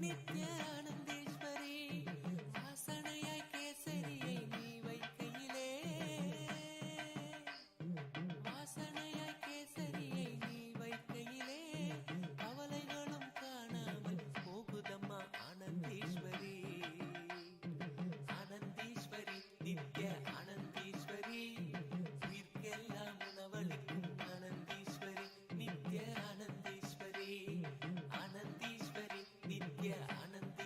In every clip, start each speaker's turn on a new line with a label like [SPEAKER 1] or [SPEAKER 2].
[SPEAKER 1] நித்ய ஆனந்தேஸ்வரி வாசனையாய் கேசரியை நீ வைக்கையிலே வாசனையாய் கேசரியை நீ வைக்கையிலே கவலைகளும் காணாமல் போகுதம்மா ஆனந்தேஸ்வரி ஆனந்தேஸ்வரி நித்ய ஆனந்தேஸ்வரி உயிர்க்கெல்லாம் உணவளிக்கும் ஆனந்தேஸ்வரி நித்ய ஆனந்தேஸ்வரி ஆனந்தேஸ்வரி நித்ய ஆனந்த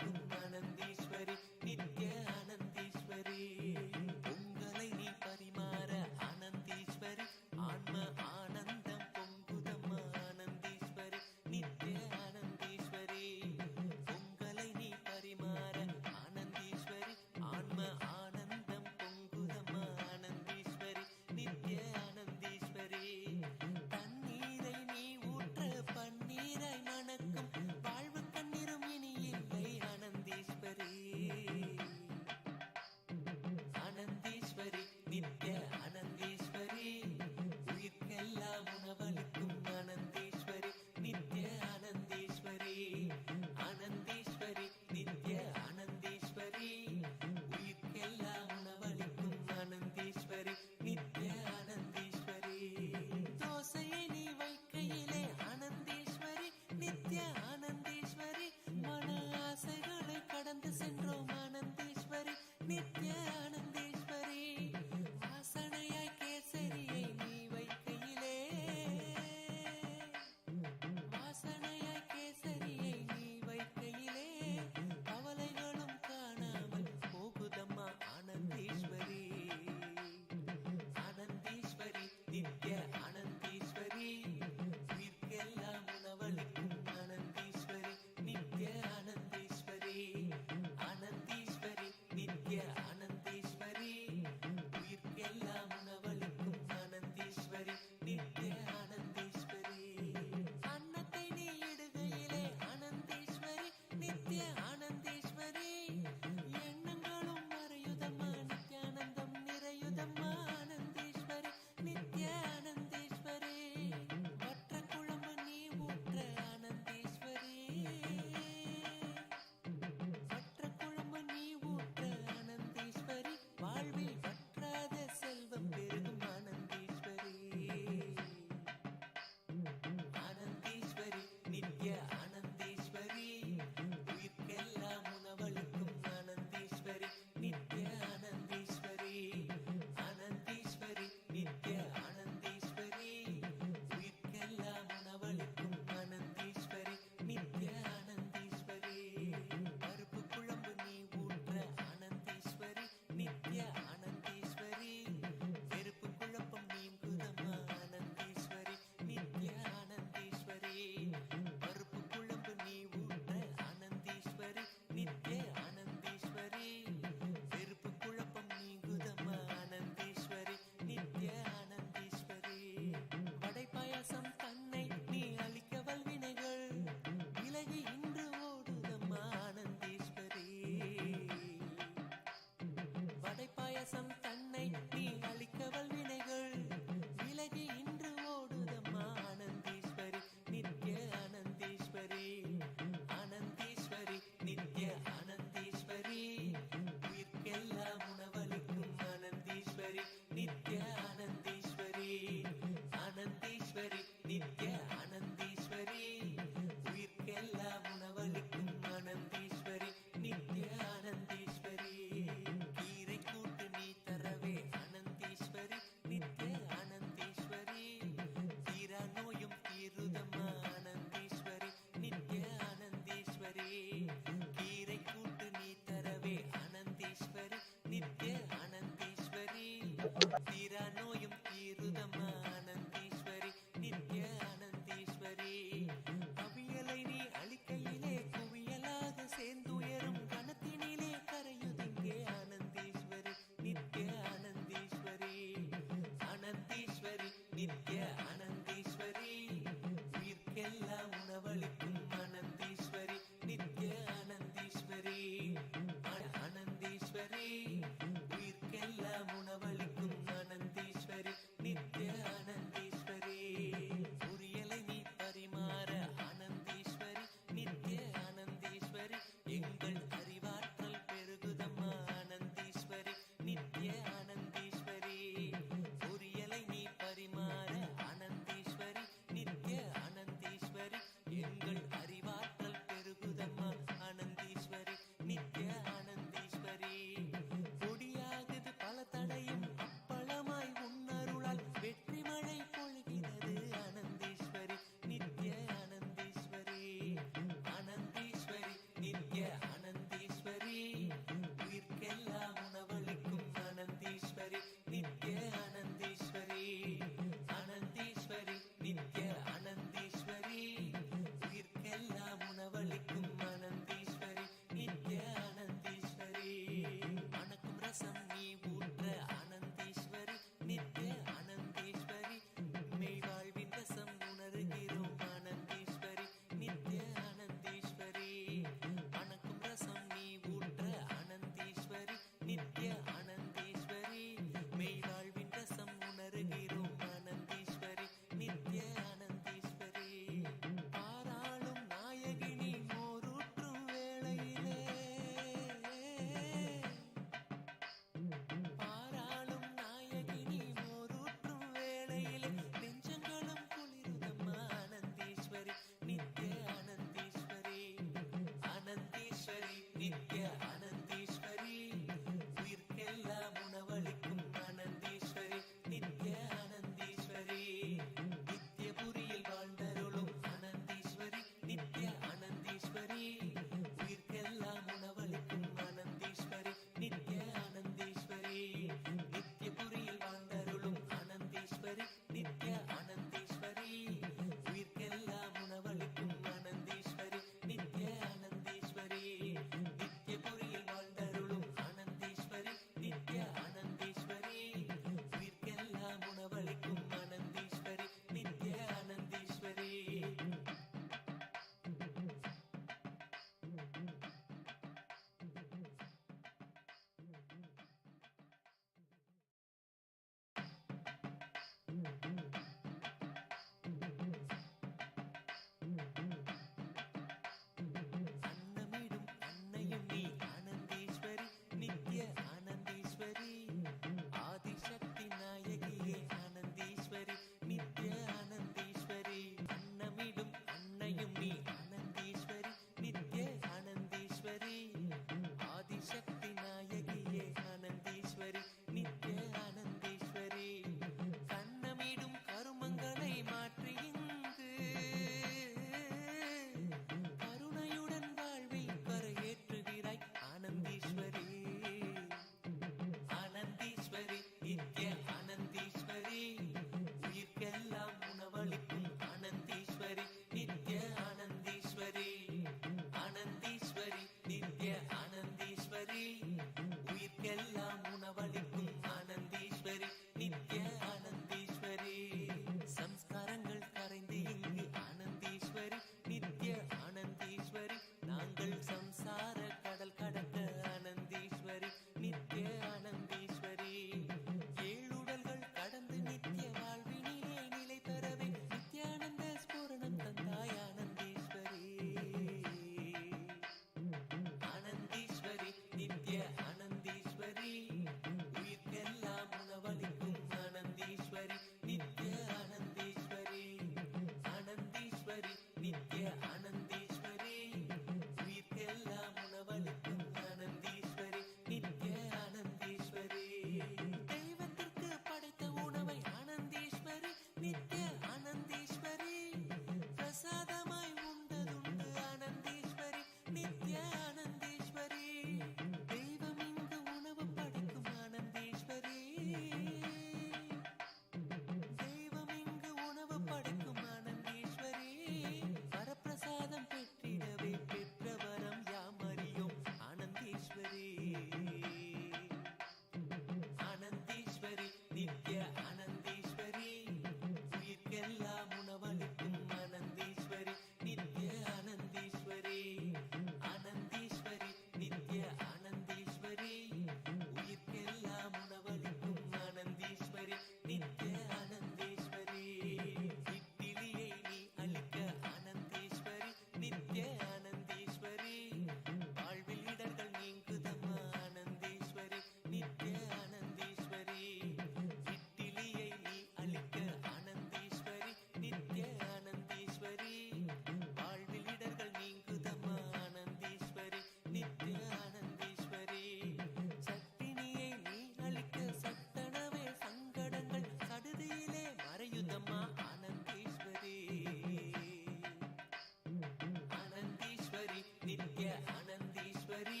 [SPEAKER 1] நித்ய ஆனந்தீஸ்வரி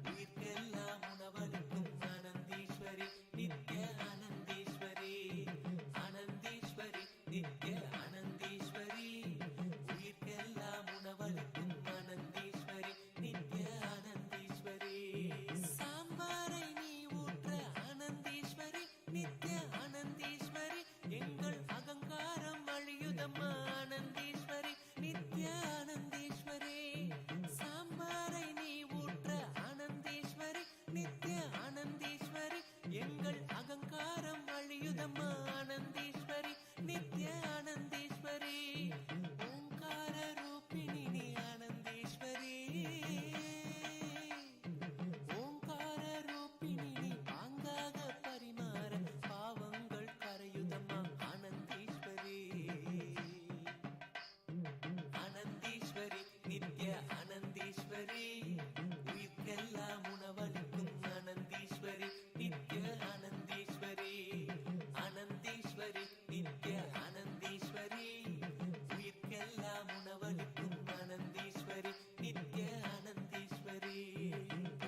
[SPEAKER 1] உயிர்க்கெல்லாம் உணவளிக்கும் ஆனந்தீஸ்வரி நித்ய ஆனந்தீஸ்வரி ஆனந்தீஸ்வரி நித்ய ஆனந்தீஸ்வரி உயிர்க்கெல்லாம் உணவளிக்கும் ஆனந்தீஸ்வரி நித்ய ஆனந்தீஸ்வரி சாம்பாரை நீ ஊற்ற ஆனந்தீஸ்வரி நித்ய ஆனந்தீஸ்வரி எங்கள் அகங்காரம் அழியுதம்மா ஆனந்தீஸ்வரி நித்ய ஆனந்தீஸ்வரி சாம்பாரை நீ ஊற்ற ஆனந்தீஸ்வரி நித்ய ஆனந்தீஸ்வரி எங்கள் அகங்காரம் அழியுதம்மா ஆனந்தீஸ்வரி நித்ய ஆனந்தீஸ்வரி ஓங்கார ரூபிணி நீ ஆனந்தீஸ்வரி ஓங்கார ரூபிணி நீ பாங்காக பரிமாற பாவங்கள் கரையுதம்மா ஆனந்தீஸ்வரி ஆனந்தீஸ்வரி நித்ய ஆனந்தீஸ்வரி உயிர்க்கெல்லாம் உணவளிக்கும் ஆனந்தீஸ்வரி நித்ய ஆனந்தீஸ்வரி ஆனந்தீஸ்வரி நித்ய ஆனந்தீஸ்வரி உயிர்க்கெல்லாம் உணவளிக்கும் ஆனந்தீஸ்வரி நித்ய ஆனந்தீஸ்வரி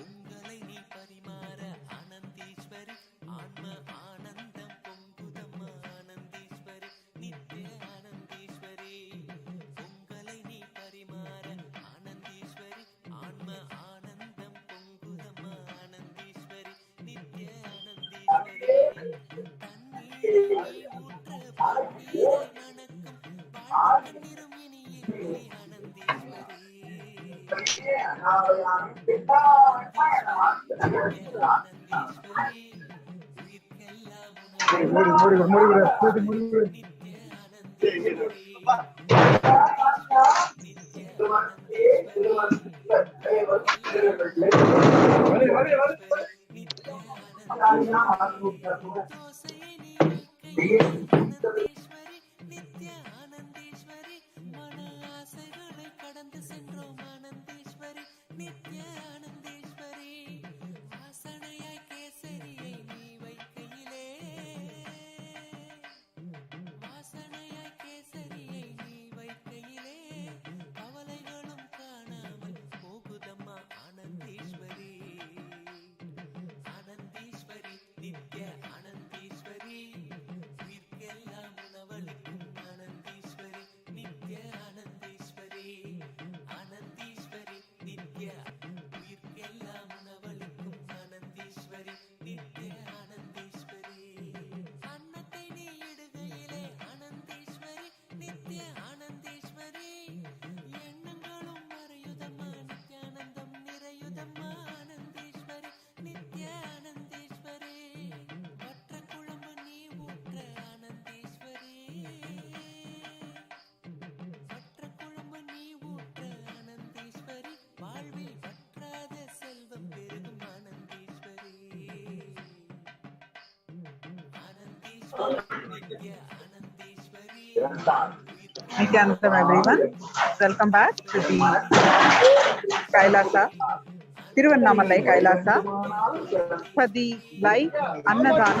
[SPEAKER 1] உங்களை நீ பரிமாற ஆனந்தீஸ்வரி ஆன்ம ஆனந்தம் பொங்குதம்மா ஆனந்தீஸ்வரி நித்ய ஆனந்தீஸ்வரி உங்களை நீ பரிமாற ஆனந்தீஸ்வரி ஆன்ம ஆனந்தம் பொங்குதம்மா ஆனந்தீஸ்வரி நித்ய ஆனந்தீஸ்வரி தண்ணீரை நீ ஊற்ற பன்னீரை மணக்கும் வாழ்வு கண்ணீரும் இனி இல்லை ஆனந்தீஸ்வரி ஆனந்தீஸ்வரி ஆனந்தீஸ்வரி உயிர்க்கெல்லாம் உணவளிக்கும் நித்ய ஆனந்தீஸ்வரி ஆனந்தீஸ்வரி நித்ய ஆனந்தீஸ்வரி உயிர்க்கெல்லாம் உணவளிக்கும் ஆனந்தீஸ்வரி நித்ய ஆனந்தீஸ்வரி தோசையை நீ வைக்கையிலே ஆனந்தீஸ்வரி நித்ய ஆனந்தீஸ்வரி மன ஆசைகளை கடந்து சென்றோம் ஆனந்தீஸ்வரி நித்ய ஆனந்தீஸ்வரி வாசனையாய் கேசரியை நீ வைக்கையிலே வாசனையாய் கேசரியை நீ வைக்கையிலே கவலைகளும் காணாமல் போகுதம்மா ஆனந்தீஸ்வரி ஆனந்தீஸ்வரி நித்ய ஆனந்தீஸ்வரி உயிர்க்கெல்லாம் உணவளிக்கும் ஆனந்தீஸ்வரி நித்ய ஆனந்தீஸ்வரி ஆனந்தீஸ்வரி நித்ய உயிர்க்கெல்லாம் உணவளிக்கும் ஆனந்தீஸ்வரி நித்ய ஆனந்தீஸ்வரி அன்னத்தை நீ இடுகையிலே ஆனந்தீஸ்வரி நித்ய ஆனந்தீஸ்வரி எண்ணங்களும் மறையுதம்மா நித்யானந்தம் நிறையுதம்மா ஆனந்தீஸ்வரி நித்ய ஆனந்தீஸ்வரி வற்ற குழம்பு நீ ஊற்ற ஆனந்தீஸ்வரி வற்ற குழம்பு நீ ஊற்ற ஆனந்தீஸ்வரி வாழ்வில் வற்றாத செல்வம் பெருகும் ஆனந்தீஸ்வரி ஆனந்தீஸ்வரி நித்ய ஆனந்தீஸ்வரி
[SPEAKER 2] Nithyananda, everyone. Welcome back to the Kailasa, Tiruvannamalai Kailasa, for the live Annadan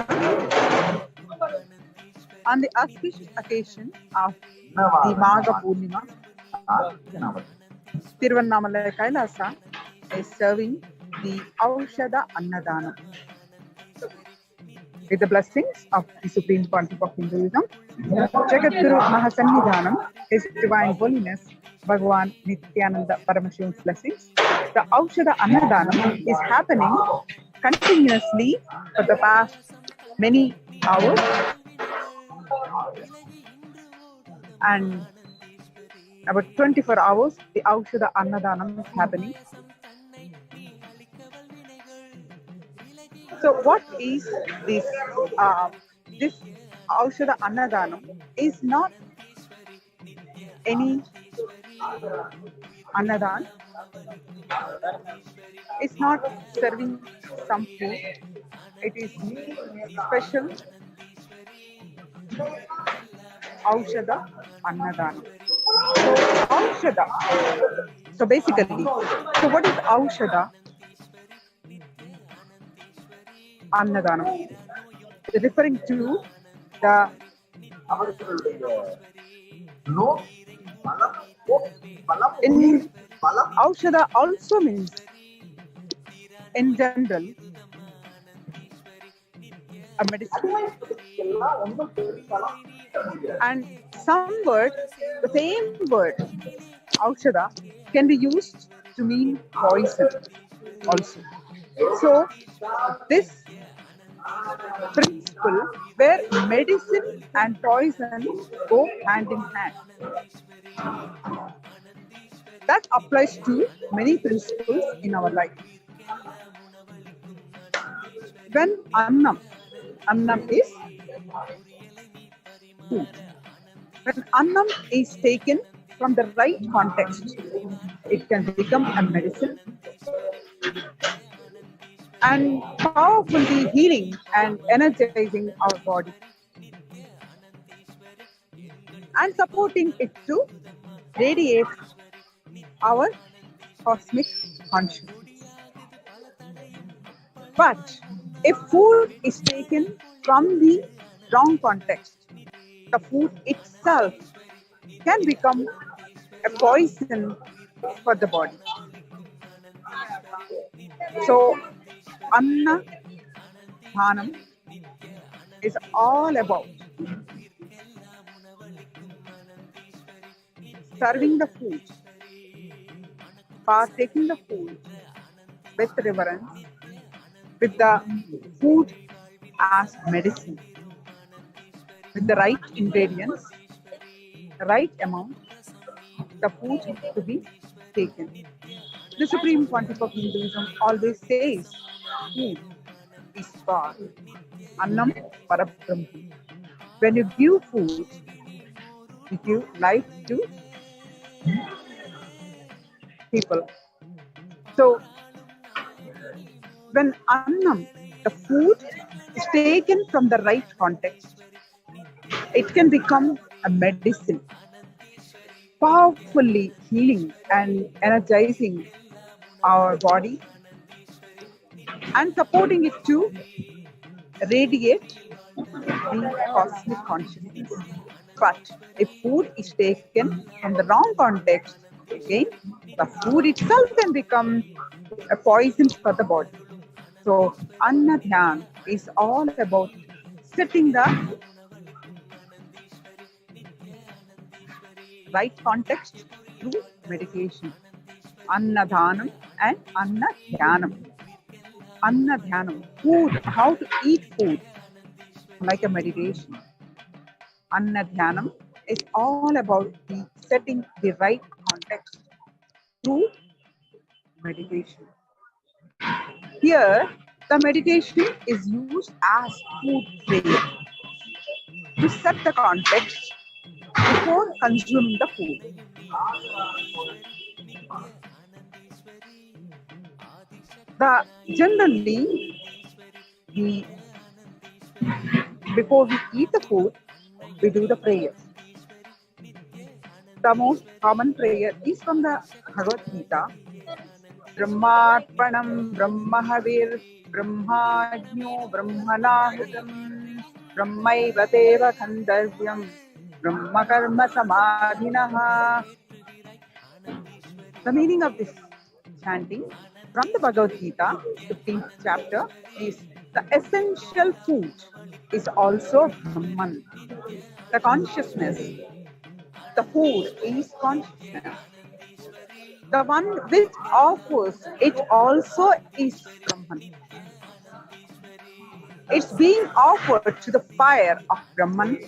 [SPEAKER 2] on the auspicious occasion of the Magha Pournima. Tiruvannamalai Kailasa is serving the Aushada Annadanam. With the blessings of the Supreme Pontiff of Hinduism, Jagadguru Mahasannidhanam, His Divine Holiness, Bhagavan Nithyananda Paramashivan's blessings, the Aushada Annadanam is happening continuously for the past many hours, and about 24 hours the Aushada Annadanam is happening. So what is this? This Aushada Annadanam is not any Annadan. It's not serving some food. It is special Aushada Annadanam. So Aushada. So basically, so what is Aushada Annadanam? Referring to the in Aushada also means, in general, a medicine. And some word, the same word, Aushada, can be used to mean poison also. So, this principle where medicine and poison go hand in hand, that applies to many principles in our life. When annam is food. When annam is taken from the right context, it can become a medicine and powerfully healing and energizing our body and supporting it to radiate our cosmic consciousness. But if food is taken from the wrong context, the food itself can become a poison for the body. So, Anna Dhanam is all about serving the food, partaking the food with reverence, with the food as medicine, with the right ingredients, the right amount, the food to be taken. The Supreme Pontiff of Hinduism always says, food is God, Annam Parabrahma. When you give food, you give life to people. So, when Annam, the food, is taken from the right context, it can become a medicine, powerfully healing and energizing our body and supporting it to radiate the cosmic consciousness. But if food is taken from the wrong context, again, the food itself can become a poison for the body. So, Annadan is all about setting the right context through meditation. Annadhanam and Annadhyanam. Annadhyanam, food, how to eat food like a meditation. Annadhyanam is all about the setting the right context through meditation. Here, the meditation is used as food prayer to set the context before consuming the food. Generally, we, before we eat the food, we do the prayers. The most common prayer is from the Bhagavad Gita. Brahmarpanam Brahmahavir Brahmajno Brahmanahutam Brahmaiva Deva Khandavyam Brahmakarma Samadhinaha. The meaning of this chanting from the Bhagavad Gita, 15th chapter, is the essential food is also Brahman. The consciousness, the food is consciousness. The one which offers it also is Brahman. It's being offered to the fire of Brahman.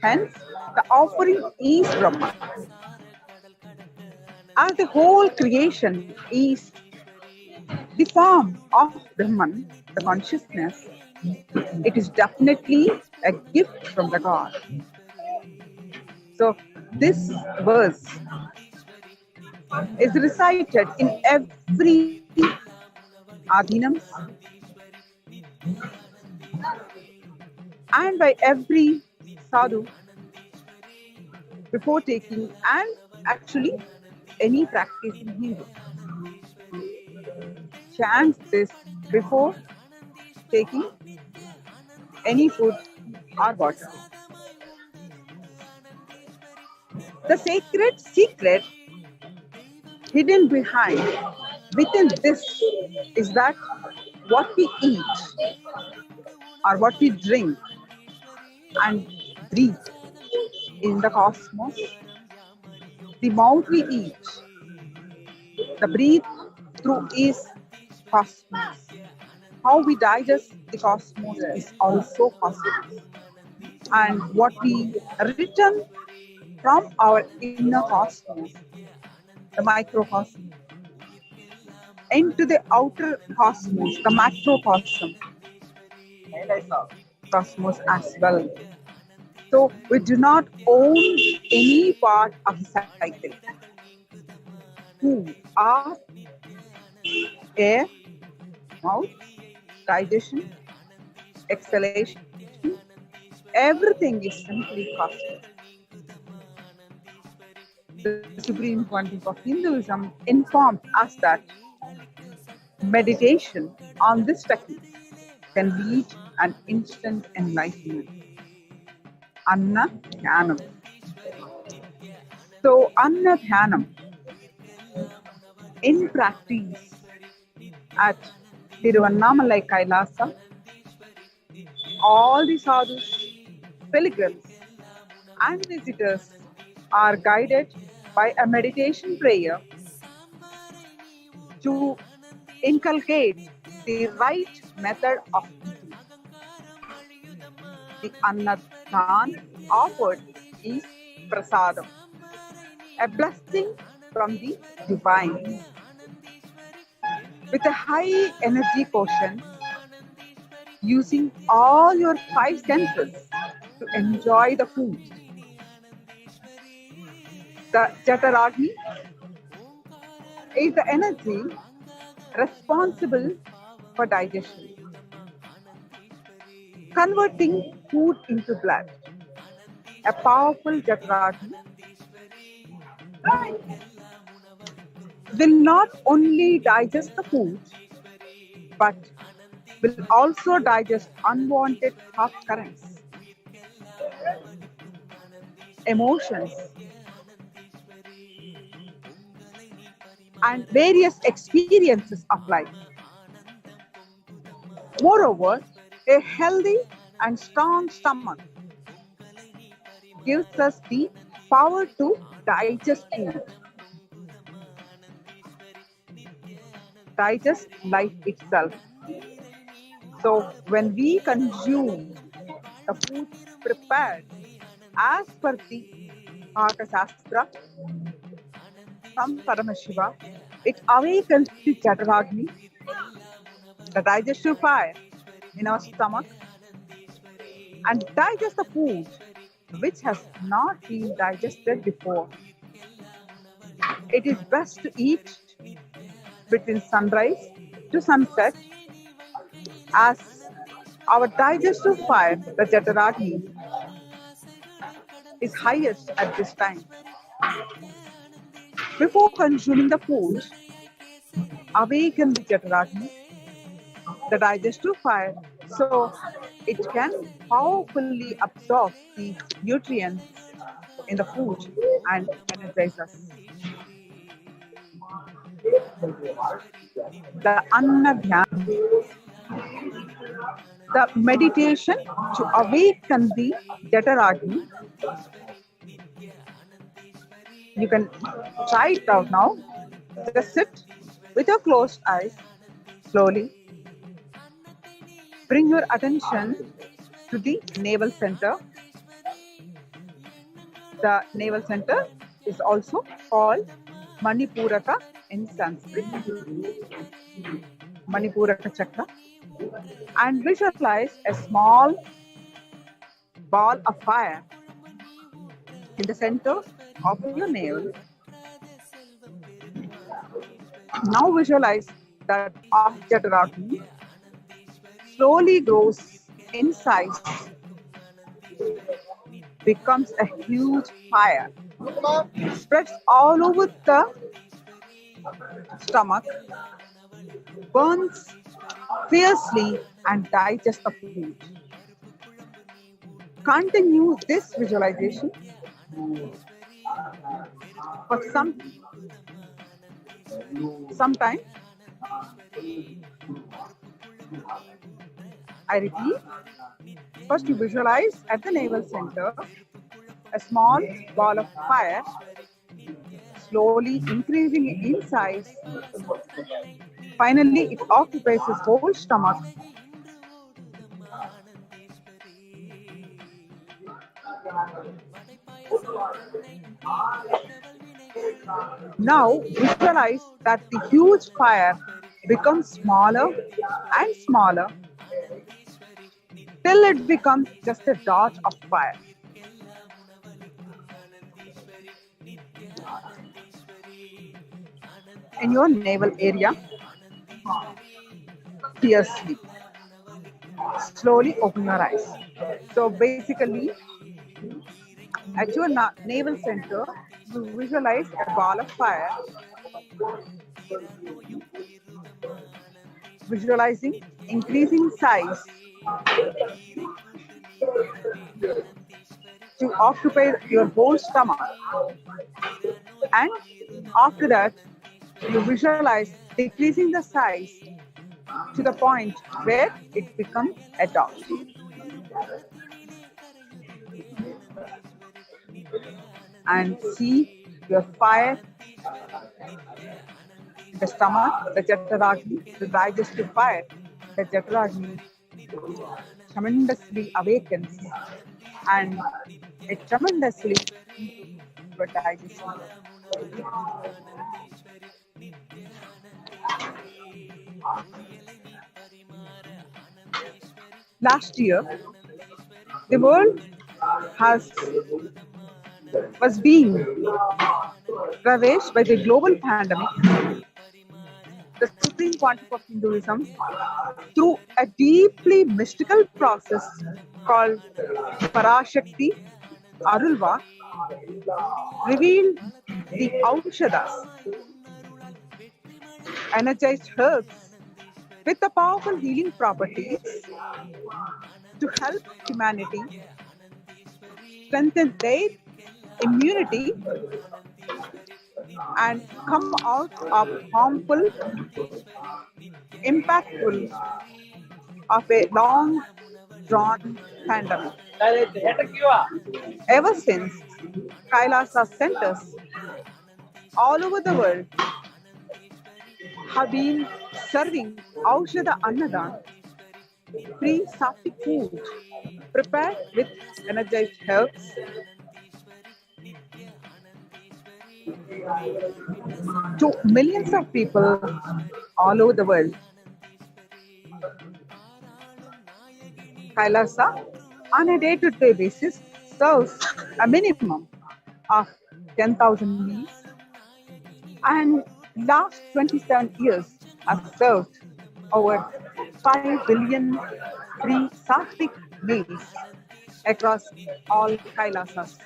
[SPEAKER 2] Hence, the offering is Brahman. As the whole creation is the form of Brahman, the consciousness, it is definitely a gift from the God. So, this verse is recited in every adhinams and by every sadhu before taking, and actually any practicing Hindu chants this before taking any food or water. The sacred secret Hidden behind, within this, is that what we eat or what we drink and breathe in the cosmos, the mouth we eat, the breathe through is cosmos. How we digest the cosmos is also cosmos. And what we return from our inner cosmos, the microcosm, into the outer cosmos, the macrocosm, cosmos as well. So we do not own any part of the cycle. Food, are air, mouth, digestion, exhalation, everything is simply cosmos. The Supreme Pontiff of Hinduism informed us that meditation on this technique can lead an instant enlightenment. Anna Dhyanam. So, Anna Dhyanam in practice at Tiruvannamalai Kailasa, all the sadhus, pilgrims, and visitors are guided by a meditation prayer to inculcate the right method of eating. The Annadan offered is prasadam, a blessing from the divine. With a high energy quotient, using all your five senses to enjoy the food. The Jataragni is the energy responsible for digestion, converting food into blood. A powerful Jataragni will not only digest the food, but will also digest unwanted thought currents, emotions, and various experiences of life. Moreover, a healthy and strong stomach gives us the power to digest food, digest life itself. So when we consume the food prepared as per the Shastra from Paramashiva, it awakens the Jataragni, the digestive fire in our stomach, and digests the food which has not been digested before. It is best to eat between sunrise to sunset, as our digestive fire, the Jataragni, is highest at this time. Before consuming the food, awaken the Jataragni, the digestive fire, so it can powerfully absorb the nutrients in the food and energize us. The Annadan, the meditation to awaken the Jataragni. You can try it out now. Just sit with your closed eyes slowly. Bring your attention to the navel center. The navel center is also called Manipuraka in Sanskrit, Manipuraka chakra, and visualize a small ball of fire in the center of your navel. Now visualize that Jataragni slowly grows in size, becomes a huge fire, spreads all over the stomach, burns fiercely, and digests the food. Continue this visualization for some Sometimes, I repeat, first you visualize at the navel center a small ball of fire slowly increasing in size. Finally, it occupies his whole stomach.
[SPEAKER 1] உலகை இன்று ஓடுதம்மா ஆனந்தீஸ்வரி வடை பாயசம் தன்னை நீ படைத்தவள் வினைகள்
[SPEAKER 2] Now, visualize that the huge fire becomes smaller and smaller
[SPEAKER 1] ஆனந்தீஸ்வரி
[SPEAKER 2] till it becomes just a dot of fire.
[SPEAKER 1] உயிர்க்கெல்லாம் உணவளிக்கும் ஆனந்தீஸ்வரி நித்ய ஆனந்தீஸ்வரி
[SPEAKER 2] In your navel area,
[SPEAKER 1] ஆனந்தீஸ்வரி
[SPEAKER 2] fiercely.
[SPEAKER 1] உயிர்க்கெல்லாம் உணவளிக்கும்
[SPEAKER 2] Slowly open your eyes. So basically, at your navel center, you visualize a ball of fire,
[SPEAKER 1] தீரா நோயும் தீருதம்மா ஆனந்தீஸ்வரி
[SPEAKER 2] visualizing increasing size
[SPEAKER 1] கீரிக்கொண்டு நீ வரவே ஆனந்தீஸ்வரி
[SPEAKER 2] to occupy your whole stomach.
[SPEAKER 1] தீரா நோயும்
[SPEAKER 2] And
[SPEAKER 1] தீருதம்மா
[SPEAKER 2] after that, you visualize decreasing the size to the point where it becomes a dot.
[SPEAKER 1] துயரும் உள்ளத்தினிலே கரையுதம்மா ஆனந்தீஸ்வரி Nitya
[SPEAKER 2] And
[SPEAKER 1] ஆனந்தீஸ்வரி
[SPEAKER 2] see your fire
[SPEAKER 1] ஆனந்தீஸ்வரி Nitya
[SPEAKER 2] in the
[SPEAKER 1] ஆனந்தீஸ்வரி
[SPEAKER 2] stomach, the Jataragni, the digestive fire, the Jataragni tremendously awakens and it tremendously your digestion.
[SPEAKER 1] எல்லாம் உணவளிக்கும் ஆனந்தீஸ்வரி நித்ய ஆனந்தீஸ்வரி பொரியலை நீ பரிமாற ஆனந்தீஸ்வரி
[SPEAKER 2] Last year,
[SPEAKER 1] ஆனந்தீஸ்வரி
[SPEAKER 2] the world has was being ravaged by the global pandemic. The supreme pontiff of Hinduism, through a deeply mystical process called Parashakti Arulva, revealed the Aushadas, energized herbs with the powerful healing properties to help humanity strengthen their immunity and come out of harmful, impactful of a long drawn pandemic. Ever since, Kailasa centers all over the world have been serving Aushada Annadan, free Sattvic food prepared with energized herbs to millions of people all over the world. Kailasa, on a day-to-day basis, serves a minimum of 10,000 meals, and last 27 years have served over 5 billion free Sattvic meals across all Kailasas.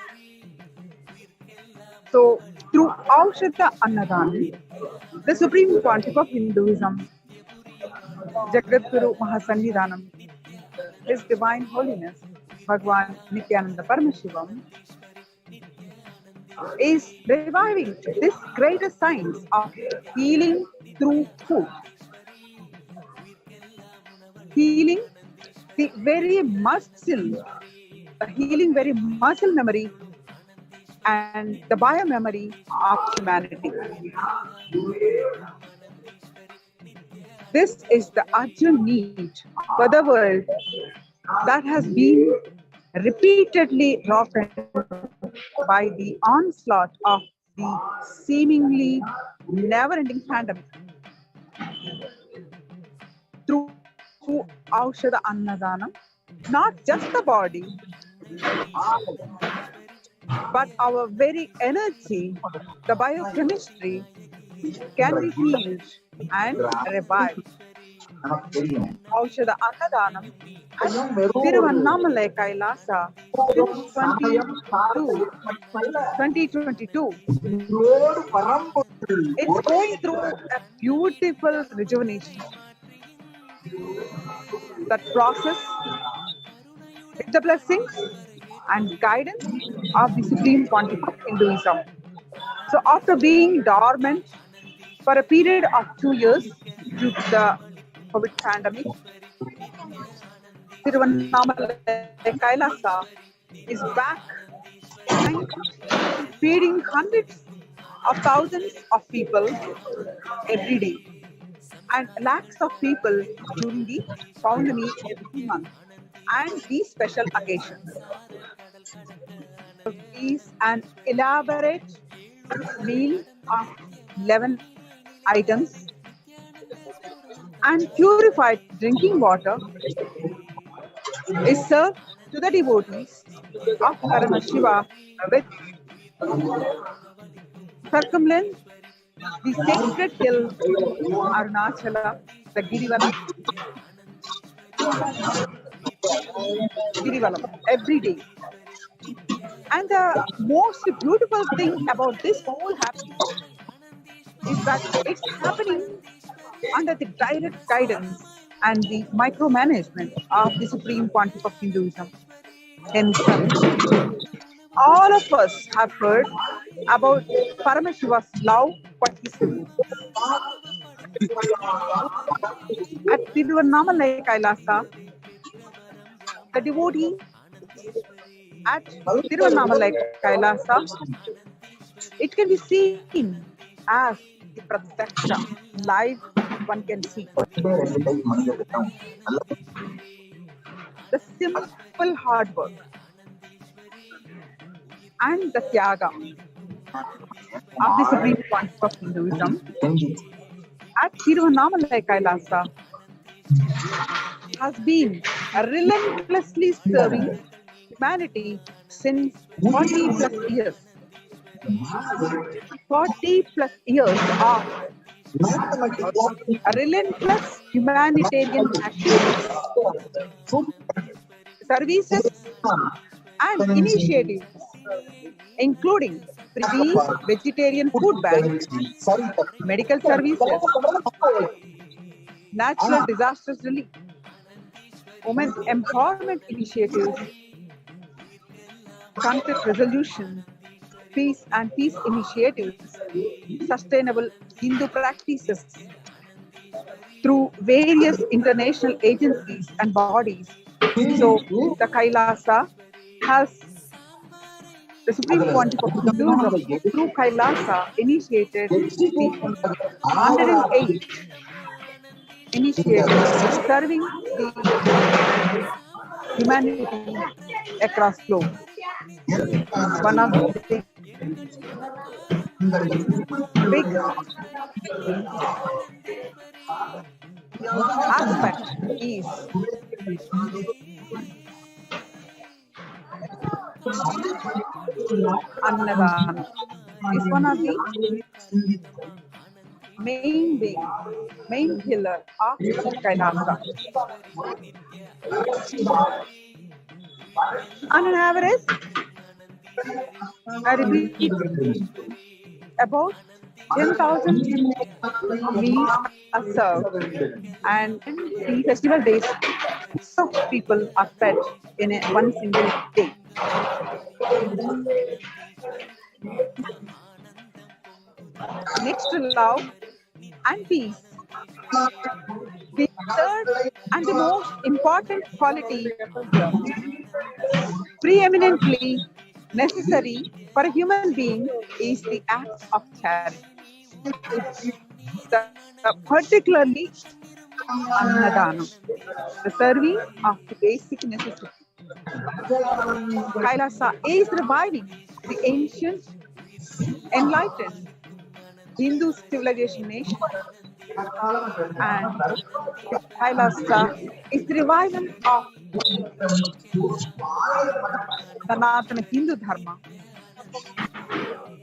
[SPEAKER 2] So, through Aushada Annadan, the supreme pontiff of Hinduism, Jagadguru Mahasannidhanam, His Divine Holiness, Bhagwan Nithyananda Paramashivam, is reviving this greatest science of healing through food. Healing the very muscle, healing very muscle memory and the bio memory of humanity. This is the urgent need for the world that has been repeatedly rocked by the onslaught of the seemingly never-ending pandemic. Through Aushada Annadanam, not just the body, but our very energy, the biochemistry, can be healed and revived. Aushada Annadanam, Tiruvannamalai Kailasa, since 2022. It's going through a beautiful rejuvenation. That process, with the blessings and guidance of the Supreme Pontiff of Hinduism. So after being dormant For a period of 2 years, due to the COVID pandemic, Tiruvannamalai Kailasa is back and feeding hundreds of thousands of people every day and lakhs of people during the Pournami every month and these special occasions. Is an elaborate meal of 11 items and purified drinking water is served to the devotees of Paramashiva with circumvent the sacred hill Arunachala, the Girivalam every day. And the most beautiful thing about this whole happening is that it's happening under the direct guidance and the micromanagement of the Supreme Pontiff of Hinduism himself. All of us have heard about Paramashiva's love for his devotees. At Tiruvannamalai Kailasa, the devotees at Tiruvannamalai Kailasa, it can be seen as the Pratyaksha, live one can see. The simple hard work and the Tyaga of the Supreme Pontiff of Hinduism at Tiruvannamalai Kailasa has been relentlessly serving humanity since 40 plus years. 40 plus years of relentless humanitarian activities, services, and initiatives, including free vegetarian food banks, medical services, natural disasters relief, women empowerment initiatives, conflict resolution, peace and peace initiatives, sustainable Hindu practices through various international agencies and bodies. So the Kailasa has the Supreme Pontiff of Hinduism through Kailasa initiated the 108 initiatives serving the humanity across globe. One of the big aspect is Annadan. Is one of the main pillar of Kailasa. On an average, I repeat, about 10,000 meals are served, and the festival days, so people are fed in one single day. Next to love and peace, the third and the most important quality preeminently necessary for a human being is the act of charity. Particularly Annadanam, the serving of the basic necessities. Kailasa is reviving the ancient, enlightened Hindu civilization nation, and Kailasa is the revival of Sanatana Hindu Dharma,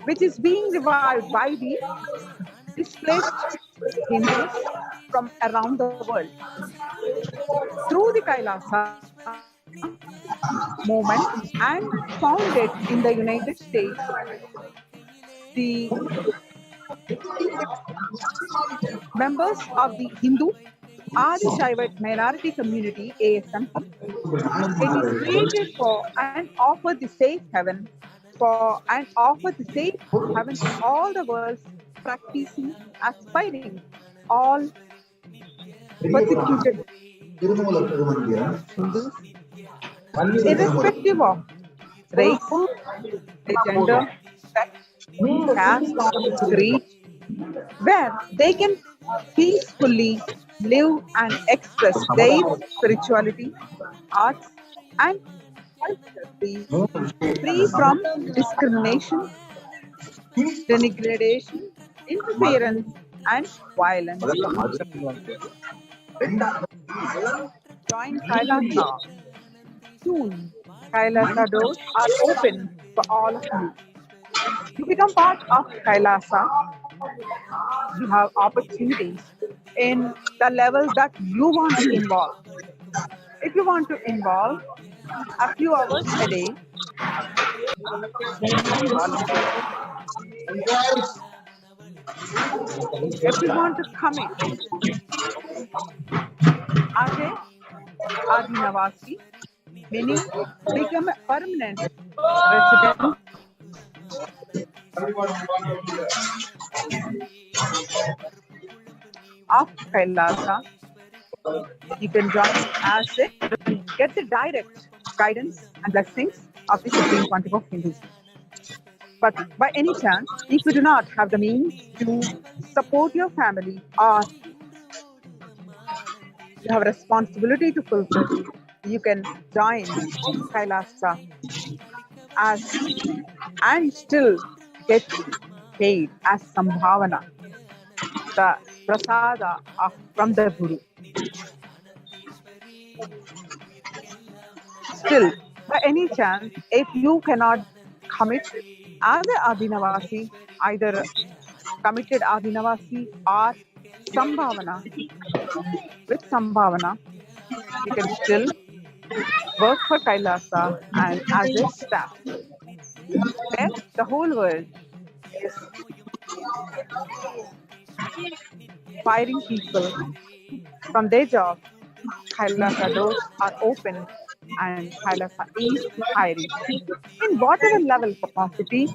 [SPEAKER 2] which is being revived by the displaced Hindus from around the world. Through the Kailasa movement and founded in the United States, the members of the Hindu Adi Shaivite minority community ASM, it is created for and offer the safe haven for and offer the safe haven to all the world's practicing, aspiring, all persecuted Hindus, irrespective of race, gender, sex, caste, creed, where they can peacefully live and express their spirituality, arts, and culture free from discrimination, denigration, interference, and violence. Join Kailasa. Soon, Kailasa doors are open for all of you. To become part of Kailasa, you have opportunities in the levels that you want to involve. If you want to involve a few hours a day, you can volunteer. If you want to commit as a Adinavasi, meaning become a permanent resident of Kailasa, you can join as a get the direct guidance and blessings of the Supreme Pontiff of Hinduism. But by any chance, if you do not have the means to support your family or you have a responsibility to fulfill, you can join Kailasa as and still get paid as Sambhavana, the prasada from the Guru. Still, by any chance, if you cannot commit as a Adinavasi, either committed Adinavasi or Sambhavana, with Sambhavana, you can still work for Kailasa and as a staff, where the whole world is firing people from their job. Kailasa doors are open and Kailasa is hiring. In whatever level capacity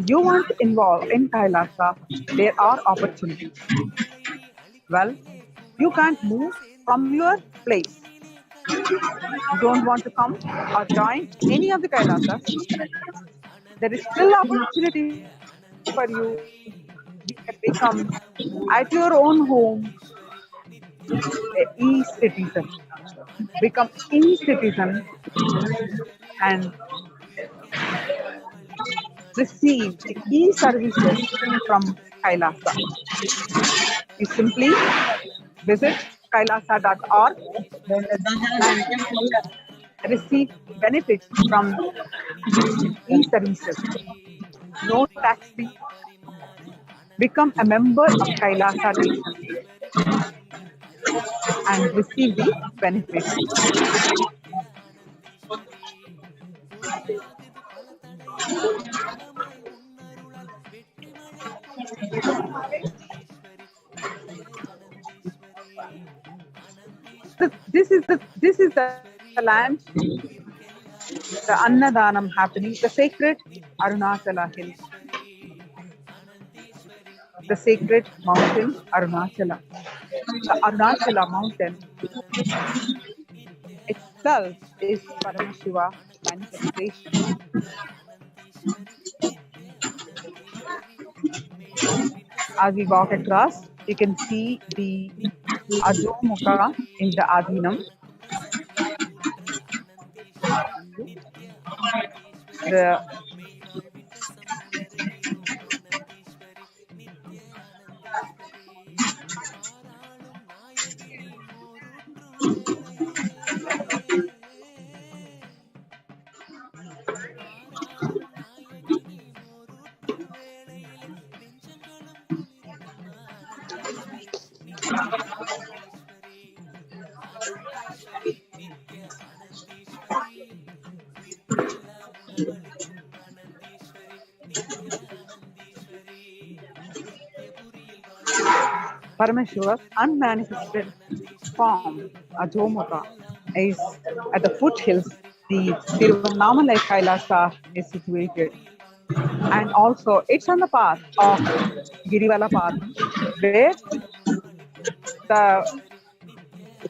[SPEAKER 2] you want to involve in Kailasa, there are opportunities. Well, you can't move from your place. You don't want to come or join any of the Kailasas. There is still opportunity for you. You can become at your own home a e-citizen. Become e-citizen and receive the e-services from Kailasa. You simply visit kailasa.org and receive benefits from e-services. No tax fee. Become a member of Kailasa Nation and receive the benefits. This is the land, the Annadanam happening, the sacred Arunachala hill, the sacred mountain Arunachala. The Arunachala mountain itself is Paramashiva manifestation. As we walk across, you can see the Ajomukha in the Adinam. The Paramashiva's unmanifested form, Ajomukha, is at the foothills. The Tiruvannamalai Kailasa is situated. And also it's on the path of Girivala path, where the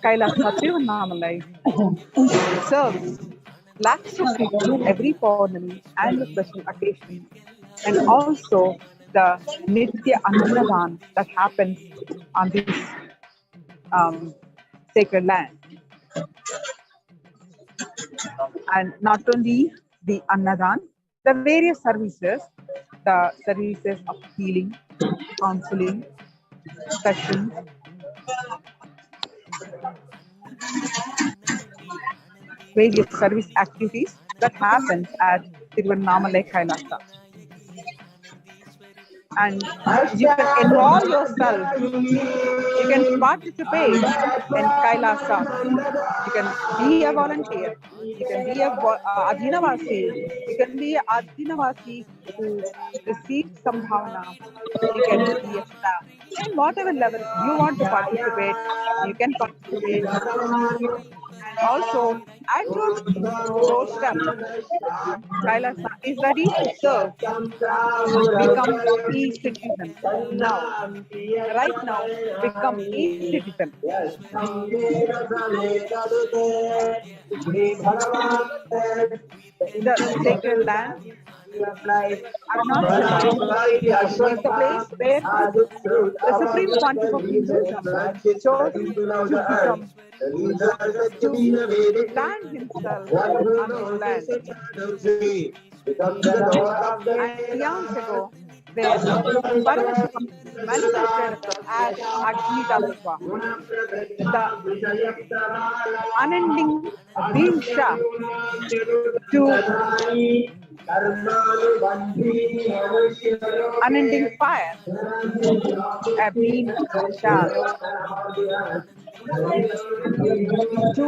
[SPEAKER 2] Kailasa Tiruvannamalai serves lakhs of people every Pournami and the special occasion, and also the Nithya Annadan that happens on this um, sacred land. And not only the Annadan, the various services, the services of healing, counseling, sessions, various service activities that happens at Tiruvannamalai Kailasa. And you can enroll yourself, you can participate in Kailasa, you can be a volunteer, you can be a Adhinavasi, you can be a Adhinavasi who receives some bhavana, you can be a staff. And whatever level you want to participate, you can participate. And also, at your doorstep, Kailasa is ready to serve, become e-citizen now. Right now, become e-citizen. The sacred land, Arunachala, is the place where the Supreme Pontiff of Hinduism chose to become, to land himself on this land. And eons ago, where Paramashivam manifested as Agni Tattva, the unending Dinsha to unending fire, a beam charge to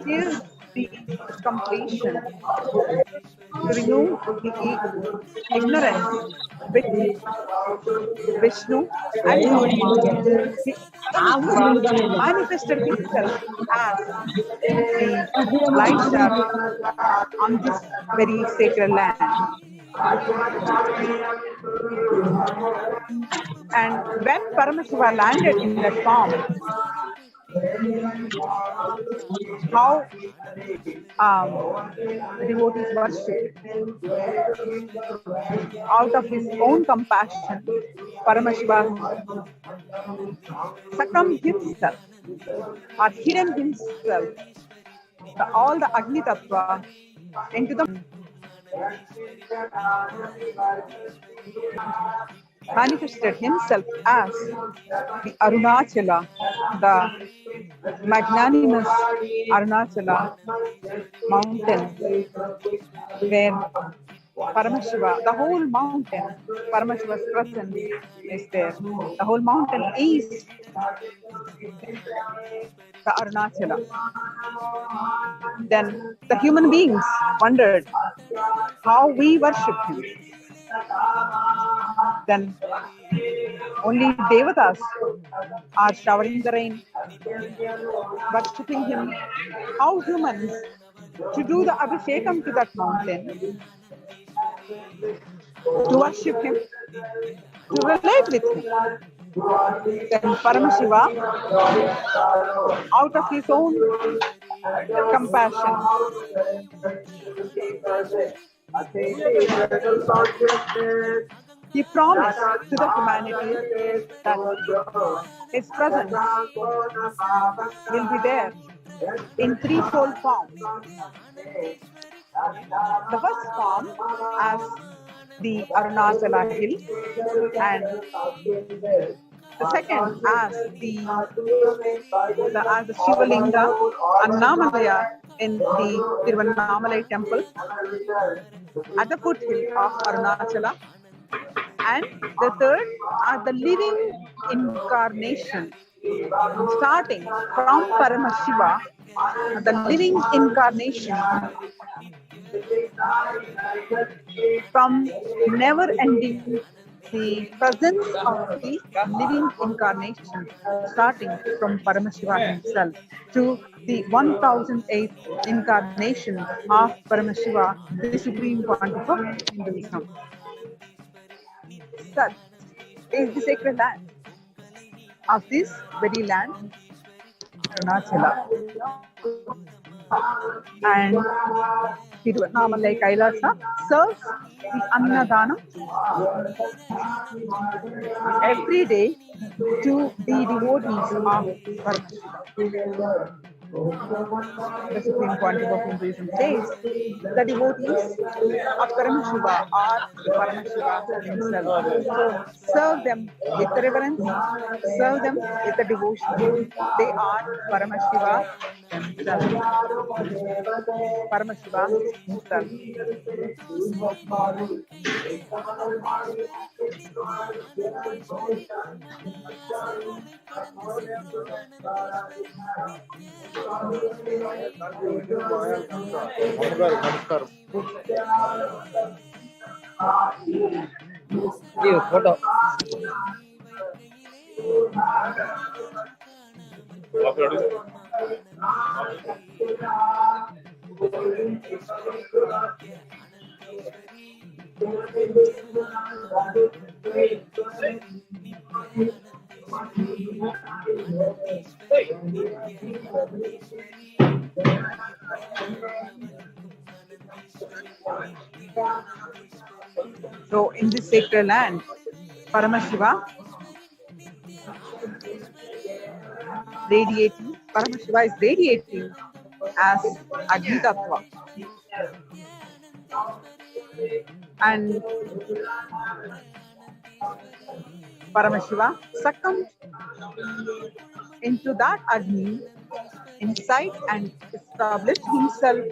[SPEAKER 2] give the completion, to remove the ignorance with Vishnu and God. He manifested himself as the light star on this very sacred land. And when Paramashiva landed in that form, how devotees worship. Out of his own compassion, Paramashiva succumbed himself or hidden himself, all the Agni Tattva into the manifested himself as the Arunachala, the magnanimous Arunachala mountain, where Paramashiva, the whole mountain, Paramashiva's presence is there. The whole mountain is the Arunachala. Then the human beings wondered how we worship him. Then only Devatas are showering the rain, worshipping him. How humans to do the Abhishekam to that mountain, to worship him, to relate with him. Then Paramashiva, out of his own compassion, he promised to the humanity that his presence will be there in threefold forms. The first form as the Arunachala hill, and the second as the Shivalinga Annamalaya in the Tiruvannamalai temple at the foothill of Arunachala, and the third are the living incarnation starting from Paramashiva, the living incarnation from never ending the presence of the living incarnation, starting from Paramashiva himself to the 1008th incarnation of Paramashiva, the supreme pontiff of Hinduism. Such is the sacred land. Of this very land, Arunachala and Tiruvannamalai Kailasa serves the Annadanam every day to the devotees of Paramashiva. The Supreme Pontiff of Hinduism says the devotees of Paramashiva are Paramashiva himself. So serve them with reverence, serve them with the devotion. They are Paramashiva themselves. Paramashiva himself.
[SPEAKER 1] சாலைகளை கடந்து சென்றிடும் ஆனந்தீஸ்வரி
[SPEAKER 3] నమస్కారం photo
[SPEAKER 2] So in this sacred land, Paramashiva Paramashiva is radiating as Agni Tattva. And Paramashiva succumbed into that Agni inside and established himself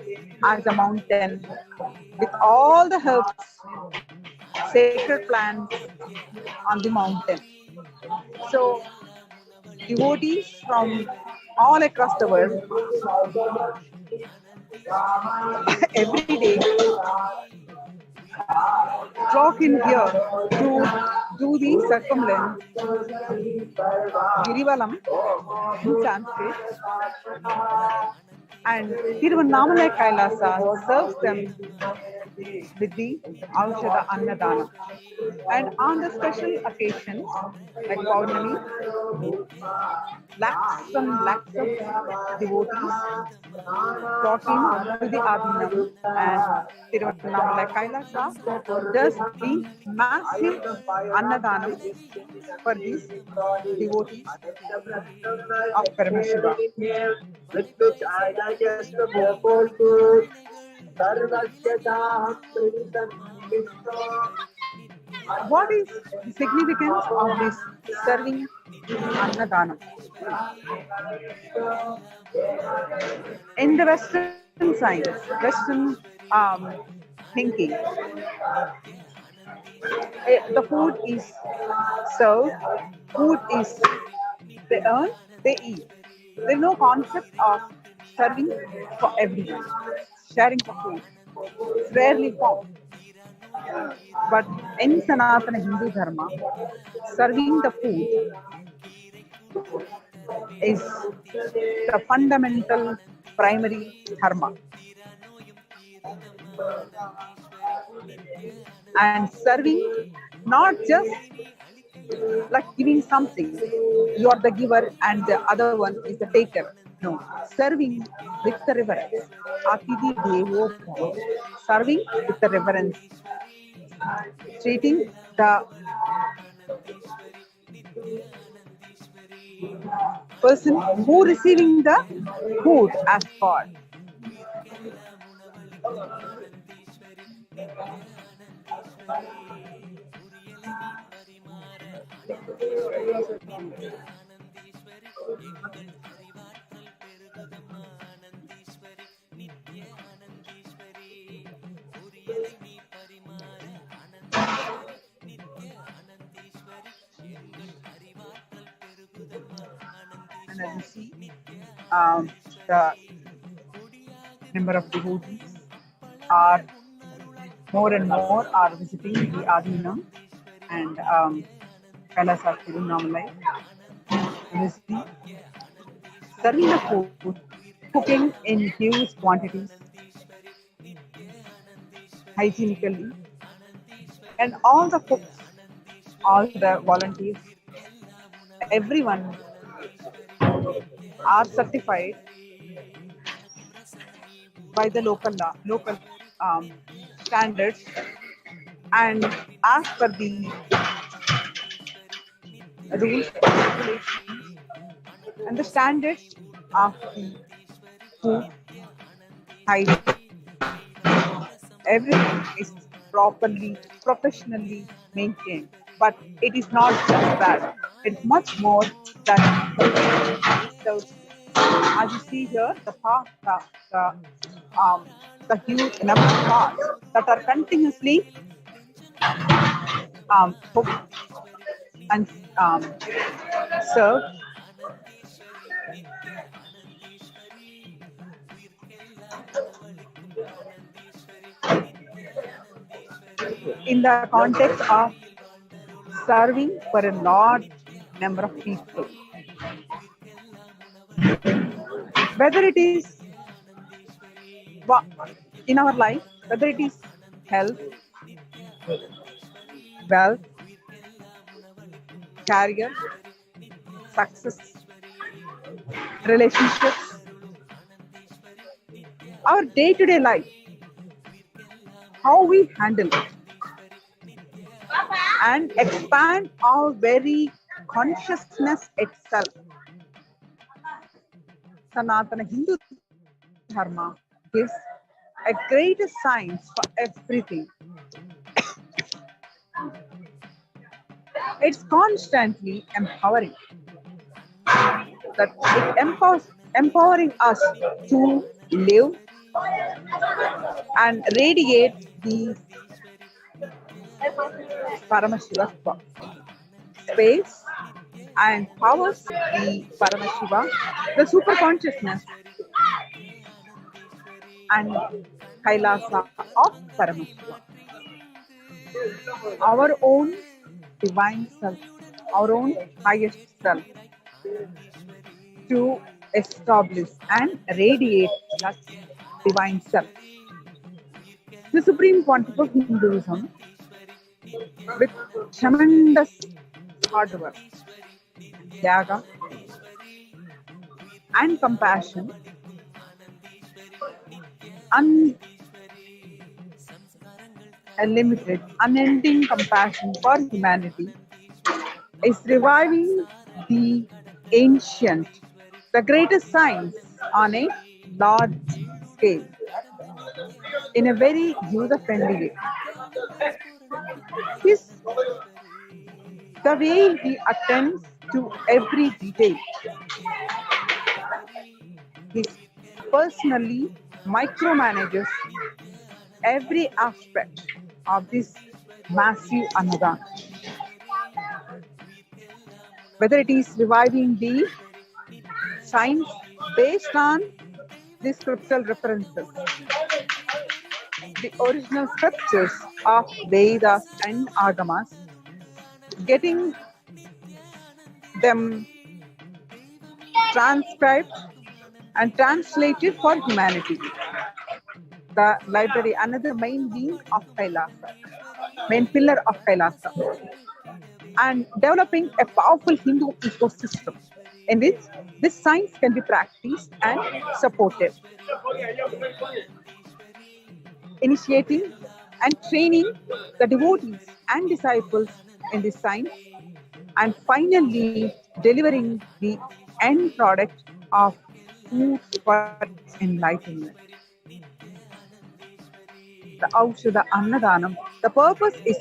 [SPEAKER 2] as a mountain with all the herbs, sacred plants on the mountain. So devotees from all across the world every day flock in here to do the circumambulance Girivalam in Sanskrit, and Tiruvannamalai Kailasa serves them with the Aushadha Annadan. And on the special occasions like Pournami, lakhs and lakhs of devotees flocking to the Adinam, and Tiruvannamalai Kailasa does the massive Annadanam for these devotees of Paramashiva.
[SPEAKER 4] With which I digest the vocal food.
[SPEAKER 2] What is the significance of this serving Annadanam? In the Western science, Western thinking, the food is served, food is they earn, they eat. There is no concept of serving for everyone, sharing for food. It's rarely found. But in Sanatana Hindu Dharma, serving the food is the fundamental primary dharma. And serving, not just like giving something, you are the giver and the other one is the taker. No, serving with the reverence. Atidhi Devo Bhava. Serving with the reverence. Treating the person who receiving the food as God. And as you see, the number of devotees are more and more are visiting the Adinam and Kailasa Tiruvannamalai, visiting, serving the food, cooking in huge quantities, hygienically, and all the cooks, all the volunteers, everyone are certified by the local law, local um, standards, and as per the rules, regulations, and the standards of the food hygiene. Everything is properly, professionally maintained. But it is not just that. It's much more that the, as you see here, um, the huge number of pots that are continuously cooked and served. In the context of serving for a large number of people. Whether it is in our life, whether it is health, wealth, career, success, relationships, our day to day life, how we handle it, and expand our very consciousness itself. Sanatana Hindu Dharma gives a greater science for everything. It's constantly empowering. That it empowering us to live and radiate the Paramashiva space and powers the Paramashiva, the super consciousness and Kailasa of Paramashiva. Our own divine self, our own highest self, to establish and radiate that divine self. The Supreme Pontiff of Hinduism, with tremendous hard work, yaga, and compassion, unlimited, unending compassion for humanity, is reviving the ancient, the greatest science on a large scale in a very user-friendly way. The way he attends to every detail, he personally micromanages every aspect of this massive Annadan. Whether it is reviving the science based on the scriptural references, the original scriptures of Vedas and Agamas, getting them transcribed and translated for humanity. The library, another main wing of Kailasa, main pillar of Kailasa, and developing a powerful Hindu ecosystem in which this science can be practiced and supported. Initiating and training the devotees and disciples in this science, and finally delivering the end product of food for enlightenment. The Aushadha Annadanam, the purpose is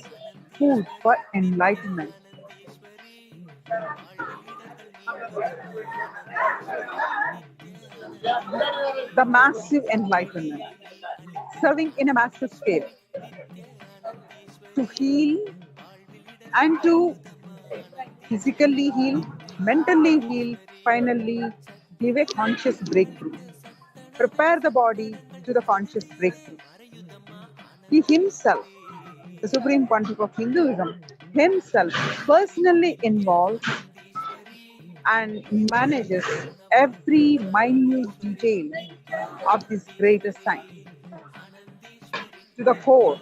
[SPEAKER 2] food for enlightenment. The massive enlightenment, serving in a massive scale to heal and to physically heal, mentally heal, finally give a conscious breakthrough. Prepare the body to the conscious breakthrough. He himself, the Supreme Pontiff of Hinduism, himself personally involves and manages every minute detail of this greatest science to the core,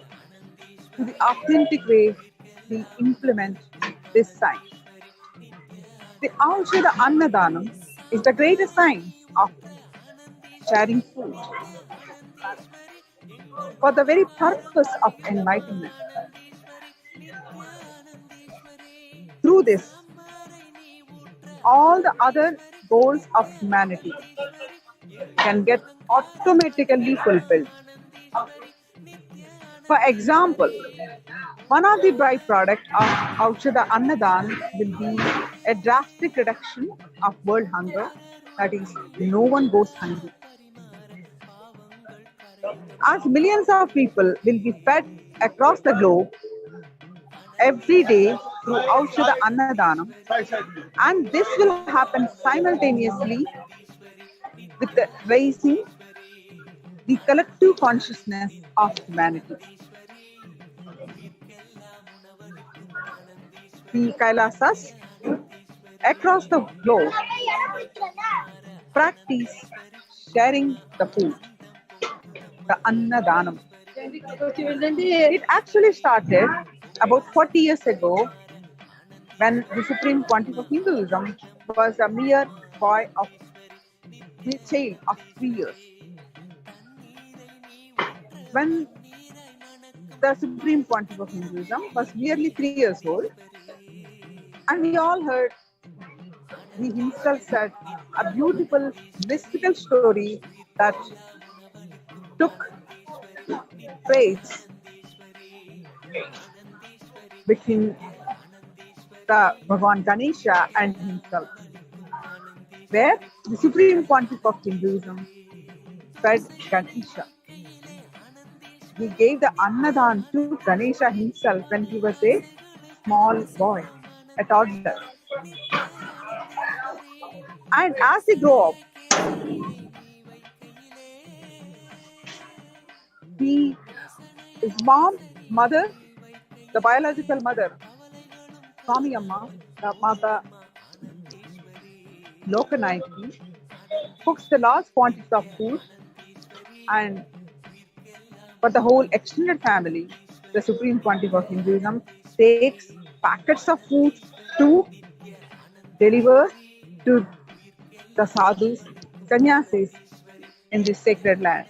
[SPEAKER 2] to the authentic way we implement this science. The Aushadha Annadanam is the greatest science of sharing food for the very purpose of enlightenment. Through this, all the other goals of humanity can get automatically fulfilled. For example, one of the byproducts of Aushadha Annadan will be a drastic reduction of world hunger, that is, no one goes hungry. As millions of people will be fed across the globe every day through Aushadha Annadanam, and this will happen simultaneously with the raising the collective consciousness of humanity. The Kailasas across the globe practice sharing the food, the Annadanam. It actually started about 40 years ago when the Supreme Pontiff of Hinduism was a mere boy of a child of 3 years. When the Supreme Pontiff of Hinduism was merely 3 years old, and we all heard he himself said a beautiful mystical story that took place between the Bhagavan Ganesha and himself, where the Supreme Pontiff of Hinduism fed Ganesha. He gave the Annadan to Ganesha himself when he was a small boy, a toddler. And as he grew up, his mom, mother, the biological mother, Swami Amma, the mother Lokanayaki, cooks the large quantities of food, and for the whole extended family, the Supreme Pontiff of Hinduism takes packets of food to deliver to the sadhus, sannyasis in this sacred land.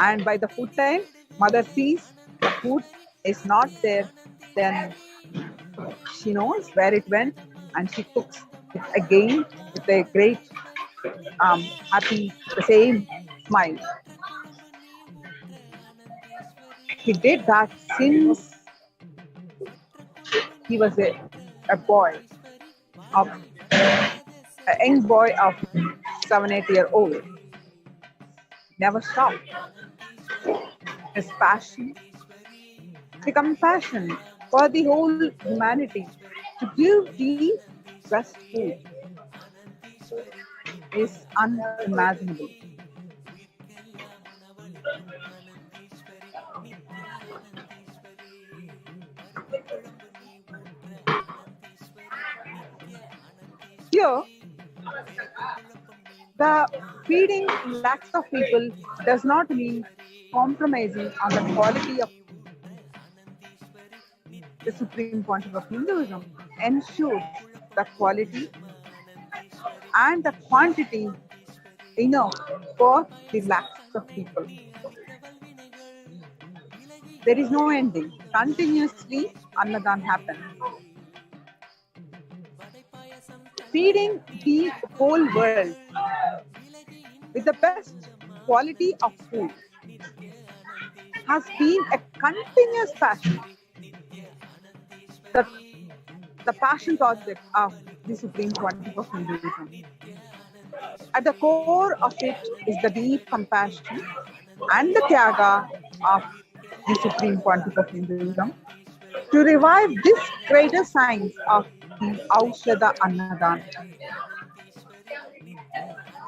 [SPEAKER 2] And by the food time, mother sees the food is not there, then she knows where it went and she cooks it again with a great happy, the same smile. He did that since he was a boy, of a young boy of 7-8 years old. Never stopped. His passion, the compassion for the whole humanity to give the best food is unimaginable. Here, the feeding lakhs of people does not mean compromising on the quality of the Supreme Pontiff of Hinduism ensures the quality and the quantity enough for the lakhs of people. There is no ending. Continuously, Annadan happens. Feeding the whole world with the best quality of food has been a continuous passion. The passion project of the Supreme Pontiff of Hinduism. At the core of it is the deep compassion and the tyaga of the Supreme Pontiff of Hinduism to revive this greater science of the Aushadha Annadan.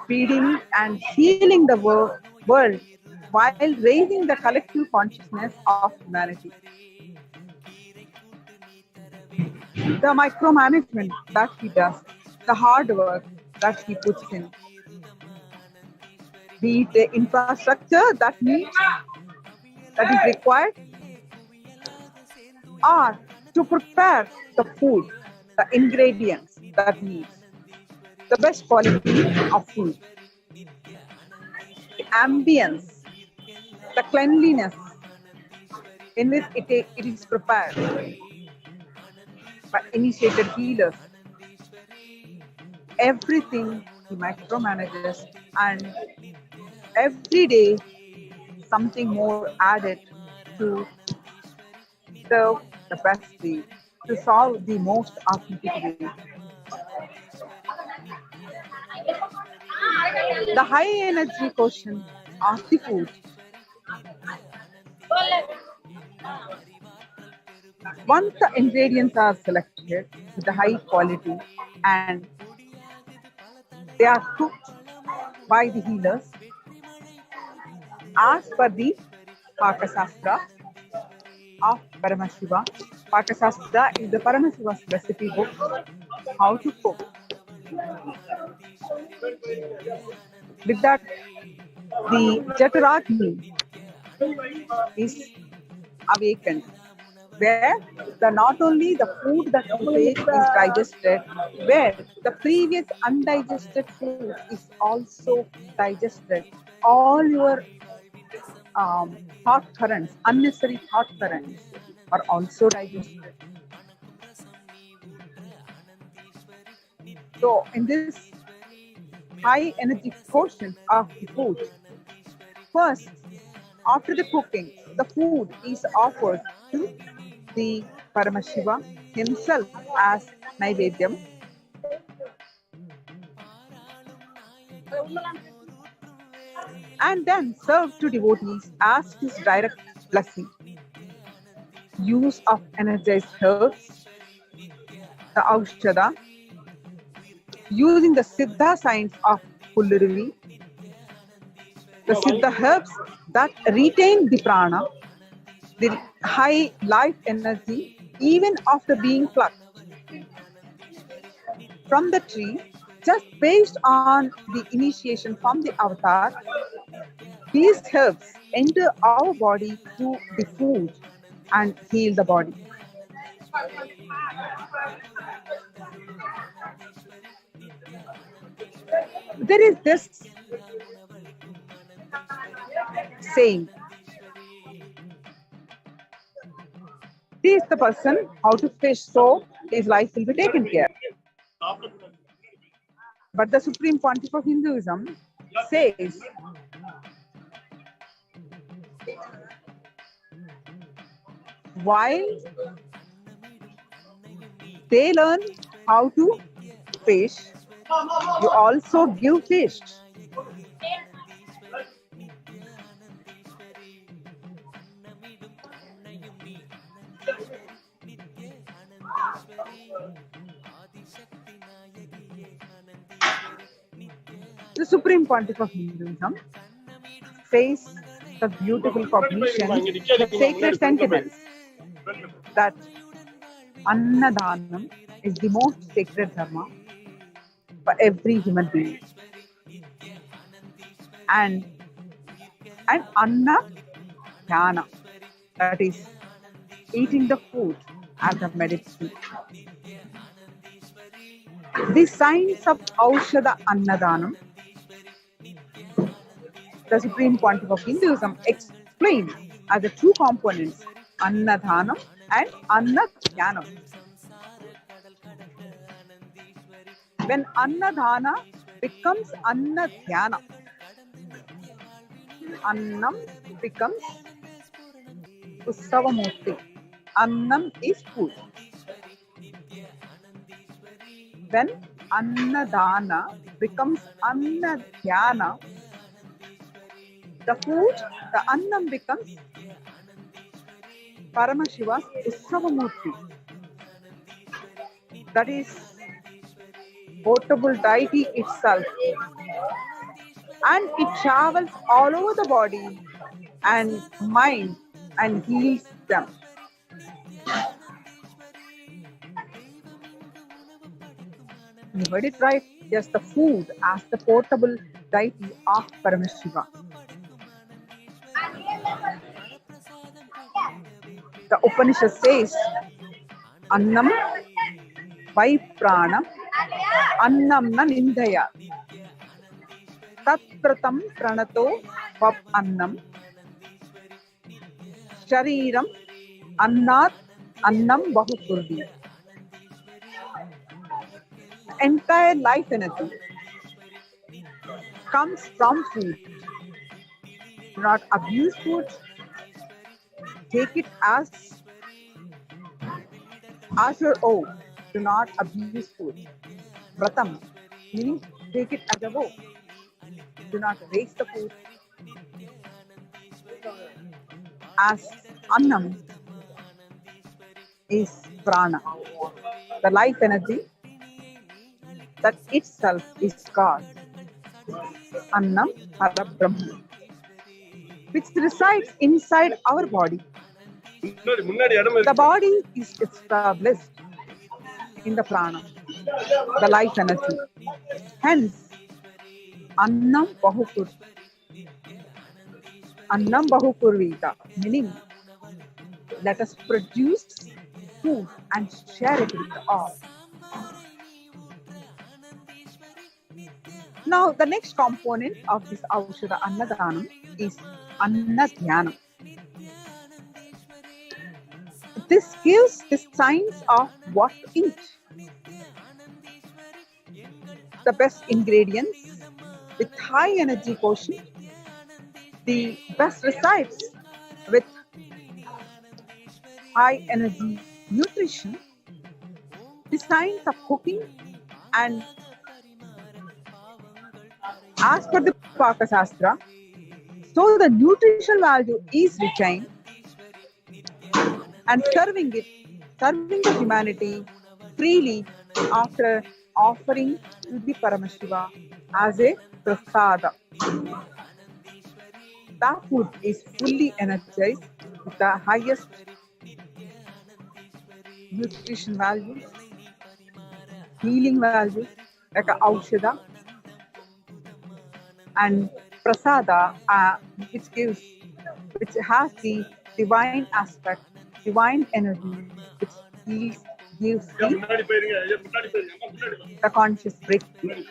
[SPEAKER 2] Feeding and healing the world while raising the collective consciousness of humanity. the micromanagement that he does, the hard work that he puts in, be it the infrastructure that is required, or to prepare the food, the ingredients that needs, the best quality of food, the ambience, the cleanliness in which it is prepared by initiated healers. Everything he micromanages, and every day something more added to serve the best way, to solve the most authentic way. The high energy quotient of the food. Once the ingredients are selected with the high quality and they are cooked by the healers as per the Pakasastra of Paramashiva. Pakasastra is the Paramashiva's recipe book, how to cook. With that, the Jataragni is awakened, where not only the food that you take is digested, where the previous undigested food is also digested. All your thought currents, unnecessary thought currents, are also digested. So, in this high energy quotient of the food, first, after the cooking, the food is offered to the Paramashiva himself as Naivedyam. And then served to devotees as his direct blessing. Use of energized herbs, the Aushada, using the Siddha science of Pullurivi, the Siddha herbs that retain the prana, the high life energy, even after being plucked from the tree, just based on the initiation from the avatar. These herbs enter our body through the food and heal the body. There is this saying, teach the person how to fish so his life will be taken care. But the Supreme Pontiff of Hinduism says, while they learn how to fish, you also give fish. The Supreme Pontiff of Hinduism says the beautiful cognition, the sacred sentiments that Annadanam is the most sacred dharma for every human being. And Anna Dhyana, that is eating the food as a medicine. The science of Aushada Annadanam, the Supreme Pontiff of Hinduism explains as the two components, Annadhanam and Annadhyanam. When Annadhana becomes Annadhyana, Annam becomes Ussavamurti. Annam is food. When Annadana becomes Annadhyana, the food, the Annam becomes Paramashiva's Ussavamurti. That is portable deity itself. And it travels all over the body and mind and heals them. You heard it right. Yes, the food as the portable deity of Paramashiva. The Upanishad says, Annam vai pranam, annam na nindaya. Tat pratam pranato vap annam, shariram annat annam bahupurvi. Entire life energy comes from food. Do not abuse food. Take it as your own. Do not abuse food. Vratam, meaning take it as a vow. Do not waste the food. As Annam is prana, the life energy that itself is God. Annam Parabrahma, which resides inside our body. The body is established in the prana, the life energy. Hence, Annam Bahupurvita, meaning let us produce food and share it with all. Now, the next component of this Aushadha Annadanam is Annadhyanam. This gives the signs of what to eat. The best ingredients with high energy quotient, the best resides with high energy nutrition, the science of cooking, and as per the Pakasastra, so the nutritional value is retained and serving the humanity freely after offering to the Paramashiva as a prasada. That food is fully energized with the highest nutrition value, healing value, like a Aushadha, and prasada, which has the divine aspect, divine energy, which gives the conscious breakthrough.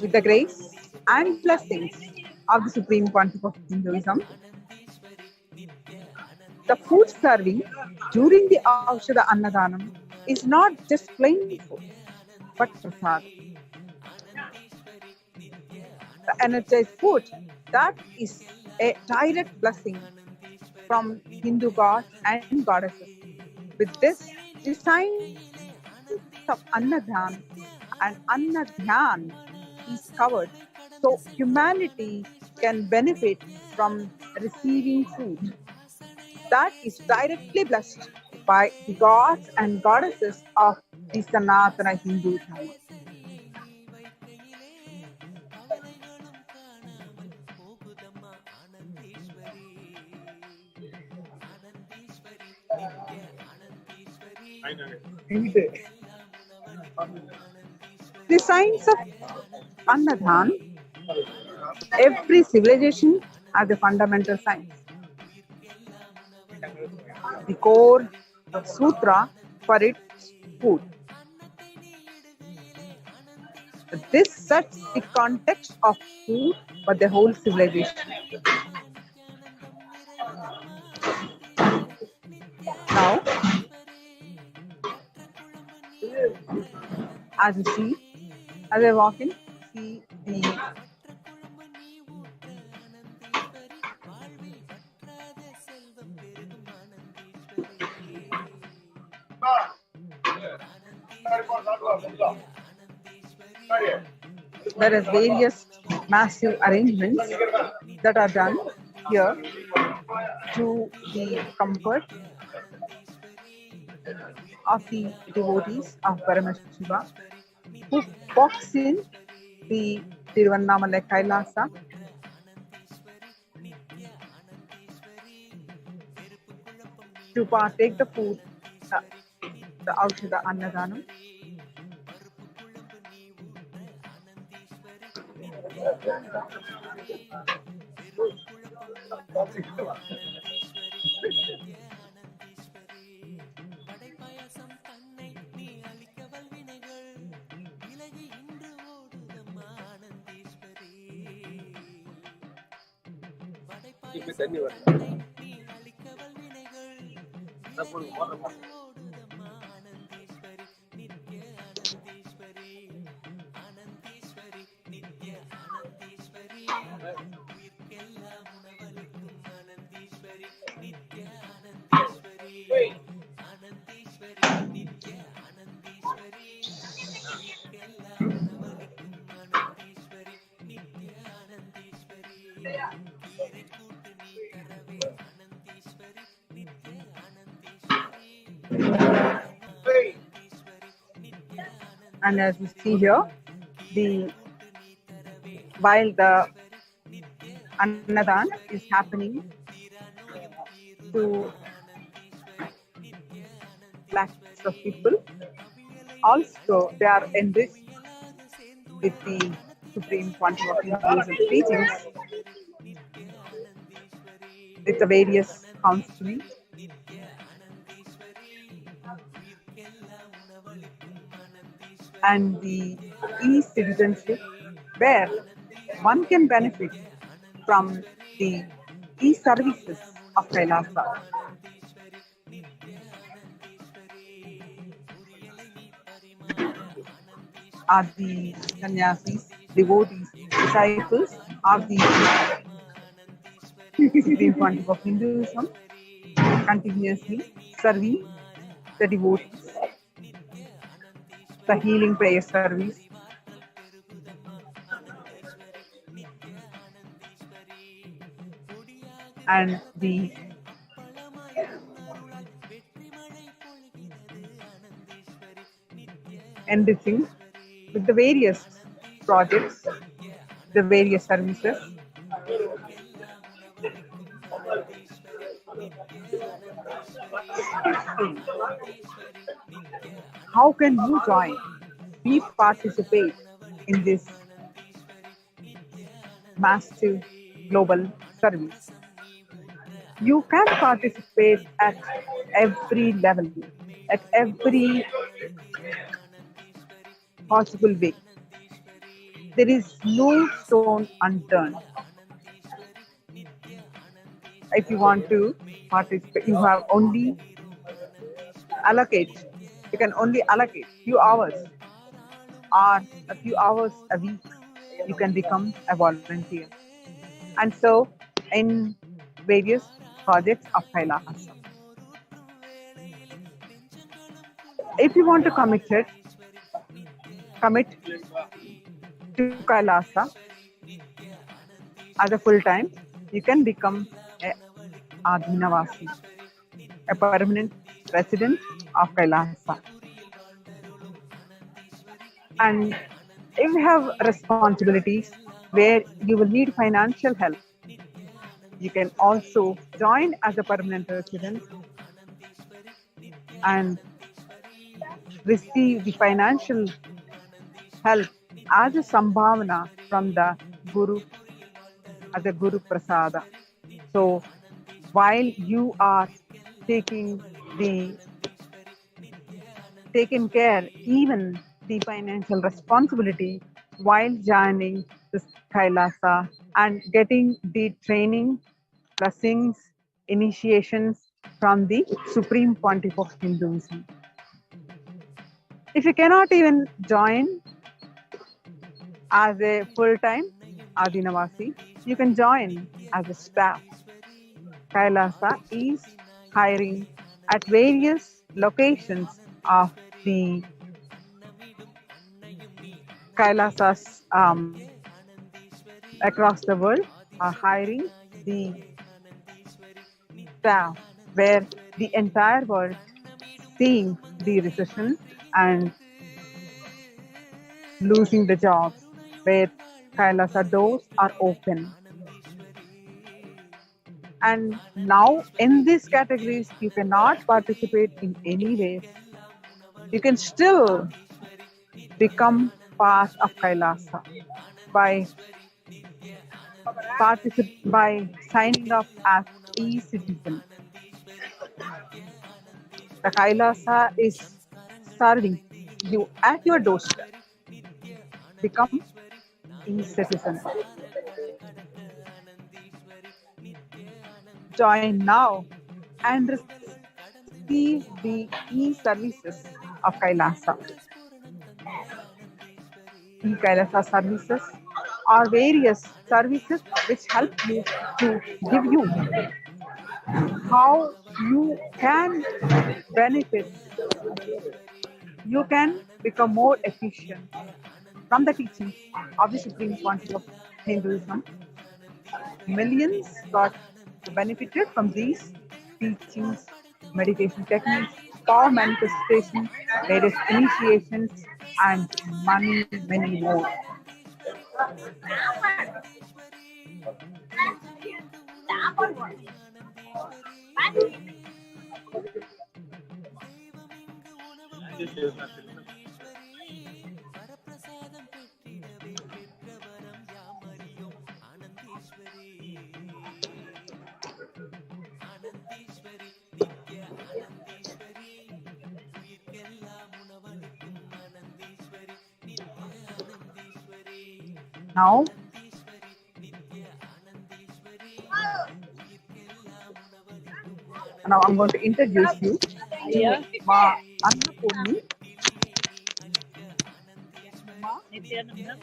[SPEAKER 2] With the grace and blessings of the Supreme Pontiff of Hinduism, the food serving during the Aushadha Annadanam is not just plain food, but prasad. The energized food, that is a direct blessing from Hindu gods and goddesses. With this, the signs of Annadan and Annadhyan is covered, so humanity can benefit from receiving food that is directly blessed by the gods and goddesses of the Sanatana Hindu Dharma. The signs of Annadan, every civilization has a fundamental science. The core sutra for its food. This sets the context of food for the whole civilization. Now, as I walk in, see the there is various massive arrangements that are done here to the comfort of the devotees of Paramashiva who walks in the Tiruvannamalai Kailasa. to partake the food, the Aushada Annadanam.
[SPEAKER 1] பருப்பு குழம்பு நீ ஊட்ட ஆனந்தீஸ்வரி நித்ய ஆனந்தீஸ்வரி பெருப்பு குழம்பம் நீ ஊட்ட ஆனந்தீஸ்வரி நித்ய ஆனந்தீஸ்வரி வடை பாயசம் தன்னை நீ அளிக்க வல்வினைகள் விலகி இன்று ஓடுதம்மா ஆனந்தீஸ்வரி வடை பாயசம் தன்னை நீ அளிக்க வல்வினைகள் விலகி இன்று ஓடுதம்மா ஆனந்தீஸ்வரி நித்ய ஆனந்தீஸ்வரி ஆனந்தீஸ்வரி நித்ய ஆனந்தீஸ்வரி உயிர்க்கெல்லாம் உணவளிக்கும் ஆனந்தீஸ்வரி நித்ய ஆனந்தீஸ்வரி ஆனந்தீஸ்வரி நித்ய ஆனந்தீஸ்வரி உயிர்க்கெல்லாம் உணவளிக்கும் ஆனந்தீஸ்வரி நித்ய ஆனந்தீஸ்வரி கீரை கூட்டு நீ தரவே ஆனந்தீஸ்வரி நித்ய ஆனந்தீஸ்வரி ஆனந்தீஸ்வரி நித்ய
[SPEAKER 2] And as we see
[SPEAKER 1] ஆனந்தீஸ்வரி
[SPEAKER 2] here,
[SPEAKER 1] கீரை
[SPEAKER 2] the
[SPEAKER 1] கூட்டு நீ தரவே
[SPEAKER 2] while the
[SPEAKER 1] ஆனந்தீஸ்வரி Nitya
[SPEAKER 2] Annadan is
[SPEAKER 1] ஆனந்தீஸ்வரி
[SPEAKER 2] happening
[SPEAKER 1] தீரா நோயும்
[SPEAKER 2] to
[SPEAKER 1] தீருதம்மா ஆனந்தீஸ்வரி Nitya
[SPEAKER 2] lakhs of
[SPEAKER 1] ஆனந்தீஸ்வரி
[SPEAKER 2] people,
[SPEAKER 1] அவியலை நீ
[SPEAKER 2] also they are
[SPEAKER 1] அளிக்கையிலே
[SPEAKER 2] enriched
[SPEAKER 1] குவியலாக
[SPEAKER 2] with
[SPEAKER 1] சேர்ந்துள்ள
[SPEAKER 2] the
[SPEAKER 1] அன்னத்திலே
[SPEAKER 2] Supreme Pontiff of Hinduism teachings,
[SPEAKER 1] ஆனந்தீஸ்வரி Nitya ஆனந்தீஸ்வரி
[SPEAKER 2] with the various counseling,
[SPEAKER 1] ஆனந்தீஸ்வரி நித்ய ஆனந்தீஸ்வரி உயிர்க்கெல்லாம் உணவளிக்கும் ஆனந்தீஸ்வரி
[SPEAKER 2] and the
[SPEAKER 1] Nitya
[SPEAKER 2] e-citizenship,
[SPEAKER 1] ஆனந்தீஸ்வரி
[SPEAKER 2] where one
[SPEAKER 1] ஆனந்தீஸ்வரி
[SPEAKER 2] can benefit
[SPEAKER 1] Nitya
[SPEAKER 2] from
[SPEAKER 1] ஆனந்தீஸ்வரி
[SPEAKER 2] the e-services
[SPEAKER 1] உயிர்க்கெல்லாம்
[SPEAKER 2] of
[SPEAKER 1] உணவளிக்கும்
[SPEAKER 2] Kailasa.
[SPEAKER 1] ஆனந்தீஸ்வரி நித்ய ஆனந்தீஸ்வரி புரியலை நீ பரிமாற
[SPEAKER 2] Are
[SPEAKER 1] ஆனந்தீஸ்வரி
[SPEAKER 2] the
[SPEAKER 1] Nitya
[SPEAKER 2] sannyasis,
[SPEAKER 1] ஆனந்தீஸ்வரி
[SPEAKER 2] devotees,
[SPEAKER 1] எங்கள்
[SPEAKER 2] disciples
[SPEAKER 1] வாழ்வெல்லாம்
[SPEAKER 2] of the
[SPEAKER 1] இன்பமாகுதம்மா ஆனந்தீஸ்வரி
[SPEAKER 2] Supreme
[SPEAKER 1] Nitya
[SPEAKER 2] Pontiff of Hinduism,
[SPEAKER 1] ஆனந்தீஸ்வரி
[SPEAKER 2] continuously
[SPEAKER 1] புரியலை நீ
[SPEAKER 2] serving
[SPEAKER 1] பரிமாற
[SPEAKER 2] the devotees,
[SPEAKER 1] ஆனந்தீஸ்வரி Nitya
[SPEAKER 2] the
[SPEAKER 1] ஆனந்தீஸ்வரி
[SPEAKER 2] healing prayer
[SPEAKER 1] அறிவு
[SPEAKER 2] service,
[SPEAKER 1] அறிவாற்றல் பெருகுதம்மா ஆனந்தீஸ்வரி நித்ய ஆனந்தீஸ்வரி பொடியாகிற
[SPEAKER 2] and the
[SPEAKER 1] பழங்களையும் அப்பளமாய் உன்னருளால் வெற்றி மழை பொழிகிறது ஆனந்தீஸ்வரி நித்ய
[SPEAKER 2] enriching
[SPEAKER 1] ஆனந்தீஸ்வரி
[SPEAKER 2] with the various
[SPEAKER 1] ஆனந்தீஸ்வரி
[SPEAKER 2] projects,
[SPEAKER 1] Nitya
[SPEAKER 2] the various
[SPEAKER 1] ஆனந்தீஸ்வரி
[SPEAKER 2] services.
[SPEAKER 1] உயிர்க்கெல்லாம் உணவளிக்கும் ஆனந்தீஸ்வரி நித்ய ஆனந்தீஸ்வரி ஆனந்தீஸ்வரி நித்ய
[SPEAKER 2] How can you
[SPEAKER 1] ஆனந்தீஸ்வரி
[SPEAKER 2] join? We
[SPEAKER 1] உயிர்க்கெல்லாம்
[SPEAKER 2] participate in
[SPEAKER 1] உணவளிக்கும்
[SPEAKER 2] this
[SPEAKER 1] ஆனந்தீஸ்வரி நித்ய
[SPEAKER 2] massive
[SPEAKER 1] ஆனந்தீஸ்வரி
[SPEAKER 2] global
[SPEAKER 1] மணல்
[SPEAKER 2] service.
[SPEAKER 1] ரசம் நீ ஊற்ற
[SPEAKER 2] You can
[SPEAKER 1] ஆனந்தீஸ்வரி
[SPEAKER 2] participate at
[SPEAKER 1] Nitya
[SPEAKER 2] every
[SPEAKER 1] ஆனந்தீஸ்வரி
[SPEAKER 2] level, at
[SPEAKER 1] மெய்வாய்
[SPEAKER 2] every
[SPEAKER 1] பசியை நல்கிடும் ஆனந்தீஸ்வரி நித்ய
[SPEAKER 2] possible way.
[SPEAKER 1] ஆனந்தீஸ்வரி
[SPEAKER 2] There is
[SPEAKER 1] மணல்
[SPEAKER 2] no
[SPEAKER 1] ரசம்
[SPEAKER 2] stone
[SPEAKER 1] நீ ஊற்ற
[SPEAKER 2] unturned.
[SPEAKER 1] ஆனந்தீஸ்வரி Nitya
[SPEAKER 2] If you
[SPEAKER 1] ஆனந்தீஸ்வரி
[SPEAKER 2] want to
[SPEAKER 1] மெய்வாய்
[SPEAKER 2] participate, you have
[SPEAKER 1] பசியை
[SPEAKER 2] only
[SPEAKER 1] நல்கிடும் ஆனந்தீஸ்வரி
[SPEAKER 2] allocate.
[SPEAKER 1] Nitya
[SPEAKER 2] You can only allocate
[SPEAKER 1] ஆனந்தீஸ்வரி
[SPEAKER 2] few hours
[SPEAKER 1] பாராளும்
[SPEAKER 2] or a few hours a
[SPEAKER 1] அழகினில்
[SPEAKER 2] week.
[SPEAKER 1] ஊற்றும்
[SPEAKER 2] You can become
[SPEAKER 1] வேளையிலே
[SPEAKER 2] a volunteer and serve in various
[SPEAKER 1] பாராளும்
[SPEAKER 2] projects of Kailasa.
[SPEAKER 1] அழகினில் ஊற்றும் வேளையிலே நெஞ்சங்களும்
[SPEAKER 2] If you want
[SPEAKER 1] குளிர்ந்திடும்
[SPEAKER 2] to commit it,
[SPEAKER 1] ஆனந்தீஸ்வரி Nitya
[SPEAKER 2] commit
[SPEAKER 1] ஆனந்தீஸ்வரி
[SPEAKER 2] to Kailasa
[SPEAKER 1] ஆனந்தீஸ்வரி Nitya
[SPEAKER 2] as a
[SPEAKER 1] ஆனந்தீஸ்வரி
[SPEAKER 2] full time, you can become
[SPEAKER 1] உயிர்க்கெல்லாம்
[SPEAKER 2] a
[SPEAKER 1] உணவளிக்கும்
[SPEAKER 2] Adhinavasi,
[SPEAKER 1] ஆனந்தீஸ்வரி
[SPEAKER 2] a
[SPEAKER 1] Nitya
[SPEAKER 2] permanent
[SPEAKER 1] ஆனந்தீஸ்வரி
[SPEAKER 2] resident of Kailasa.
[SPEAKER 1] தர்மபுரியில் வாழ்ந்தருளும் ஆனந்தீஸ்வரி நித்ய
[SPEAKER 2] And if you
[SPEAKER 1] ஆனந்தீஸ்வரி
[SPEAKER 2] have responsibilities
[SPEAKER 1] உயிர்க்கெல்லாம்
[SPEAKER 2] where you will
[SPEAKER 1] உணவளிக்கும்
[SPEAKER 2] need financial help,
[SPEAKER 1] ஆனந்தீஸ்வரி Nitya
[SPEAKER 2] you can
[SPEAKER 1] ஆனந்தீஸ்வரி
[SPEAKER 2] also join as a
[SPEAKER 1] தர்மபுரியில்
[SPEAKER 2] permanent resident
[SPEAKER 1] வாழ்ந்தருளும் ஆனந்தீஸ்வரி Nitya
[SPEAKER 2] and
[SPEAKER 1] ஆனந்தீஸ்வரி
[SPEAKER 2] receive the
[SPEAKER 1] உயிர்க்கெல்லாம்
[SPEAKER 2] financial
[SPEAKER 1] உணவளிக்கும்
[SPEAKER 2] help
[SPEAKER 1] ஆனந்தீஸ்வரி
[SPEAKER 2] as
[SPEAKER 1] Nitya
[SPEAKER 2] a sambhavana
[SPEAKER 1] ஆனந்தீஸ்வரி
[SPEAKER 2] from the Guru,
[SPEAKER 1] சத்தியபுரியில்
[SPEAKER 2] as a
[SPEAKER 1] வாழ்ந்தருளும்
[SPEAKER 2] Guru Prasada.
[SPEAKER 1] ஆனந்தீஸ்வரி Nitya
[SPEAKER 2] So while
[SPEAKER 1] ஆனந்தீஸ்வரி
[SPEAKER 2] you are
[SPEAKER 1] உயிர்க்கெல்லாம்
[SPEAKER 2] taking
[SPEAKER 1] உணவளிக்கும்
[SPEAKER 2] the
[SPEAKER 1] ஆனந்தீஸ்வரி Nitya
[SPEAKER 2] taken
[SPEAKER 1] ஆனந்தீஸ்வரி
[SPEAKER 2] care even the financial responsibility while joining this Kailasa and getting the training, blessings, initiations from the Supreme Pontiff of Hinduism. If you cannot even join as a full-time
[SPEAKER 1] அன்னையும் நீ
[SPEAKER 2] Adinavasi, you
[SPEAKER 1] ஆனந்தீஸ்வரி
[SPEAKER 2] can join
[SPEAKER 1] Nitya
[SPEAKER 2] as a staff.
[SPEAKER 1] ஆனந்தீஸ்வரி
[SPEAKER 2] Kailasa is
[SPEAKER 1] Adishakti நாயகியே
[SPEAKER 2] hiring at
[SPEAKER 1] ஆனந்தீஸ்வரி
[SPEAKER 2] various
[SPEAKER 1] Nitya
[SPEAKER 2] locations of
[SPEAKER 1] ஆனந்தீஸ்வரி
[SPEAKER 2] the
[SPEAKER 1] அன்னமிடும் அன்னையும் நீ ஆனந்தீஸ்வரி
[SPEAKER 2] Kailasas
[SPEAKER 1] Nitya ஆனந்தீஸ்வரி
[SPEAKER 2] across the world are
[SPEAKER 1] Adishakti
[SPEAKER 2] hiring the
[SPEAKER 1] நாயகியே ஆனந்தீஸ்வரி நித்ய
[SPEAKER 2] staff where the
[SPEAKER 1] ஆனந்தீஸ்வரி
[SPEAKER 2] entire world
[SPEAKER 1] கண்ணமிடும்
[SPEAKER 2] seeing the
[SPEAKER 1] சுமங்கலியை
[SPEAKER 2] recession and
[SPEAKER 1] மாற்றுகின்றோர்க்கு
[SPEAKER 2] losing the jobs, where
[SPEAKER 1] கருணையுடன் வாழ்வினில்
[SPEAKER 2] Kailasa doors are
[SPEAKER 1] வரவேற்கின்றோம்
[SPEAKER 2] open.
[SPEAKER 1] ஆனந்தீஸ்வரி
[SPEAKER 2] And now in these categories, you cannot participate in any ways. You can still become part of Kailasa by by signing up as e-citizen. The Kailasa is serving you at your doorstep. Become e-citizen. Join now and receive the e-services of Kailasa. E-Kailasa services are various services which help you to give you how you can benefit, you can become more efficient from the teachings of the Supreme Council of Hinduism. Millions got benefited from these teachings, meditation techniques, power manifestation, various initiations, and many more.
[SPEAKER 1] வரப்பிரசாதம் பெற்றிடவே பெற்ற வரம் யாமறியோம் ஆனந்தீஸ்வரி ஆனந்தீஸ்வரி நித்ய ஆனந்தீஸ்வரி உயிர்க்கெல்லாம் உணவளிக்கும் ஆனந்தீஸ்வரி நித்ய ஆனந்தீஸ்வரி
[SPEAKER 2] Now,
[SPEAKER 1] ஆனந்தீஸ்வரி நித்ய ஆனந்தீஸ்வரி உயிர்க்கெல்லாம் உணவளிக்கும்
[SPEAKER 2] now I'm going to introduce you to Ma Annapurni. Ma,
[SPEAKER 3] Nithyananda.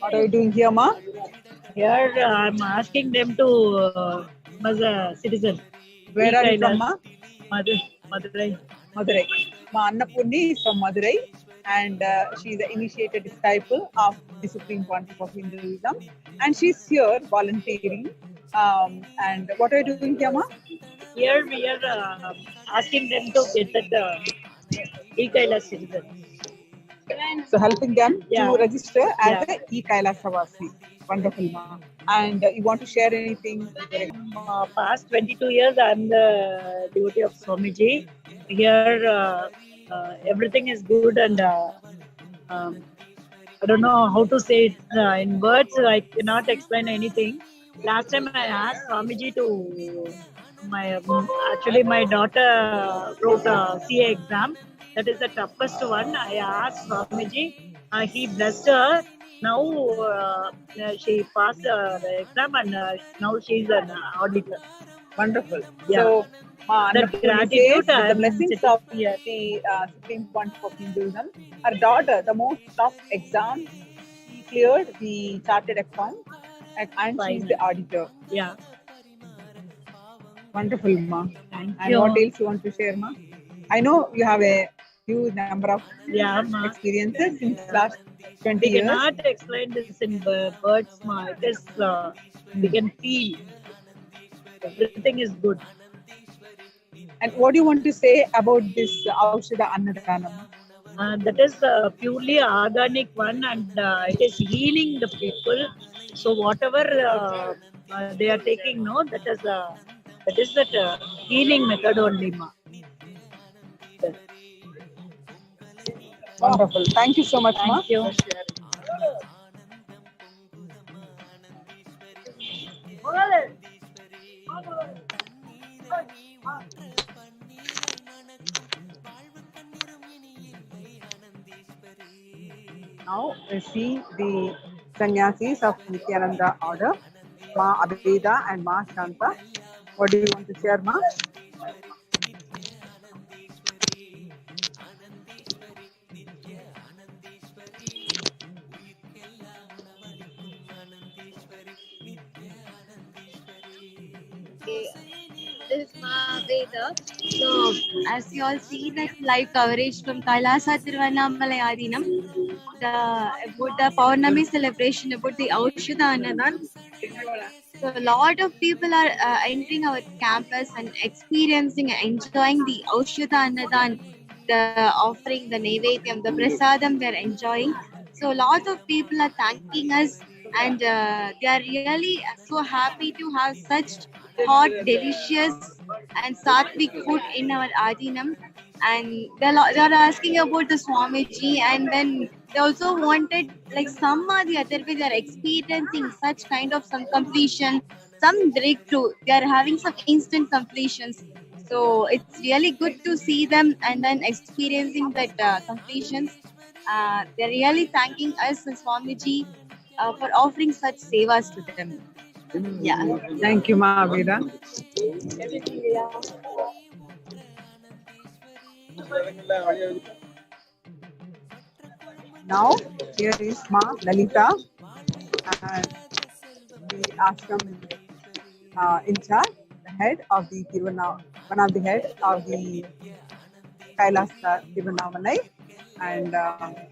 [SPEAKER 2] what are you doing here, Ma?
[SPEAKER 3] Here I'm asking them to as a citizen.
[SPEAKER 2] Where are you from, Ma?
[SPEAKER 3] Madurai.
[SPEAKER 2] Madurai. Ma Annapurni is from Madurai, and she is an initiated disciple of the Supreme Pontiff of Hinduism, and she's here volunteering. And what are you doing here, Ma?
[SPEAKER 3] Here we are asking them to get that Kailasa citizen.
[SPEAKER 2] So helping them
[SPEAKER 3] Yeah.
[SPEAKER 2] to register as
[SPEAKER 3] Yeah.
[SPEAKER 2] a e-Kailasavasi. Wonderful, Ma. And you want to share anything?
[SPEAKER 3] Past 22 years I'm the devotee of Swamiji. Here everything is good and um, I don't know how to say it in words. I cannot explain anything. Last time I asked Swamiji to actually my daughter wrote a CA exam. That is the toughest one. I asked Swamiji. He blessed her. Now she passed the exam and now she is an auditor.
[SPEAKER 2] Wonderful.
[SPEAKER 3] Yeah.
[SPEAKER 2] So,
[SPEAKER 3] That
[SPEAKER 2] Annapurni
[SPEAKER 3] gratitude
[SPEAKER 2] says, with the
[SPEAKER 3] I'm
[SPEAKER 2] blessings
[SPEAKER 3] sitting
[SPEAKER 2] of
[SPEAKER 3] here.
[SPEAKER 2] the Supreme Pontiff of Hinduism, her daughter, the most tough exam, she cleared the chartered account and she's the auditor.
[SPEAKER 3] Yeah.
[SPEAKER 2] Wonderful, Ma.
[SPEAKER 3] Thank
[SPEAKER 2] And
[SPEAKER 3] you.
[SPEAKER 2] what else you want to share, Ma? I know you have a huge number of
[SPEAKER 3] Yeah, Ma.
[SPEAKER 2] experiences since last 20
[SPEAKER 3] We
[SPEAKER 2] years.
[SPEAKER 3] cannot explain this in words, Ma. It is we can feel everything is good.
[SPEAKER 2] And what do you want to say about this Aushada Annadanam?
[SPEAKER 3] That is purely organic one, and it is healing the people. So whatever they are taking, no, that is that healing method only, Ma.
[SPEAKER 2] Wonderful. Thank you so much, Ma.
[SPEAKER 3] Thank you.
[SPEAKER 2] Now we see the sannyasis of Nithyananda order, Ma Abheda and Ma Shanta. What do you want to share, Ma?
[SPEAKER 5] This is Veda. So, as you all see that live coverage from Kailasa Tiruvannamalai Adinam, about the Pournami celebration, about the Aushada Annadan. So, a lot of people are entering our campus and experiencing and enjoying the Aushada Annadan, the offering, the Nevedyam, the Prasadam they're enjoying. So, a lot of people are thanking us and they are really so happy to have such hot, delicious, and sattvic food in our Adinam. And they're asking about the Swamiji, and then they also wanted like some or the other way they're experiencing such kind of some completion, some breakthrough. They are having some instant completions. So it's really good to see them and then experiencing that completions. They're really thanking us and Swamiji for offering such sevas to them. Yeah.
[SPEAKER 2] Thank you, Ma Veera. Now, here is Ma Lalita and the ashram in charge, the head of the one of the head of the Kailasa Tiruvannamalai. And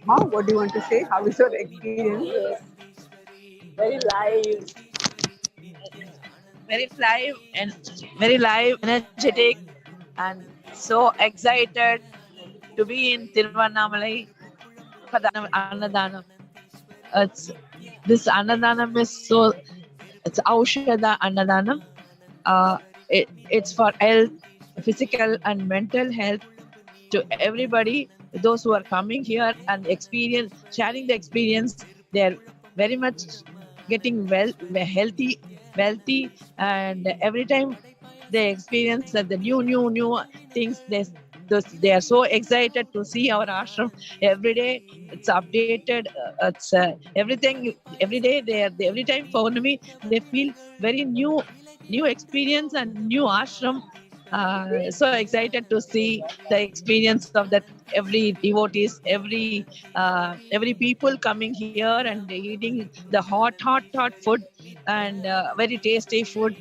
[SPEAKER 2] Ma, what do you want to say? How is your experience?
[SPEAKER 3] Very live, and very live, energetic, and so excited to be in Tiruvannamalai for the Annadanam. It's this Annadanam is so, it's Aushada Annadanam. It's for health, physical and mental health to everybody. Those who are coming here and sharing the experience, they're very much getting healthy, wealthy, and every time they experience that the new things. They are so excited to see our ashram every day. It's updated. It's everything every day. Every time Pournami, they feel very new experience and new ashram. So excited to see the experience of that. Every devotees, every people coming here and eating the hot food and very tasty food.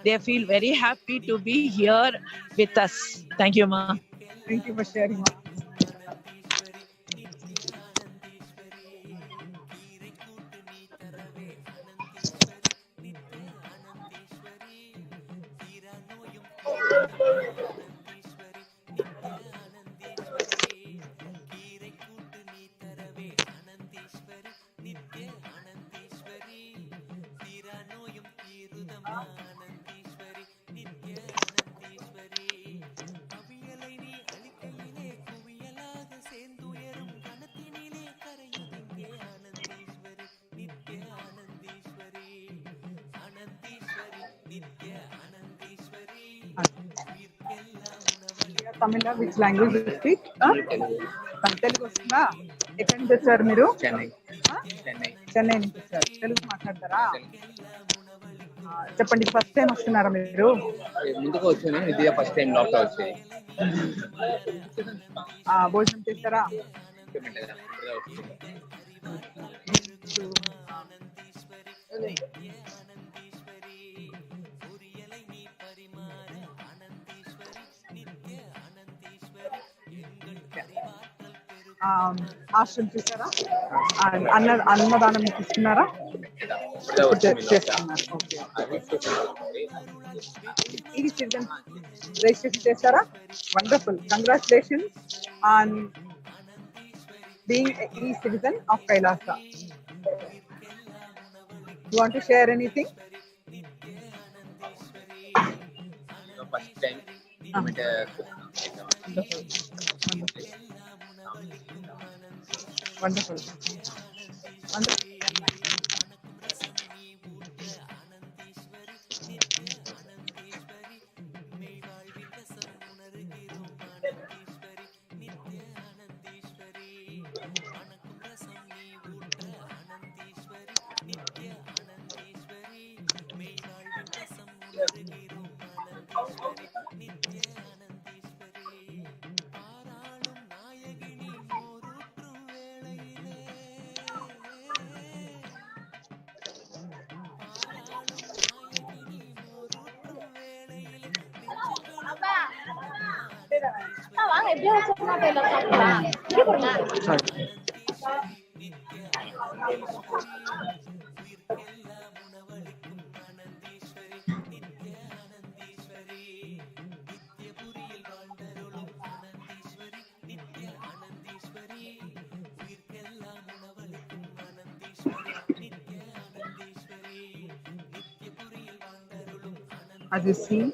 [SPEAKER 3] They feel very happy to be here with us. Thank you, Ma.
[SPEAKER 2] Thank you for sharing. Tamil, which language you speak? Telugu వస్తుందా? ఎక్కడి నుంచి వచ్చారు మీరు? చెన్నై నుంచి వచ్చారు. తెలుగు మాట్లాడతారా? చెప్పండి, first time వస్తున్నారా మీరు?
[SPEAKER 6] ముందుకు వచ్చాను, ఇది ఫస్ట్ టైం లోపల వచ్చాయి.
[SPEAKER 2] భోజనం చేస్తారా? ఆశ్రమం చూసారా? అన్నదానం తీసుకున్నారా? చేస్తున్నారు. ఇది సిటిజన్ రిజిస్ట్రేషన్ చేస్తారా? Wonderful. Congratulations on being e citizen of Kailasa. You want to share anything?
[SPEAKER 6] First time
[SPEAKER 2] Wonderful. As you see,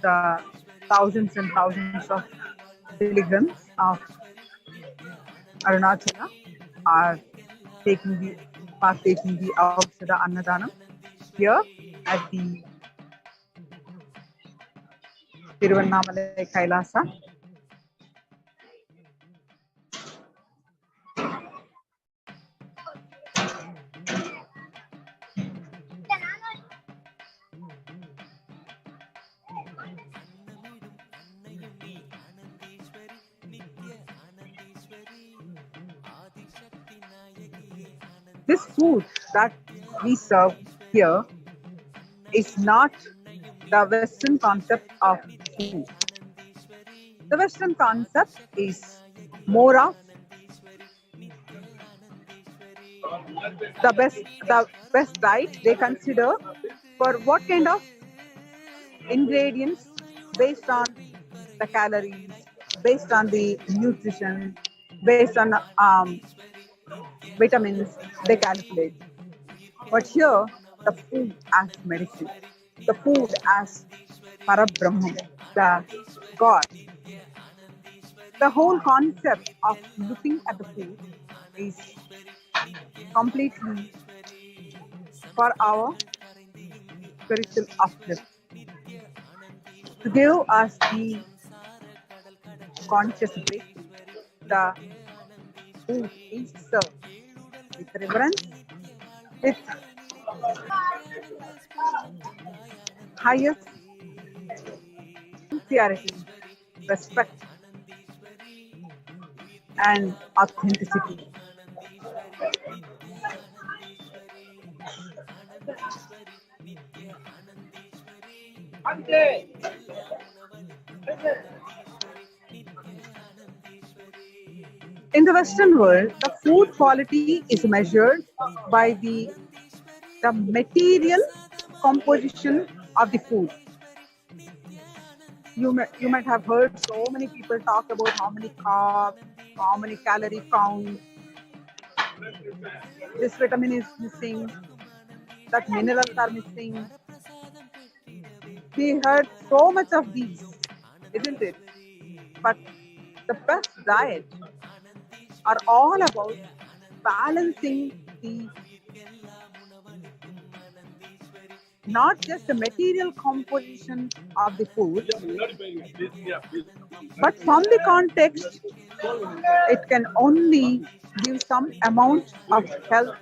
[SPEAKER 2] the thousands and thousands of pilgrims of Arunachala are partaking the Aushadha Annadanam here at the Tiruvannamalai Kailasa. This food that we serve here is not the Western concept of food. The Western concept is more of the best diet they consider for what kind of ingredients based on the calories, based on the nutrition, based on vitamins they calculate. But here, the food as medicine, the food as Parabrahman, the God. The whole concept of looking at the food is completely for our spiritual uplift, to give us the conscious breakthrough. The food is served with reverence, with highest sincerity, respect, and authenticity. In the Western world, the food quality is measured by the material composition of the food. You might have heard so many people talk about how many carbs, how many calorie count, this vitamin is missing, that minerals are missing. We heard so much of these, isn't it? But the best diet are all about balancing the not just the material composition of the food, but from the context, it can only give some amount of health.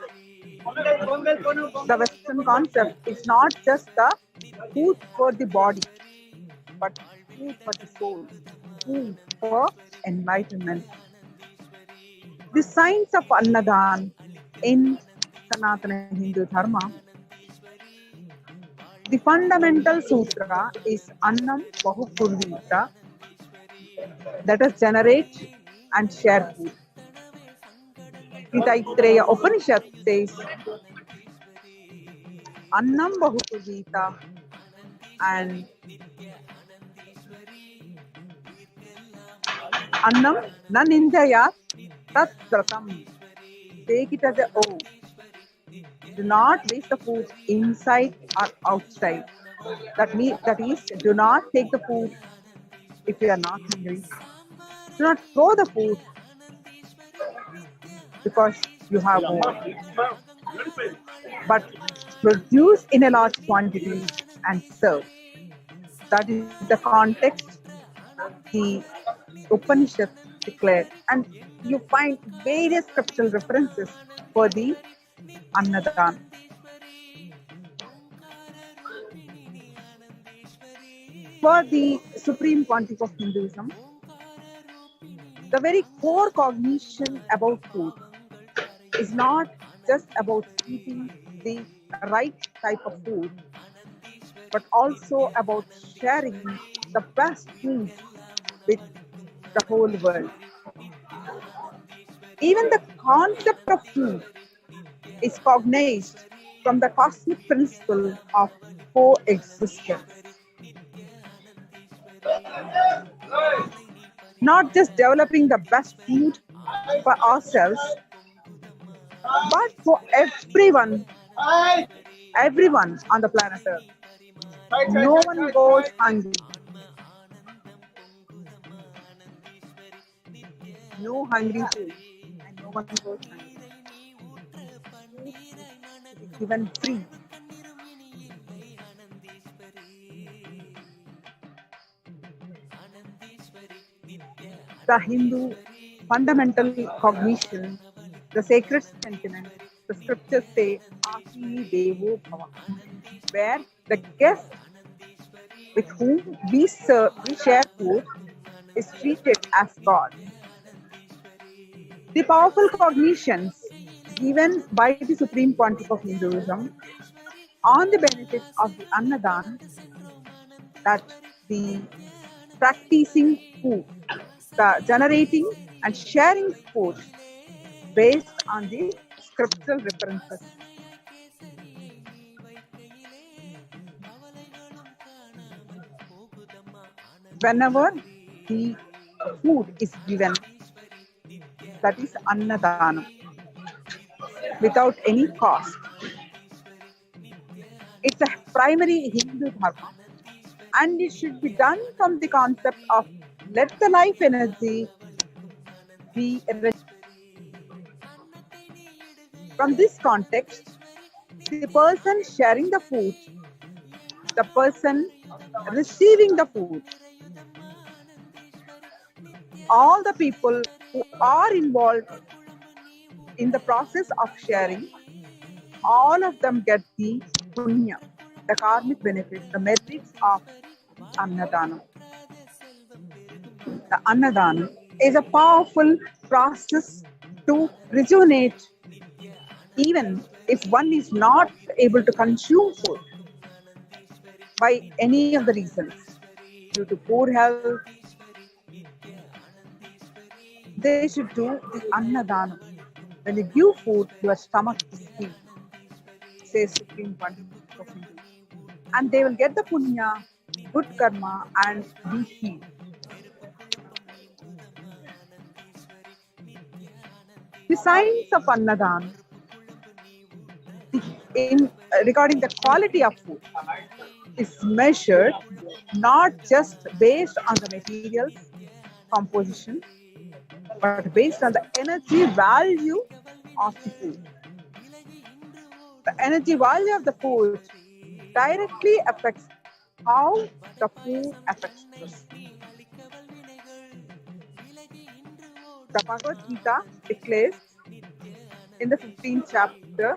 [SPEAKER 2] The Western concept is not just the food for the body, but food for the soul, food for enlightenment. The science of Annadan in Sanatana Hindu Dharma, the fundamental sutra is Annam Bahupurvita, that is generate and share food. The Taittiriya Upanishad says Annam Bahupurvita and Annam na nindaya tat pratam. Take it as a O. Do not waste the food inside or outside. That is, do not take the food if you are not hungry. Do not throw the food because you have more. But produce in a large quantity and serve. That is the context the Upanishad declared. And you find various scriptural references for the Annadan. For the Supreme Pontiff of Hinduism, the very core cognition about food is not just about eating the right type of food, but also about sharing the best food with the whole world. Even the concept of food is cognized from the cosmic principle of coexistence. Not just developing the best food for ourselves, but for everyone on the planet Earth. No one goes hungry. No hungry food, and no one goes hungry. Food is to be given free. The Hindu fundamental cognition, the sacred sentiment, the scriptures say, Ati Devo Bhava, where the guest with whom we share food is treated as God. The powerful cognitions given by the Supreme Pontiff of Hinduism on the benefits of the Annadan, that the practicing food, the generating and sharing food based on the scriptural references. Whenever the food is given, that is Annadanam, without any cost. It's a primary Hindu dharma, and it should be done from the concept of let the life energy be from this context. The person sharing the food, the person receiving the food, all the people who are involved in the process of sharing, all of them get the punya, the karmic benefits, the merits of Annadanam. The Annadanam is a powerful process to rejuvenate, even if one is not able to consume food by any of the reasons, due to poor health. They should do the Annadanam. When you give food, your stomach is healed, says Supreme Pontiff of Hindu. And they will get the punya, good karma, and be healed. The science of Annadan, regarding the quality of food, is measured not just based on the materials composition, but based on the energy value of the food. The energy value of the food directly affects how the food affects us. The Bhagavad Gita declares in the 15th chapter,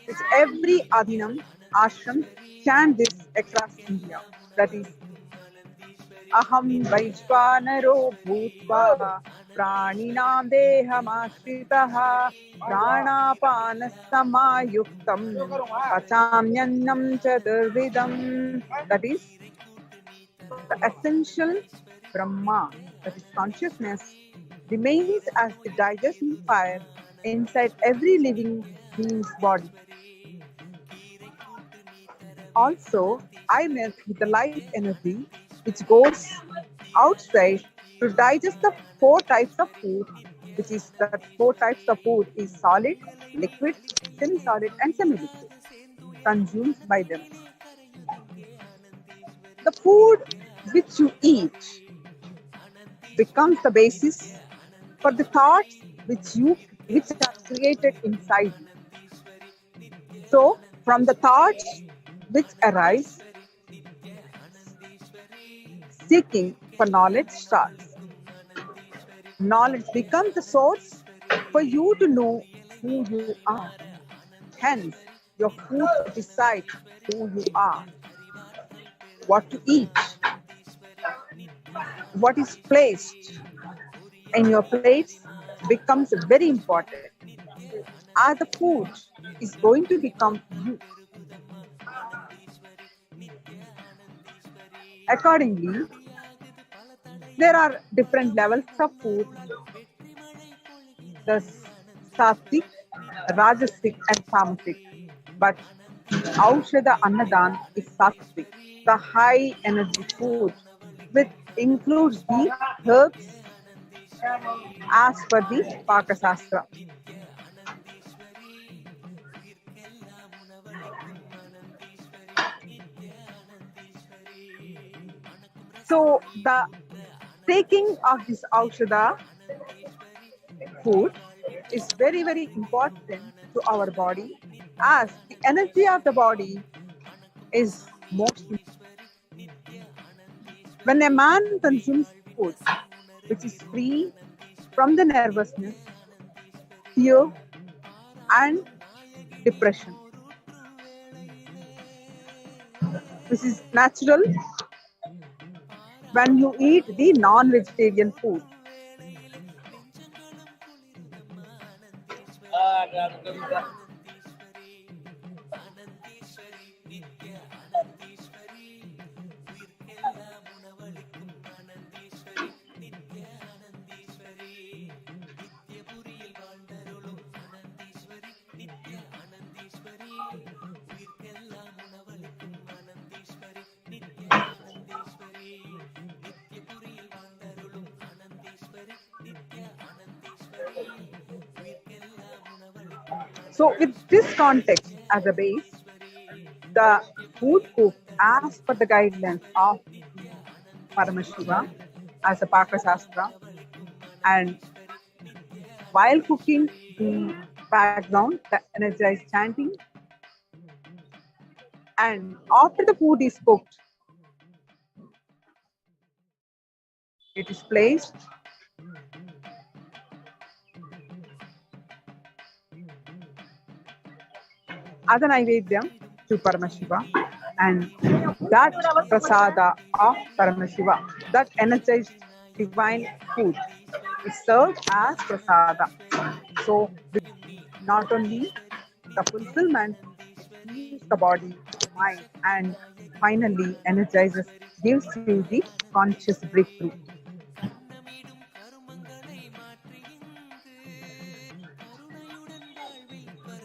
[SPEAKER 2] which every Adinam ashram chant this across India. That is, Aham Vaishvanaro Bhutva Praninam Dehamashkritaha Pranapanassamayuktam Pachamyannam Chaturvidam. That is, the essential Brahma, that is consciousness, remains as the digestion fire inside every living being's body. Also, I mix with the life energy which goes outside to digest the 4 types of food, which is that 4 types of food is solid, liquid, semi-solid, and semi-liquid, consumed by them. The food which you eat becomes the basis for the thoughts which are created inside you. So, from the thoughts which arise, seeking for knowledge starts. Knowledge becomes the source for you to know who you are. Hence, your food decides who you are. What to eat, what is placed in your plates becomes very important, as the food is going to become you. Accordingly, there are different levels of food. The sattvic, rajasic, and tamasic. But Aushadha Annadan is sattvic, the high energy food, which includes the herbs as per the Pakasastra. So the taking of this Aushada food is very, very important to our body, as the energy of the body is most important. When a man consumes food which is free from the nervousness, fear, and depression, this is natural when you eat the non-vegetarian food. So with this context as a base, the food cooked as per the guidelines of Paramashiva as a Pakasastra, and while cooking, the background, the energized chanting, and after the food is cooked, it is placed as a Naivedyam to Paramashiva, and that prasada of Paramashiva, that energized divine food, is served as prasada. So, not only the fulfillment, it heals the body, mind, and finally energizes, gives you the conscious breakthrough.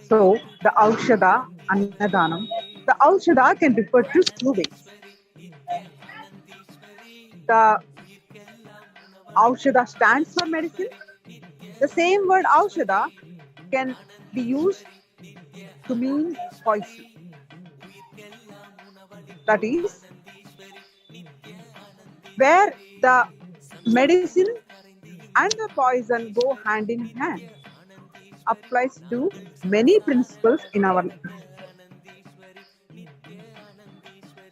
[SPEAKER 2] So, the Aushada, Annadanam, the Aushada can refer to two ways. The Aushada stands for medicine. The same word Aushada can be used to mean poison. That is, where the medicine and the poison go hand in hand, applies to many principles in our life.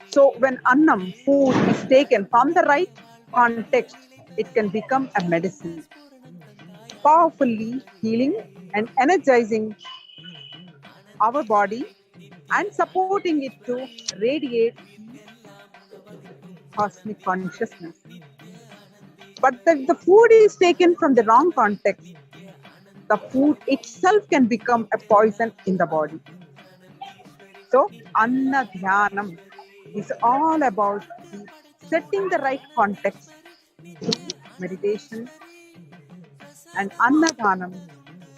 [SPEAKER 2] So when annam, food, is taken from the right context, it can become a medicine, powerfully healing and energizing our body and supporting it to radiate cosmic consciousness. But if the food is taken from the wrong context, the food itself can become a poison in the body. So, Annadhyanam is all about setting the right context through meditation, and Annadhanam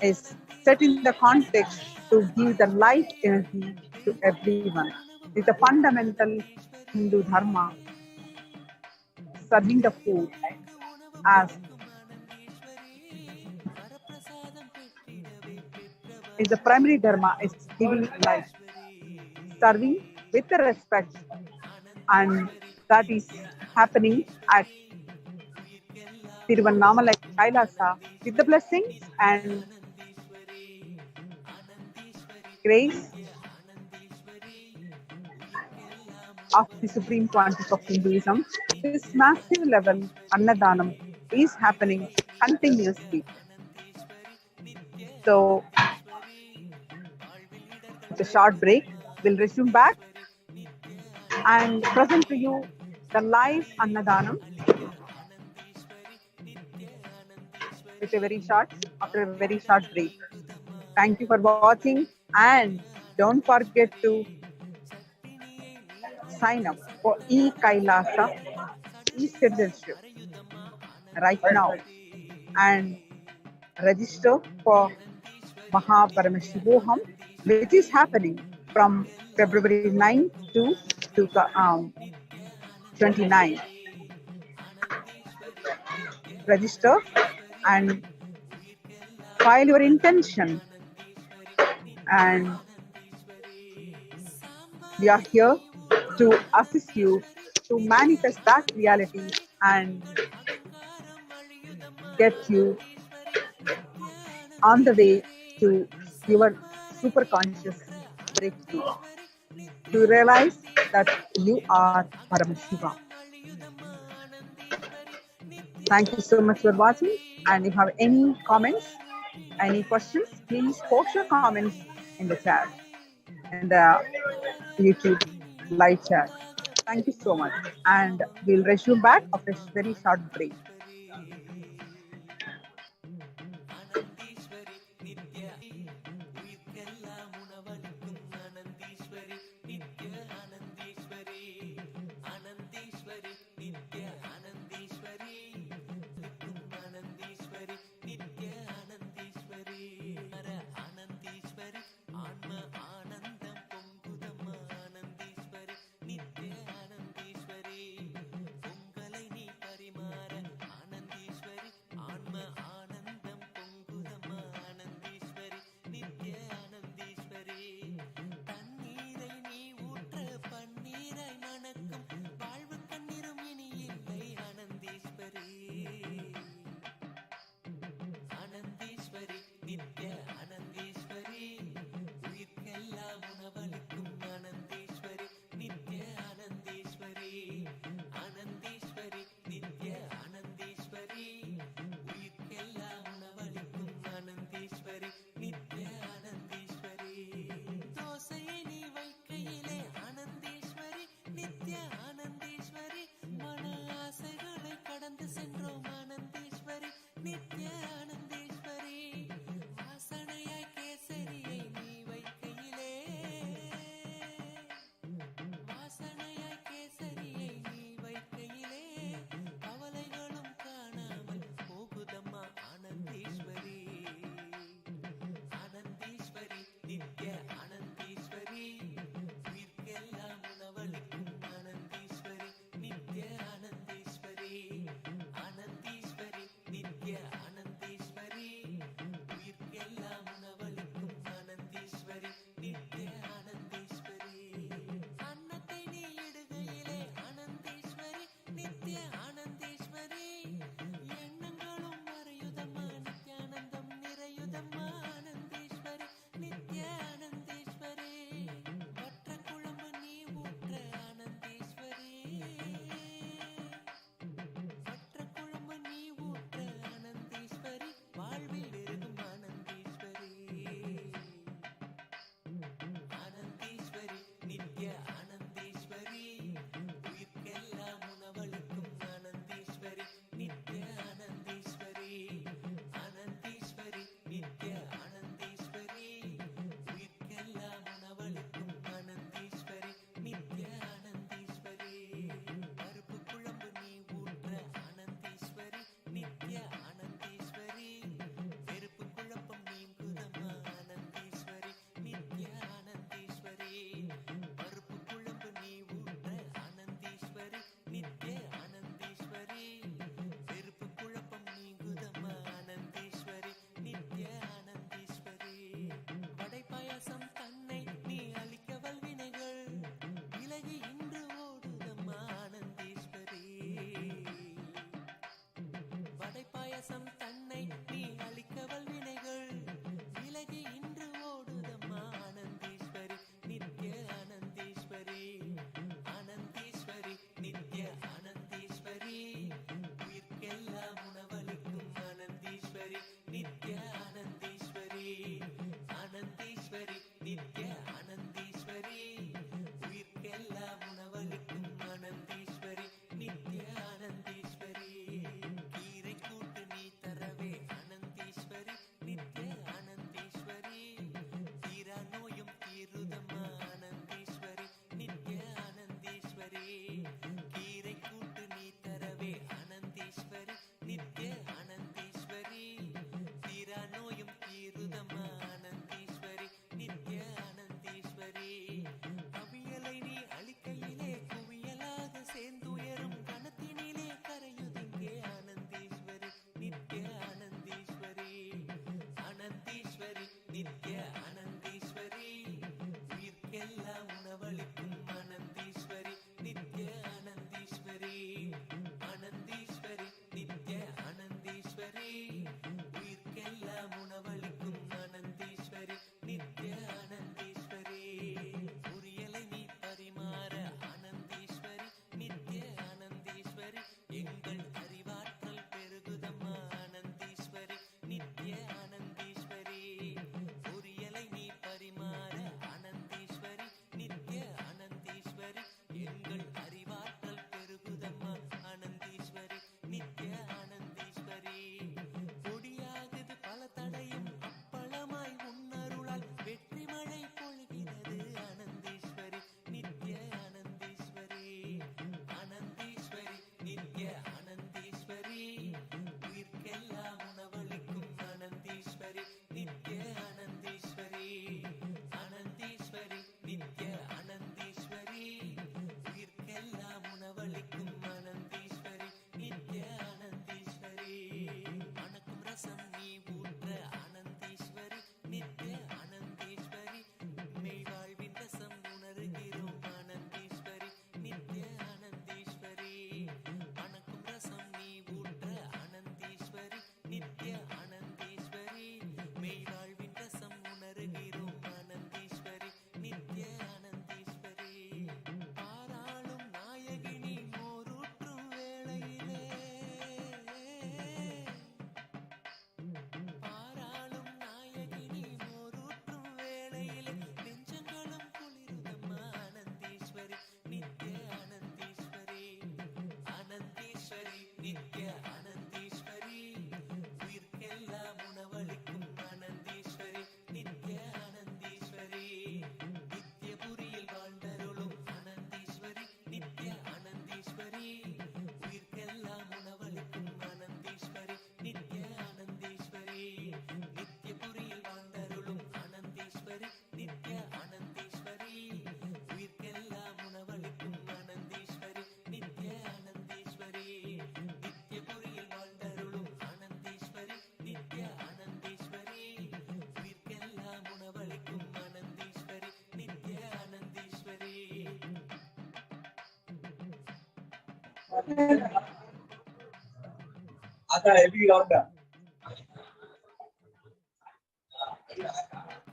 [SPEAKER 2] is setting the context to give the life energy to everyone. It's a fundamental Hindu dharma, serving the food as is the primary dharma, is giving life, serving with the respect, and that is happening at Tiruvannamalai, Kailasa, with the blessings and grace of the Supreme Pontiff of Hinduism. This massive level Annadanam is happening continuously. So, it's a short break. We'll resume back and present to you the live Annadanam with a very short, after a very short break. Thank you for watching, and don't forget to sign up for e-Kailasa, e-citizenship right now, and register for Paramashivam, which is happening from February 9 to 29. Register and file your intention, and we are here to assist you to manifest that reality and get you on the way to your super conscious breakthrough. To realize that you are Paramashivam. Thank you so much for watching. And if you have any comments, any questions, please post your comments in the chat, in the YouTube live chat. Thank you so much. And we'll resume back after a very short break.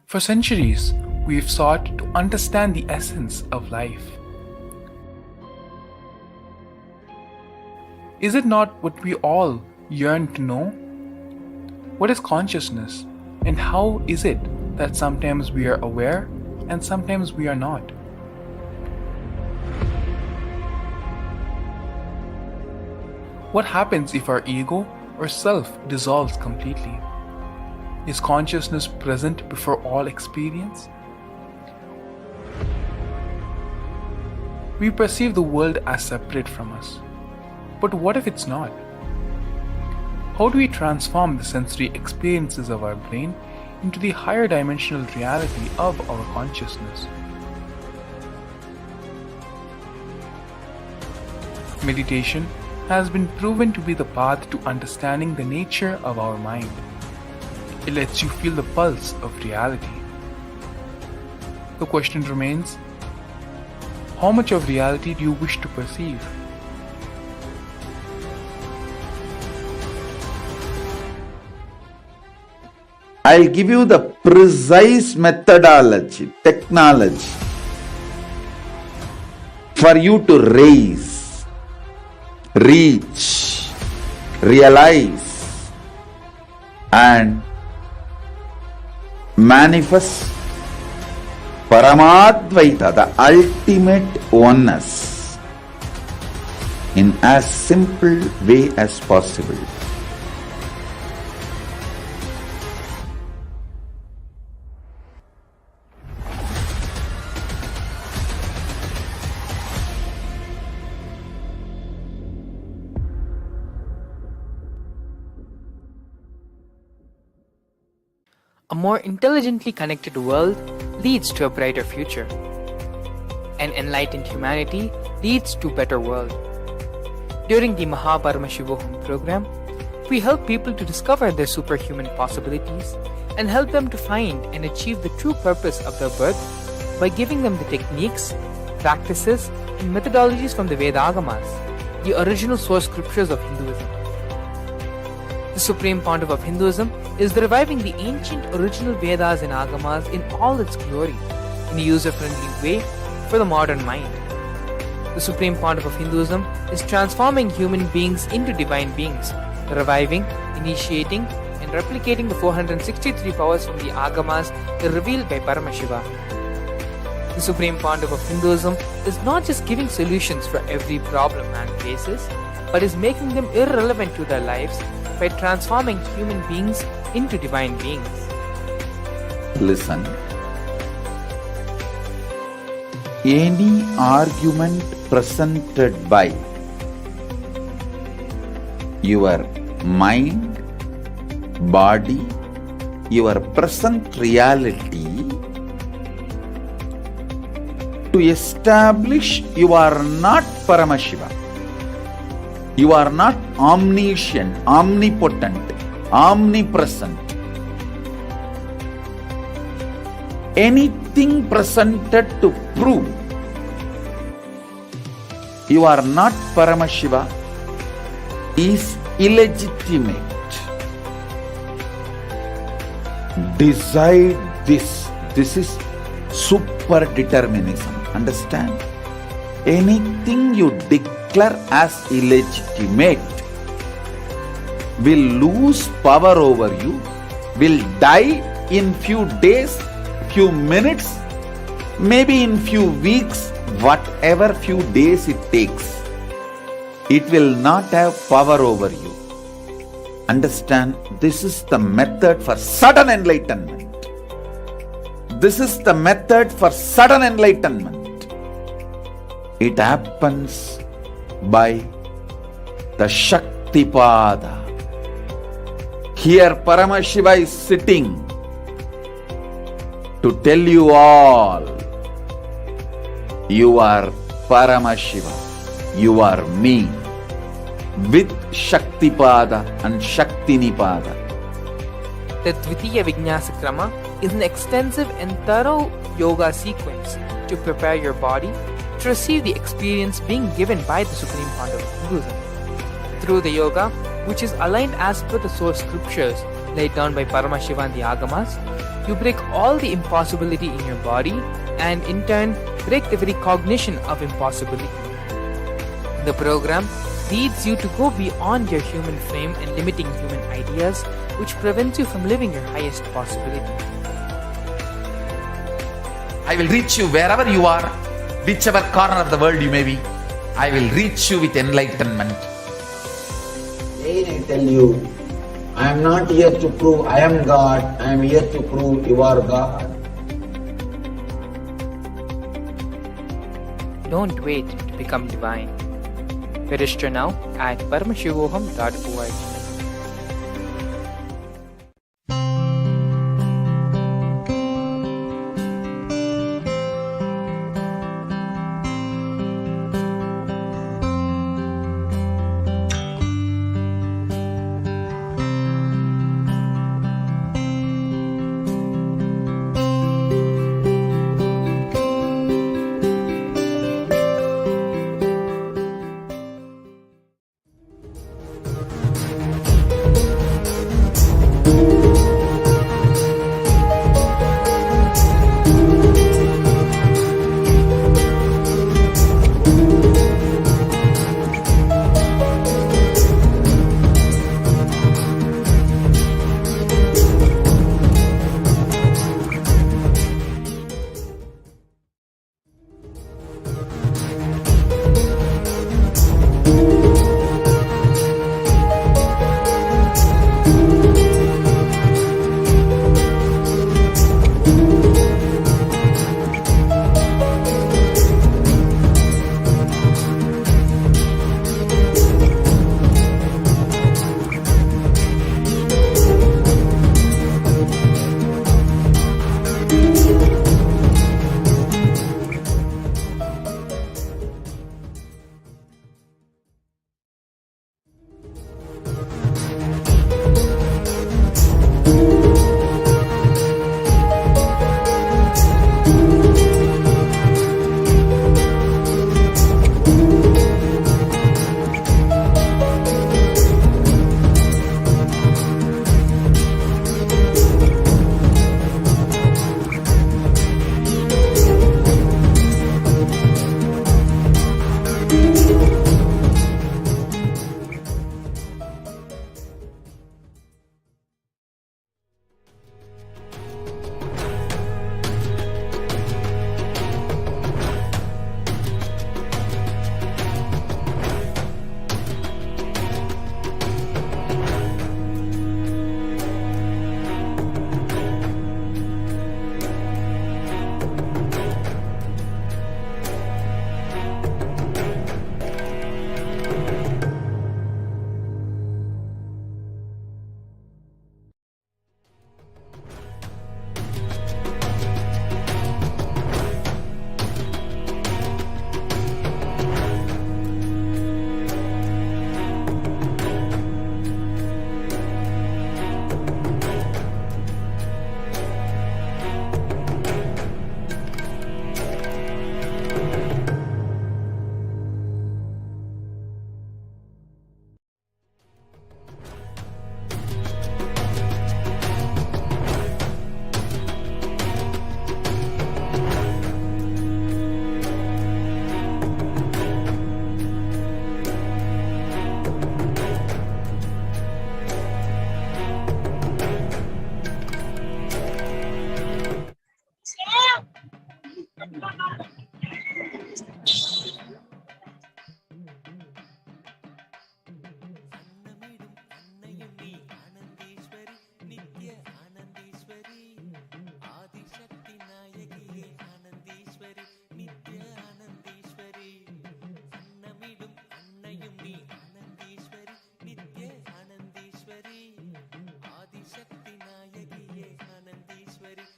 [SPEAKER 7] For centuries, we've sought to understand the essence of life. Is it not what we all yearn to know? What is consciousness, and how is it that sometimes we are aware and sometimes we are not? What happens if our ego or self dissolves completely? Is consciousness present before all experience? We perceive the world as separate from us. But what if it's not? How do we transform the sensory experiences of our brain into the higher dimensional reality of our consciousness? Meditation has been proven to be the path to understanding the nature of our mind. It lets you feel the pulse of reality. The question remains, how much of reality do you wish to perceive?
[SPEAKER 8] I'll give you the precise methodology, technology for you to raise, reach, realize, and manifest Paramadvaita, the ultimate oneness, in as simple way as possible.
[SPEAKER 9] A more intelligently connected world leads to a brighter future. An enlightened humanity leads to a better world. During the Paramashivam program, we help people to discover their superhuman possibilities and help them to find and achieve the true purpose of their birth by giving them the techniques, practices, and methodologies from the Vedagamas, the original source scriptures of Hinduism. The Supreme Pontiff of Hinduism is reviving the ancient original Vedas and Agamas in all its glory, in a user-friendly way for the modern mind. The Supreme Pontiff of Hinduism is transforming human beings into divine beings, reviving, initiating, and replicating the 463 powers from the Agamas revealed by Paramashivam. The Supreme Pontiff of Hinduism is not just giving solutions for every problem man faces, but is making them irrelevant to their lives by transforming human beings into divine beings.
[SPEAKER 8] Listen. Any argument presented by your mind, body, your present reality to establish you are not Paramashiva. You are not omniscient, omnipotent, omnipresent. Anything presented to prove you are not Paramashiva is illegitimate. Decide this. This is super determinism. Understand? Anything you declare as illegitimate will lose power over you, will die in few days, few minutes, maybe in few weeks, whatever few days it takes. It will not have power over you. Understand, this is the method for sudden enlightenment. This is the method for sudden enlightenment. It happens by the Shaktipada. Here Paramashiva is sitting to tell you all, you are Paramashiva, you are me, with Shaktipada and Shaktinipada.
[SPEAKER 9] The Dvitiya Vijnasa Krama is an extensive and thorough yoga sequence to prepare your body, to receive the experience being given by the Supreme Founder of Hinduism. Through the yoga, which is aligned as per the source scriptures laid down by Paramashivam and the Agamas, you break all the impossibility in your body and in turn break the very cognition of impossibility. The program leads you to go beyond your human frame and limiting human ideas, which prevents you from living your highest possibility.
[SPEAKER 8] I will reach you wherever you are, whichever corner of the world you may be. I will reach you with enlightenment.
[SPEAKER 4] Again I tell you, I am not here to prove I am God, I am here to prove you are God.
[SPEAKER 9] Don't wait to become divine. Register now at paramashivoham.org.
[SPEAKER 1] Nityaswari,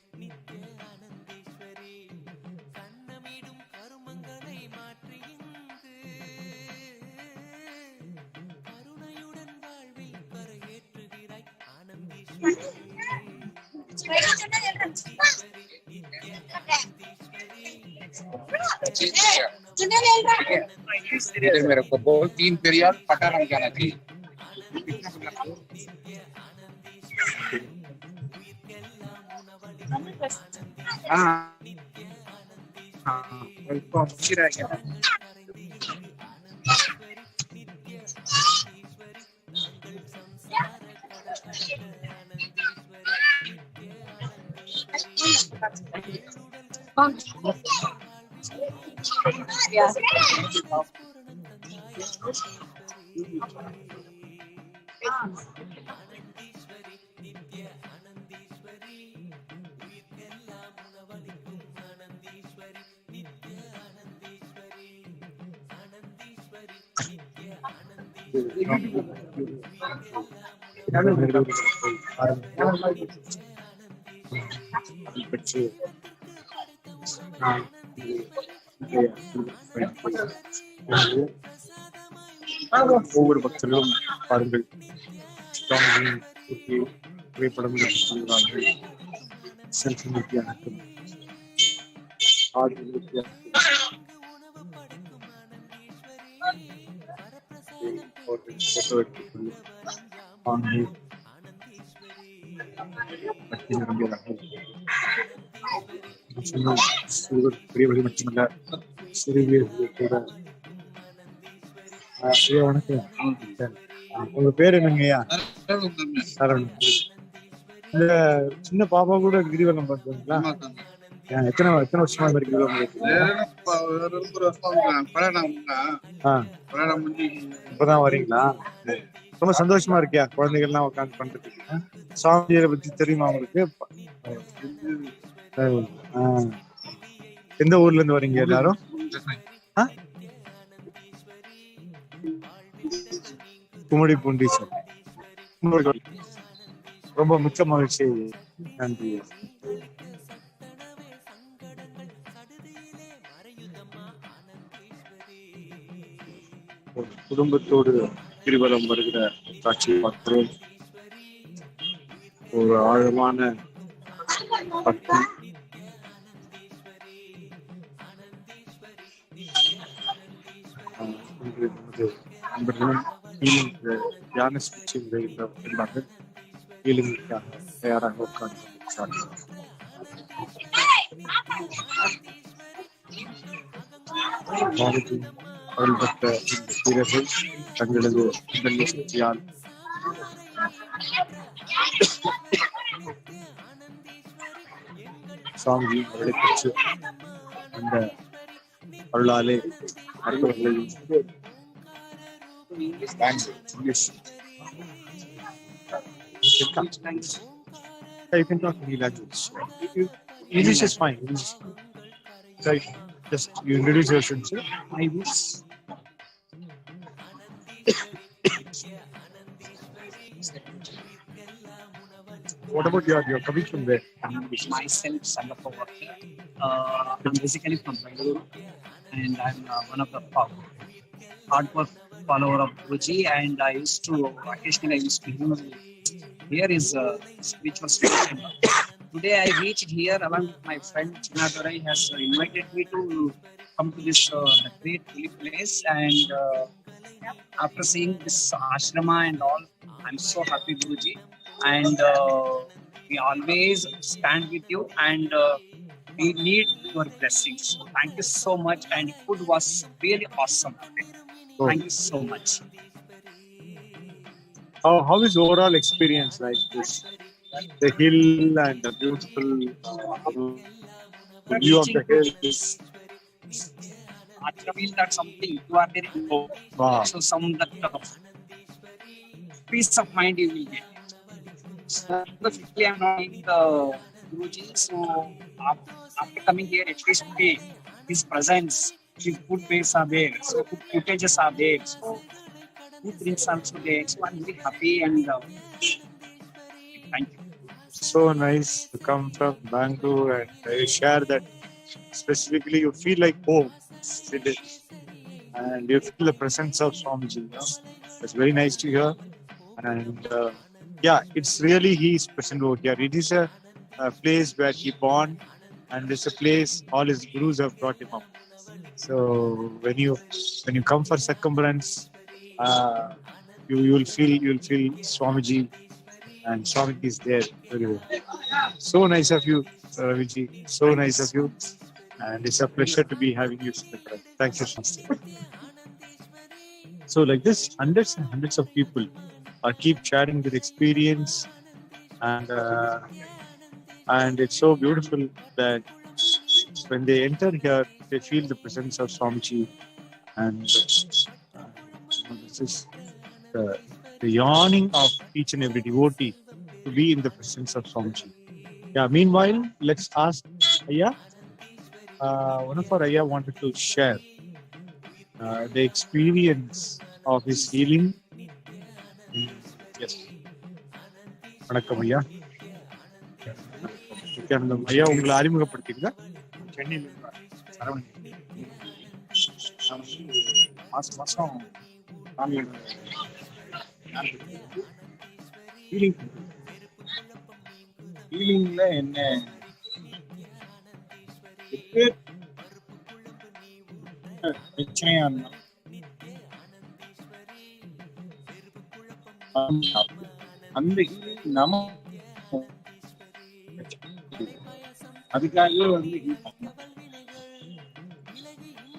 [SPEAKER 6] इधर मेरे को बोल 3 पेरियार पटारम जाना चाहिए हाँ हाँ उनको अच्छी रहेगा
[SPEAKER 10] ஒவ்வொரு பக்தர்களும் பாருங்கள் புகைப்படம் எடுத்துக்கொள்கிறார்கள் செல்ஃபி நித்யானந்தம் போட்டோ எடுத்துக்கொள்ள பெரியவர்கள் மட்டுமல்ல சிறியவர்கள் கூட. ஐயா வணக்கம். உங்க பேர் என்னங்கய்யா? சரவணன். இந்த சின்ன பாப்பா கூட கிரிவலம் பண்றீங்களா? எத்தனை வருஷமா இந்த கிரிவலம் இப்பதான் வரீங்களா? ரொம்ப சந்தோஷமா இருக்கியா? குழந்தைகள்லாம் உட்காந்து பண்றதுக்கு. சுவாமியை பத்தி தெரியுமா உங்களுக்கு? எந்த ஊர்ல இருந்து வரீங்க எல்லாரும்? குமடி பூண்டி. ரொம்ப மிக்க மகிழ்ச்சி. நன்றி. குடும்பத்தோடு கிரிவலம் வருகிற காட்சியை பார்க்கிறோம். ஒரு ஆழமான பக்தி, இன்று நமது நண்பர்களும் தியான சிகிச்சை முறையில் ஹீலிங்குக்காக தயாராக உட்கார்ந்து அருள் பெற்ற இந்த வீரர்கள் தங்களது உடல் சக்தியால் சுவாமிஜி அவர்களை பெற்று அந்த அருளாலே மற்றவர்களையும் you can talk any language. English is fine. Right. Just you introduce yourself, sir. I wish. What about you're coming from where?
[SPEAKER 11] Myself, son of a worker. I'm basically from Bangalore, and I'm one of the hardcore follower of Guruji. And I used to occasionally here is spiritual station. Today I reached here along with my friend Chinadurai has invited me to come to this great holy place, and after seeing this ashrama and all, I'm so happy, Guruji, and we always stand with you, and we need your blessings. Thank you so much, and food was really awesome. Thank you so much.
[SPEAKER 10] How is overall experience like this? The hill and the beautiful view of the hill.
[SPEAKER 11] I feel that something you are very low. Wow. So some that peace of mind you will get. Specifically, I'm not in the Guruji, so after coming here, at least today, his presence, his food base are there, so food footages are there, so food drinks also there. So I'm very happy, and thank you.
[SPEAKER 10] So nice to come from Bangalore and share that. Specifically, you feel like home, and you feel the presence of Swamiji. It's very nice to hear, and yeah, it's really he is present over here. It is a place where he born, and it's a place all his gurus have brought him up. So when you come for circumference, you will feel Swamiji, and Swamiji is there very well. So nice of you, Raviji. So nice of you, and it's a pleasure to be having you. Thank you so much. So like this, hundreds and hundreds of people keep sharing their experience, and it's so beautiful that when they enter here, they feel the presence of Swamiji, and this is the yawning of each and every devotee to be in the presence of Swamiji. Yeah. Meanwhile, let's ask Ayya. One of our Ayya wanted to share the experience of his healing. Yes. வணக்கம் ஐயா. ஐயா, உங்களை அறிமுகப்படுத்திங்க. சென்னையில் சரவணன். மாசம் சாமியோட ஹீலிங்ல என்ன பிரச்சனையா அந்த ஹீலிங் நம்ம அதுக்காகவே வந்து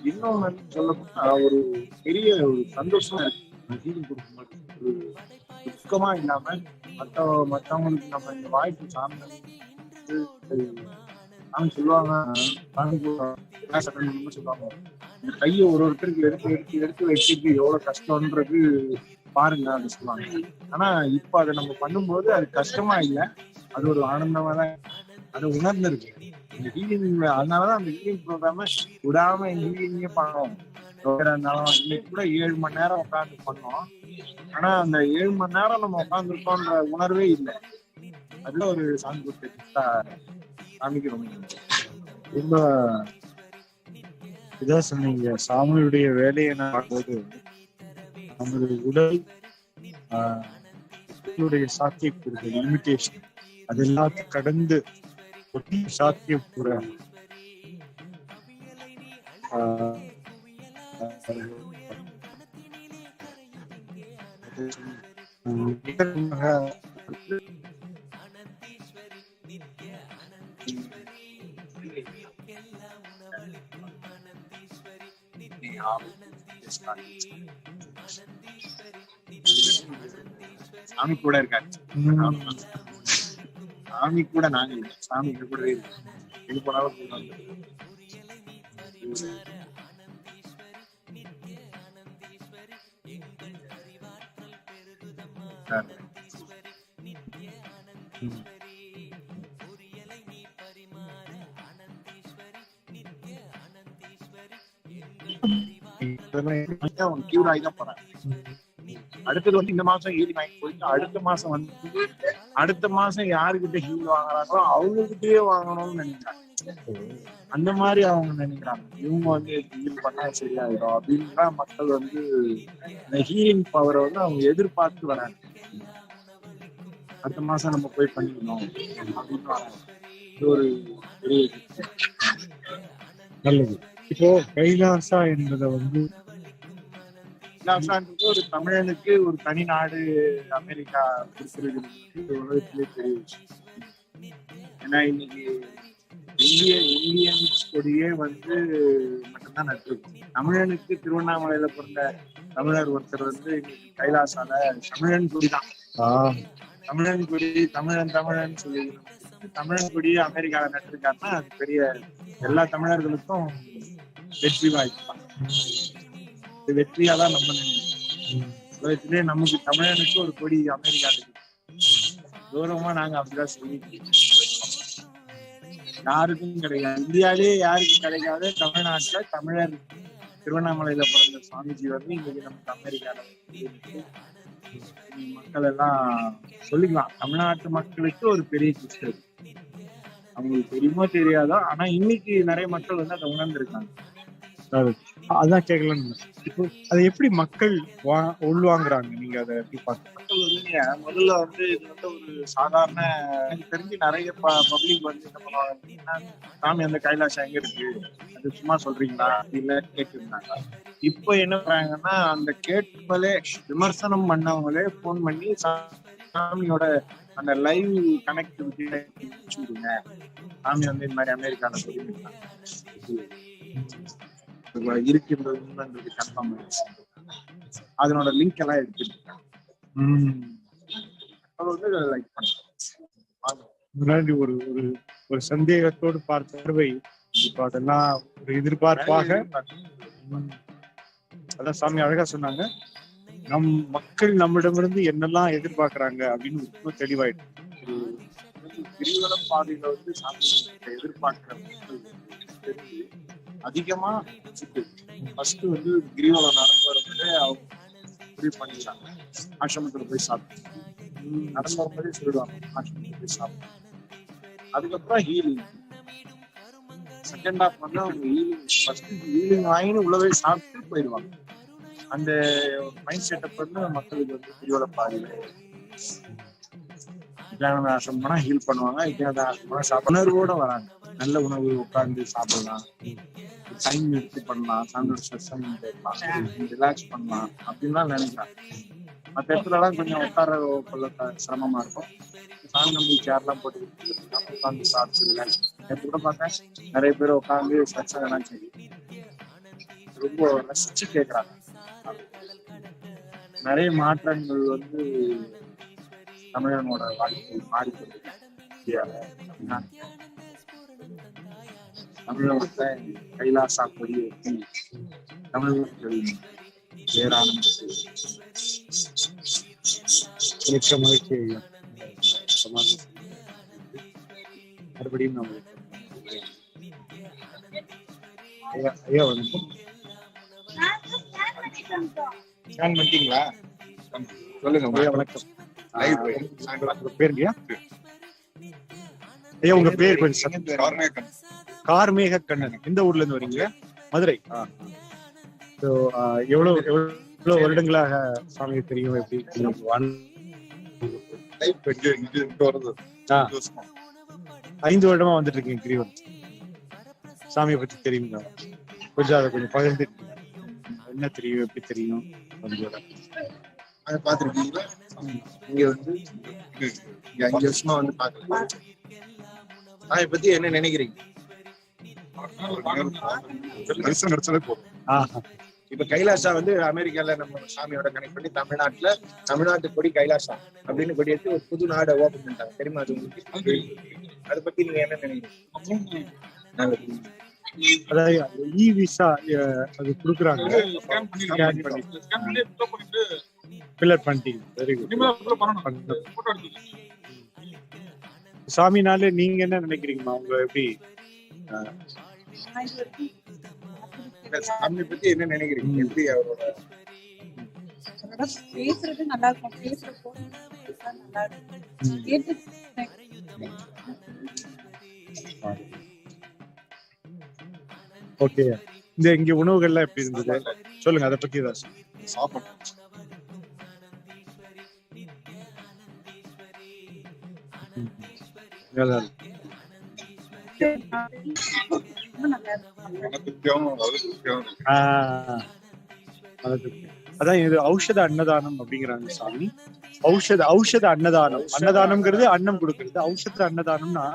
[SPEAKER 10] இன்னொன்னு சொல்லப்போனா ஒரு பெரிய ஒரு சந்தோஷமா இருக்கு ஹீலிங் கொடுக்கும்போது. ஒரு துக்கமா இல்லாம மற்றவங்களுக்கு நம்ம இந்த வாய்ப்பு சாமி சொல்லுவாங்க, சொல்லுவாங்க இந்த கையை ஒருத்தருக்கு எடுத்து வச்சுட்டு எவ்வளவு கஷ்டம்ன்றது பாருங்க அது சொல்லுவாங்க. ஆனா இப்ப அதை நம்ம பண்ணும்போது அது கஷ்டமா இல்லை, அது ஒரு ஆனந்தமா தான் அதை உணர்ந்துருக்கு இந்த ஹீலிங். அதனாலதான் அந்த ஹீலிங் ப்ரோக்ராம விடாம ஹீலிங்கே பண்ணோம். இருந்தாலும் இன்னைக்கு கூட 7 மணி நேரம் உட்காந்து பண்ணோம். ஆனா அந்த 7 மணி நேரம் நம்ம உட்காந்துருக்கோன்ற உணர்வே இல்லை. அதுல ஒரு சாமி கொடுத்த சாமிக்கு ரொம்ப இதா சொன்னீங்க. சாமியுடைய வேலையை நான் பார்க்கும்போது நம்மளுடைய உடல் சாத்தியக்கூறுகள் லிமிட்டேஷன் அது எல்லாத்தையும் கடந்து ஒட்டி சாத்தியக்கூற சாமி கூட இருக்காரு. சாமி கூட நாங்க இல்லை, சாமி எங்க கூடவே இருக்கு. எங்க போனாலும் கியூர் ஆகிதான் போறேன். அடுத்தது வந்து இந்த மாசம் ஹீலிங் வாங்கி போயிட்டு அடுத்த மாசம் யாருக்கிட்ட ஹீல் வாங்குறாங்களோ அவங்ககிட்டயே வாங்கணும்னு நினைக்கிறாங்க. அந்த மாதிரி அவங்க நினைக்கிறாங்க. இவங்க வந்து ஹீல் பண்ணா சரியாயிடும் அப்படின்ற மக்கள் வந்து இந்த ஹீலிங் பவரை வந்து அவங்க எதிர்பார்த்து வராங்க. அடுத்த மாசம் நம்ம போய் பண்ணிக்கணும் அப்படின்னு வராங்க. இது ஒரு பெரிய நல்லது. இப்போ கைலாசா என்பதை வந்து ஒரு தமிழனுக்கு ஒரு தனி நாடு அமெரிக்கா கொடுத்துருக்கிறது உலகத்திலே பெரிய விஷயம். ஏன்னா இன்னைக்கு இந்தியன்ஸ் கொடியே வந்து மட்டும்தான் நட்டிருக்கும். தமிழனுக்கு திருவண்ணாமலையில பிறந்த தமிழர் ஒருத்தர் வந்து இன்னைக்கு கைலாசால தமிழன் கொடி தான். தமிழன் கொடி தமிழன் சொல்லி தமிழன் கொடியே அமெரிக்கால நட்டிருக்காருன்னா அது பெரிய எல்லா தமிழர்களுக்கும் வெற்றி வாய்ப்பு. வெற்றியாதான் நம்ம உலகத்திலே நமக்கு தமிழனுக்கு ஒரு கொடி அமெரிக்கால கௌரவமா நாங்க அப்படிதான் சொல்லி யாருக்கும் கிடைக்காது. இந்தியாவிலேயே யாருக்கும் கிடைக்காது. தமிழ்நாட்டுல தமிழர் திருவண்ணாமலையில பிறந்த சுவாமிஜி வந்து இன்னைக்கு நமக்கு அமெரிக்கால மக்கள் எல்லாம் சொல்லிக்கலாம். தமிழ்நாட்டு மக்களுக்கு ஒரு பெரிய கிறிஸ்தவ அவங்களுக்கு தெரியுமோ தெரியாதோ, ஆனா இன்னைக்கு நிறைய மக்கள் வந்து அதை உணர்ந்திருக்காங்க. அதான் கேட்கலான்னு. இப்போ அதை எப்படி மக்கள் உள்வாங்குறாங்க? நீங்க அதை எப்படி பார்க்க?
[SPEAKER 12] மக்கள் வந்துங்க முதல்ல வந்து இது வந்து ஒரு சாதாரண, எனக்கு தெரிஞ்சு நிறைய பப்ளிக் வந்து என்ன பண்ணுவாங்க, சாமி அந்த கைலாசம் எங்க இருக்கு, அது சும்மா சொல்றீங்களா இல்ல கேட்டுருந்தாங்க. இப்போ என்ன பண்றாங்கன்னா, அந்த கேட்பலே விமர்சனம் பண்ணவங்களே போன் பண்ணி சாமியோட அந்த லைவ் கனெக்டிவிட்டி விடுங்க, சாமி வந்து இந்த மாதிரி அமெரிக்கால சொல்லியிருக்காங்க இருக்கின்றது உண்மைன்றது கன்ஃபார்ம் ஆயிடுச்சு, அதனோட லிங்க் எல்லாம் எடுத்துருக்காங்க.
[SPEAKER 10] முன்னாடி ஒரு ஒரு சந்தேகத்தோடு பார்வை, இப்போ அதெல்லாம் ஒரு எதிர்பார்ப்பாக. அதான் சாமி அழகா சொன்னாங்க, நம் மக்கள் நம்மிடமிருந்து என்னெல்லாம் எதிர்பார்க்கறாங்க அப்படின்னு ரொம்ப தெளிவாயிட்டு.
[SPEAKER 12] கிரிவல பாதையில வந்து சாமி எதிர்பார்க்கிற மக்கள் அதிகமா ஃபர்ஸ்ட் வந்து கிரிவலம் நடப்பவர்களே அவங்க முடிவு பண்ணிடுறாங்க, ஆசிரமத்துல போய் சாப்பிட்டு நடந்து வரும்போதே சொல்லிடுவாங்க ஆசிரமத்துல போய் சாப்பிட்டு. அதுக்கப்புறம் ஹீலிங் செகண்ட் ஹாஃப் வந்து அவங்க ஹீலிங் ஃபர்ஸ்ட் ஹீலிங் வாங்கி உள்ளவே சாப்பிட்டு போயிடுவாங்க. அந்த மைண்ட் செட்டப் வந்து மக்களுக்கு வந்து கிரிவல பாதையில விஜயானந்த ஆசிரமம் போனா ஹீல் பண்ணுவாங்க, விஜயானந்த ஆசிரமம் போனா உணர்வோட வராங்க. நல்ல உணவு உட்கார்ந்து சாப்பிடலாம், டைம் எடுத்து பண்ணலாம், சாமியோட ஸ்ட்ரெஸ் போடலாம், ரிலாக்ஸ் பண்ணலாம் அப்படின்லாம் நினைக்கிறாங்க. மற்ற இடத்துலலாம் கொஞ்சம் உட்கார கொள்ள சிரமமா இருக்கும். சாமி நம்பி சேர்லாம் போட்டு உட்காந்து சாப்பிட்டு ரிலாக்ஸ். நேற்று கூட பார்த்தேன் நிறைய பேர் உட்காந்து ஸ்ட்ரெஸ் எல்லாம் சரி ரொம்ப ரசிச்சு கேட்கறாங்க. நிறைய மாற்றங்கள் வந்து தமிழனோட வாழ்க்கை மாறிக்கொண்டு தமிழகத்தை கைலாசா கொடியேற்றி தமிழர்கள் பேரானந்த
[SPEAKER 10] மிக்க மகிழ்ச்சி. மறுபடியும் நம்ம ஐயா வணக்கம்.
[SPEAKER 6] ஸ்கேன் பண்ணிட்டீங்களா? சொல்லுங்க.
[SPEAKER 10] ஐயா வணக்கம். பேருங்கய்யா? ஐயா உங்க பேர் கொஞ்சம். கார்மேக கண்ணன். எந்த ஊர்ல இருந்து வரீங்க? மதுரை. எவ்வளவு வருடங்களாக சாமியை தெரியும்? எப்படி 5 வருடமா வந்துட்டு இருக்கீங்க கிரிவலம். சாமியை பத்தி தெரியுங்களா? கொஞ்சம் அதை கொஞ்சம் பகிர்ந்து, என்ன தெரியும், எப்படி தெரியும்?
[SPEAKER 12] அதை பார்த்துருக்கீங்களா? இங்க வந்து 5 வருஷமா வந்து பாக்குறேன். அதை பத்தி என்ன நினைக்கிறீங்க? இப்ப கைலாசா வந்து அமெரிக்கால நம்ம சாமியோட கனெக்ட் பண்ணி தமிழ்நாட்டு கொடி கைலாசா அப்படின்னு கொடி எடுத்து ஒரு புது நாடை ஓபன் பண்ணிட்டாங்க, தெரியுமா அது உங்களுக்கு? அதை பத்தி நீங்க என்ன நினைக்கிறீங்க?
[SPEAKER 10] அதாவது இ விசா அது கொடுக்குறாங்க, ஃபில்லர் பண்ணிட்டீங்க. Very good. சாமினால நீங்க என்ன நினைக்கிறீங்கம்மா? உங்க எப்படி
[SPEAKER 12] சாமி பத்தி என்ன நினைக்கிறீங்க? எப்படி அவரோட
[SPEAKER 2] பேசுறது நல்லா இருக்கும், பேசுறப்போ நல்லா இருக்கும்.
[SPEAKER 10] ஓகே. இங்க உணவுகள்லாம் எப்படி இருந்தது சொல்லுங்க, அதை பத்தி ஏதாவது
[SPEAKER 12] சாப்பிட்டு
[SPEAKER 10] அதான் இது ஔஷத அன்னதானம் அப்படிங்கிறாங்க சாமி. ஔஷத அன்னதானம். அன்னதானம்ங்கிறது அன்னம் கொடுக்கறது. ஔஷத அன்னதானம்னா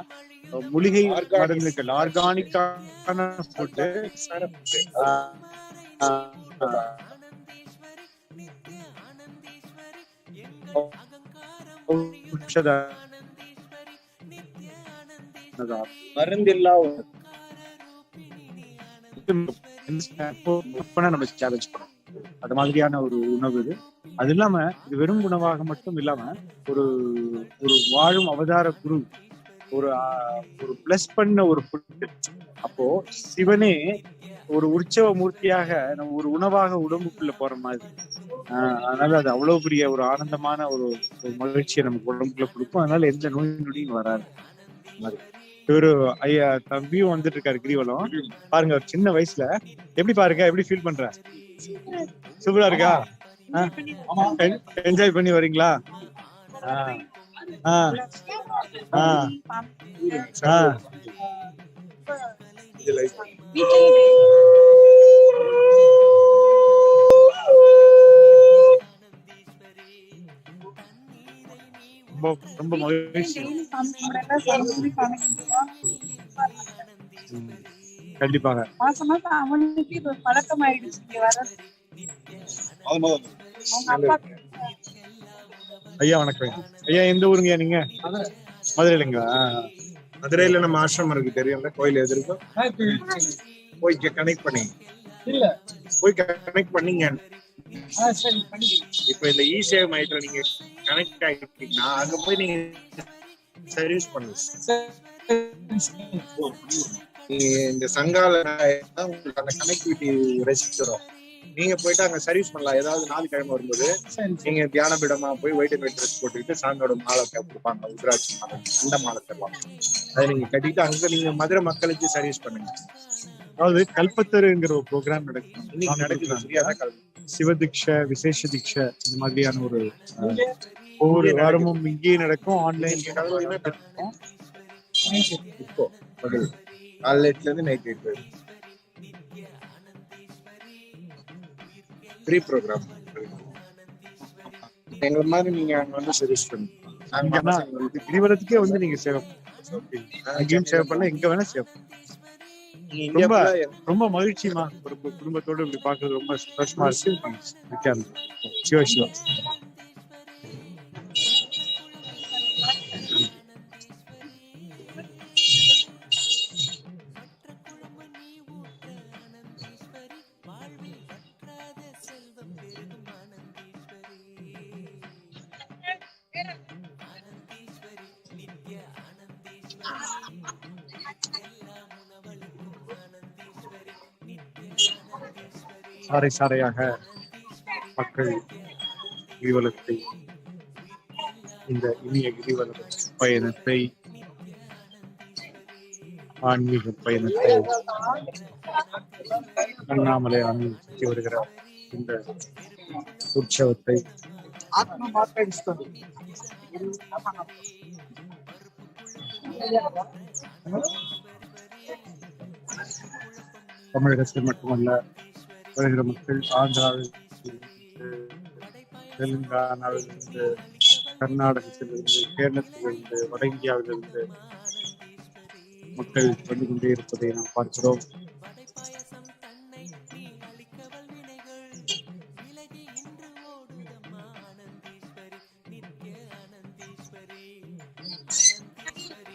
[SPEAKER 10] மூலிகை மருந்துகள், ஆர்கானிக்கான ஃபுட்டு.
[SPEAKER 12] மருந்தில்லா
[SPEAKER 10] நம்ம சேலஞ்ச் பண்ணோம். அது மாதிரியான ஒரு உணவு இது. அது இல்லாம இது வெறும் உணவாக மட்டும் இல்லாம ஒரு ஒரு வாழும் அவதார குரு, ஒரு பிளஸ் பண்ண ஒரு ஃபுட். அப்போ சிவனே ஒரு உற்சவ மூர்த்தியாக நம்ம ஒரு உணவாக உடம்புக்குள்ள போற மாதிரி. அதனால அது அவ்வளவு பெரிய ஒரு ஆனந்தமான ஒரு மகிழ்ச்சியை நமக்கு உடம்புக்குள்ள கொடுக்கும். அதனால எந்த நோய் நொடியும் வராது. இவரு ஐயா தம்பியும் வந்துட்டு இருக்காரு கிரிவலம். பாருங்க ஒரு சின்ன வயசுல எப்படி பாருங்க, எப்படி ஃபீல் பண்ற? சூப்பரா இருக்கா? என்ஜாய் பண்ணி வரீங்களா? ரொம்ப மகிழ்ச்சி. கண்டிப்பாக
[SPEAKER 2] மாசம் மாசம் அவனுக்கு இது பழக்கம் ஆயிடுச்சு.
[SPEAKER 10] ஐயா வணக்கம். ஐயா எந்த ஊருங்கய்யா நீங்க? மதுரையிலங்களா?
[SPEAKER 12] மதுரையில நம்ம ஆசிரமம் இருக்கு தெரியும்ல, கோயில் எதிர்க்கும். போய் கனெக்ட் பண்ணி போய் கனெக்ட் பண்ணீங்க. இப்ப இந்த இ-சேவை மையத்துல நீங்க கனெக்ட் ஆகிட்டீங்கன்னா அங்க போய் நீங்க சர்வீஸ் பண்ணுங்க. நீங்க இந்த சங்கால உங்களுக்கு அந்த கனெக்டிவிட்டி ரெசிஸ்டரும் நீங்க போயிட்டு அங்க சர்வீஸ் பண்ணலாம். ஏதாவது ஞாயிற்றுக்கிழமை வரும்போது நீங்க தியான பீடமா போய் ஒயிட் அண்ட் ஒயிட் ட்ரெஸ் போட்டுக்கிட்டு சாமியோட மாலை கொடுப்பாங்க, உத்ராட்சி மாலை, அந்த மாலை தருவாங்க. அதை நீங்க கட்டிட்டு அங்க நீங்க மதுரை மக்களுக்கு சர்வீஸ் பண்ணுங்க.
[SPEAKER 10] அதாவது கல்பத்தருங்கிற ஒரு ப்ரோக்ராம் நடக்கும்.
[SPEAKER 12] இன்னைக்கு நடக்குது சரியான கல்வி,
[SPEAKER 10] சிவதீட்சை, விசேஷ தீட்சை, இந்த மாதிரியான ஒரு ஒவ்வொரு வாரமும் இங்கேயே நடக்கும். ஆன்லைன் நடக்கும்.
[SPEAKER 12] இப்போ காலைல 8 இருந்து நைட் 8 வரை ஃப்ரீ ப்ரோக்ராம். எங்களை மாதிரி நீங்க அங்க வந்து சர்வீஸ் பண்ணுங்க.
[SPEAKER 10] கிரிவலத்துக்கே வந்து நீங்க சேவை அங்கேயும் சேவை பண்ண, எங்க வேணா சேவை. ரொம்ப ரொம்ப மகிழ்ச்சிமா, ஒரு குடும்பத்தோடு இப்படி பாக்குறது ரொம்ப சந்தோஷமா இருக்கு. சிவா சிவா. சாறை சாறையாக மக்கள் கிரிவலத்தை, இந்த இனிய கிரிவல பயணத்தை, ஆன்மீக பயணத்தை அண்ணாமலை ஆன்மீக சுற்றி வருகிற இந்த உற்சவத்தை தமிழகத்தில் மட்டுமல்ல, வருகிற மக்கள் ஆந்திராவிலிருந்து, தெலுங்கானாவிலிருந்து, கர்நாடகத்திலிருந்து, கேரளத்திலிருந்து, வட இந்தியாவிலிருந்து மக்கள் வந்து கொண்டே இருப்பதை நாம் பார்க்கிறோம்.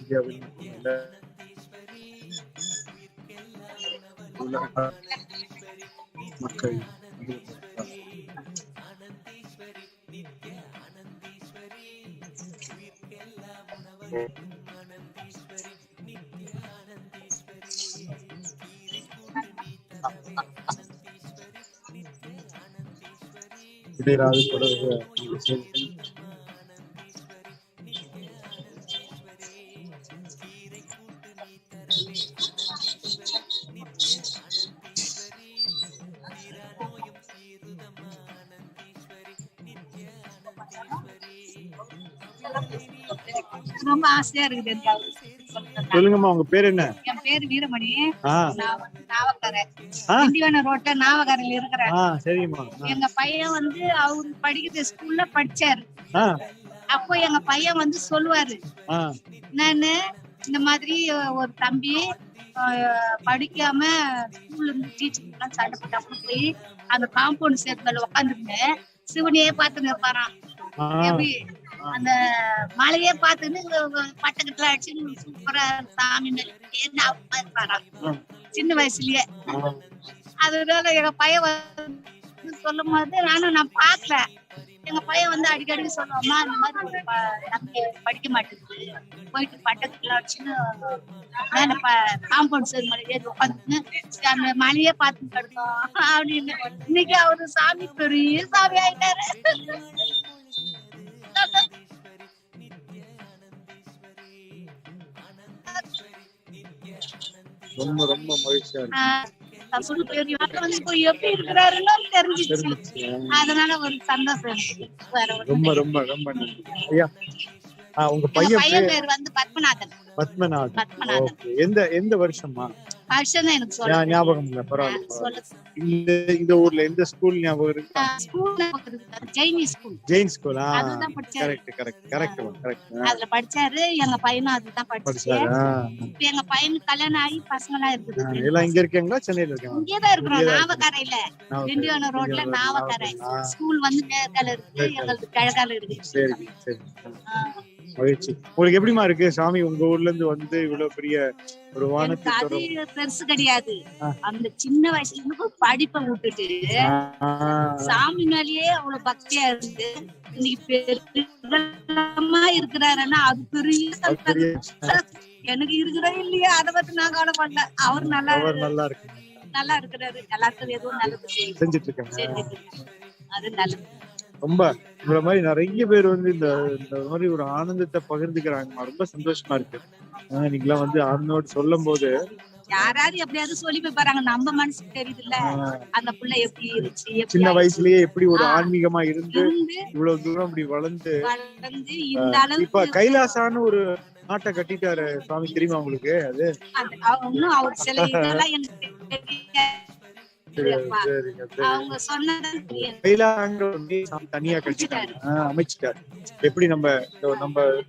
[SPEAKER 10] இந்தியாவில் மட்டுமல்ல, உலக மக்கள் இடையராது தொடர்பு
[SPEAKER 13] ரொம்ப ஆசையா இருக்குது.
[SPEAKER 10] சொல்லுங்கம்மா, உங்க பேர் என்ன?
[SPEAKER 13] என் பேரு வீரமணி. நான் வந்து நாவக்கரை, திண்டிவன ரோட்ல நாவக்கரையில இருக்கிறேன்.
[SPEAKER 10] சரிம்மா.
[SPEAKER 13] எங்க பையன் வந்து அவரு படிக்கிற ஸ்கூல்ல படிச்சாரு. அப்போ எங்க பையன் வந்து சொல்லுவாரு, நானு இந்த மாதிரி ஒரு தம்பி படிக்காம ஸ்கூல்ல இருந்து டீச்சர் எல்லாம் சண்டை போட்டு போய் அந்த காம்பவுண்ட் சேர்த்துல உட்காந்துருந்தேன். சிவனையே பாத்துன்னு இருப்பாராம். எப்படி அந்த மலையே பார்த்துன்னு பட்டக்கட்டுல அடிச்சு சூப்பரா சாமி மேல இருப்பாராம் சின்ன வயசுலயே. அதனால எங்க பையன் வந்து சொல்லும் போது நான் பாக்கல. எங்க பையன் வந்து அடிக்கடி சொல்லுவோம்மா, இந்த மாதிரி தம்பி படிக்க மாட்டேங்குது, போயிட்டு பட்டக்கட்டுல அடிச்சுன்னு காம்பவுண்ட் சைடு மேல ஏறி உட்காந்துன்னு அந்த மலையே பார்த்து கிடக்கும் அப்படின்னு. இன்னைக்கு அவரு சாமி பெரிய சாமி ஆயிட்டாரு.
[SPEAKER 10] ரொம்ப ரொம்ப மகிழ்ச்சியா இருக்கு.
[SPEAKER 13] இவர் வந்து இப்போ எப்படி இருக்கிறாருன்னு தெரிஞ்சிச்சு. அதனால ஒரு சந்தோஷம் இருக்கு.
[SPEAKER 10] ரொம்ப ரொம்ப ரொம்ப நன்றி ஐயா. உங்க
[SPEAKER 13] பையன் பேர் வந்து பத்மநாதன்.
[SPEAKER 10] பத்மநாதன். எந்த வருஷமா?
[SPEAKER 13] வருஷம் தான் எனக்கு சொல்ல
[SPEAKER 10] ஞாபகம் இல்ல. பரவாயில்ல. இந்த ஊர்ல எந்த ஸ்கூல் ஞாபகம் இருக்கு? ஜெயின் ஸ்கூல். கரெக்ட்.
[SPEAKER 13] அதுல படிச்சாரு. எங்க பையனும் அதுதான் படிச்சாரு. இப்ப எங்க பையனுக்கு கல்யாணம் ஆகி பசங்களா இருக்குது.
[SPEAKER 10] எல்லாம் இங்க இருக்காங்களா சென்னையில இருக்காங்க?
[SPEAKER 13] இங்கதான் இருக்கிறோம். நாவக்கரையில திண்டிவனம் ரோட்ல நாவக்கரை. ஸ்கூல் வந்து மேற்கால இருக்கு, எங்களுக்கு கிழக்கால இருக்கு.
[SPEAKER 10] சரி. மகிழ்ச்சி. உங்களுக்கு எப்படிமா இருக்கு சாமி உங்க ஊர்ல இருந்து வந்து இவ்வளவு பெரிய ஒரு வானத்தை?
[SPEAKER 13] அது பெருசு கிடையாது. அந்த சின்ன வயசுல இருந்து படிப்பை விட்டுட்டு சாமி மேலேயே அவ்வளவு பக்தியா இருந்து இன்னைக்கு பெருமா இருக்கிறாருன்னா அது பெரிய எனக்கு இருக்கிறதோ இல்லையா அதை பத்தி நான் கவலைப்படல. அவர் நல்லா இருக்கிறாரு. எல்லாருக்கும் எதுவும் நல்லது
[SPEAKER 10] செஞ்சுட்டு இருக்காங்க.
[SPEAKER 13] அது நல்லது.
[SPEAKER 10] ரொம்ப இந்த மாதிரி நிறைய பேர் வந்து இந்த மாதிரி ஒரு ஆனந்தத்தை பகிர்ந்துக்கிறாங்க. ரொம்ப சந்தோஷமா இருக்கு. நீங்களாம் வந்து ஆனந்தோடு சொல்லும் போது
[SPEAKER 13] யாராவது எப்படியாவது சொல்லி போய் பாருங்க. நம்ம மனசுக்கு தெரியுது இல்ல அந்த பிள்ளை எப்படி இருந்துச்சு.
[SPEAKER 10] சின்ன வயசுலயே எப்படி ஒரு ஆன்மீகமா இருந்து இவ்வளவு தூரம் அப்படி வளர்ந்து
[SPEAKER 13] இந்த அளவுக்கு
[SPEAKER 10] இப்ப கைலாசான்னு ஒரு நாட்டை கட்டிட்டாரு சுவாமி. தெரியுமா உங்களுக்கு? அது
[SPEAKER 13] இன்னும் அவர் சில இதெல்லாம் எனக்கு அவங்க சொன்னதான்
[SPEAKER 10] தனியா கட்டிட்டாரு, அமைச்சிட்டாரு. எப்படி நம்ம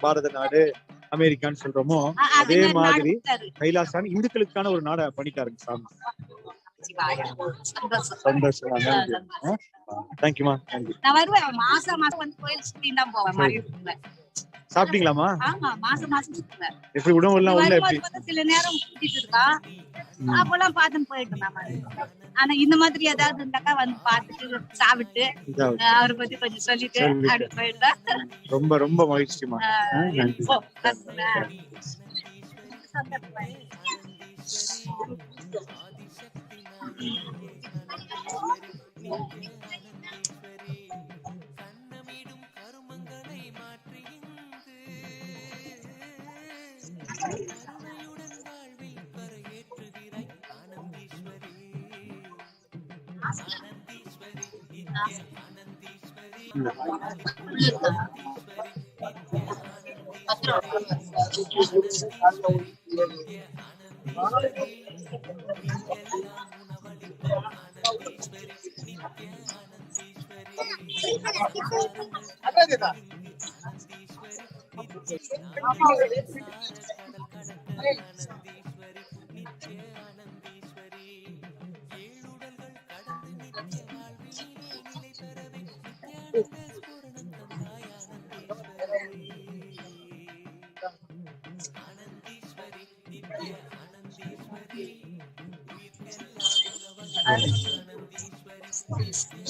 [SPEAKER 10] பாரத நாடு அமெரிக்கான்னு சொல்றோமோ அதே மாதிரி கைலாசான் இந்துக்களுக்கான ஒரு நாடை பண்ணிட்டாருங்க சாமி. சந்தோஷம். தேங்க்யூமா.
[SPEAKER 13] நான் வருவேன். மாசம் வந்து கோயில் சுத்தி தான் போவேன்.
[SPEAKER 10] சாப்பிட்டீங்களாமா?
[SPEAKER 13] ஆமா, மாசம் சுத்துவேன்.
[SPEAKER 10] எப்படி உணவு எல்லாம் உள்ள எப்படி?
[SPEAKER 13] சில நேரம் சுத்திட்டு இருக்கா அப்பெல்லாம் பாத்துன்னு போயிட்டு நாம. ஆனா இந்த மாதிரி ஏதாவது இருந்தாக்கா வந்து பாத்துட்டு சாப்பிட்டு அவரை பத்தி கொஞ்சம் சொல்லிட்டு அப்படி போயிட்டா
[SPEAKER 10] ரொம்ப ரொம்ப மகிழ்ச்சிமா.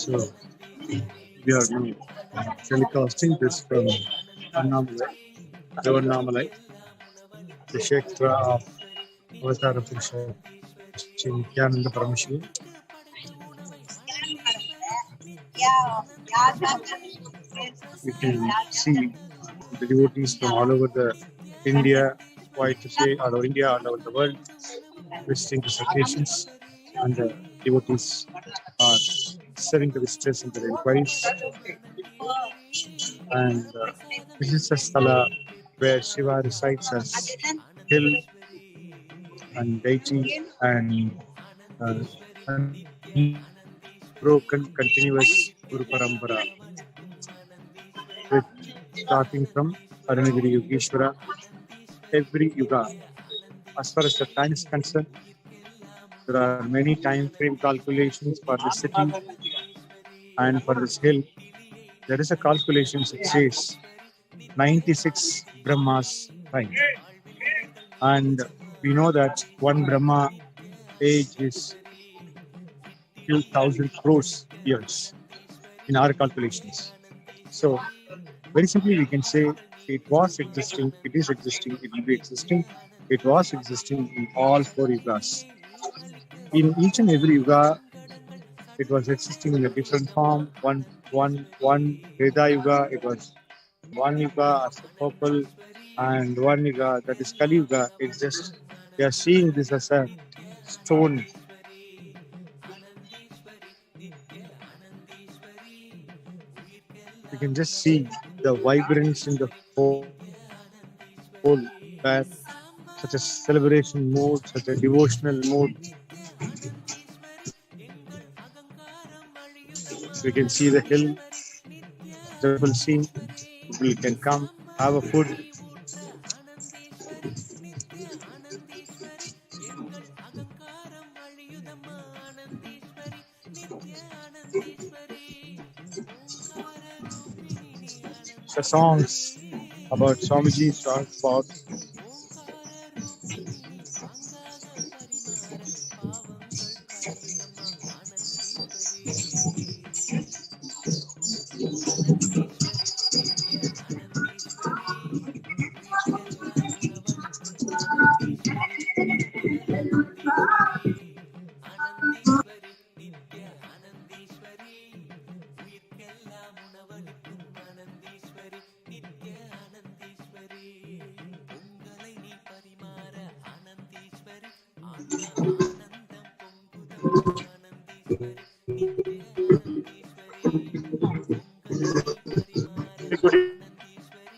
[SPEAKER 10] So we are now telecasting this from Tiruvannamalai, the Kshetra of Avatara Purusha Nithyananda Paramashivam. You can see the devotees from all over the India, quite to say all over India, all over the world, visiting these occasions, and the devotees are serving the visitors and their inquiries. And this is a sthala where Shiva resides as hill and deity and broken continuous Guru Parampara, with starting from Paranagiri Yogeshwara, every yuga. As far as the time is concerned, there are many time frame calculations for the city and for this hill. There is a calculation that says 96 Brahmas time. And we know that one Brahma age is few thousand crores years in our calculations. So very simply we can say it was existing, it is existing, it will be existing, it was existing in all four yugas. In each and every yuga, it was existing in a different form. One Veda Yuga, it was one Yuga as a purple, and one Yuga that is Kali Yuga. It's just we are seeing this as a stone. You can just see the vibrance in the whole, where such a celebration mood, such a devotional mood. We can see the hill, the scene. People can come, have a food. The songs about Swamiji, songs about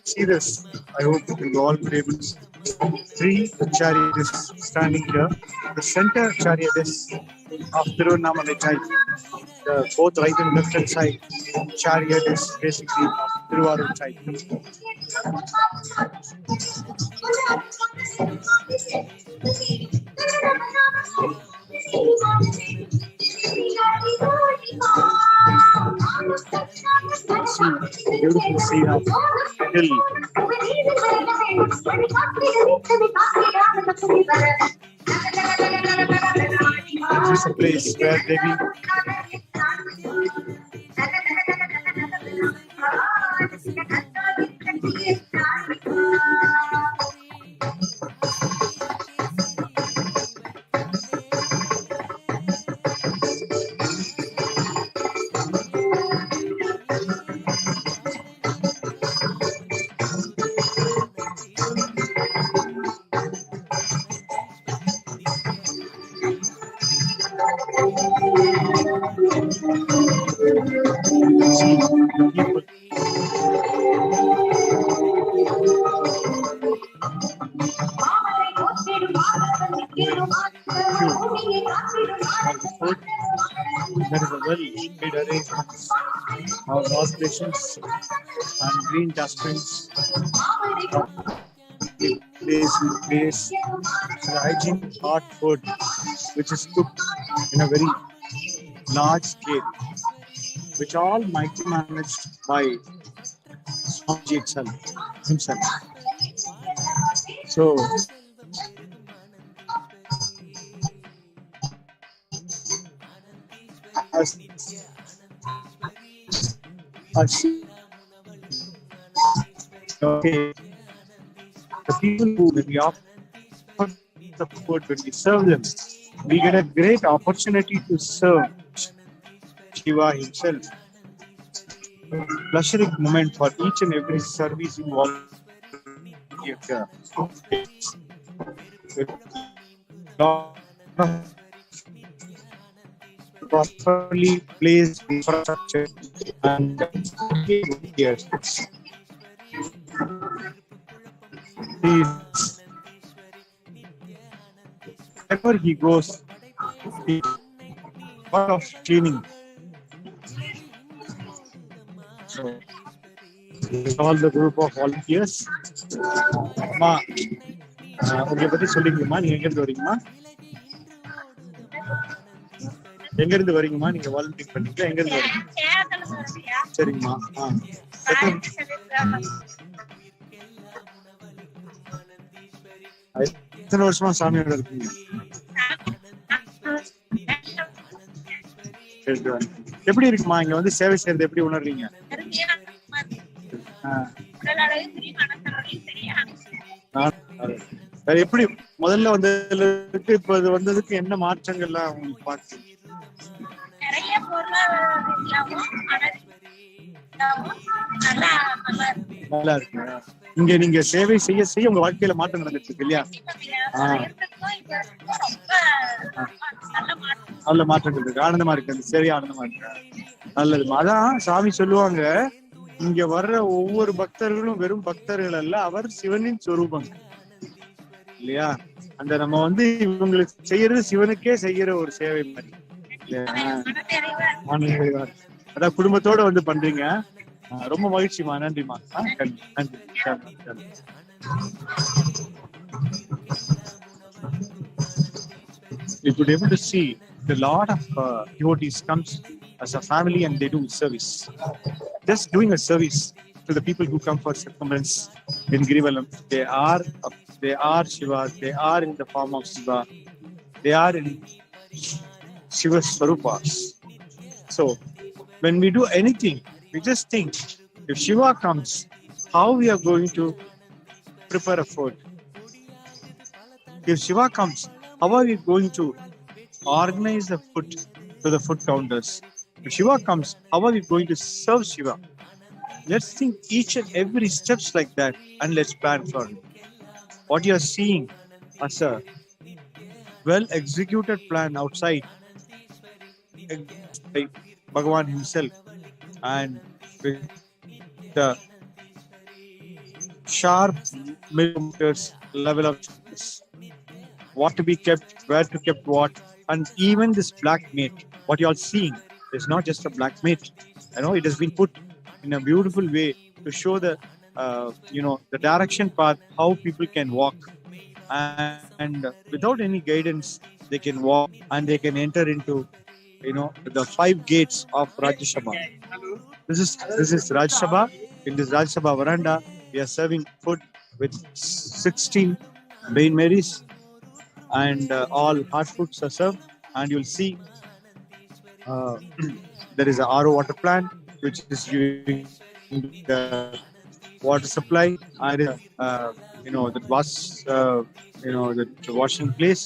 [SPEAKER 10] see this. I hope you will all be able to see. 3 chariots standing here. The center chariot is of Tiruvannamalai child. The both right and left hand side chariot is basically of Tiruvarur child. See beautiful scene of hill. This is a place where Devi there is a well-made arrangements of wash and green dustbins. Place the hygiene hot food which is cooked in a very large scale, which all micromanaged by Swamiji himself. So okay, the people who, when we offer the food, when we serve them, we get a great opportunity to serve Shiva himself. Pleasuring moment for each and every service involved here. Properly placed infrastructure and here. Wherever he goes, he lot of cleaning. So, all the group of volunteers. Ma, உங்களை பத்தி சொல்லிங்கம்மா, நீங்க எங்க இருந்து வரீங்கம்மா? எங்க இருந்து வரீங்கம்மா? நீங்க volunteer பண்ணீங்களா? எங்க இருந்து வரீங்க? சரிங்கம்மா. எத்தனை வருஷமா சாமியோட இருக்கீங்க? எப்படி இருக்குமா இங்க வந்து சேவை செய்யறது? எப்படி உணர்றீங்க? எப்படி முதல்ல வந்ததுக்கு இப்ப இது வந்ததுக்கு என்ன மாற்றங்கள்லாம் உங்களுக்கு பார்த்து? நல்லா இருக்கு. இங்க நீங்க சேவை செய்ய செய்ய உங்க வாழ்க்கையில மாற்றம் நடந்துட்டு இருக்கு இல்லையா? நல்ல மாற்றங்கள் இருக்கு. ஆனந்தமா இருக்கு. அந்த சேவை ஆனந்தமா இருக்கு. நல்லது. அதான் சாமி சொல்லுவாங்க, இங்க வர்ற ஒவ்வொரு பக்தர்களும் வெறும் பக்தர்கள் அல்ல, அவர் சிவனின் சொரூபம் இல்லையா? அந்த நம்ம இவங்களுக்கு செய்யறது சிவனுக்கே செய்யற ஒரு சேவை மாதிரி. அதான் குடும்பத்தோட பண்றீங்க. ரொம்ப மகிழ்ச்சிமா. நன்றிமா. நன்றி. You could able to see the lot of devotees comes as a family and they do service. Just doing a service to the people who come for circumference in Girivalam. They are Shiva. They are in the form of Shiva. They are in Shiva Swarupas. So when we do anything, we just think, if Shiva comes, how we are going to prepare a food? If Shiva comes, how are we going to organize the food to the food counters? If Shiva comes, how are we going to serve Shiva? Let's think each and every steps like that, and let's plan for it. What you are seeing as a well executed plan outside by Bhagavan himself, and with the sharp millimeters level of what to be kept, where to keep what, and even this black mat, what you are seeing is not just a black mat. It has been put in a beautiful way to show the the direction path, how people can walk, and without any guidance they can walk and they can enter into the 5 gates of Rajya Sabha. This is Rajya Sabha. In this Rajya Sabha veranda, we are serving food with 16 Bain Marys, and all hot foods are served. And you'll see there is a RO water plant which is giving the water supply, and the washing place.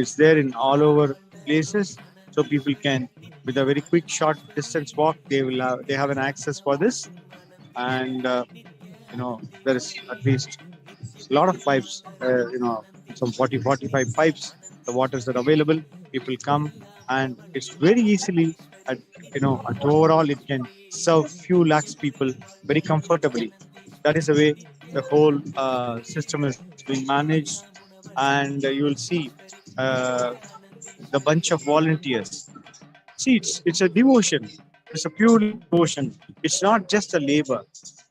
[SPEAKER 10] It's there in all over places, so people can, with a very quick short distance walk, they have an access for this. And there is at least a lot of pipes, some 40-45 pipes. The waters are available. People come, and it's very easily at overall it can serve few lakhs people very comfortably. That is the way the whole system is being managed. And you will see the bunch of volunteers. See, it's a devotion. It's a pure devotion. It's not just a labor.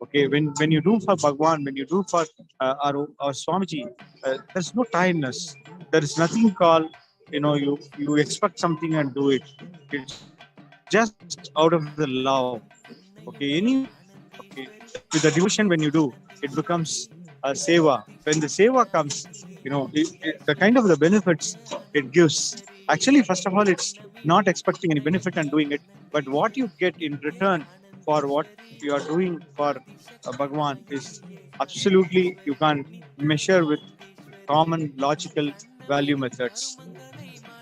[SPEAKER 10] Okay, when you do for Bhagwan, when you do for our Swamiji, there's no tiredness. There is nothing called you expect something and do it. It's just out of the love. Okay, with the devotion, when you do, it becomes a seva. When the seva comes, the kind of the benefits it gives. Actually, first of all, it's not expecting any benefit and doing it, but what you get in return for what you are doing for Bhagwan is absolutely, you can't measure with common logical value methods.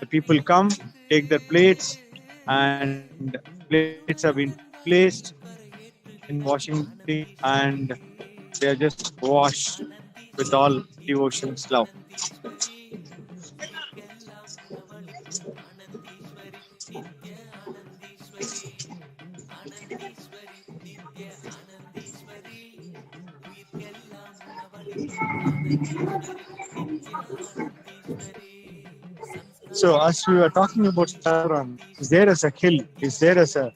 [SPEAKER 10] The people come, take their plates, and plates have been placed in washing thing, and they are just washed with all devotion's love. So as we were talking about Saran, is there as a hill, is there as a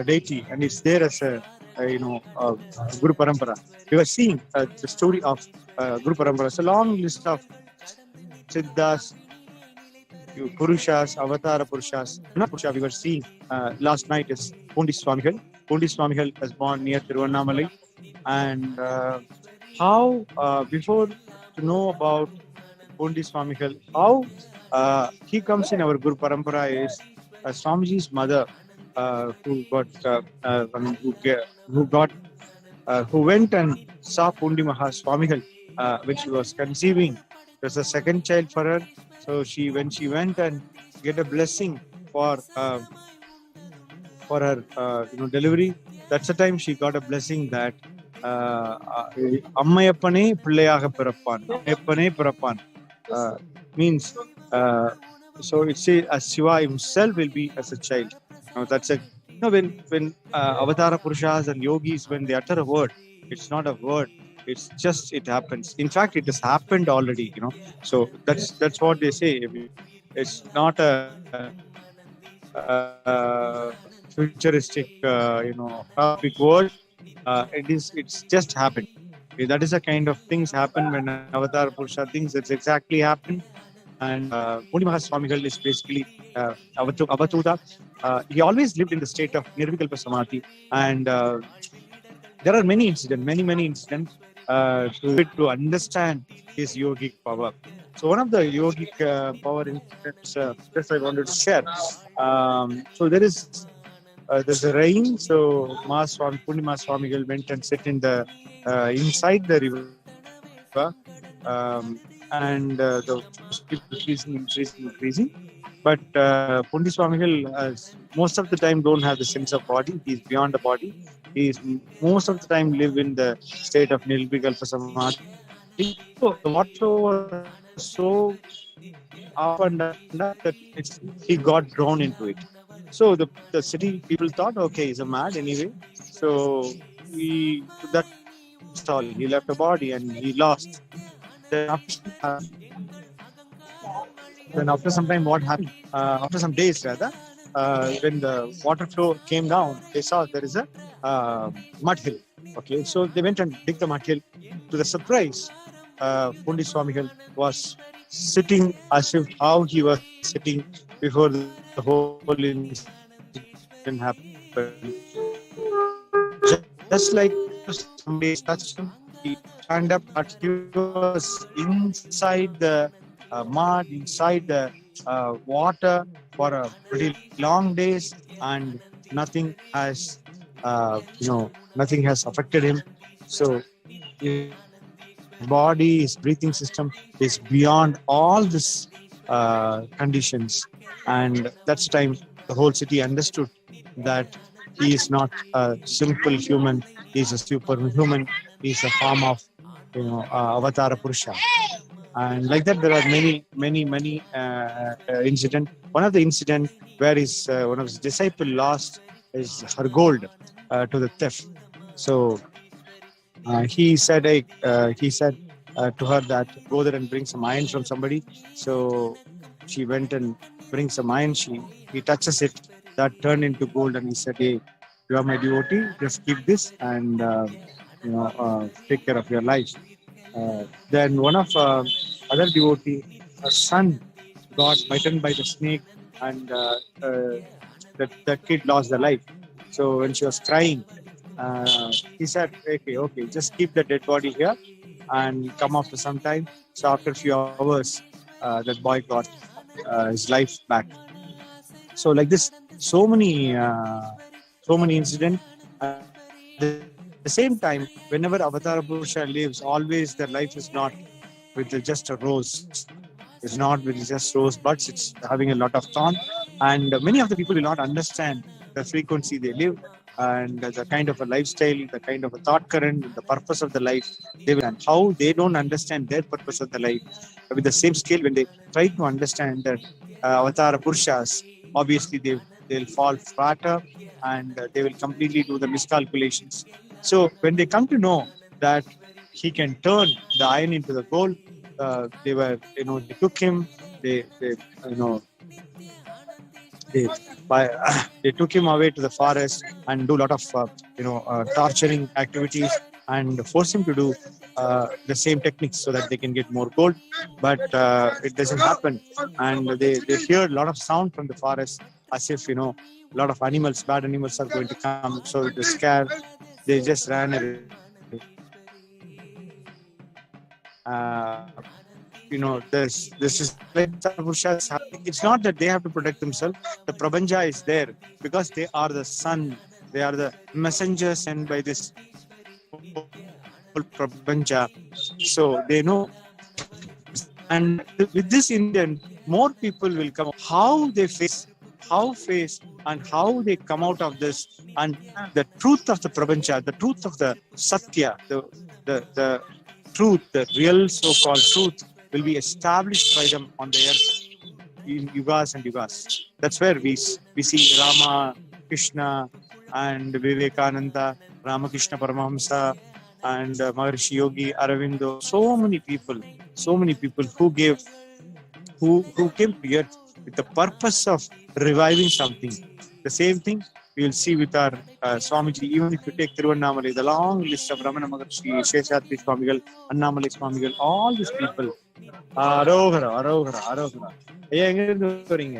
[SPEAKER 10] deity, and it's there as a Guru Parampara. We were seeing the story of Guru Parampara. It's a long list of Siddhas, Purushas, Avatara Purushas. Not Purusha, we were seeing last night is Pondi Swamigal. Pondi Swamigal was born near Tiruvannamalai. And how, before to know about Pondi Swamigal, how he comes in our Guru Parampara is Swamiji's mother, who went and saw Pondi Swamigal when she was conceiving. It was a second child for her. So when she went and get a blessing for her delivery, that's the time she got a blessing that Ammayappane Pillayaga Pirappan. Means So it says as Shiva himself will be as a child. That's a when Avatara Purushas and yogis, when they utter a word, it's not a word. It's just it happens. In fact, it has happened already. So that's what they say. I mean, it's not a futuristic, big word. It's just happened. That is the kind of things happen when Avatar Purusha thinks it's exactly happened. And Pournami Swamigal is basically Avatuda. He always lived in the state of Nirvikalpa Samadhi, and there are many incidents to understand his yogic power. So one of the yogic power incidents that I wanted to share. So there's a rain. So Pournami Swamigal went and sit in the inside the river. And the increasing. But Pundi Swamigal, most of the time, don't have the sense of body. He's beyond the body. He's most of the time live in the state of Nirvikalpa Samadhi. So the water was so up and down that he got drawn into it. So the city people thought, okay, he's a mad anyway. So that's all. He left the body and he lost. Then after some time, what happened? After some days, rather, when the water flow came down, they saw there is a mud hill. Okay, so they went and dig the mud hill. To the surprise, Pundi Swamigal was sitting as if how he was sitting before the whole incident happened. Just like somebody touched him, he stand up, but he was inside the mud, inside the water for a pretty long days, and nothing has affected him. So his body, his breathing system is beyond all these conditions, and that's the time the whole city understood that he is not a simple human. He is a superhuman. He is a form of Avatara Purusha. And like that, there are many incidents. One of the incidents where one of his disciples lost her gold to the theft. So he said to her that go there and bring some iron from somebody. So she went and brings some iron. He touches it, that turned into gold, and he said, "Hey, you are my devotee. Just keep this and take care of your life." Then one of other devotee, her son got bitten by the snake, and the kid lost the life. So when she was crying, he said, okay, just keep the dead body here and come after some time. So after a few hours, that boy got his life back. So like this, so many incidents. At the same time, whenever Avatara Purusha lives, always their life is not with just a rose. It's not with just rose buds. It's having a lot of thorn. And many of the people will not understand the frequency they live and the kind of a lifestyle, the kind of a thought current, the purpose of the life they will, and how they don't understand their purpose of the life. With the same scale, when they try to understand that Avatara Purushas, obviously they'll fall flatter and they will completely do the miscalculations. So when they come to know that he can turn the iron into the gold, they took him, they took him away to the forest and do a lot of torturing activities and force him to do the same techniques so that they can get more gold. But it doesn't happen, and they hear a lot of sound from the forest as if a lot of bad animals are going to come. So they scared, they just ran away. This is like it's not that they have to protect themselves. The Prabanja is there because they are the sun. They are the messengers sent by this Prabanja. So they know. And with this incident, more people will come. How they face and how they come out of this, and the truth of the Prabanja, the truth of the Satya, the truth, the real so-called truth, will be established by them on the earth. in yugas and yugas. That's where we see Rama, Krishna, and Vivekananda, Ramakrishna Paramahamsa, and Maharishi Yogi, Aravindo. So many people who came to earth with the purpose of reviving something. The same thing we will see with our Swamiji. Even if you take Tiruvannamalai, the long list of Ramana Maharshi, Sheshatri Swamigal, Annamalai Swamigal, all these people. Arohara. ஐயா எங்க இருந்து வரீங்க?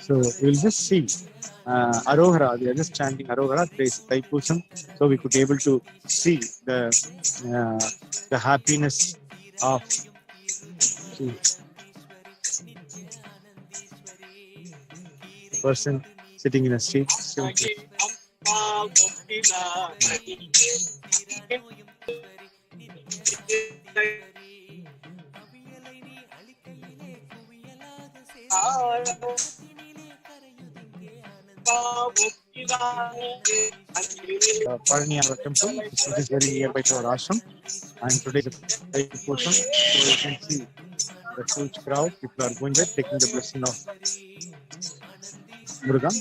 [SPEAKER 10] So we'll just see Arohara. They are just chanting Arohara. Praise Thaipusam. So we could be able to see the happiness of the person sitting in a street. Pournami temple, which is very nearby to our ashram, and today is Thaipusam, so you can see the huge crowd. People are going there, taking the blessing of Murugan.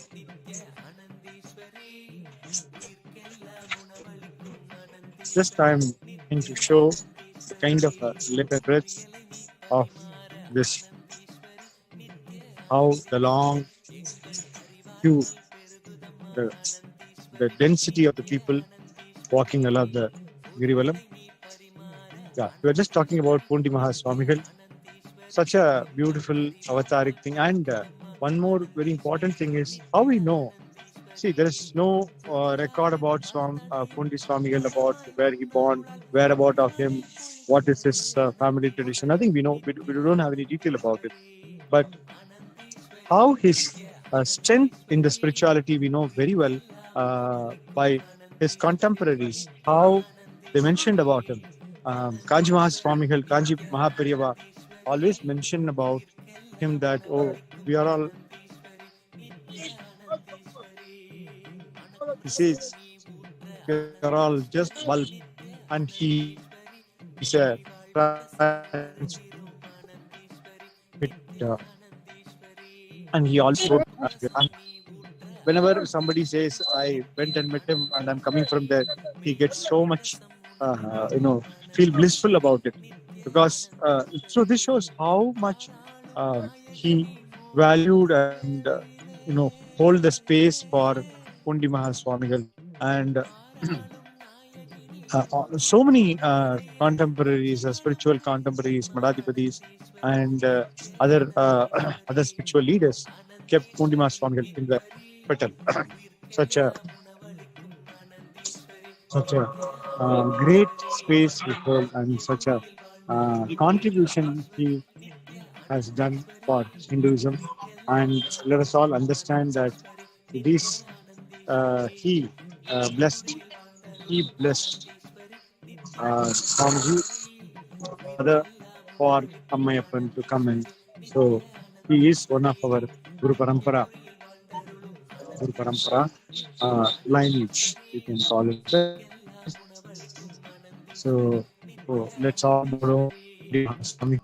[SPEAKER 10] Just I'm going to show the kind of a little breadth of this, how the long queue, the density of the people walking along the Girivalam. Yeah, we were just talking about Pournami Swamigal. Such a beautiful avataric thing. And one more very important thing is how we know. See, there is no record about Pournami Swamigal, about where he born, whereabout of him, what is his family tradition. I think we know, we don't have any detail about it. But how his strength in the spirituality we know very well by his contemporaries, how they mentioned about him. Kanji Mahaswamigal, Kanji Mahaperiyava always mention about him that, oh, we are all, he says, we are all just bulb, and he is a and he also whenever somebody says I went and met him and I'm coming from there, he gets so much feel blissful about it, because so this shows how much he valued and hold the space for Pournami Swamigal. And so many contemporaries, spiritual contemporaries, Madhadipatis, and other spiritual leaders kept Pournami Swamigal in the petal. Such a great space we hold, and such a contribution he has done for Hinduism. And let us all understand that this he blessed Swamiji for Ammayappan to come in. So he is one of our Guru Parampara lineage, you can call it. So let's all borrow Swami.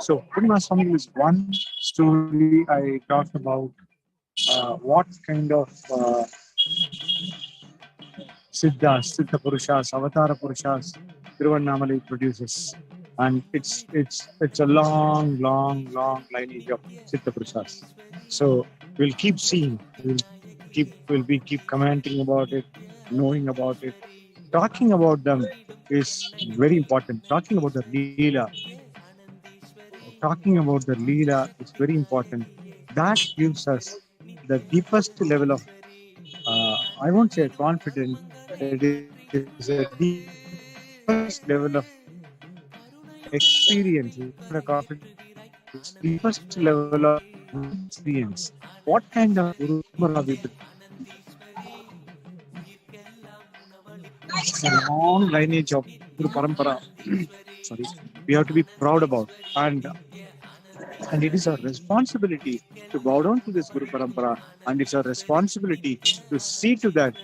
[SPEAKER 10] So Pournami Swami is one story I talked about. What kind of Siddha Purushas, Avatara Purushas Tiruvannamalai produces, and it's a long lineage of Siddha Purushas. So we'll keep seeing, we'll keep commenting about it, knowing about it, talking about them is very important. Talking about the Leela is very important. That gives us the deepest level of, I won't say confidence, it is a deepest level of experience, deepest level of experience. What kind of Guru have you been? A long lineage of Guru Parampara. sorry, we have to be proud about. And it is our responsibility to bow down to this Guru Parampara, and it's our responsibility to see to that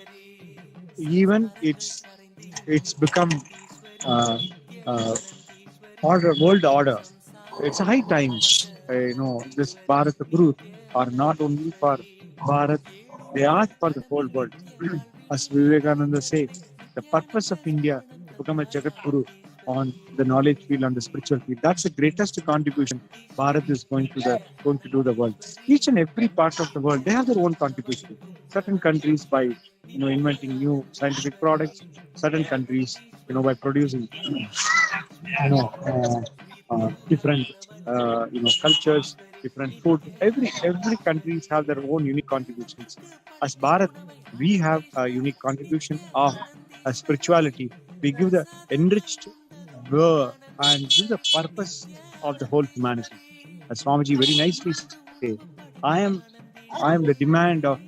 [SPEAKER 10] even it's become uh, uh, world order. It's a high time. This Bharat Guru are not only for Bharat, they are for the whole world. As Vivekananda says, the purpose of India to become a Jagat Guru on the knowledge field, on the spiritual field. That's the greatest contribution Bharat is going to do the world. Each and every part of the world, they have their own contribution. Certain countries by inventing new scientific products. Certain countries by producing different cultures, different food. Every countries have their own unique contributions. As Bharat, we have a unique contribution of spirituality. We give the enriched and give the purpose of the whole humanity. As Swamiji very nicely said, I am the demand of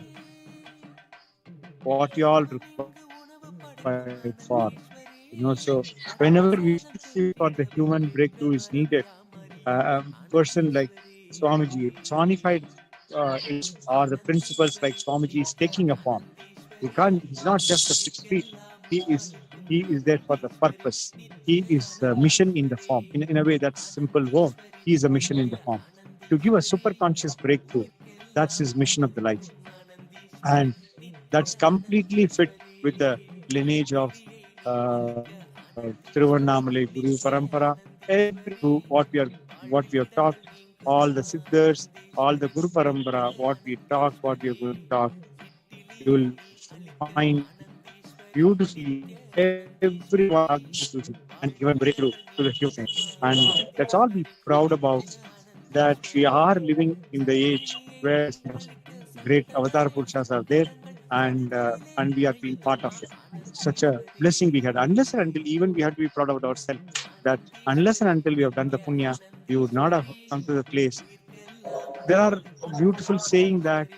[SPEAKER 10] what you all require for. So whenever we see for the human breakthrough is needed, a person like Swamiji, personified or the principles like Swamiji is taking a form. He's not just a 6 feet. He is there for the purpose. He is a mission in the form. In a way, that's simple word. He is a mission in the form. To give a super conscious breakthrough, that's his mission of the life. And that's completely fit with the lineage of Tiruvannamalai Guru Parampara. What we have talked, all the Siddhars, all the Guru Parampara, what we are going to talk, you will find beautifully everyone and given breakthrough to the human. And let's all be proud about that we are living in the age where great Avatar Purushas are there, and we are being part of it. Such a blessing we had. Unless and until even we had to be proud of ourselves, that unless and until we have done the punya, we would not have come to the place. There are beautiful saying that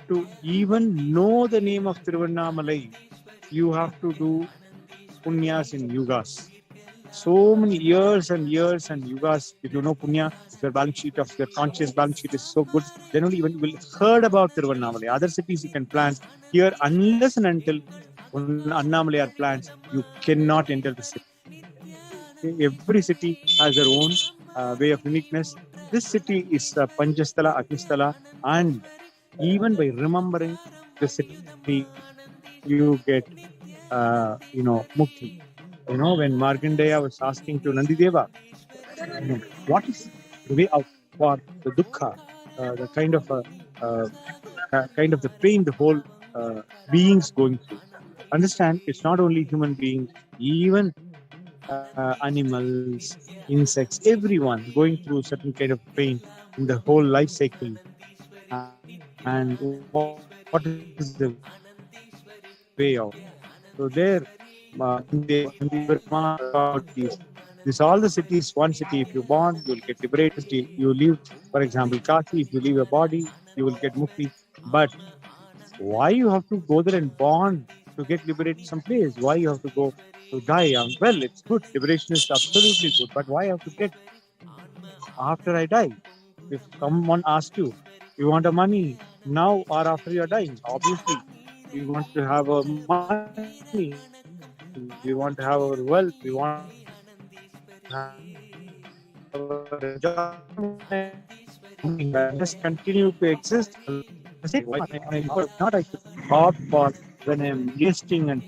[SPEAKER 10] to even know the name of Tiruvannamalai, you have to do punyas in yugas. So many years and years and yugas. If you know punya, if your balance sheet of your conscious balance sheet is so good, then only even you will heard about Tiruvannamalai. Other cities you can plant. Here, unless and until Annamalai are plants, you cannot enter the city. Every city has their own way of uniqueness. This city is Panchasthala, Agnishthala, and even by remembering the city, you get, mukti. When Markandeya was asking to Nandideva, what is the way out for the dukkha, the kind of the pain the whole beings going through. Understand, it's not only human beings, even animals, insects, everyone going through certain kind of pain in the whole life cycle. And what is the way out? So there, this all the cities, one city, if you born, you will get liberated. You live, for example, Kashi, if you leave a body, you will get mukti. But why you have to go there and born to get liberated someplace? Why you have to go to die? Well, it's good. Liberation is absolutely good. But why have to get after I die? If someone asks you, you want a money now or after you are dying? Obviously, we want to have our money. We want to have our wealth. We want to have our enjoyment. Just continue to exist. Why not? I should opt for when I'm existing and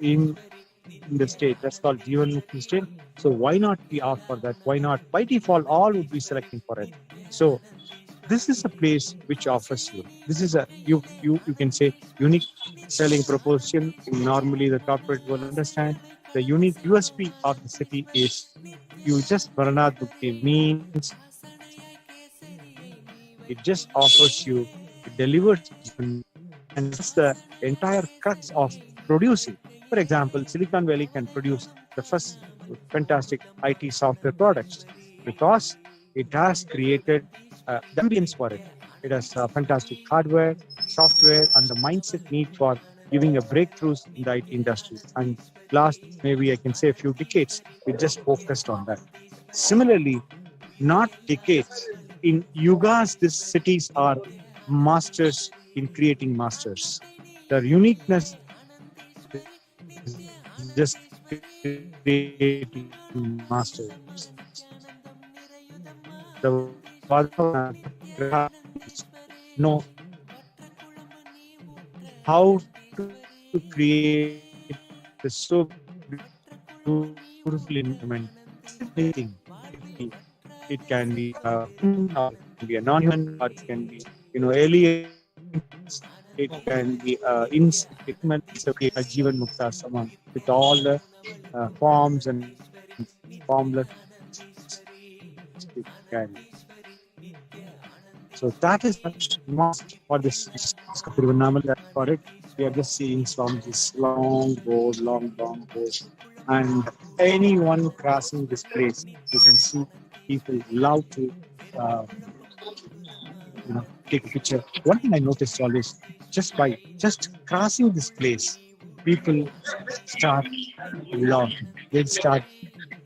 [SPEAKER 10] in the state. That's called Jivan Mukti state. So why not we opt for that? Why not? By default, all would be selecting for it. So this is a place which offers you. This is a you can say unique selling proposition. Normally, the corporate will understand the unique USP of the city is you just Varanad Bhukti means it just offers you, it delivers, and it's the entire crux of producing. For example, Silicon Valley can produce the first fantastic IT software products because it has created the ambience for it. It has fantastic hardware, software, and the mindset need for giving a breakthroughs in the IT industry. And last, maybe I can say a few decades, we just focused on that. Similarly, not decades, in yugas, these cities are masters in creating masters. Their uniqueness is just creating masters. The know how to create the so beautiful environment. Anything. It can be or it can be a non-human, or it can be alien. It can be insect. It can be a Jivan Mukta Saman with all the forms and formless it carries. So that is must for this Tiruvannamalai. For it, we are just seeing Swamiji's long board, long board, and anyone crossing this place, you can see people love to take a picture. One thing I noticed always, just crossing this place, people start laughing. They start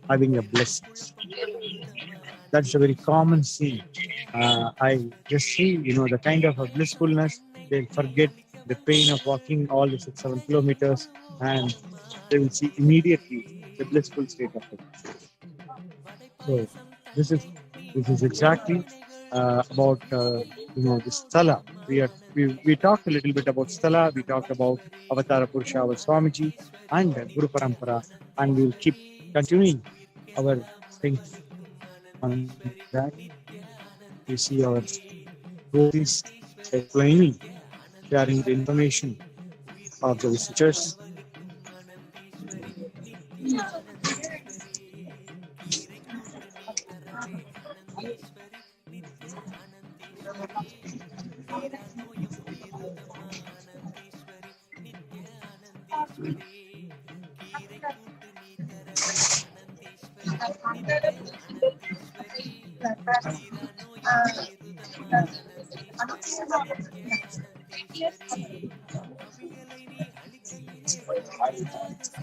[SPEAKER 10] having a blessing. That's a very common scene. I just see, the kind of a blissfulness. They'll forget the pain of walking all the 6-7 kilometers, and they will see immediately the blissful state of it. So this is exactly about this Sthala. We talked a little bit about Sthala. We talked about Avatara Purusha, our Swamiji, and Guru Parampara, and we'll keep continuing our things on that. We see our devotees explaining, sharing the information of the visitors.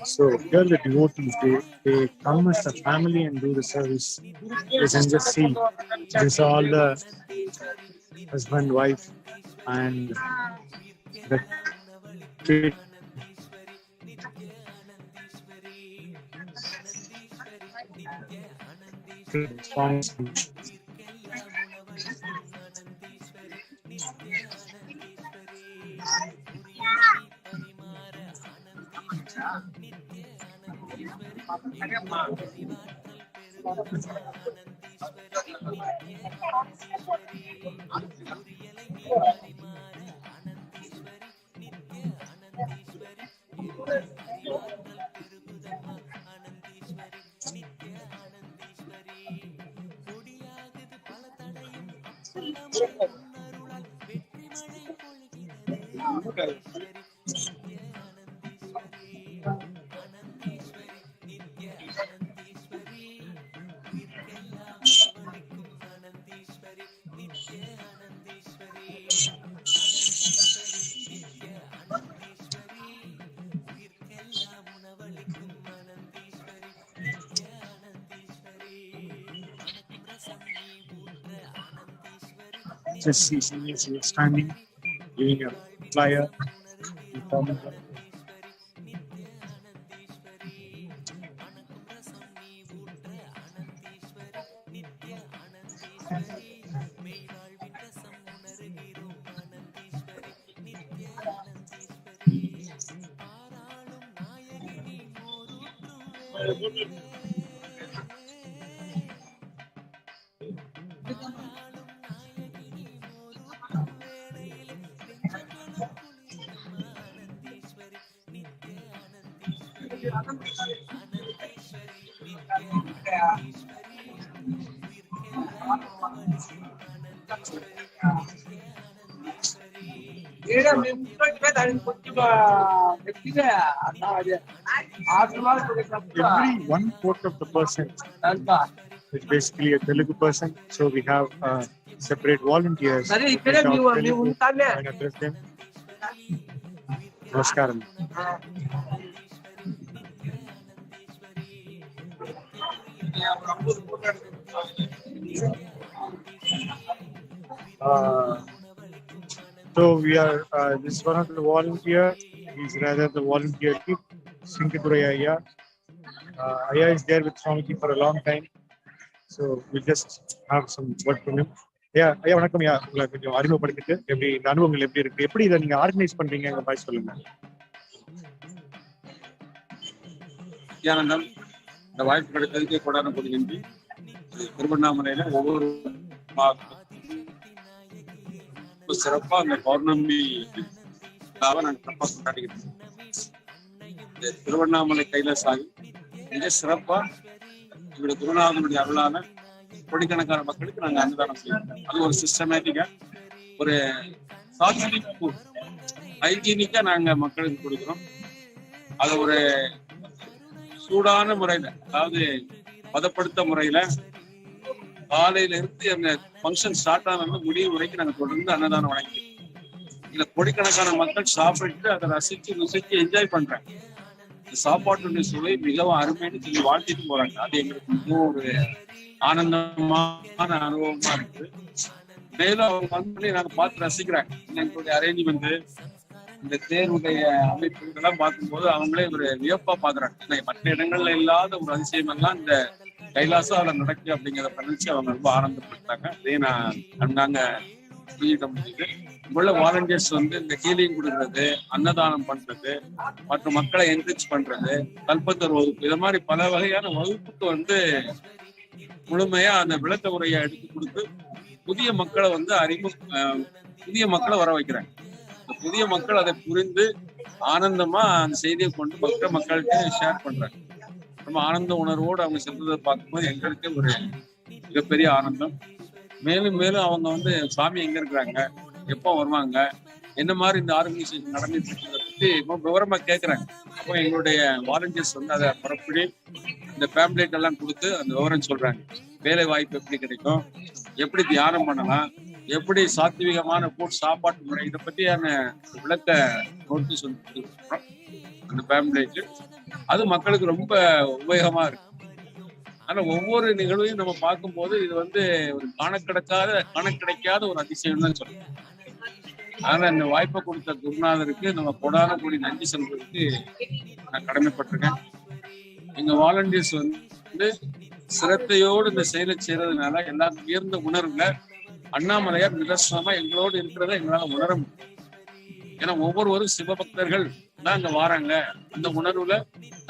[SPEAKER 10] So here the devotees, they come as a family and do the service. You can just see this all the husband, wife, and the kid. Just see somebody standing, giving a flyer, informing them. Every 1/4 of the person is basically a Telugu person, so we have separate volunteers. And address them. நமஸ்காரம். So we are, this is one of the volunteer. He's rather the volunteer lead, Singapurai Ayya. Ayya is there with Swamiji for a long time. So we'll just have some word from him. ஐயா வணக்கம். ஐயா உங்களை கொஞ்சம் அறிமுகப்படுத்திட்டு எப்படி இந்த அனுபவங்கள் எப்படி இருக்கு, எப்படி இதை நீங்க ஆர்கனைஸ் பண்றீங்க பாய் சொல்லுங்க.
[SPEAKER 14] நித்யானந்தம், இந்த வாய்ப்பு கிடைத்ததுக்கு கொண்டாட நன்றி. திருவண்ணாமலையில ஒவ்வொரு சிறப்பா அந்த பௌர்ணமி நாங்கள் சிறப்பா கொண்டாடிக்கிறோம். இந்த திருவண்ணாமலை கைலாசாகி மிக சிறப்பா இவருடைய குருநாதனுடைய அருளான கோடிக்கணக்கான மக்களுக்கு நாங்கள் அன்னதானம் செய்யறோம். அது ஒரு சிஸ்டமேட்டிக்கா, ஒரு ஹைஜீனிக்கா நாங்க மக்களுக்கு கொடுக்குறோம். அது ஒரு சூடான முறையில, அதாவது பதப்படுத்த முறையில காலையில இருந்து அந்த ஃபங்க்ஷன் ஸ்டார்ட் ஆனது முடிவு வரைக்கும் நாங்க தொடர்ந்து அன்னதானம் வழங்கிக்கிறோம். இதுல கோடிக்கணக்கான மக்கள் சாப்பிட்டு அதை ரசிச்சு ருசிச்சு என்ஜாய் பண்றாங்க. இந்த சாப்பாட்டுடைய சுவை மிகவும் அருமைன்னு சொல்லி வாழ்த்திட்டு போறாங்க. அது எங்களுக்கு மிகவும் ஒரு ஆனந்தமான அனுபவமா இருக்கு. மேலும் அவங்க வந்து நாங்க பார்த்து ரசிக்கிறாங்க. எங்களுடைய அரேஞ்ச்மெண்ட், இந்த தேர்வுடைய அமைப்பு இதெல்லாம் பார்க்கும்போது அவங்களே ஒரு வியப்பா பாக்குறாங்க. மற்ற இடங்கள்ல இல்லாத ஒரு அதிசயம் எல்லாம் இந்த கைலாசம் அதில் நடக்கு அப்படிங்கிறத நினைச்சு அவங்க ரொம்ப ஆனந்தப்பட்டாங்க. அதே நான் அங்காங்க புரிஞ்சிக்க முடியுது. உள்ள வாலண்டியர்ஸ் வந்து இந்த ஹீலிங் கொடுக்கறது, அன்னதானம் பண்றது, மற்றும் மக்களை என்ரிச் பண்றது, கல்பத்தர் வகுப்பு, இது மாதிரி பல வகையான வகுப்புக்கு வந்து முழுமையா அந்த விளக்க உரையை எடுத்து கொடுத்து புதிய மக்களை வந்து புதிய மக்களை வர வைக்கிறாங்க. புதிய மக்கள் அதை புரிந்து ஆனந்தமா அந்த செய்தியை கொண்டு மக்கள்கிட்ட ஷேர் பண்றாங்க. ரொம்ப ஆனந்த உணர்வோடு அவங்க சென்றதை பார்க்கும்போது எங்களுக்கு ஒரு மிகப்பெரிய ஆனந்தம். மேலும் மேலும் அவங்க வந்து சாமி எங்க இருக்கிறாங்க, எப்போ வருவாங்க, என்ன மாதிரி இந்த ஆர்கனைசேஷன் நடந்துட்டு இருக்கிறத பத்தி விவரமா கேட்கறாங்க. அப்போ எங்களுடைய வாலண்டியர்ஸ் வந்து அதை புறப்படி இந்த பேம்ப்ளேட் எல்லாம் கொடுத்து அந்த விவரம் சொல்றாங்க. வேலை வாய்ப்பு எப்படி கிடைக்கும், எப்படி தியானம் பண்ணலாம், எப்படி சாத்விகமான சாப்பாட்டு முறை, இதை பற்றியான விளக்க நோட்டீஸ் வந்து அந்த பேம்ப்ளேட். அது மக்களுக்கு ரொம்ப உபயோகமா இருக்கு. ஆனா ஒவ்வொரு நிகழ்வையும் நம்ம பார்க்கும்போது இது வந்து ஒரு காணக்கிடைக்காத ஒரு அதிசயம் தான் சொல்லணும். ஆனா இந்த வாய்ப்பை கொடுத்த குருநாதருக்கு நம்ம கொடான கூடி நன்றி சொல்றதுக்கு நான் கடமைப்பட்டிருக்கேன். எங்க வாலண்டியர்ஸ் வந்து சிரத்தையோடு இந்த செயலை செய்யறதுனால எல்லாரும் உயர்ந்த உணர்வுல அண்ணாமலையார் நிதர்சனமா எங்களோடு இருக்கிறத எங்களால உணர முடியும். ஏன்னா ஒவ்வொருவரும் சிவபக்தர்கள் தான் அங்க வராங்க. அந்த உணர்வுல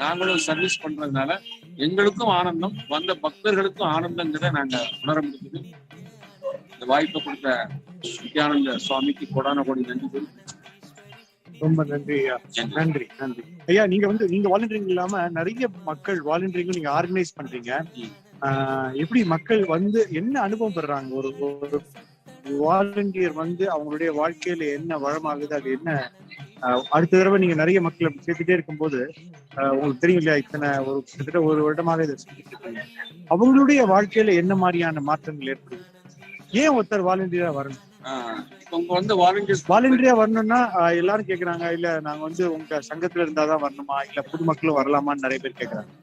[SPEAKER 14] நாங்களும் சர்வீஸ் பண்றதுனால எங்களுக்கும் ஆனந்தம், வந்த பக்தர்களுக்கும் ஆனந்தங்கிறத நாங்க உணர முடியுது. இந்த வாய்ப்பை கொடுத்த நித்யானந்த சுவாமிக்கு கொடான கோடி நன்றி.
[SPEAKER 10] ரொம்ப நன்றி ஐயா. நன்றி நன்றி ஐயா. நீங்க வாலண்டியரிங் இல்லாம நிறைய மக்கள் வாலண்டியரிங் நீங்க ஆர்கனைஸ் பண்றீங்க. எப்படி மக்கள் வந்து என்ன அனுபவம் பெறாங்க? ஒரு வாலண்டியர் வந்து அவங்களுடைய வாழ்க்கையில என்ன வளமாகுது, அது என்ன அடுத்த தடவை நீங்க நிறைய மக்களை சேர்த்துட்டே இருக்கும்போது உங்களுக்கு தெரியும் இல்லையா, கிட்டத்தட்ட ஒரு வருடமாக இதை செஞ்சுட்டு இருக்கீங்க. அவங்களுடைய வாழ்க்கையில என்ன மாதிரியான மாற்றங்கள் ஏற்படுது? ஏன் ஒருத்தர் வாலண்டியரா வரணும்? வாலண்டியரா வரணும்னா எல்லாரும் கேக்குறாங்க, இல்ல நாங்க வந்து உங்க சங்கத்துல இருந்தாதான் வரணுமா, இல்ல பொதுமக்களும் வரலாமான்னு நிறைய பேர் கேக்குறாங்க.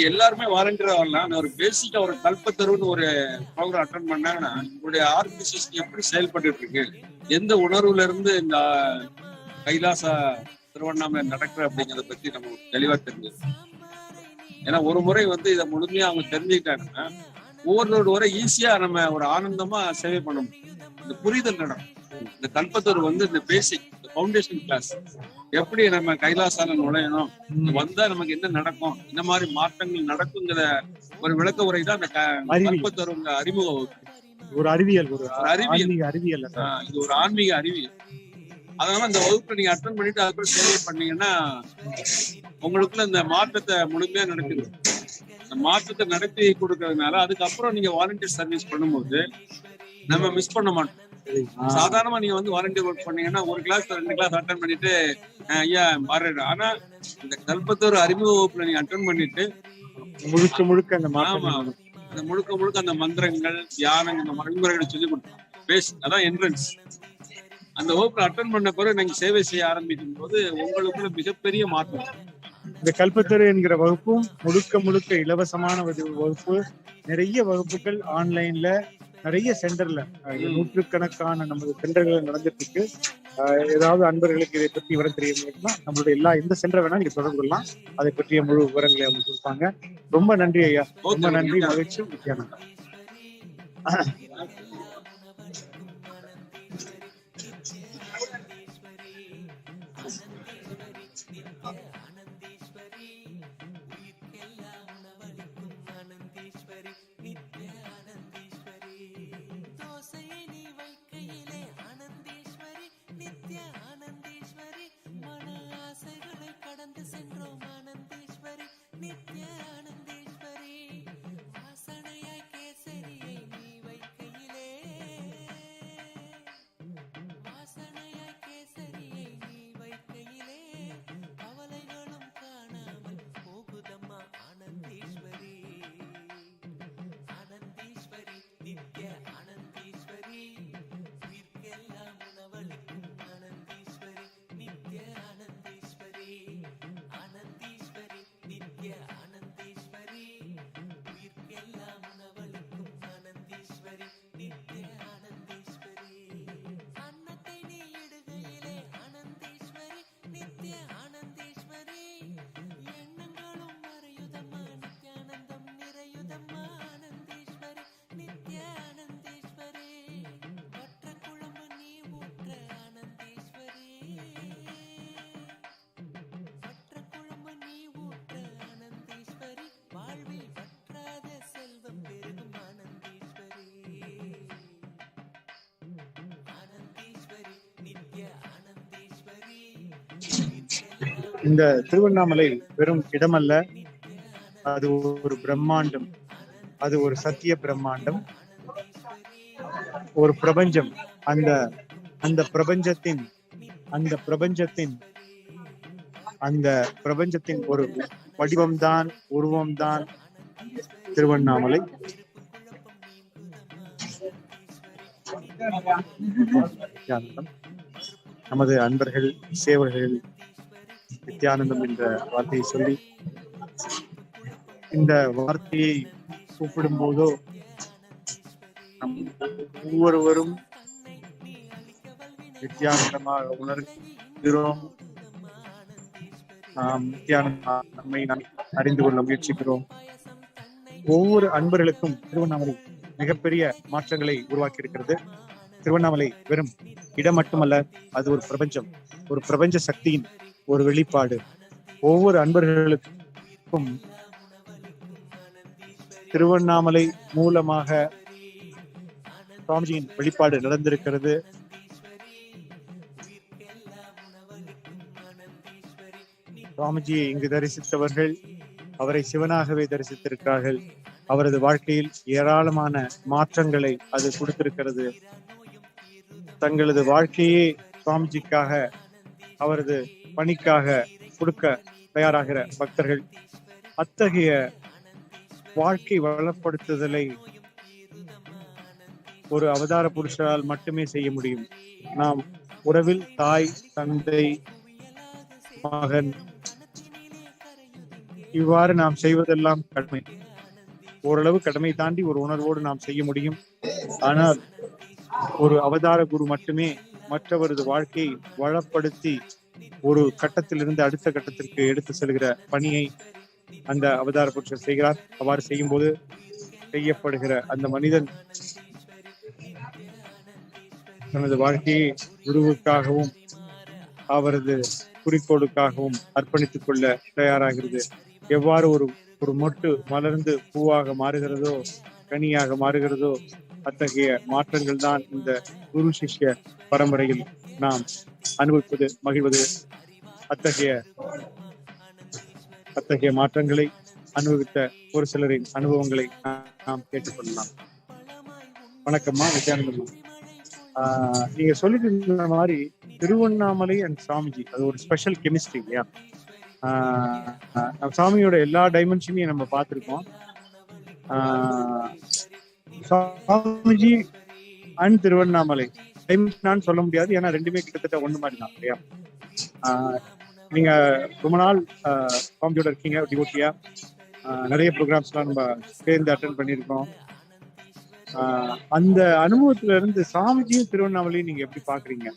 [SPEAKER 14] எல்லாருமே வாலண்டியரா வரலாம். ஒரு பேசிக்கா ஒரு கல்பத்தருன்னு ஒரு ப்ரோக்ராம் அட்டெண்ட் பண்ணாங்கன்னா உங்களுடைய ஆர்கனைசேஷன் எப்படி செயல்பட்டு இருக்கு, எந்த உணர்வுல இருந்து இந்த கைலாசா திருவண்ணாமலை நடக்கிற அப்படிங்கிறத பத்தி நம்ம தெளிவா தெரிஞ்சுக்கணும். ஏன்னா ஒரு முறை வந்து இதை முழுமையா அவங்க தெரிஞ்சுக்கிட்டாங்கன்னா ஒவ்வொரு ஈஸியா நம்ம ஒரு ஆனந்தமா சேவை பண்ண முடியும். இந்த புரிதல் நடக்கும். இந்த கல்பத்தர் வந்து இந்த பேசிக் ஃபவுண்டேஷன் கிளாஸ், எப்படி நம்ம கைலாசால நுழையணும், வந்தா நமக்கு என்ன நடக்கும், இந்த மாதிரி மாற்றங்கள் நடக்குங்கிற ஒரு விளக்க உரை தான் அந்த கல்பத்தர் அறிமுக வகுப்பு.
[SPEAKER 10] ஒரு அறிவியல், இது
[SPEAKER 14] ஒரு ஆன்மீக அறிவியல். அதனால இந்த வகுப்பை நீங்க அட்டெண்ட் பண்ணிட்டு அதுக்குள்ள சேவை பண்ணீங்கன்னா உங்களுக்குள்ள இந்த மாற்றத்தை முழுமையா நடக்குது. இந்த மாற்றத்தை நடத்தி கொடுக்கறதுனால அதுக்கப்புறம் நீங்க வாலண்டியர் சர்வீஸ் பண்ணும்போது நம்ம மிஸ் பண்ண மாட்டோம். சாதாரணமா நீங்க வந்து வாலண்டியர் ஒர்க் பண்ணீங்கன்னா ஒரு கிளாஸ் 2 கிளாஸ் அட்டெண்ட் பண்ணிட்டு ஐயா மாறிடு. ஆனா இந்த கல்பத்தோர் அறிமுக வகுப்புல நீங்க அட்டெண்ட் பண்ணிட்டு
[SPEAKER 10] முழுக்க அந்த
[SPEAKER 14] முழுக்க அந்த மந்திரங்கள், தியானம், இந்த வழிமுறைகளை சொல்லி கொடுத்தோம். அதான் என்ட்ரன்ஸ். அந்த வகுப்புல அட்டன் பண்ண பிறகு நீங்க சேவை செய்ய ஆரம்பிக்கும் போது உங்களுக்குள்ள மிகப்பெரிய மாற்றம்.
[SPEAKER 10] இந்த கல்பத்தரு என்கிற வகுப்பும் முழுக்க இலவசமான வகுப்பு. நிறைய வகுப்புகள் ஆன்லைன்ல, நிறைய சென்டர்ல நூற்றுக்கணக்கான நமது சென்டர்கள் நடந்துட்டு இருக்கு. ஏதாவது அன்பர்களுக்கு இதை பற்றி விவரம் தெரியுமா, நம்மளுடைய எந்த சென்டர் வேணா நீங்க தொடர்பு கொள்ளலாம். அதை பற்றிய முழு விவரங்களை அவங்க கொடுப்பாங்க. ரொம்ப நன்றி ஐயா, ரொம்ப நன்றி. மகிழ்ச்சி. நித்யானந்தா. இந்த திருவண்ணாமலை வெறும் இடமல்ல, அது ஒரு பிரம்மாண்டம், அது ஒரு சத்திய பிரம்மாண்டம், ஒரு பிரபஞ்சம். அந்த பிரபஞ்சத்தின் ஒரு வடிவம்தான், உருவம்தான் திருவண்ணாமலை. நமது அன்பர்கள், சேவர்கள் நித்யானந்தம் என்ற வார்த்தையை சொல்லி, இந்த வார்த்தையை கூப்பிடும் போதோ நம் ஒவ்வொருவரும் நித்யானந்தமாக உணர்கிறோம். நம்மை அறிந்து கொள்ள முயற்சிக்கிறோம். ஒவ்வொரு அன்பர்களுக்கும் திருவண்ணாமலை மிகப்பெரிய மாற்றங்களை உருவாக்கி இருக்கிறது. திருவண்ணாமலை வெறும் இடம் மட்டுமல்ல, அது ஒரு பிரபஞ்சம், ஒரு பிரபஞ்ச சக்தியின் ஒரு வெளிப்பாடு. ஒவ்வொரு அன்பர்களுக்கும் திருவண்ணாமலை மூலமாக சுவாமிஜியின் வெளிப்பாடு நடந்திருக்கிறது. சுவாமிஜியை இங்கு தரிசித்தவர்கள் அவரை சிவனாகவே தரிசித்திருக்கிறார்கள். அவரது வாழ்க்கையில் ஏராளமான மாற்றங்களை அது கொடுத்திருக்கிறது. தங்களது வாழ்க்கையே சுவாமிஜிக்காக, அவரது பணிக்காக கொடுக்க தயாராகிற பக்தர்கள். அத்தகைய வாழ்க்கை வளப்படுத்துதலை ஒரு அவதார புருஷரால் மட்டுமே செய்ய முடியும். நாம் உறவில் தாய், தந்தை, மகன், இவ்வாறு நாம் செய்வதெல்லாம் கடமை. ஓரளவு கடமை தாண்டி ஒரு உணர்வோடு நாம் செய்ய முடியும். ஆனால் ஒரு அவதார குரு மட்டுமே மற்றவரது வாழ்க்கையை வளப்படுத்தி ஒரு கட்டத்திலிருந்து அடுத்த கட்டத்திற்கு எடுத்து செல்கிற பணியை அந்த அவதார புருஷர் செய்கிறார். அவ்வாறு செய்யும் போது செய்யப்படுகிற அந்த மனிதன் தனது வாழ்க்கையை குருவுக்காகவும் அவரது குறிக்கோளுக்காகவும் அர்ப்பணித்துக் கொள்ள தயாராகிறது. எவ்வாறு ஒரு மொட்டு மலர்ந்து பூவாக மாறுகிறதோ, கனியாக மாறுகிறதோ, அத்தகைய மாற்றங்கள் தான் இந்த குரு சிஷ்ய பரம்பரையில் நாம் அனுபவிப்பது, மகிழ்வது. அத்தகைய மாற்றங்களை அனுபவித்த ஒரு சிலரின் அனுபவங்களை நாம் கேட்டுக்கொள்ளலாம். வணக்கம்மா, நித்யானந்தம்மா. நீங்க சொல்லிட்டு இருந்த மாதிரி திருவண்ணாமலை அண்ட் சாமிஜி அது ஒரு ஸ்பெஷல் கெமிஸ்ட்ரி இல்லையா? சாமியோட எல்லா டைமென்ஷனையும் நம்ம பார்த்துருக்கோம். சாமிஜி அண்ட் திருவண்ணாமலை டைம்னான்னு சொல்ல முடியாது, ஏன்னா ரெண்டுமே கிட்டத்தட்ட ஒண்ணு மாதிரி தான் இல்லையா. நீங்க ரொம்ப நாள் சுவாமியோட இருக்கீங்க டிவோட்டியா. நிறைய ப்ரோக்ராம்ஸ்லாம் நம்ம சேர்ந்து அட்டென்ட் பண்ணியிருக்கோம். அந்த அனுபவத்துல இருந்து சாமிஜியும் திருவண்ணாமலையும் நீங்க எப்படி பாக்குறீங்க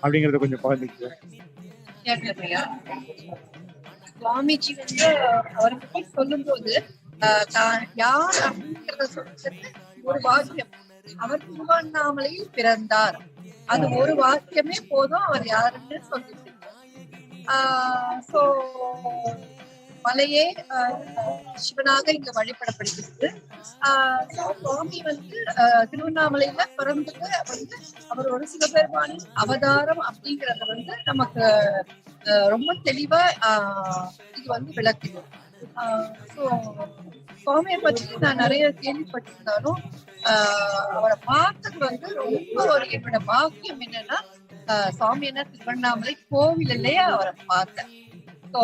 [SPEAKER 10] அப்படிங்கறத கொஞ்சம் பகிர்ந்துக்க.
[SPEAKER 15] சுவாமிஜி வந்து அவரை பத்தி சொல்லும் போது யார் அப்படிங்கிறத சொல்றது ஒரு வாக்கியம். அவர் திருவண்ணாமலையில் பிறந்தார், அது ஒரு வாக்கியமே போதும் அவர் யாருன்னு சொல்லிட்டு. சோ மலையே சிவனாக இங்க வழிபடப்படுகிறது. சுவாமி வந்து திருவண்ணாமலையில பிறந்தது வந்து அவர் ஒரு சிவபெருமானின் அவதாரம் அப்படிங்கறத வந்து நமக்கு ரொம்ப தெளிவா இது வந்து விளக்குது. சோ சுவாமியை பற்றி நான் நிறைய கேள்விப்பட்டிருந்தாலும் அவரை பார்த்தது வந்து ரொம்ப ஒரு என்னோட பாக்கியம் என்னன்னா, சுவாமி என்ன திருவண்ணாமலை கோவிலே அவரை பார்த்தேன். ஸோ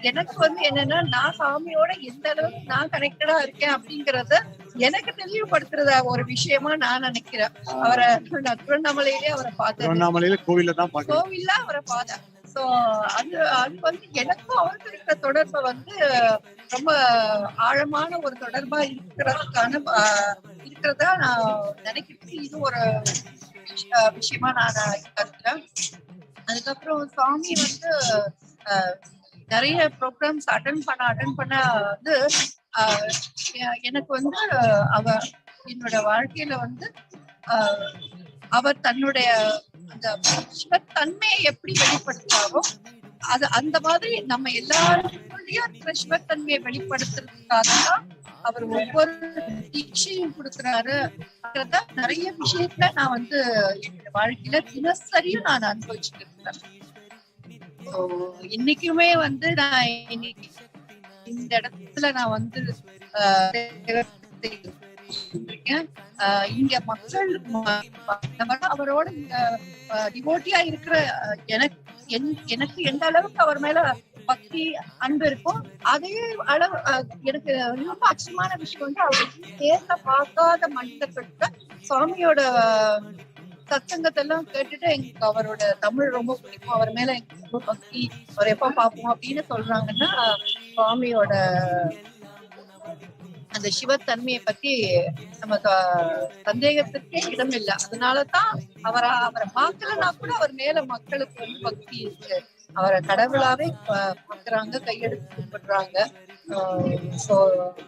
[SPEAKER 15] எனக்கு வந்து என்னன்னா, நான் சாமியோட எந்த அளவுக்கு நான் கனெக்டடா இருக்கேன் அப்படிங்கறத எனக்கு தெளிவுபடுத்துறத ஒரு விஷயமா நான் நினைக்கிறேன். அவரை திருவண்ணாமலையிலே அவரை பார்த்தேன், கோவில்ல அவரை பார்த்தேன். சோ அது வந்து எனக்கும் அவருக்கு இருக்கிற தொடர்பை வந்து ரொம்ப ஆழமான ஒரு தொடர்பா இருக்கிறதா நான் நினைக்கிறேன். இது ஒரு விஷயமா நான் கருதுறேன். அதுக்கப்புறம் சுவாமி வந்து நிறைய ப்ரோக்ராம்ஸ் அட்டன் பண்ண வந்து எனக்கு வந்து என்னோட வாழ்க்கையில வந்து அவர் தன்னுடைய அந்த சிவத்தன்மையை எப்படி வெளிப்படுத்துறாரோ அது அந்த மாதிரி நம்ம எல்லாருக்குள்ளயும் இருக்கிற சிவத்தன்மையை வெளிப்படுத்துறதுக்காக தான் அவர் ஒவ்வொரு தீட்சையும் கொடுக்குறாரு. நிறைய விஷயத்துல நான் வந்து என்னோட வாழ்க்கையில தினசரியும் நான் அனுபவிச்சுட்டு இருக்கேன். இன்னைக்குமே வந்து நான் இன்னைக்கு இந்த இடத்துல நான் வந்து இங்க மக்கள் அவரோட இங்க டிவோட்டியா இருக்கிற எனக்கு எந்த அளவுக்கு அவர் மேல பக்தி அன்பு இருக்கும், அதே அளவு எனக்கு ரொம்ப ஆச்சரியமான விஷயம் வந்து அவர் நேர்ல பார்க்காத மனிதர்களுக்கு சுவாமியோட சத்சங்கத்தெல்லாம் கேட்டுட்டு எங்களுக்கு அவரோட தமிழ் ரொம்ப பிடிக்கும், அவர் மேல எங்களுக்கு ரொம்ப பக்தி, அவர் எப்ப பார்ப்போம் அப்படின்னு சொல்றாங்கன்னா சுவாமியோட அந்த சிவத்தன்மையை பத்தி நம்ம சந்தேகத்துக்கே இடம் இல்லை. அதனாலதான் அவரை பார்க்கலன்னா கூட அவர் மேல மக்களுக்கு வந்து பக்தி இருக்கு, அவரை கடவுளாவே பாக்குறாங்க, கையெடுத்து கும்பிடுறாங்க. சோ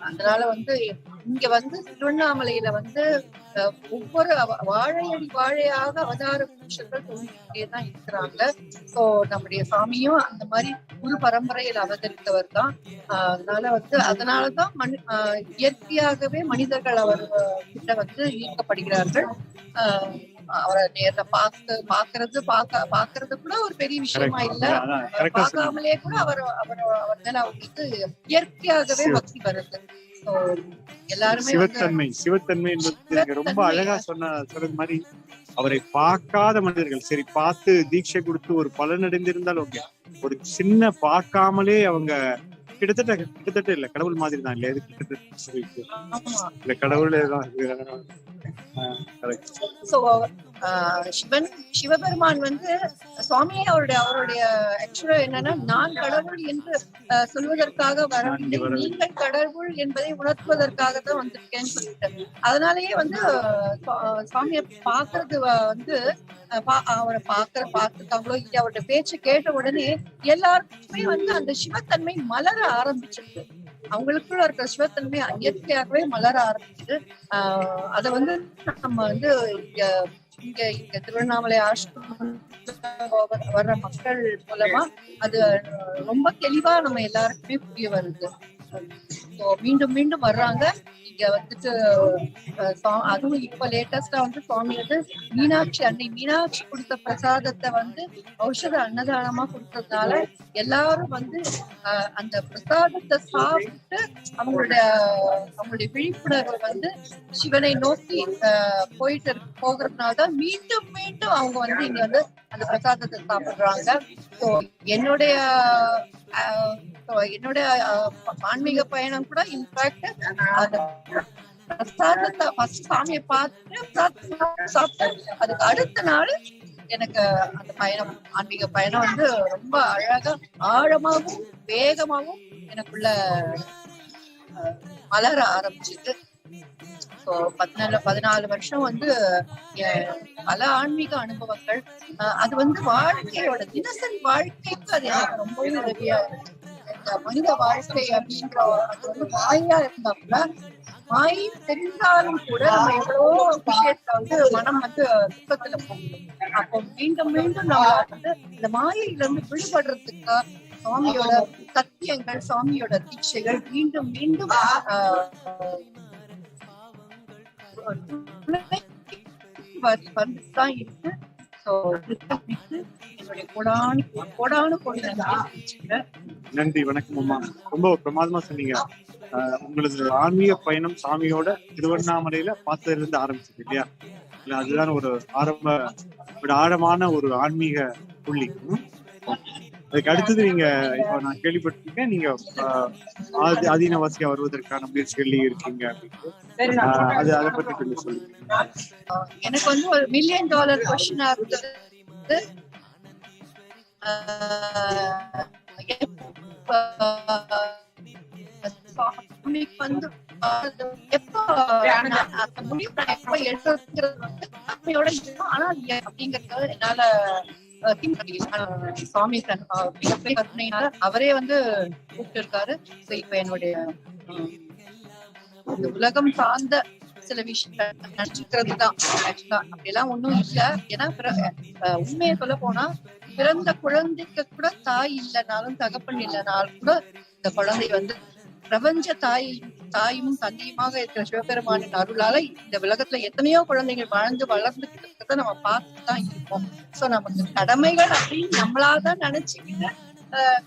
[SPEAKER 15] அதனால வந்து இங்க வந்து திருவண்ணாமலையில வந்து ஒவ்வொரு வாழையடி வாழையாக அவதார புருஷர்கள் தோன்றிக்கிட்டே தான் இருக்கிறாங்க. சோ நம்முடைய சாமியும் அந்த மாதிரி குரு பரம்பரையில் அவதரித்தவர் தான். அதனாலதான் இயற்கையாகவே மனிதர்கள் அவர் கிட்ட வந்து ஈர்க்கப்படுகிறார்கள். அவரை நேர்ல பாக்குறது கூட ஒரு பெரிய விஷயமா இல்ல, பார்க்காமலே கூட அவர் மேல அவங்களுக்கு இயற்கையாகவே பக்தி வருது. எல்லாருமே
[SPEAKER 10] சிவத்தன்மை என்பது ரொம்ப அழகா சொன்னது மாதிரி, அவரை பார்க்காத மனிதர்கள் சரி பார்த்து தீட்சை கொடுத்து ஒரு பலன் அடைந்திருந்தால் ஓகே, ஒரு சின்ன பார்க்காமலே அவங்க கிட்டத்தட்ட இல்ல கடவுள் மாதிரி தான் இல்லையா, கிட்டத்தட்ட இல்ல கடவுளே தான்.
[SPEAKER 15] சிவபெருமான் வந்து சுவாமியை அவருடைய ஆக்சுவலா என்னன்னா, நான் கடவுள் என்று சொல்வதற்காக வரவில்லை, நீங்கள் கடவுள் என்பதை உணர்த்துவதற்காக தான் வந்திருக்கேன்னு சொல்லிட்டேன். அதனாலயே வந்து சுவாமியை பாக்குறது வந்து அவரை பார்த்துட்டாங்களோ இல்லையா, அவருடைய பேச்சு கேட்ட உடனே எல்லாருக்குமே வந்து அந்த சிவத்தன்மை மலர ஆரம்பிச்சிருக்கு, அவங்களுக்குள்ள இருக்கிற சிவத்தன்மை இயற்கையாகவே மலர ஆரம்பிக்குது. அத வந்து நம்ம வந்து இங்க திருவண்ணாமலை ஆசிரமம் வர்ற மக்கள் மூலமா அது ரொம்ப தெளிவா நம்ம எல்லாருக்குமே புரிய வருது. மீண்டும் மீண்டும் வர்றாங்க இங்க வந்துட்டு. அதுவும் இப்ப லேட்டஸ்டா வந்து சுவாமி வந்து மீனாட்சி கொடுத்த பிரசாதத்தை வந்து ஔஷத அன்னதானமா கொடுத்ததுனால எல்லாரும் வந்து அந்த பிரசாதத்தை சாப்பிட்டு அவங்களுடைய விழிப்புணர்வு வந்து சிவனை நோக்கி போகிறதுனாலதான் மீண்டும் மீண்டும் அவங்க வந்து இங்க வந்து அந்த பிரசாதத்தை சாப்பிடுறாங்க. என்னுடைய ஆன்மீக பயணம் கூட இன்ஃபேக்ட் பிரசாதத்தை ஃபர்ஸ்ட் சாமியை பார்த்துட்டு சாப்பிட்டு அதுக்கு அடுத்த நாள் எனக்கு அந்த பயணம், ஆன்மீக பயணம் வந்து ரொம்ப அழகா ஆழமாகவும் வேகமாகவும் எனக்குள்ள மலர ஆரம்பிச்சுது. ஸோ 14 வருஷம் வந்து பல ஆன்மீக அனுபவங்கள். அது வந்து வாழ்க்கையோட தினசரி வாழ்க்கைக்கு அது எனக்கு ரொம்பவே உதவியா இருக்கு. இந்த மனித வாழ்க்கை அப்படின்ற அது வந்து மாயா இருந்தா கூட, மாயை தெரிந்தாலும் கூட நம்ம எவ்வளவோ விஷயத்துல வந்து மனம் வந்து துக்கத்துல போகும். அப்போ மீண்டும் மீண்டும் நம்ம வந்து இந்த மாயையில இருந்து விடுபடுறதுக்கு சுவாமியோட சத்தியங்கள், சுவாமியோட தீட்சைகள் மீண்டும் மீண்டும் வந்துதான் இருக்கு.
[SPEAKER 10] நன்றி, வணக்கம் அம்மா. ரொம்ப பிரமாதமா சொன்னீங்க. உங்களது ஆன்மீக பயணம் சாமியோட திருவண்ணாமலையில பார்த்ததுல இருந்து ஆரம்பிச்சது இல்லையா? இல்ல அதுதான் ஒரு ஆழமான ஒரு ஆன்மீக புள்ளி. அதுக்கு அடுத்தது நீங்க இப்ப நான் கேள்விப்பட்டிருக்கேன், நீங்க ஆதீனவாசியா வருவதற்கான முயற்சிகள் இருக்கீங்க அப்படின்னு. அதை பத்தி கொஞ்சம் சொல்லுங்க.
[SPEAKER 15] எனக்கு வந்து ஒரு $1 million கொஸ்டினா இருந்தது. வந்து எப்போ எடுக்கிறது வந்து ஆனா அப்படிங்கறது என்னால சுவாமி மிகப்பெரிய கருணையினால அவரே வந்து கூப்பிட்டு இருக்காரு. இப்ப என்னுடைய இந்த உலகம் சார்ந்த சில விஷயங்கள் நினைச்சுக்கிறது தான். ஆக்சுவலா அப்படியெல்லாம் ஒண்ணும் இல்ல. ஏன்னா உண்மையை சொல்ல போனா பிறந்த குழந்தைக்கு கூட தாய் இல்லைனாலும் தகப்பன் இல்லைனாலும் கூட இந்த குழந்தை வந்து பிரபஞ்ச தாயும் தந்தையுமாக இருக்கிற சிவபெருமானின் அருளால இந்த உலகத்துல எத்தனையோ குழந்தைகள் வாழ்ந்து வளர்ந்துகிட்டு இருக்கிறத நம்ம பார்த்துதான் இருக்கோம். சோ நமக்கு கடமைகள் அப்படின்னு நம்மளாதான் நினைச்சுக்கிட்டு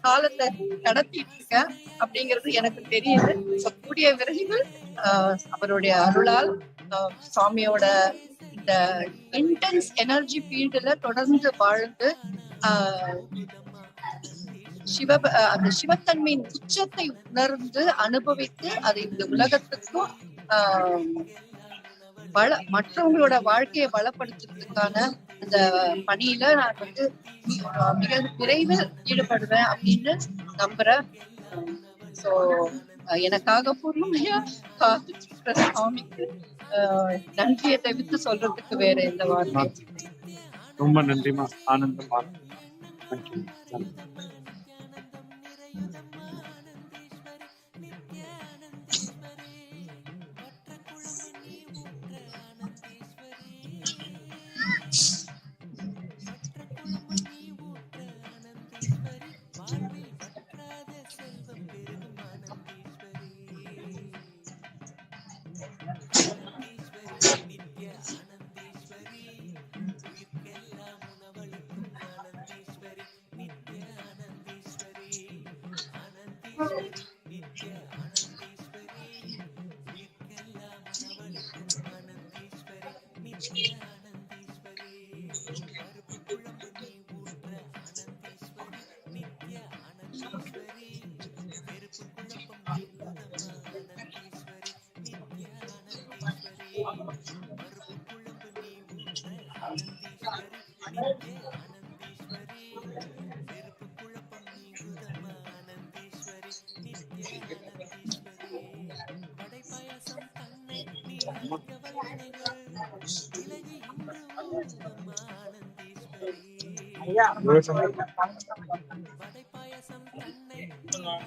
[SPEAKER 15] காலத்தை கடத்திட்டு இருக்க அப்படிங்கிறது எனக்கு தெரியுது. கூடிய விரைவில் அவருடைய அருளால் சுவாமியோட இந்த இன்டென்ஸ் எனர்ஜி ஃபீல்டுல தொடர்ந்து வாழ்ந்து அந்த சிவத்தன்மையின் உச்சத்தை உணர்ந்து அனுபவித்து அதை இந்த உலகத்துக்கும் மற்றவங்களோட வாழ்க்கையை பலப்படுத்துறதுக்கான அந்த பணியில நான் வந்து மிக விரைவில் ஈடுபடுவேன் அப்படின்னு நம்புறேன். சோ எனக்காக பொறுமையா காத்துட்டு இருக்கிற சுவாமிக்கு நன்றியை தவிர்த்து சொல்றதுக்கு வேற எந்த வார்த்தை.
[SPEAKER 10] ரொம்ப நன்றிமா, ஆனந்தமா.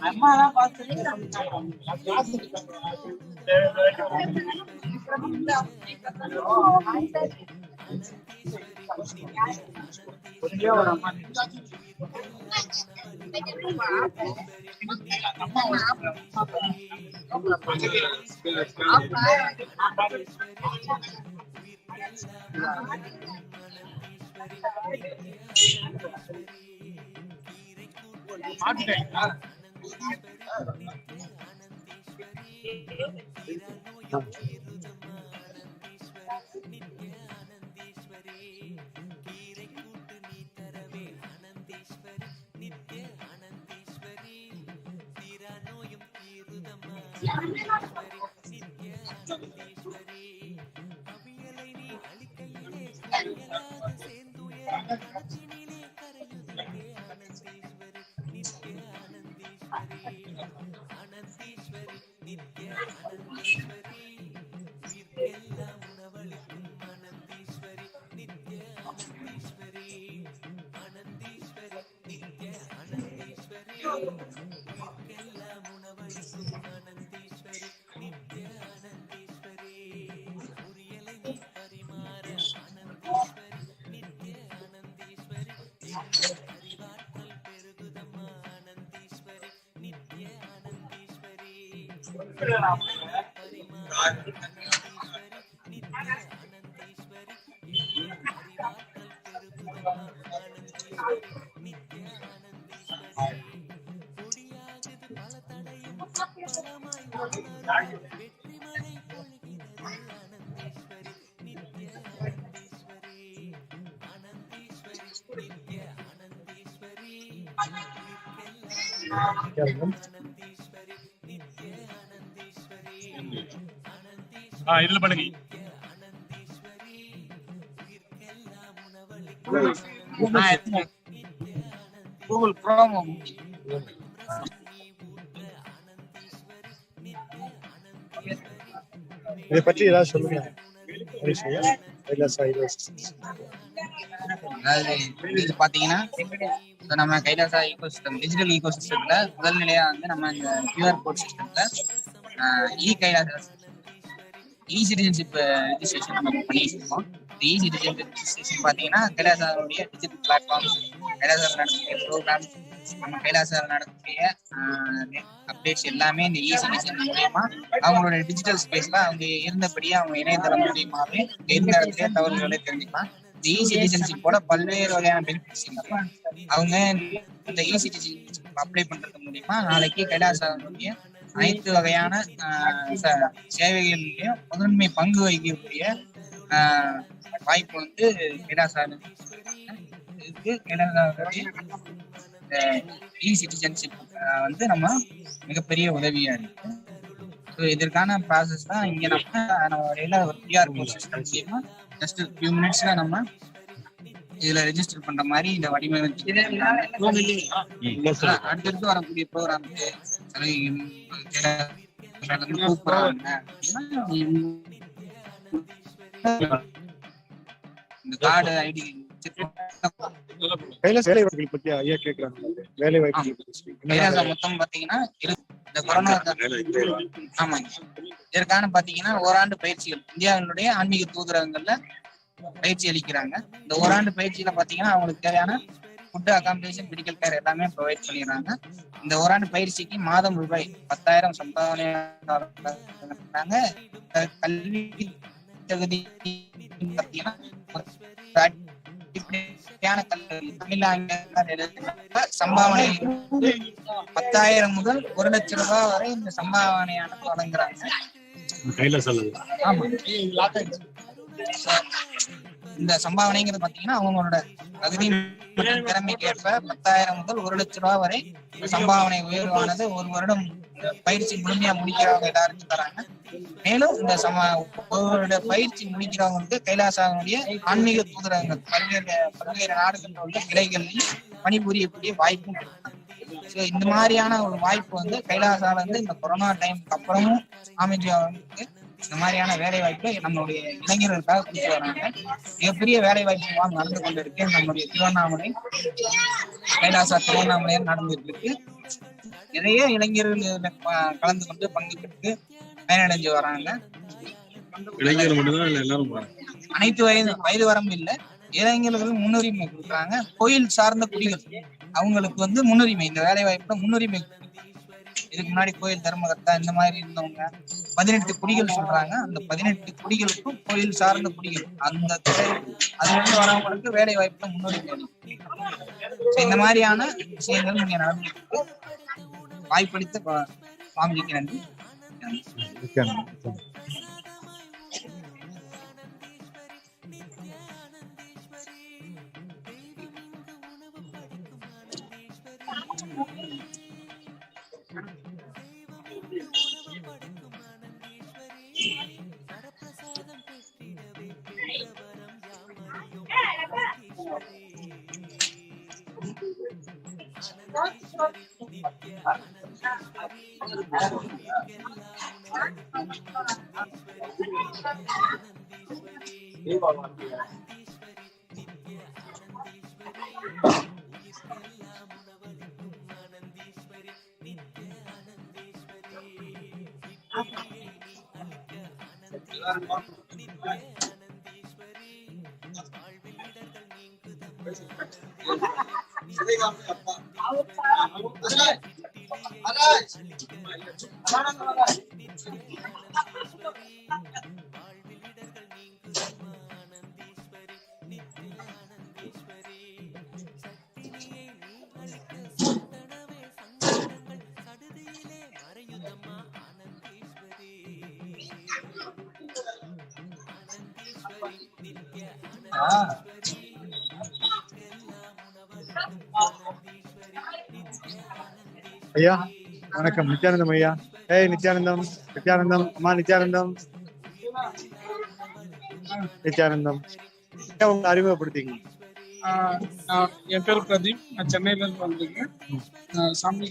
[SPEAKER 3] அம்மாலாம் பார்த்து ஒரே ஒரு அம்மா
[SPEAKER 10] இதுல பண்ணுங்க.
[SPEAKER 6] கூகுள் குரோம்
[SPEAKER 10] இதை பற்றி ஏதாவது சொல்லுங்க.
[SPEAKER 6] அதாவது இது பாத்தீங்கன்னா இப்ப நம்ம கைலாசா ஈகோசிஸ்டம் டிஜிட்டல் ஈகோசிஸ்டம்ல முதல் நிலையா வந்து நம்ம இந்த கியூஆர் கோட் சிஸ்டம்ல கைலாசா சிட்டிசன்ஷிப் ரெஜிஸ்ட்ரேஷன் நம்ம பண்ணிட்டு இருக்கோம். இந்த சிட்டிசன் ரெஜிஸ்ட்ரேஷன் பாத்தீங்கன்னா கைலாசாவுடைய டிஜிட்டல் பிளாட்ஃபார்ம்ஸ், கைலாசாவில் நடக்கக்கூடிய ப்ரோக்ராம்ஸ், நம்ம கைலாசாவில் நடக்கக்கூடிய அப்டேட்ஸ் எல்லாமே இந்த சிட்டிசன் மூலியமா அவங்களோட டிஜிட்டல் ஸ்பேஸ்ல அவங்க இருந்தபடியே அவங்க இணையதளம் மூலியமாவே எந்த இடத்துல தகவல்களை தெரிஞ்சுக்கலாம். இந்த சிட்டிசன்ஷிப்போட பல்வேறு வகையான பெனிஃபிட்ஸ் இருக்கு. அவங்க இந்த சிட்டிசன்ஷிப் அப்ளை பண்றது மூலியமா நாளைக்கு கைலாசாவுடைய அனைத்து வகையான சேவைகளிலையும் முதன்மை பங்கு வகிக்கக்கூடிய வாய்ப்பு வந்து கைலாசாவில் இருக்கு. கைலாசாவுடைய சிட்டிசன்ஷிப் வந்து நம்ம மிகப்பெரிய உதவியா இருக்கு. ஸோ இதற்கான ப்ராசஸ் தான் இங்க நம்ம ஒரு கியூஆர் கோட் சிஸ்டம் மூலியமா ஜஸ்ட் ஃபியூ மினிட்ஸ்ல நம்ம இதுல ரெஜிஸ்டர் பண்ற மாதிரி இந்த வடிவமைப்பு அடுத்தடுத்து வரக்கூடிய ப்ரோக்ராமுக்கு கூப்பிடுறாங்க. இந்த கார்டு ஐடி
[SPEAKER 10] வேலை வாய்ப்புகள் பத்தி ஐயா கேக்குறாங்க. வேலை வாய்ப்புகள்
[SPEAKER 6] மொத்தம் பாத்தீங்கன்னா இந்த கொரோனா ஆமாங்க இதற்கான பாத்தீங்கன்னா ஓராண்டு பயிற்சிகள் இந்தியாவினுடைய ஆன்மீக தூதரகங்கள்ல பயிற்சி அளிக்கிறாங்க. இந்த ஓராண்டு பயிற்சியில பாத்தீங்கன்னா அவங்களுக்கு தேவையான ஃபுட், அகாமடேஷன், மெடிக்கல் கேர் எல்லாமே ப்ரொவைட் பண்ணிடுறாங்க. இந்த ஓராண்டு பயிற்சிக்கு மாதம் ரூபாய் 10,000 சம்பாவனை. கல்வி தகுதி பாத்தீங்கன்னா சம்பாவனை 10,000 முதல் 1,00,000 ரூபாய் வரை இந்த சம்பாவனையானது வழங்குறாங்க. இந்த சம்பாவனைங்கிறது பாத்தீங்கன்னா அவங்களோட தகுதி திறமைக்கு ஏற்ப 10,000 முதல் 1,00,000 ரூபாய் வரை சம்பாவனை உயர்வானது ஒரு வருடம் பயிற்சி முழுமையா முடிக்கிறவங்க எல்லாருக்கும் தராங்க. மேலும் இந்த ஒரு பயிற்சி முடிக்கிறவங்களுக்கு கைலாசாவுடைய ஆன்மீக தூதரகங்கள் பல்வேறு நாடுகளில் உள்ள கிளைகள்லையும் பணிபுரியக்கூடிய வாய்ப்பும் கொடுத்தாங்க. ஸோ இந்த மாதிரியான ஒரு வாய்ப்பு வந்து கைலாசால வந்து இந்த கொரோனா டைமுக்கு அப்புறமும் அமைதியாவுக்கு இந்த மாதிரியான வேலை வாய்ப்பு நம்மளுடைய இளைஞர்களுக்காக கொடுத்து வராங்க. மிகப்பெரிய வேலை வாய்ப்பு நடந்து கொண்டு இருக்கு. நம்முடைய திருவண்ணாமலை கைலாசா திருவண்ணாமலையில் நடந்துட்டு இருக்கு. நிறைய இளைஞர்கள் கலந்து கொண்டு பங்கு பெற்று பயனடைஞ்சு வராங்க.
[SPEAKER 14] இளைஞர்கள் மட்டும்தான் இல்ல எல்லாரும்
[SPEAKER 6] அனைத்து வயது வரம்பு இல்லை. இளைஞர்களுக்கு முன்னுரிமை கொடுக்குறாங்க. கோயில் சார்ந்த குடிகள் அவங்களுக்கு வந்து முன்னுரிமை, இந்த வேலை வாய்ப்புல முன்னுரிமை. இதுக்கு முன்னாடி கோயில் தர்மகர்த்தா இந்த மாதிரி இருந்தவங்க 18 குடிகள் சொல்றாங்க. அந்த 18 குடிகளுக்கும் கோயில் சார்ந்த குடிகள் அந்த அதுல இருந்து வரவங்களுக்கு வேலை வாய்ப்புல முன்னுரிமை. இந்த மாதிரியான விஷயங்கள் இங்க நடந்துட்டு வாய்ப்பளித்த சுவாமிக்கு நன்றி.
[SPEAKER 10] ஐயா வணக்கம். நித்யானந்தம் ஐயா. நித்யானந்தம், நித்யானந்தம் அம்மா, நித்யானந்தம், நித்யானந்தம். உங்களை அறிமுகப்படுத்திங்க.
[SPEAKER 16] என் பேர் பிரதீப். நான் சென்னையில இருந்து வந்திருக்கேன். சாமி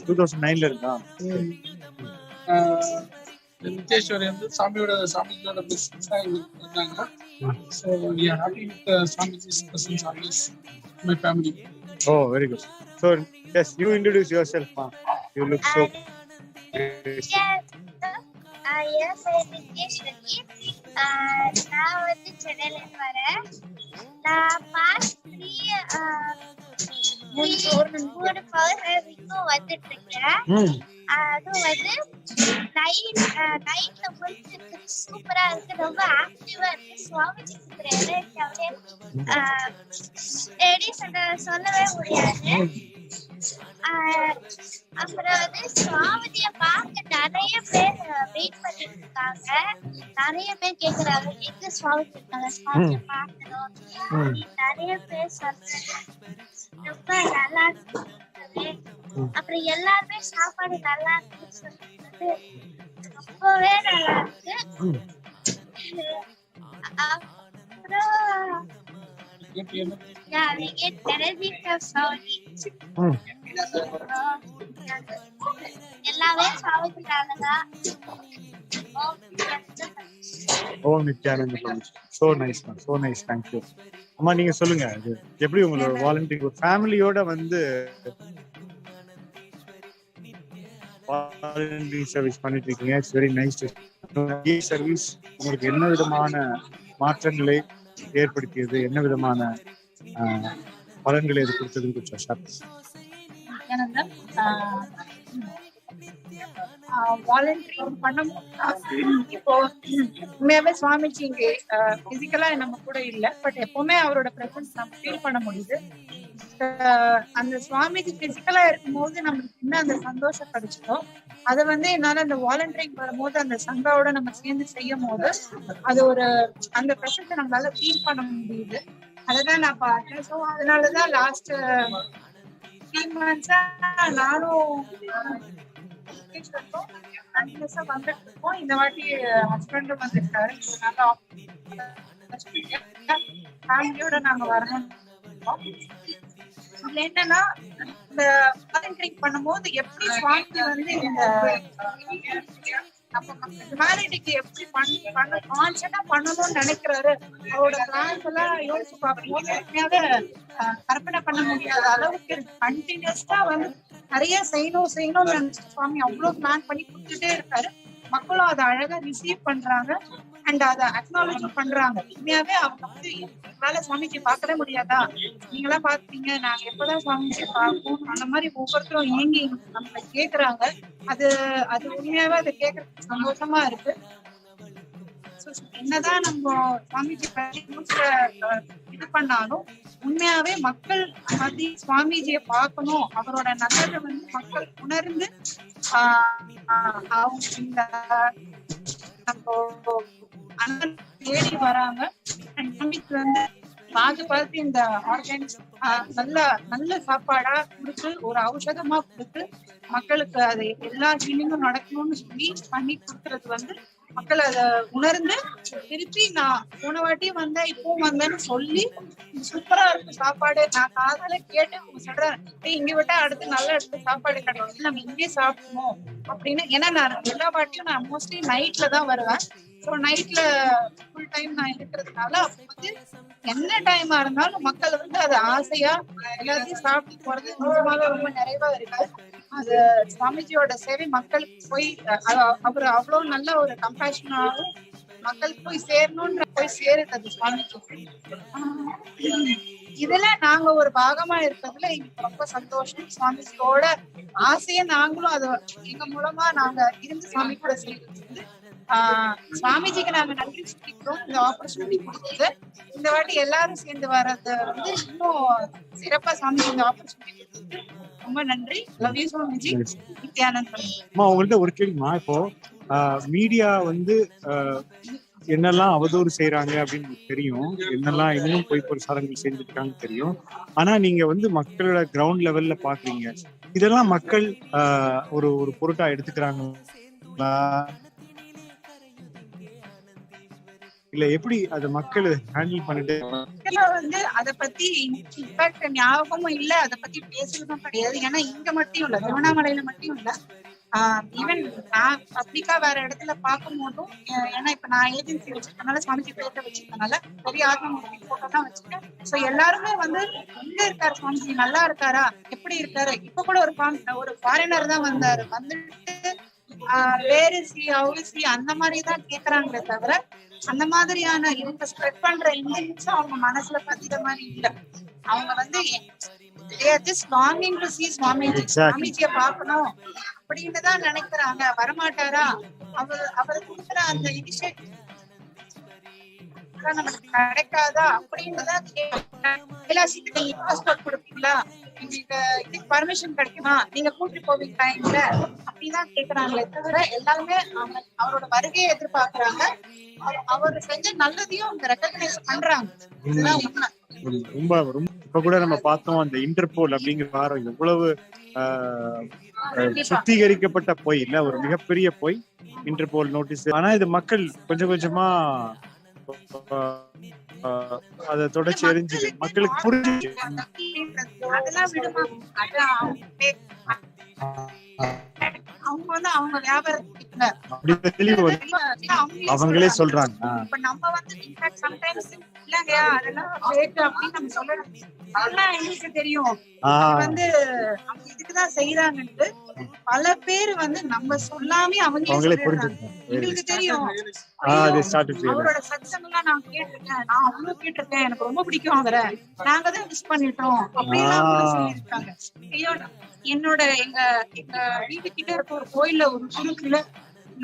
[SPEAKER 10] 2009ல இருக்கா?
[SPEAKER 16] நித்யேஸ்வரி வந்து சாமிஜியோட பிசினஸ் இருந்தாங்க. So we are happy with Swamiji's presence always in my family.
[SPEAKER 10] Oh, very good. So yes, you introduce yourself, ma. You look so
[SPEAKER 17] Yes, I am Nithyananda. நான் வந்து சென்னையில இருந்து வரேன். நான் past 3 பௌர்ணமிக்கும் வந்துட்டு இருக்கேன். அது வந்து நைட்ல போயிட்டு சூப்பரா இருக்கு, ரொம்ப ஆக்டிவா இருக்கு. சுவாமிஜி சொல்லவே முடியாது. அப்புறம் வந்து சுவாமிஜிய பார்க்க நிறைய பேர் வெயிட் பண்ணிட்டு இருக்காங்க. நிறைய பேர் கேக்குறாங்க எங்க சுவாமிஜி இருக்காங்க, சுவாமிஜிய பார்க்கணும். நிறைய பேர் சொல்றாங்க. ரொம்ப நல்லா இருக்கு. அப்புறம் எல்லாருமே சாப்பாடு நல்லா இருக்குன்னு சொல்லிட்டு ரொம்பவே நல்லா இருக்கு. அப்புறம் we get energy from Saudi. எல்லாமே சாப்பிட்டாங்கதான்.
[SPEAKER 10] ஓம் Nithyanandam. So nice, man. So nice. Thank you. அம்மா நீங்க சொல்லுங்க, எப்படி உங்களோட வாலண்டியர் ஒரு ஃபேமிலியோட வந்து வாலண்டியர் சர்வீஸ் பண்ணிட்டு இருக்கீங்க. It's very nice. சர்வீஸ் உங்களுக்கு என்ன விதமான மாற்றங்களை ஏற்படுத்தியது, என்ன விதமான பலன்களை இது கொடுத்ததுன்னு கொஞ்சம் ஷார்ட்.
[SPEAKER 15] வாலண்டியர் இப்போ உண்மையாவே சுவாமிஜி இங்க பிசிக்கலா நம்ம கூட இல்ல, பட் எப்பவுமே அவரோட பிரசன்ஸ் நம்ம ஃபீல் பண்ண முடியுது. அந்த சுவாமிஜி பிசிக்கலா இருக்கும்போது நம்மளுக்கு என்ன அந்த சந்தோஷம் கிடைச்சதோ அதை வந்து என்னால அந்த வாலண்டியரிங் வரும்போது அந்த சங்காவோட நம்ம சேர்ந்து செய்யும் போது அது ஒரு அந்த பிரசன்ஸை நம்மளால ஃபீல் பண்ண முடியுது. அததான் நான் பார்த்தேன். ஸோ அதனாலதான் லாஸ்ட் 3 months நானும் வந்துட்டு இருக்கோம். இந்த வாட்டி ஹஸ்பண்டும் வந்திருக்காரு. ஃபேமிலியோட நாங்க வரணும். இதுல என்னன்னா இந்த வாலண்டியரிங் பண்ணும்போது எப்படி சுவாமி வந்து இந்த ஹியூமனிட்டிக்கு எப்படி பண்ண கான்செப்டா பண்ணணும்னு நினைக்கிறாரு. அவரோட பிளான்ஸ் எல்லாம் யோசிச்சு பார்க்கும்போது உண்மையாவே கற்பனை பண்ண முடியாத அளவுக்கு கண்டினியூஸா வந்து நிறைய செய்யணும்னு நினைச்சு சுவாமி அவ்வளவு பிளான் பண்ணி கொடுத்துட்டே இருக்காரு. மக்களும் அதை அழகா ரிசீவ் பண்றாங்க அண்ட் அதை அக்னாலேஜ் பண்றாங்க. உண்மையாவே அவங்க வந்து எங்களால சுவாமிஜி பார்க்கவே முடியாதா, நீங்களா பாத்தீங்க, நாங்க எப்பதான் சுவாமிஜி பார்ப்போம், அந்த மாதிரி ஒவ்வொருத்தரும் ஏங்கி நம்மள கேக்குறாங்க. அது உண்மையாவே அதை கேட்கறதுக்கு சந்தோஷமா இருக்கு. என்னதான் நம்ம சுவாமிஜி இது பண்ணாலும் உண்மையாவே மக்கள் மத்தி சுவாமிஜியை பார்க்கணும், அவரோட நல்லதை வந்து மக்கள் உணர்ந்து அவங்க இந்த நம்ம தேடி வராங்க. வந்து பார்த்து இந்த ஆர்கானிக்ஸ் நல்ல சாப்பாடா கொடுத்து ஒரு ஔஷதமா கொடுத்து மக்களுக்கு அது எல்லா ஹீலிங்கும் நடக்கணும்னு சொல்லி பண்ணி கொடுக்கறது வந்து மக்கள் அதை உணர்ந்து திருப்பி நான் போன வாட்டியும் வந்தேன் இப்பவும் வந்தேன்னு சொல்லி சூப்பரா இருக்கு சாப்பாடு. நான் காதால கேட்டு அவங்க சொல்றேன், இங்க விட்டா அடுத்து நல்ல இடத்துல சாப்பாடு கிடைக்கும், நம்ம இங்கே சாப்பிடணும் அப்படின்னு. ஏன்னா நான் எல்லா வாட்டியும் நான் மோஸ்ட்லி நைட்ல தான் வருவேன். ஸோ நைட்ல ஃபுல் டைம் நான் இருக்கிறதுனால வந்து என்ன டைமா இருந்தாலும் மக்கள் வந்து அது ஆசையா எல்லாத்தையும் சாப்பிட்டு போறது நிஜமாக ரொம்ப நிறைவா இருக்கு. அது சுவாமிஜியோட சேவை மக்களுக்கு போய் அவர் அவ்வளவு நல்ல ஒரு கம்பேஷனாகவும் மக்களுக்கு போய் சேரணும்ன்ற போய் சேருது அது சுவாமிஜி. இதுல நாங்க ஒரு பாகமா இருக்கிறதுல எங்களுக்கு ரொம்ப சந்தோஷம். சுவாமிஜியோட ஆசையை நாங்களும் அது எங்க மூலமா நாங்க இருந்து சுவாமி கூட செய்யறது. சுவாமிஜிக்கு நாங்க நன்றி சொல்லிக்கிறோம் இந்த ஆப்பர்ச்சுனிட்டி கொடுத்தது. இந்த வாட்டி எல்லாரும் சேர்ந்து வர்றது வந்து இன்னும் சிறப்பா சுவாமிஜி இந்த ஆப்பர்ச்சுனிட்டி கொடுத்தது. ரொம்ப நன்றி. Love you Swamiji. நித்யானந்தம்.
[SPEAKER 10] உங்கள்ட்ட ஒரு கேள்விமா, இப்போ மீடியா வந்து என்னெல்லாம் அவதூறு செய்யறாங்க அப்படின்னு தெரியும், என்னெல்லாம் இன்னும் பொய் பிரசாரங்கள் செஞ்சுட்டு இருக்காங்க தெரியும். ஆனா நீங்க வந்து மக்களோட கிரவுண்ட் லெவல்ல பாக்குறீங்க, இதெல்லாம் மக்கள் ஒரு ஒரு பொருட்டா எடுத்துக்கிறாங்களா இல்ல எப்படி அத மக்கள் ஹேண்டில் பண்ணிட்டு
[SPEAKER 15] வந்து அத பத்தி இன்ஃபேக்ட் ஞாபகமும் இல்ல, அத பத்தி பேசுறதும் கிடையாது. ஏன்னா இங்க மட்டும் இல்ல, திருவண்ணாமலையில மட்டும் இல்ல, ஈவன் நான் பப்ளிக்கா வேற இடத்துல பார்க்கும் போதும், ஏன்னா இப்ப நான் ஏஜென்சி வச்சிருக்கனால சுவாமிஜி பேர்ல வச்சிருக்கனால பெரிய ஆத்மூர்த்தி போட்டோ தான் வச்சிருக்கேன். சோ எல்லாருமே வந்து எங்க இருக்காரு சுவாமிஜி, நல்லா இருக்காரா, எப்படி இருக்காரு. இப்ப கூட ஒரு ஃபாரினர் தான் வந்தாரு, வந்துட்டு வேறு அந்த மாதிரிதான் கேக்குறாங்களே தவிர அந்த மாதிரியான இவங்க ஸ்ப்ரெட் பண்ற இன்டென்ஸ் அவங்க மனசுல பதித மாதிரி இல்ல. அவங்க வந்து சுவாமிஜிய பாக்கணும் அப்படின்னு தான் நினைக்கிறாங்க. வரமாட்டாரா, அவர் கொடுக்குற அந்த இனிஷியேட்டிவ் நமக்கு கிடைக்காதா அப்படின்னு தான் கைலாசிக்கு நீங்க பாஸ்போர்ட் கொடுப்பீங்களா, எங்களுக்கு இதுக்கு பர்மிஷன் கிடைக்குமா, நீங்க கூட்டிட்டு போவீங்களா எங்க அப்படிதான் கேக்குறாங்களே தவிர எல்லாருமே அவரோட வருகையை எதிர்பார்க்கறாங்க. அவர் செஞ்ச நல்லதையும் அவங்க ரெகக்னைஸ் பண்றாங்க. இதுதான் உண்மை.
[SPEAKER 10] ரொம்ப ரொம்ப இப்ப கூட நம்ம பார்த்தோம் அந்த இன்டர்போல் அப்படிங்கிற வாரம் எவ்வளவு சுத்திகரிக்கப்பட்ட பொய் இல்ல, ஒரு மிகப்பெரிய பொய் இன்டர்போல் நோட்டீஸ். ஆனா இது மக்கள் கொஞ்சம் கொஞ்சமா அத தொடர்ச்சி எரிஞ்சு மக்களுக்கு புரிஞ்சு
[SPEAKER 15] அவங்க வந்து அவங்க வியாபாரத்துக்கு
[SPEAKER 10] அவங்களே சொல்றாங்க.
[SPEAKER 15] இப்ப நம்ம வந்து சம்டைம்ஸ் இல்லங்க அதெல்லாம் ஃபேக் அப்படின்னு நம்ம சொல்லணும், அதெல்லாம் எங்களுக்கு தெரியும் வந்து அவங்க இதுக்குதான் செய்யறாங்கன்னு பல பேர் வந்து நம்ம சொல்லாமே அவங்களே எங்களுக்கு தெரியும். அவரோட சத்தம் எல்லாம் நான் கேட்டிருக்கேன், நான் அவ்வளவு கேட்டிருக்கேன், எனக்கு ரொம்ப பிடிக்கும் அவரை, நாங்க தான் மிஸ் பண்ணிட்டோம் அப்படின்னு சொல்லியிருக்காங்க. என்னோட எங்க வீட்டு கிட்ட இருக்க ஒரு கோயில்ல ஒரு குழுக்குல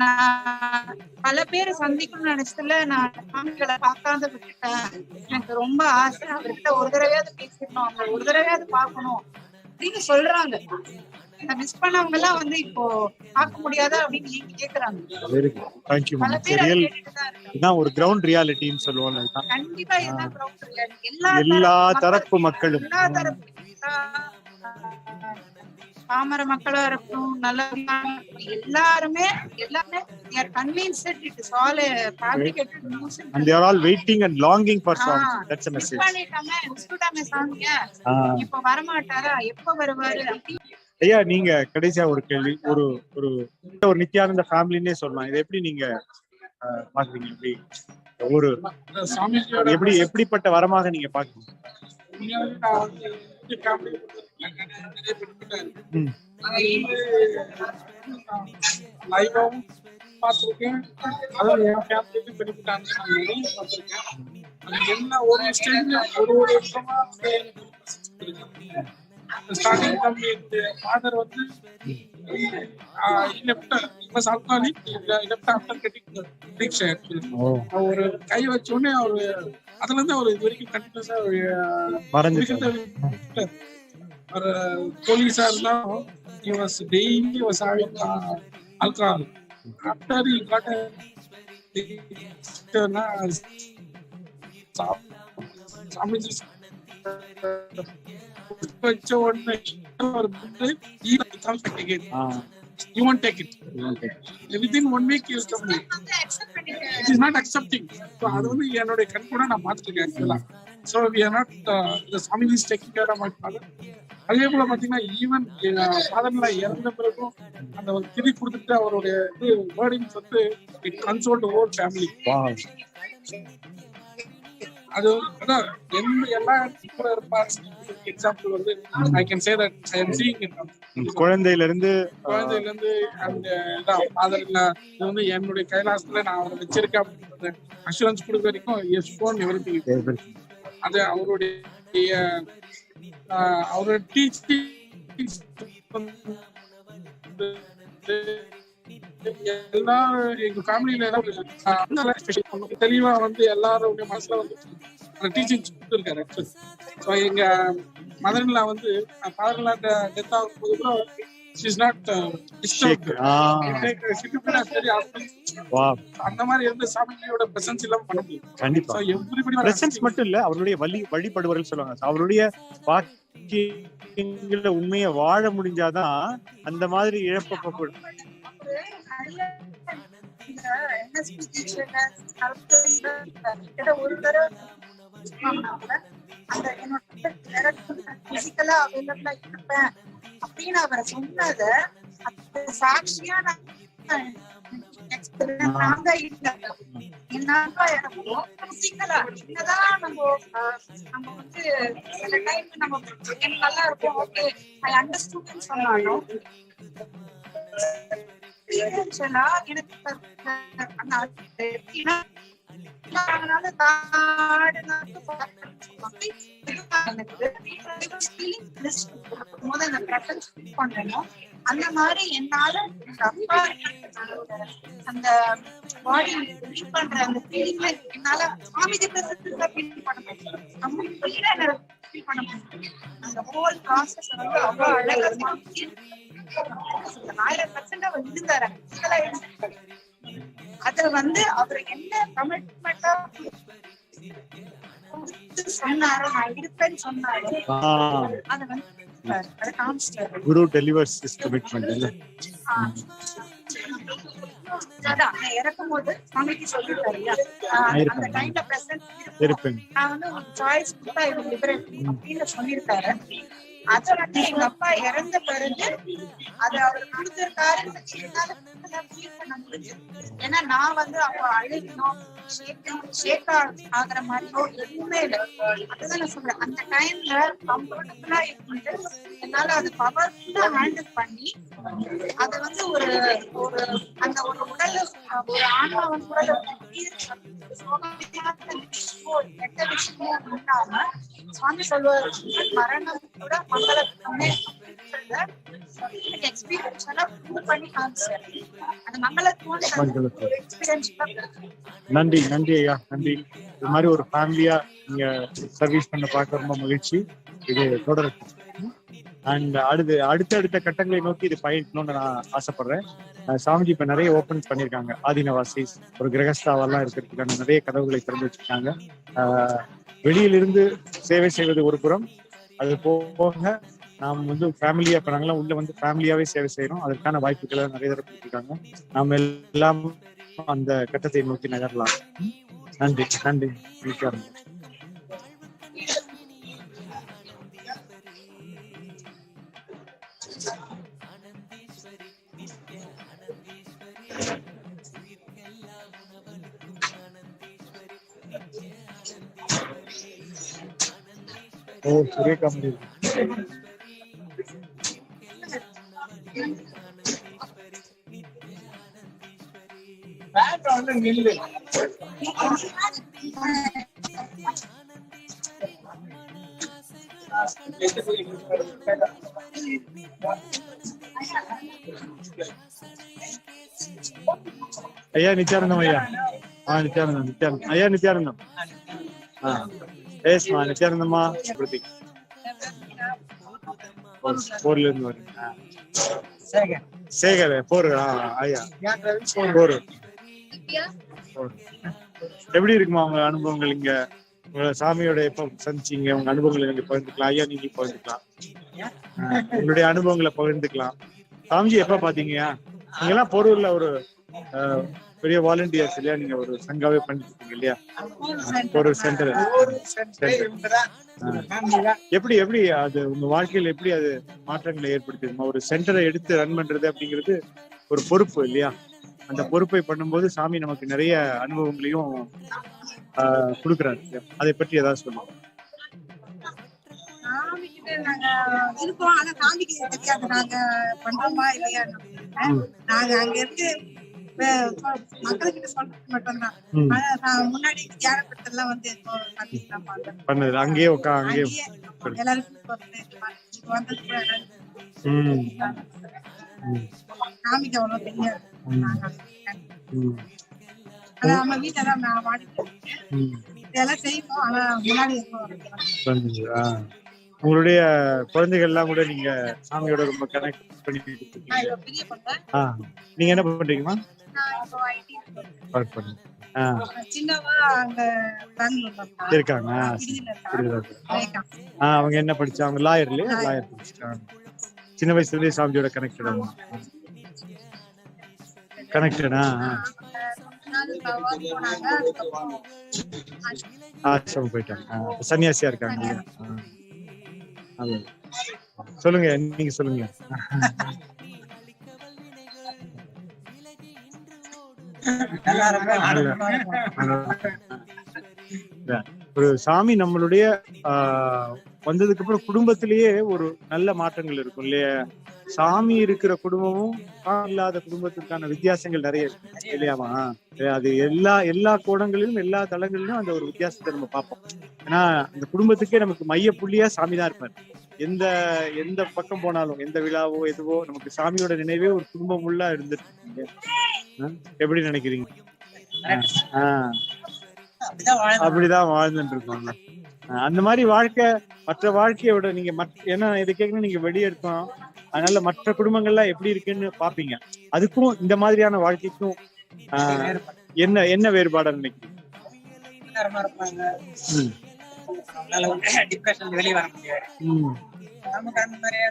[SPEAKER 15] நான் பல பேரை சந்திக்கணும்னு நினைச்சதுல நான் சாமிகளை பார்க்காத விட்டுட்டேன். எனக்கு ரொம்ப ஆசை, அவர்கிட்ட ஒரு தடவையாவது பேசிடணும், அவங்க ஒரு தடவையாவது பார்க்கணும் அப்படின்னு சொல்றாங்க. இந்த மிஸ் பண்ணவங்க எல்லாம் வந்து இப்போ பார்க்க முடியாதா அப்படின்னு நீங்க கேக்குறாங்க.
[SPEAKER 10] இதான் ஒரு கிரவுண்ட் ரியாலிட்டின்னு சொல்லுவாங்க.
[SPEAKER 15] கண்டிப்பா இதுதான் கிரவுண்ட் ரியாலிட்டி.
[SPEAKER 10] எல்லா தரப்பு மக்களும்,
[SPEAKER 15] எல்லா தரப்பு பாமர மக்களா இருக்கட்டும், நல்ல எல்லாருமே convinced it is all a fabricated news
[SPEAKER 10] and they are all waiting and longing for songs. That's a message.
[SPEAKER 15] இப்ப வர மாட்டாரா, எப்ப வருவாரு.
[SPEAKER 10] ஐயா நீங்க கடைசியா ஒரு கேள்வி, ஒரு ஒரு ஒரு நித்யானந்த ஃபேமிலின்னே சொல்லலாம், இதை எப்படி நீங்க பாக்குறீங்க, எப்படி ஒரு எப்படிப்பட்ட வரமாக நீங்க பாக்குறீங்க?
[SPEAKER 16] லைவாவும் பார்த்துருக்கேன், அதாவது என் ஃபேமிலியும் பெனிஃபிட் பார்த்துருக்கேன். அது என்ன ஒரு ஸ்டேஜ்ல ஒரு விஷயமா ஸ்டார்டிங் ஃப்ரம் ஃபாதர் வந்து ஒரு கை வச்ச உடனே அவரு அதுல இருந்து அவர் இது வரைக்கும் கண்டினியூஸா ஒரு போலீஸா இருந்தாலும் he was daily was having alcohol. After he got you won't take it. Within 1 week he will come. It is not accepting. So அது வந்து என்னுடைய கண் கூட நான் பார்த்துருக்கேன் ஆக்சுவலா. So we are not the சாமி is taking care of my father. அதே போல பாத்தீங்கன்னா ஈவன் ஃபாதர்ல இறந்த பிறகும் அந்த ஒரு திதி கொடுத்துட்டு அவருடைய வேர்டிங்ஸ் வந்து இட் கன்சோல்ட் ஓவர் ஃபேமிலி. அது அதான் எல்லா கூட இருப்பாரு. எக்ஸாம்பிள் வந்து I can say that I am seeing it.
[SPEAKER 10] குழந்தையில இருந்து
[SPEAKER 16] அந்த ஃபாதர் இல்ல இது வந்து என்னுடைய கைலாசத்துல நான் அவரை வச்சிருக்கேன் அப்படின்றது அஷூரன்ஸ் கொடுக்க வரைக்கும் எஸ் ஃபோன் எவ்ரிதிங். அது அவருடைய டீச்சிங் எல்லாரும் எங்க ஃபேமிலியில ஏதாவது தெளிவா வந்து எல்லாருடைய மனசுல வந்து டீச்சிங் கொடுத்துருக்காரு. ஸோ எங்க மதர்ல வந்து ஃபாதர்ல டெத் ஆகும்போது கூட she's not disturbed. அந்த மாதிரி எந்த சாமியோட பிரசன்ஸ் இல்லாம பண்ண முடியும்.
[SPEAKER 10] கண்டிப்பா பிரசன்ஸ் மட்டும் இல்ல, அவருடைய வழிபடுவர்கள் சொல்லுவாங்க. அவருடைய வாக்கியங்கள உண்மையை வாழ முடிஞ்சாதான் அந்த மாதிரி இழப்பப்படும்.
[SPEAKER 15] ஒரு தடவை அந்த என்னோட பிசிக்கலா அவைலபிளா இருப்பேன் அப்படின்னு அவர் சொன்னத சாட்சியா என்னதான் நம்ம வந்து சில டைம் நம்ம நல்லா இருக்கும், ஓகே ஐ அண்டர்ஸ்டாண்ட் சொன்னாலும் அந்த மாதிரி என்னால அப்பா அந்த பாடி பண்ற அந்த ஃபீலிங்ல என்னால சாமி ஃபீல் பண்ண முடியும். அந்த ஹோல் ப்ராசஸ் வந்து அவ்வளவு அழகா 1000% அவர் இருந்தாரு. அத வந்து அவர் என்ன கமிட்மெண்டா சொன்னாரோ, நான் இருப்பேன்னு சொன்னாரு, அத வந்து
[SPEAKER 10] குரு டெலிவர்ஸ் ஹிஸ் கமிட்மெண்ட் இல்ல.
[SPEAKER 15] அதான் இறக்கும் போது சாமிக்கு சொல்லிட்டாரு, அந்த டைம்ல பிரசன்ட் இருப்பேன், நான் வந்து உங்களுக்கு சாய்ஸ் கொடுத்தா இது லிபரேட் அப்படின்னு சொல்லியிருக்காரு. அத வந்து எங்க அப்பா இறந்த பிறகு அது அவர் கொடுத்திருக்காருன்னு ஃபீல் பண்ண முடிஞ்சது. ஏன்னா நான் வந்து அப்ப அழுகணும், ஷேக் ஆகுற மாதிரியோ எதுவுமே இல்லை. அதுதான் நான் சொல்றேன், அந்த டைம்ல கம்ஃபர்டபுளா இருந்து என்னால அது பவர்ஃபுல்லா ஹேண்டில் பண்ணி அது வந்து ஒரு அந்த ஒரு உடல் ஒரு ஆன்மா வந்து உடல் கெட்ட விஷயமும் இல்லாம சுவாமி சொல்வார், மரணம் கூட மங்களத்துமே எக்ஸ்பீரியன்ஸ் எல்லாம் பண்ணி காமிச்சார். அந்த மங்களத்துவம் எக்ஸ்பீரியன்ஸ்.
[SPEAKER 10] நன்றி நன்றி ஐயா, நன்றி. இது மாதிரி ஒரு ஃபேமிலியா நீங்க சர்வீஸ் பண்ண பார்க்க ரொம்ப மகிழ்ச்சி. இது தொடரும். அண்ட் அடுத்த கட்டங்களை நோக்கி இது பயணிக்கணும்னு நான் ஆசைப்படுறேன். சாமிஜி இப்ப நிறைய ஓபன் பண்ணியிருக்காங்க. ஆதீனவாசி ஒரு கிரகஸ்தாவெல்லாம் இருக்கிறதுக்கான நிறைய கதவுகளை திறந்து வச்சிருக்காங்க. வெளியிலிருந்து சேவை செய்வது ஒரு புறம், அது போக நாம் வந்து ஃபேமிலியா இப்ப நாங்கெல்லாம் உள்ள வந்து ஃபேமிலியாவே சேவை செய்யறோம். அதற்கான வாய்ப்புகளை நிறைய தடவை கொடுத்துருக்காங்க. நாம் எல்லாம் அந்த கட்டத்தை நோக்கி நகரலாம். நன்றி நன்றி. ஓ சுரேகா மணி ஐயா நித்யானந்தம் ஐயா. நித்யானந்தம் ஐயா நித்யானந்தம். ஏஸ்மா நித்யானந்தம்மா பிரதீக் போர்ல இருந்து வரீங்க. சேகர் போர் ஐயா போர். எப்படி இருக்குமா உங்க அனுபவங்கள் இங்க? சாமியோட எப்ப சந்திச்சீங்க? உங்க அனுபவங்களை நீங்க பகிர்ந்துக்கலாம். ஐயா நீங்க பகிர்ந்துக்கலாம், உங்களுடைய அனுபவங்களை பகிர்ந்துக்கலாம். சாமிஜி எப்ப பாத்தீங்க? நீங்க எல்லாம் போரூர்ல ஒரு பெரிய வாலண்டியர்ஸ் இல்லையா, நீங்க ஒரு சங்காவே பண்ணிட்டு இருக்கீங்க இல்லையா, ஒரு சென்டர். எப்படி எப்படி அது உங்க வாழ்க்கையில எப்படி அது மாற்றங்களை ஏற்படுத்திருமா? ஒரு சென்டரை எடுத்து ரன் பண்றது அப்படிங்கிறது ஒரு பொறுப்பு இல்லையா? அந்த பொறுப்பை பண்ணும்போது சாமி நமக்கு நிறைய அனுபவங்களையும் கொடுக்குறாரு. அதை பற்றி ஏதாவது சொல்லுங்க.
[SPEAKER 15] சாமிக்கிட்ட நாங்க இருக்கோம், ஆனா சாமிக்கு தெரியாது நாங்க பண்றோமா இல்லையா. நாங்க அங்க இருந்து மக்கள்கிட்ட சொல்றது மட்டும்தான். முன்னாடி தியானப்பட்டெல்லாம் வந்து
[SPEAKER 10] பண்ணது அங்கேயே அங்கேயே
[SPEAKER 15] எல்லாருக்கும் சாமிக்கு அவ்வளவு தெரியாது. நம்ம வீட்டுல தான் இதெல்லாம் செய்வோம், ஆனா முன்னாடி இருக்கோம்.
[SPEAKER 10] உங்களுடைய குழந்தைகள் எல்லாம் கூட நீங்க சாமியோட ரொம்ப கனெக்ட் பண்ணிட்டு இருக்கீங்க. நீங்க என்ன பண்றீங்கம்மா? இருக்காங்க. அவங்க என்ன படிச்சா? அவங்க லாயர் இல்லையா? லாயர் படிச்சுட்டாங்க. சின்ன வயசுல இருந்தே சாமியோட கனெக்டடா? ஆசிரமம் போயிட்டாங்க, சன்னியாசியா இருக்காங்க. சொல்லுங்க, நீங்க சொல்லுங்க. ஒரு சாமி நம்மளுடைய வந்ததுக்கு அப்புறம் குடும்பத்திலேயே ஒரு நல்ல மாற்றங்கள் இருக்கும் இல்லையா? சாமி இருக்கிற குடும்பமும் இல்லாத குடும்பத்திற்கான வித்தியாசங்கள் நிறைய இருக்கு இல்லையாமா? அது எல்லா கோணங்களிலும் எல்லா தளங்களிலும் அந்த ஒரு வித்தியாசத்தை நம்ம பார்ப்போம். ஏன்னா அந்த குடும்பத்துக்கே நமக்கு மைய புள்ளியா சாமி தான் இருப்பாரு. எந்த பக்கம் போனாலும், எந்த விழாவோ எதுவோ, நமக்கு சாமியோட நினைவே ஒரு குடும்பம் உள்ள இருந்துட்டு இருக்கீங்க. எப்படி நினைக்கிறீங்க? அப்படிதான் வாழ்ந்துட்டு இருக்கோம். அந்த மாதிரி வாழ்க்கை மற்ற வாழ்க்கையை விட நீங்க ஏன்னா இதை கேட்கணும், நீங்க வெளியே இருக்கோம், அதனால மற்ற குடும்பங்கள்லாம் எப்படி இருக்குன்னு பாப்பீங்க. அதுக்கும் இந்த மாதிரியான வாழ்க்கைக்கும் என்ன வேறுபாடு நினைக்கிறீங்க?
[SPEAKER 6] வெளியே வர முடியாது. நமக்கு அந்த மாதிரியே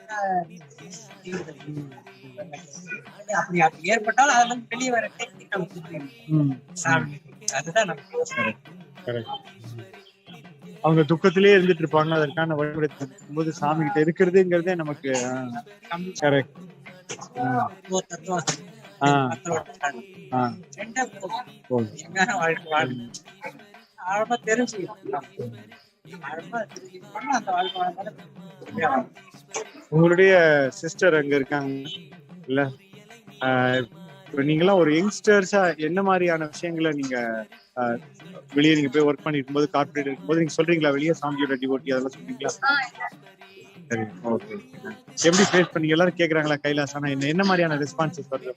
[SPEAKER 6] அப்படி ஏற்பட்டாலும் அதுல இருந்து வெளியே வர டெக்னிக் அதுதான்
[SPEAKER 10] அவங்க துக்கத்திலேயே இருந்துட்டு இருப்பாங்க. அதற்கான வழிபடுத்தும் போது சாமி கிட்ட இருக்கிறதுங்கிறதே நமக்கு கரெக்ட். உங்களுடைய சிஸ்டர் அங்க இருக்காங்க இல்ல? நீங்களாம் ஒரு யங்ஸ்டர்ஸா என்ன மாதிரியான விஷயங்களை நீங்க வெளியே நீங்க போய் ஒர்க் பண்ணிட்டு இருக்கும்போது, கார்பரேட் இருக்கும்போது நீங்க சொல்றீங்களா வெளியே சாமியோட டிவோட்டி அதெல்லாம் சொல்றீங்களா? சரி, ஓகே. எப்படி ஃபேஸ் பண்ணீங்க? எல்லாரும் கேக்குறாங்களா கைலாசானா என்ன மாதிரியான ரெஸ்பான்சஸ் வருது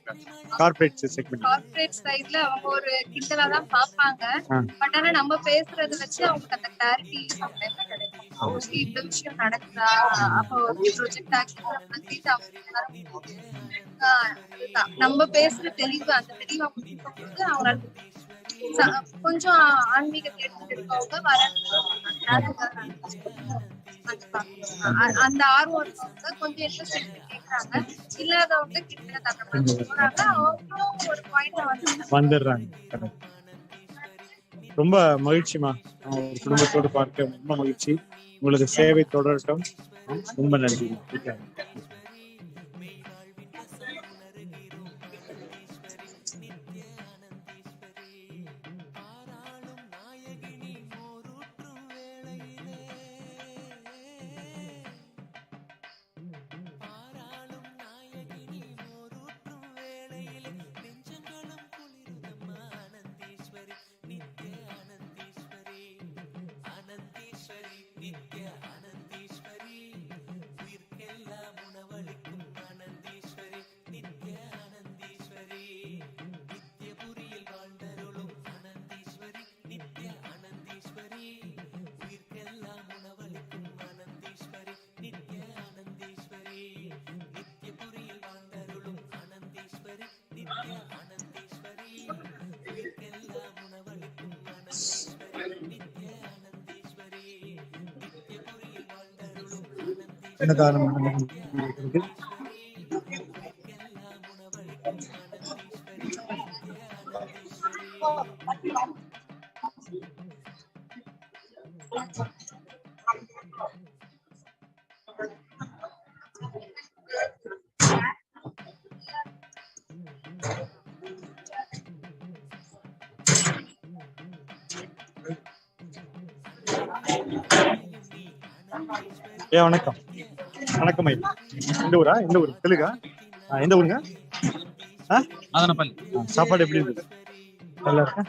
[SPEAKER 10] கார்பரேட் செக்மெண்ட்?
[SPEAKER 15] கார்பரேட் சைடுல அவங்க ஒரு கிண்டலா தான் பாப்பாங்க. பட் ஆனா நம்ம பேசுறத வச்சு அவங்களுக்கு அந்த கிளாரிட்டி கிடைக்கும். மோஸ்ட்லி இந்த விஷயம் நடக்குதா, அப்போ ப்ராஜெக்ட் நம்ம பேசுற தெளிவு, அந்த தெளிவு அவங்க அவங்களால கொஞ்சம் ஆன்மீகத்தை எடுத்துட்டு இருக்கவங்க வர அந்த ஆர்வம் இருக்கவங்க கொஞ்சம் இன்ட்ரெஸ்ட் கேட்கறாங்க. இல்லாதவங்க கிட்ட போறாங்க, அவங்களும் ஒரு பாயிண்ட்ல
[SPEAKER 10] வந்துடுறாங்க. ரொம்ப மகிழ்ச்சிமா, குடும்பத்தோடு பார்க்க ரொம்ப மகிழ்ச்சி. உங்களது சேவை தொடரட்டும். ரொம்ப நன்றி. அன்னதானம் நடக்கிறது. வணக்கம் வணக்கம் ஐயா. எந்த ஊரா? எந்த ஊர்? தெலுங்கா? எந்த ஊருங்க?
[SPEAKER 18] மதனப்பள்ளி.
[SPEAKER 10] சாப்பாடு எப்படி இருக்குது? நல்லா இருக்கா?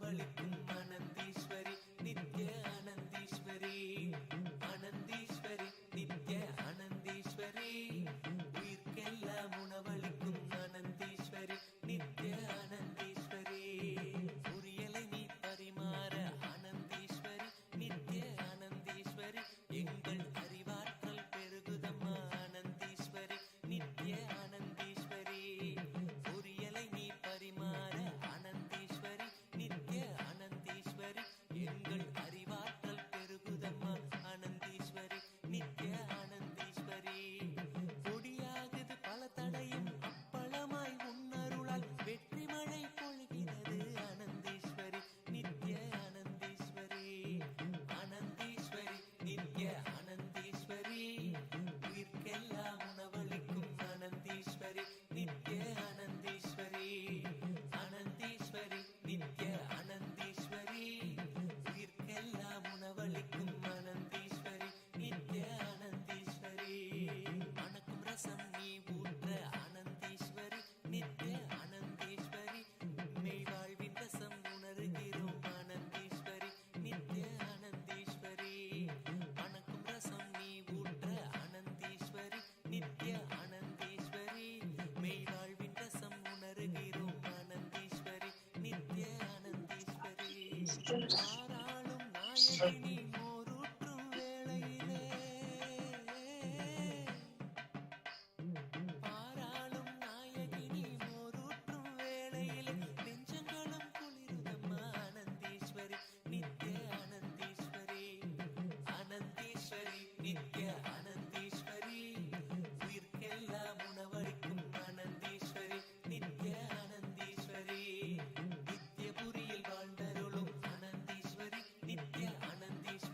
[SPEAKER 1] உணவளிக்கும் அனந்தீஸ்வரி நித்ய அனந்தீஸ்வரி அனந்தீஸ்வரி நித்ய அனந்தீஸ்வரி உயிர்க்கெல்லாம் உணவளிக்கும் அனந்தீஸ்வரி நித்ய அனந்தீஸ்வரி உரியலை நீ பரிமாற அனந்தீஸ்வரி நித்ய அனந்தீஸ்வரி எங்கள் அறிவாற்றல் பெருகுதம்மா அனந்தீஸ்வரி நித்ய அனந்தீஸ்வரி உரியலை நீ பரிமாற அனந்தீஸ்வரி நித்ய அனந்தீஸ்வரி எங்கள் அறிவாற்றல் பெருகுதம்மா அனந்தீஸ்வரி நித்ய அனந்தீஸ்வரி பொடியாகுது பல தடையும் அப்பளமாய் உன்னருளால் வெற்றி மழை பொழிகிறது அனந்தீஸ்வரி நித்ய அனந்தீஸ்வரி அனந்தீஸ்வரி நித்ய அனந்தீஸ்வரி உயிர்க்கெல்லாம் உணவளிக்கும் அனந்தீஸ்வரி நித்ய அனந்தீஸ்வரி அனந்தீஸ்வரி நித்ய அனந்தீஸ்வரி உயிர்க்கெல்லாம் உணவளிக்கும் அனந்தீஸ்வரி நித்ய அனந்தீஸ்வரி மணக்கும் ரசம் நீ ஊற்ற அனந்தீஸ்வரி நித்ய அனந்தீஸ்வரி மெய்வாழ்வின் ரசம் உணர்கிறோம் அனந்தீஸ்வரி நித்ய அனந்தீஸ்வரி மணக்கும் ரசம் நீ ஊற்ற அனந்தீஸ்வரி நித்ய அனந்தீஸ்வரி மெய்வாழ்வின் ரசம் உணர்கிறோம் அனந்தீஸ்வரி நித்ய அனந்தீஸ்வரி ஆராளும் நாயகினி மோரூற்றும் வேளையிலே பாராளும் நாயகினி மோரூற்றும் வேளையிலே நெஞ்சங்களும் குளிருதம்மா அனந்தீஸ்வரி நித்ய அனந்தீஸ்வரி அனந்தீஸ்வரி நித்ய அனந்தீஸ்வரி உயிர்க்கெல்லாம் உணவளிக்கும் அனந்தீஸ்வரி நித்ய அனந்தீஸ்வரி நித்யபுரியில் வாழ்ந்தருளும் அனந்தீஸ்வரி நித்ய அனந்தீஸ்வரி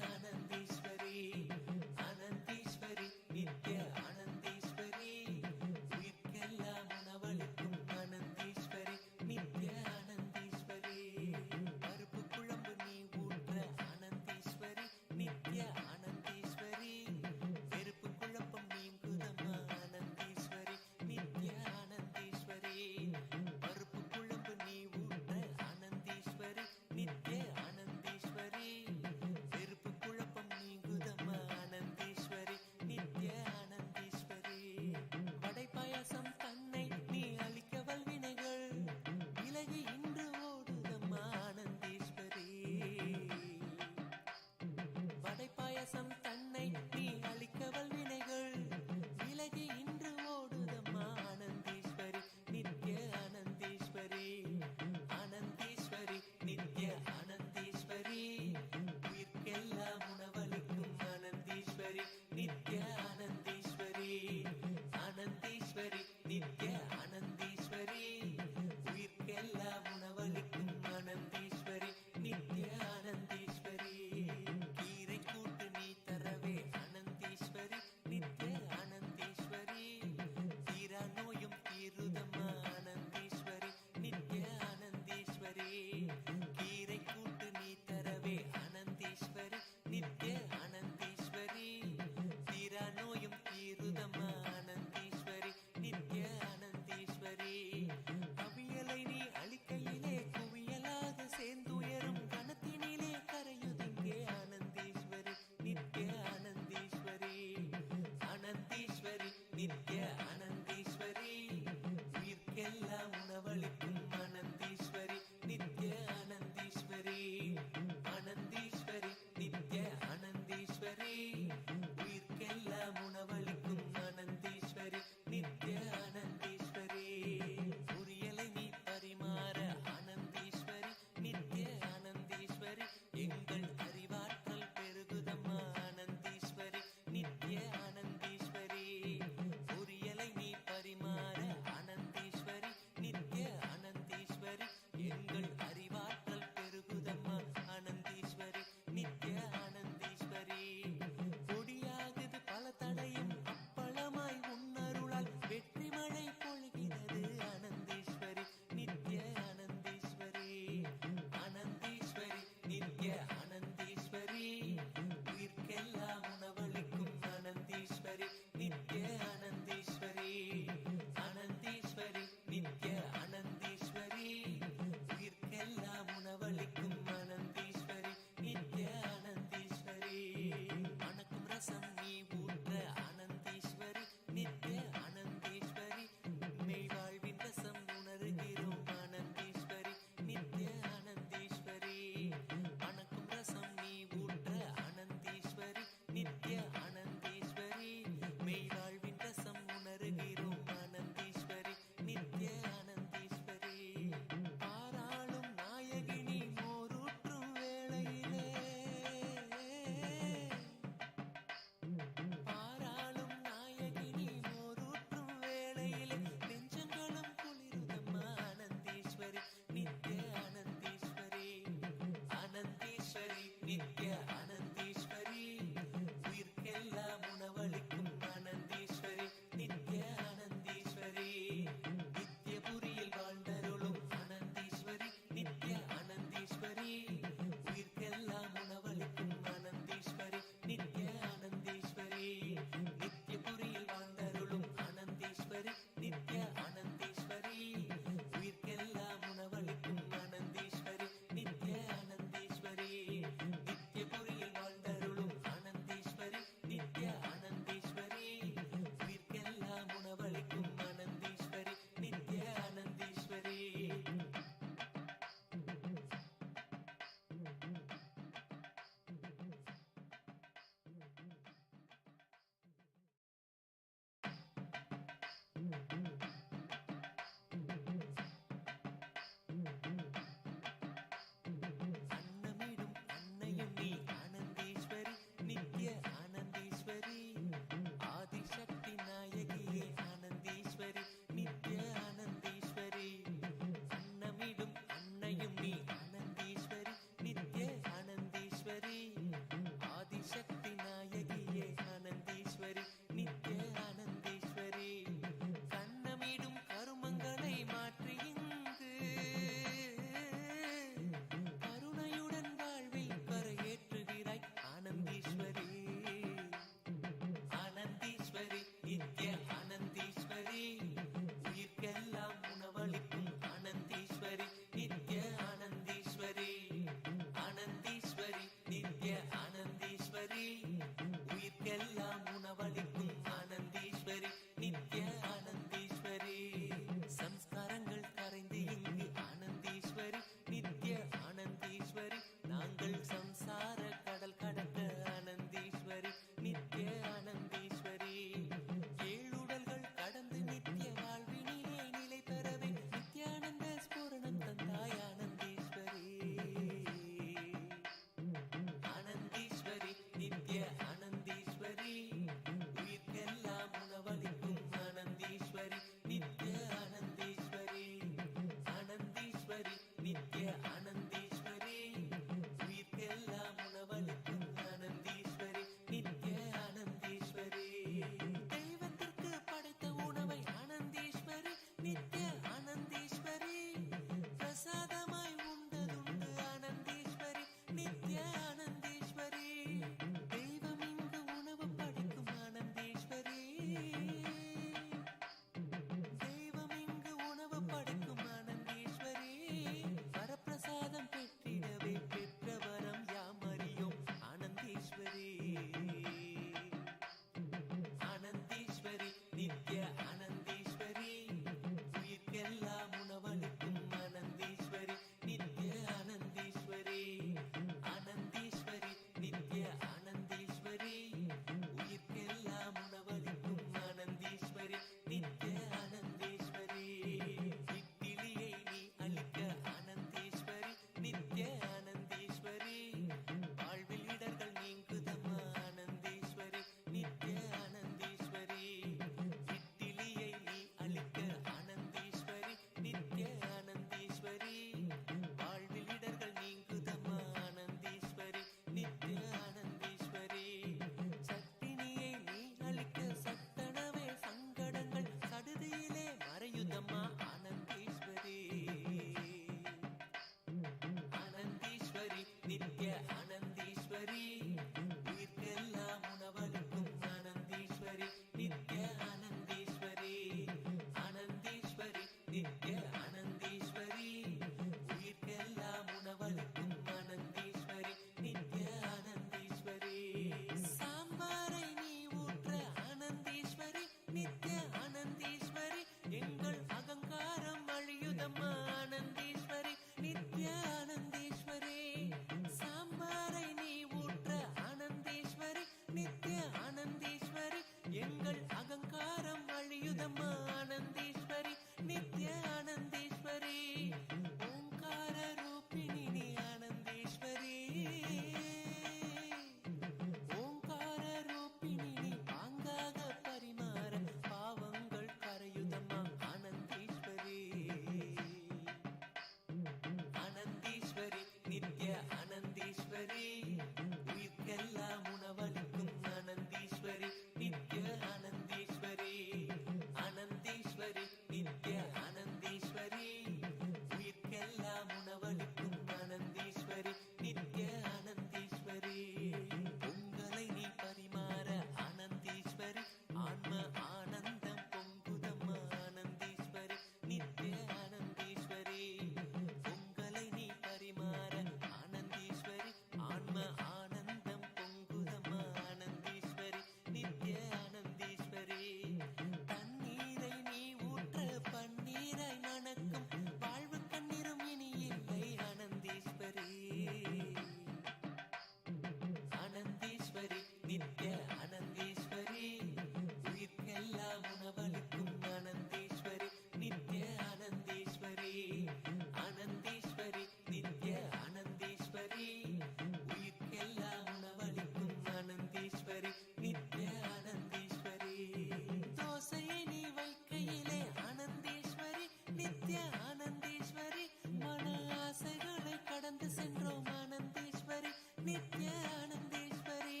[SPEAKER 1] நித்ய ஆனந்தேஸ்வரி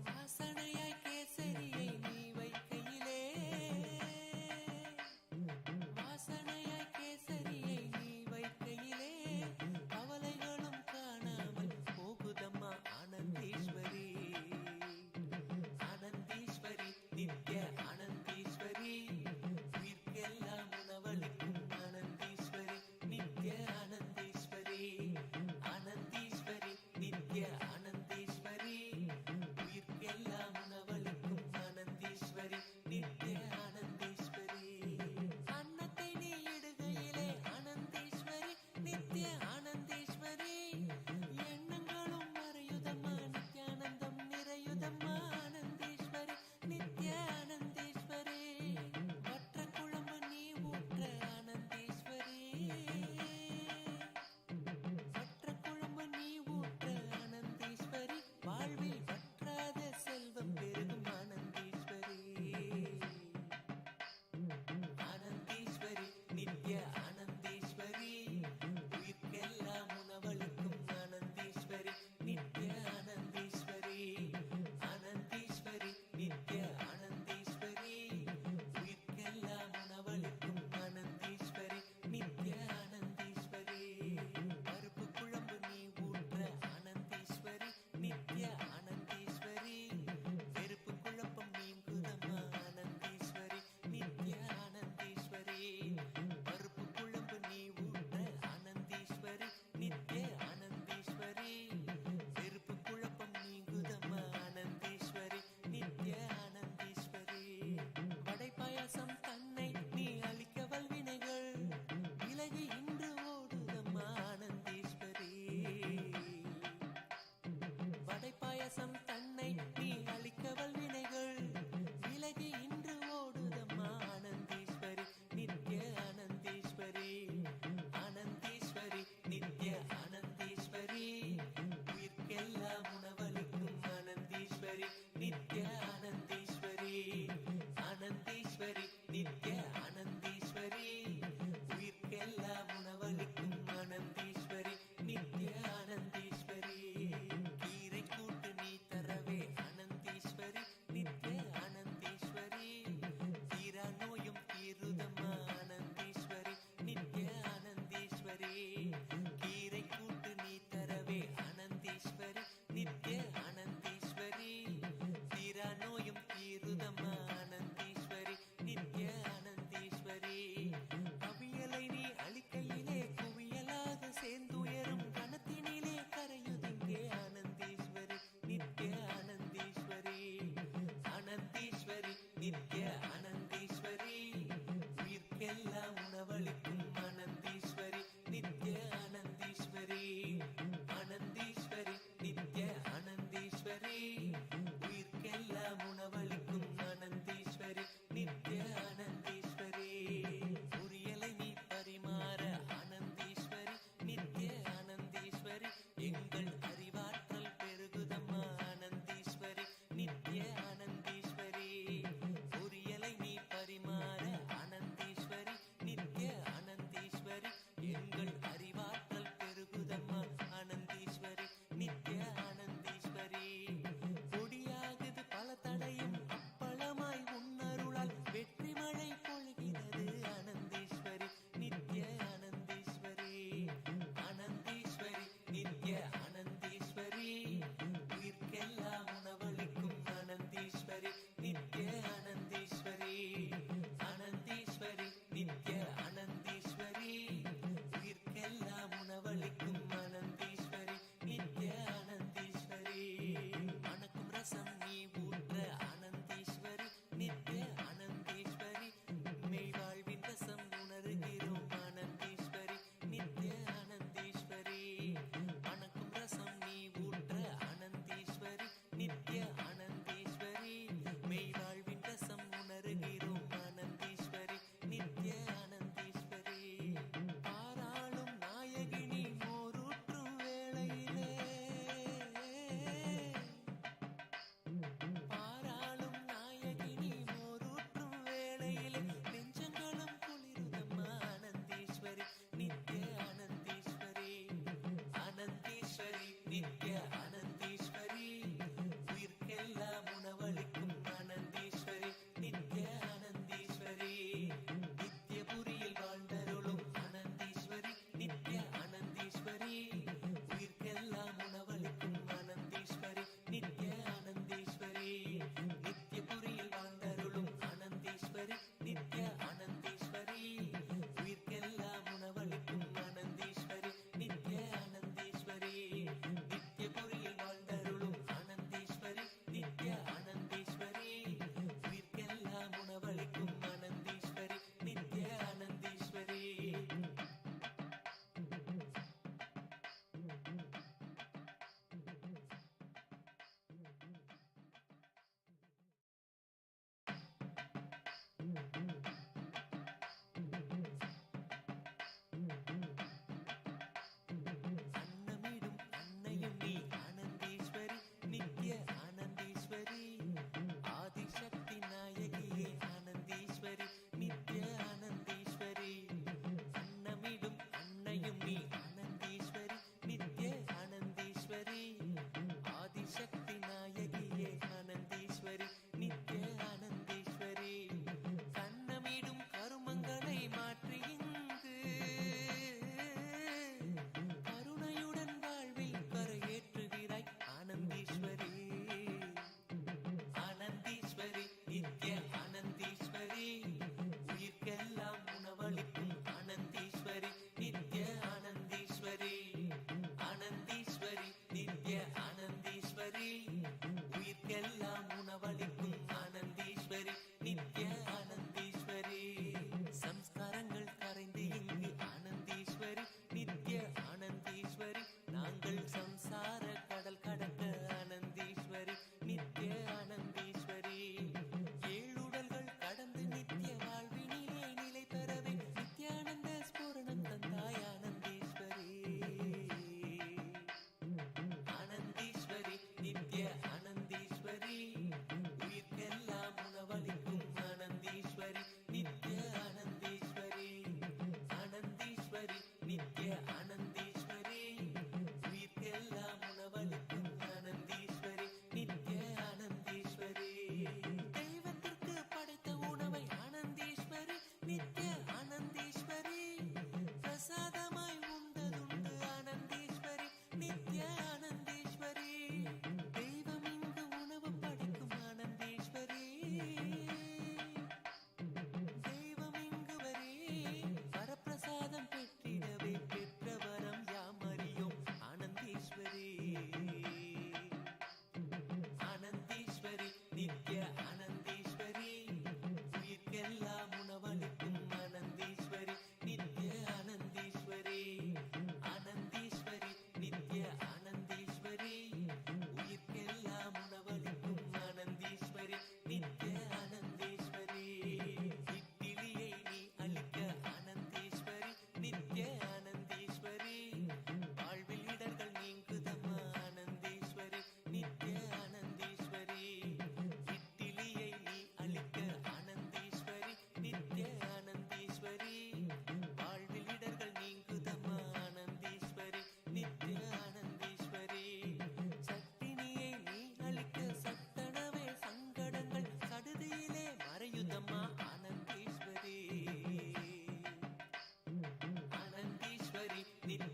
[SPEAKER 1] வாசனையாய் கேசரியை நீ வைக்கையிலே வாசனையாய் கேசரியை நீ வைக்கையிலே கவலைகளும் காணாமல் போகுதம்மா ஆனந்தேஸ்வரி ஆனந்தேஸ்வரி நித்ய ஆனந்தேஸ்வரி உயிர்க்கெல்லாம் உணவளிக்கும் ஆனந்தேஸ்வரி நித்ய ஆனந்தேஸ்வரி ஆனந்தேஸ்வரி நித்ய ஆனந்தேஸ்வரி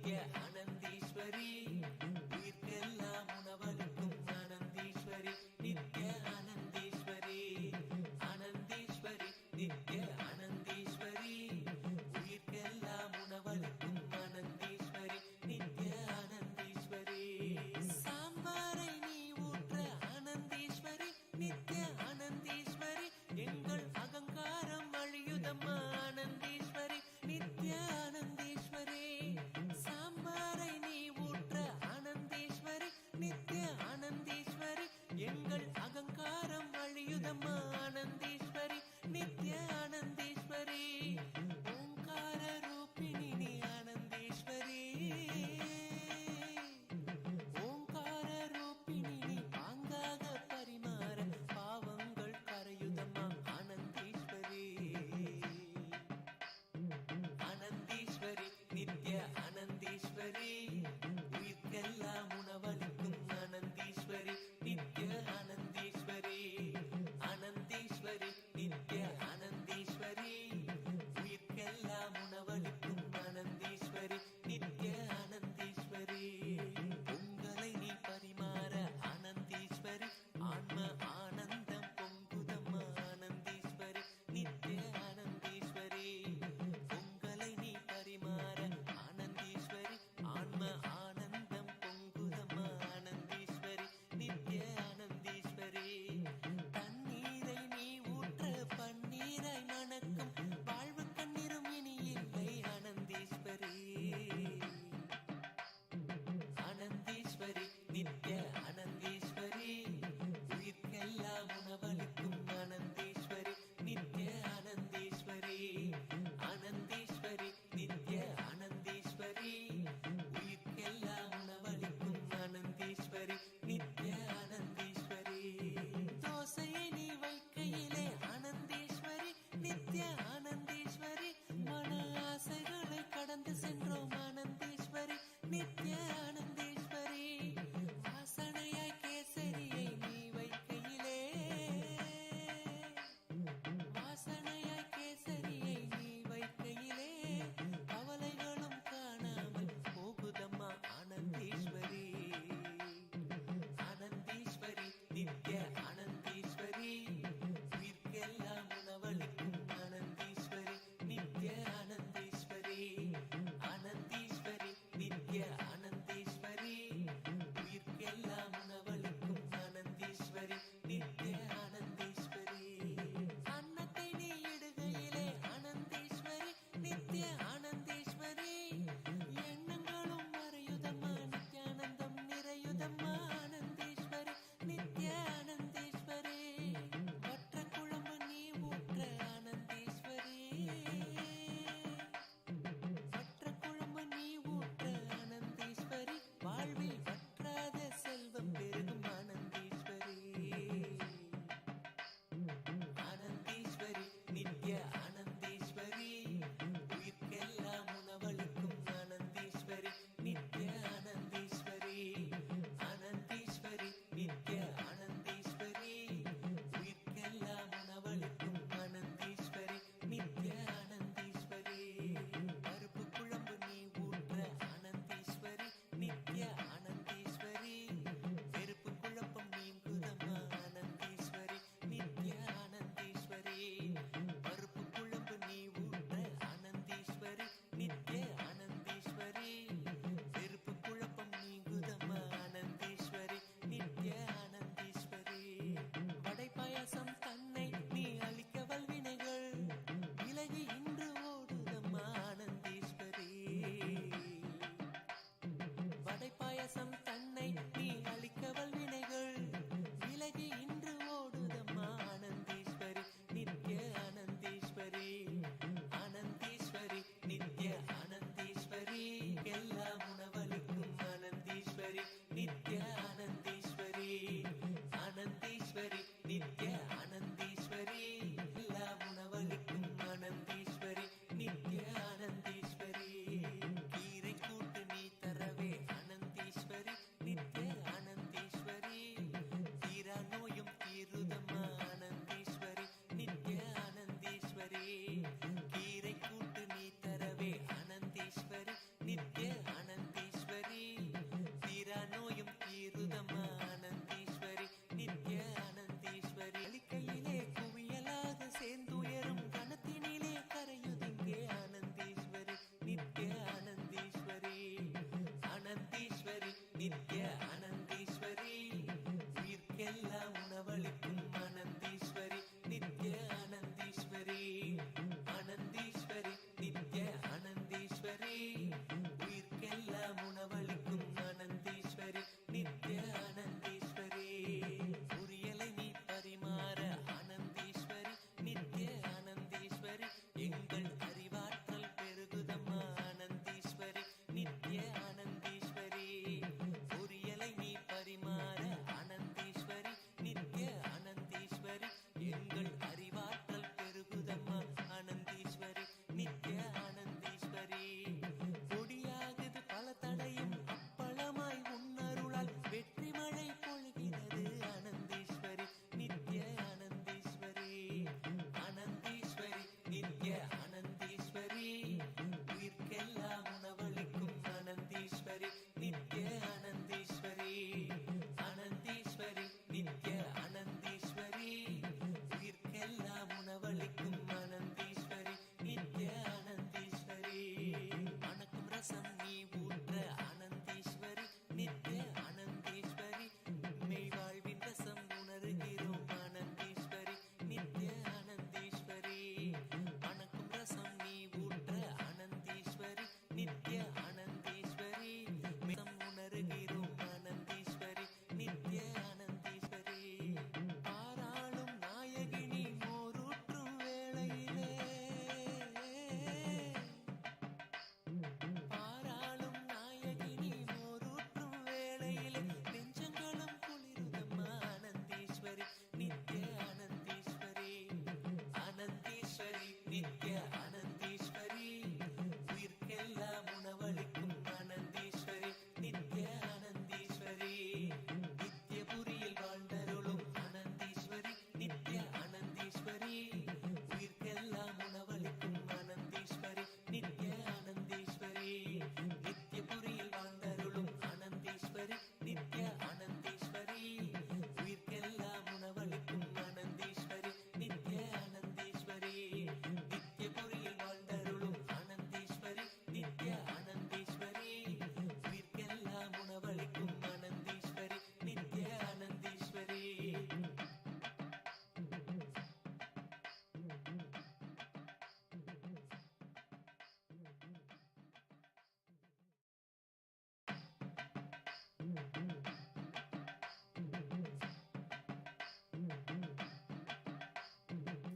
[SPEAKER 1] நித்ய ஆனந்தீஸ்வரி உயிர்க்கெல்லாம் உணவளிக்கும் ஆனந்தீஸ்வரி நித்ய ஆனந்தீஸ்வரி ஆனந்தீஸ்வரி நித்ய ஆனந்தீஸ்வரி உயிர்க்கெல்லாம் உணவளிக்கும் ஆனந்தீஸ்வரி நித்ய ஆனந்தீஸ்வரி சாம்பாரை நீ ஊற்ற ஆனந்தீஸ்வரி நித்ய ஆனந்தீஸ்வரி எங்கள் அகங்காரம் அழியுதம்மா ஆனந்தீஸ்வரி நித்ய ஆனந்தீஸ்வரி sambar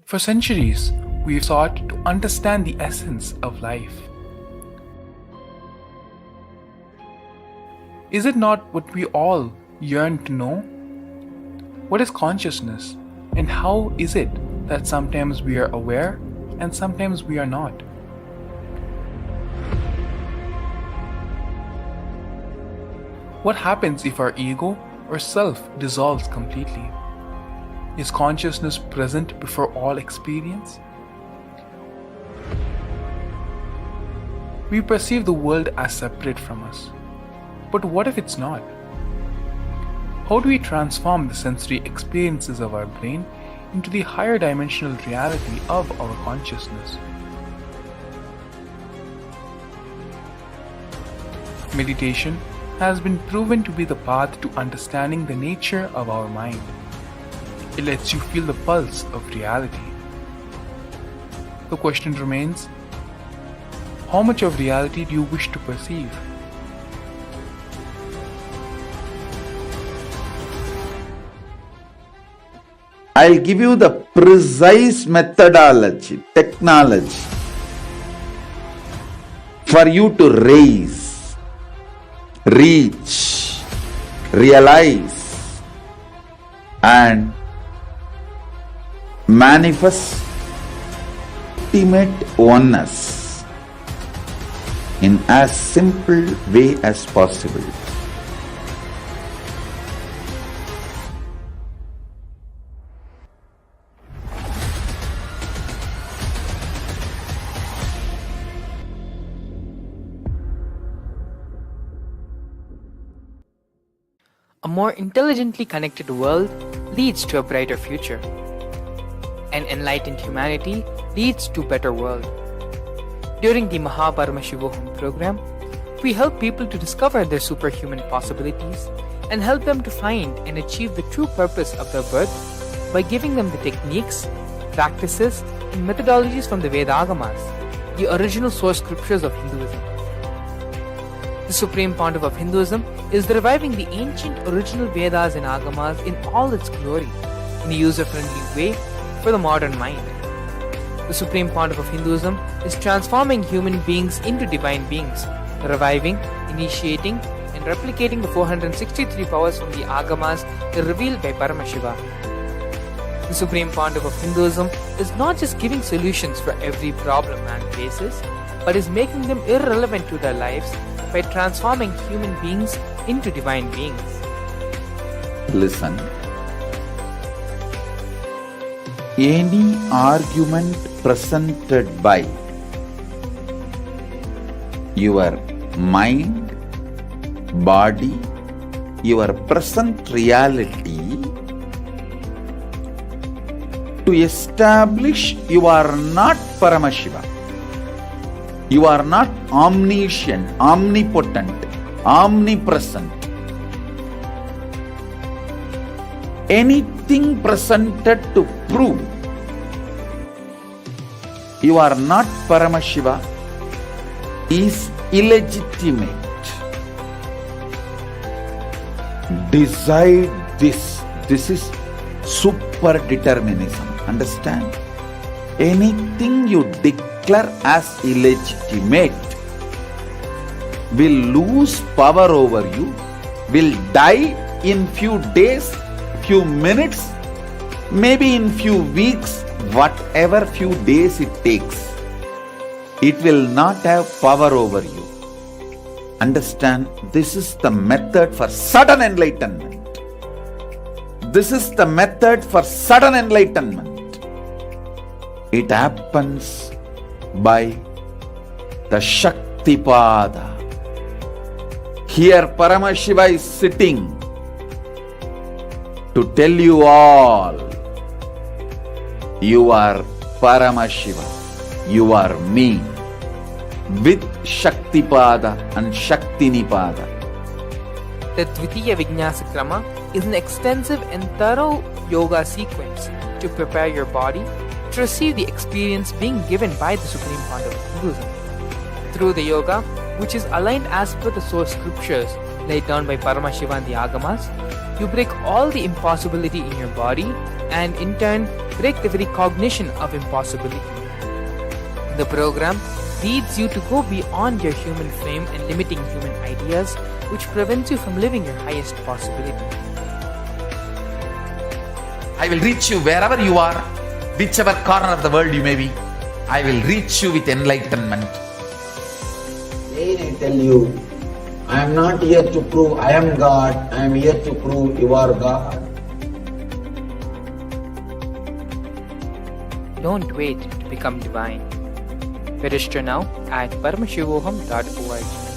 [SPEAKER 7] For centuries, we've sought to understand the essence of life. Is it not what we all yearn to know? What is consciousness, and how is it that sometimes we are aware and sometimes we are not? What happens if our ego or self dissolves completely? Is consciousness present before all experience? We perceive the world as separate from us. But what if it's not? How do we transform the sensory experiences of our brain into the higher dimensional reality of our consciousness? Meditation has been proven to be the path to understanding the nature of our mind. It lets you feel the pulse of reality. The question remains, how much of reality do you wish to perceive?
[SPEAKER 8] I'll give you the precise methodology, technology for you to raise, reach, realize, and manifest ultimate oneness in as simple way as possible.
[SPEAKER 9] A more intelligently connected world leads to a brighter future. An enlightened humanity leads to a better world. During the Paramashivam program, we help people to discover their superhuman possibilities and help them to find and achieve the true purpose of their birth by giving them the techniques, practices, and methodologies from the Vedagamas, the original source scriptures of Hinduism. The Supreme Pontiff of Hinduism is reviving the ancient original Vedas and Agamas in all its glory, in a user-friendly way for the modern mind. The Supreme Pontiff of Hinduism is transforming human beings into divine beings, reviving, initiating, and replicating the 463 powers from the Agamas revealed by Paramashivam. The Supreme Pontiff of Hinduism is not just giving solutions for every problem man faces, but is making them irrelevant to their lives by transforming human beings into divine beings.
[SPEAKER 8] Listen. Any argument presented by your mind, body, your present reality to establish you are not Paramashiva. You are not omniscient, omnipotent, omnipresent. Anything presented to prove you are not Paramashiva is illegitimate. Decide this. This is super determinism. Understand? Anything you declare as illegitimate will lose power over you, will die in few days, few minutes, maybe in few weeks, whatever few days it takes. It will not have power over you. Understand, this is the method for sudden enlightenment. This is the method for sudden enlightenment. It happens by the Shaktipada. Here Paramashiva is sitting to tell you all, you are Paramashiva, you are me, with Shaktipada and Shaktinipada.
[SPEAKER 9] The Dvitiya Vijnasa Krama is an extensive and thorough yoga sequence to prepare your body to receive the experience being given by the Supreme Pontiff of Hinduism. Through the yoga, which is aligned as per the source scriptures laid down by Paramashiva and the Agamas, you break all the impossibility in your body and in turn break the very cognition of impossibility. The program leads you to go beyond your human frame and limiting human ideas, which prevents you from living your highest possibility.
[SPEAKER 8] I will reach you wherever you are, whichever corner of the world you may be. I will reach you with enlightenment.
[SPEAKER 4] Again I tell you, I am not here to prove I am God, I am here to prove you are God.
[SPEAKER 9] Don't wait to become divine. Register now at paramashivoham.org.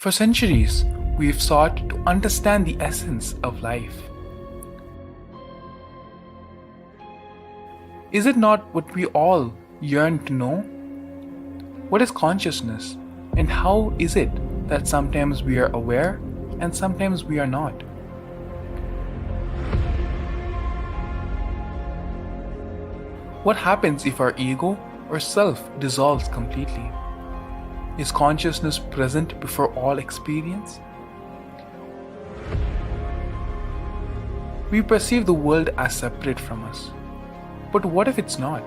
[SPEAKER 7] For centuries, we have sought to understand the essence of life. Is it not what we all yearn to know? What is consciousness, and how is it that sometimes we are aware and sometimes we are not? What happens if our ego or self dissolves completely? Is consciousness present before all experience? We perceive the world as separate from us. But what if it's not?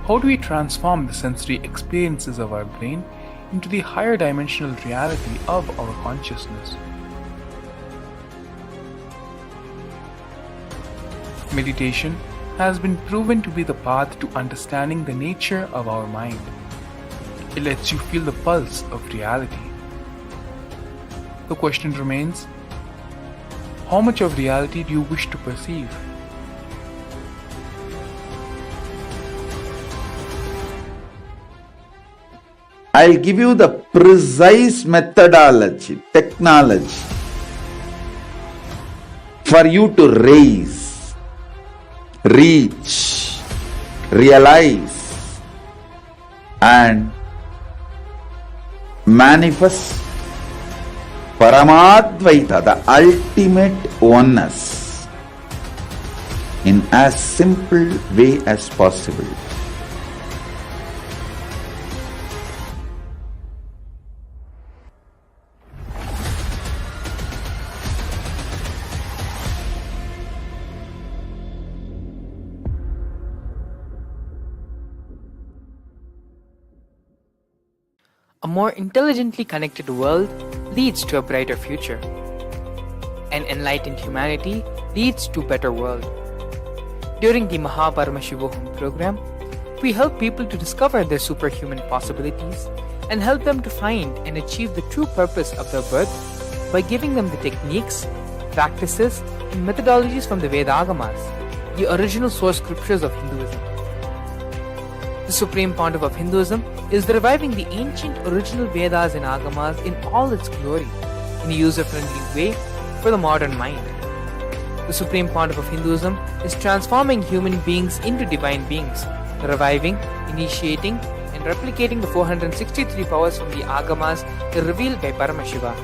[SPEAKER 7] How do we transform the sensory experiences of our brain into the higher dimensional reality of our consciousness? Meditation has been proven to be the path to understanding the nature of our mind. It lets you feel the pulse of reality. The question remains, how much of reality do you wish to perceive?
[SPEAKER 8] I'll give you the precise methodology, technology for you to raise, reach, realize, and manifest Paramadvaita, the ultimate oneness, in as simple way as possible.
[SPEAKER 9] A more intelligently connected world leads to a brighter future. An enlightened humanity leads to a better world. During the Paramashivam program, we help people to discover their superhuman possibilities and help them to find and achieve the true purpose of their birth by giving them the techniques, practices, and methodologies from the Vedagamas, the original source scriptures of Hinduism. The Supreme Pontiff of Hinduism is reviving the ancient original Vedas and Agamas in all its glory, in a user-friendly way for the modern mind. The Supreme Pontiff of Hinduism is transforming human beings into divine beings, reviving, initiating, and replicating the 463 powers from the Agamas revealed by Paramashivam.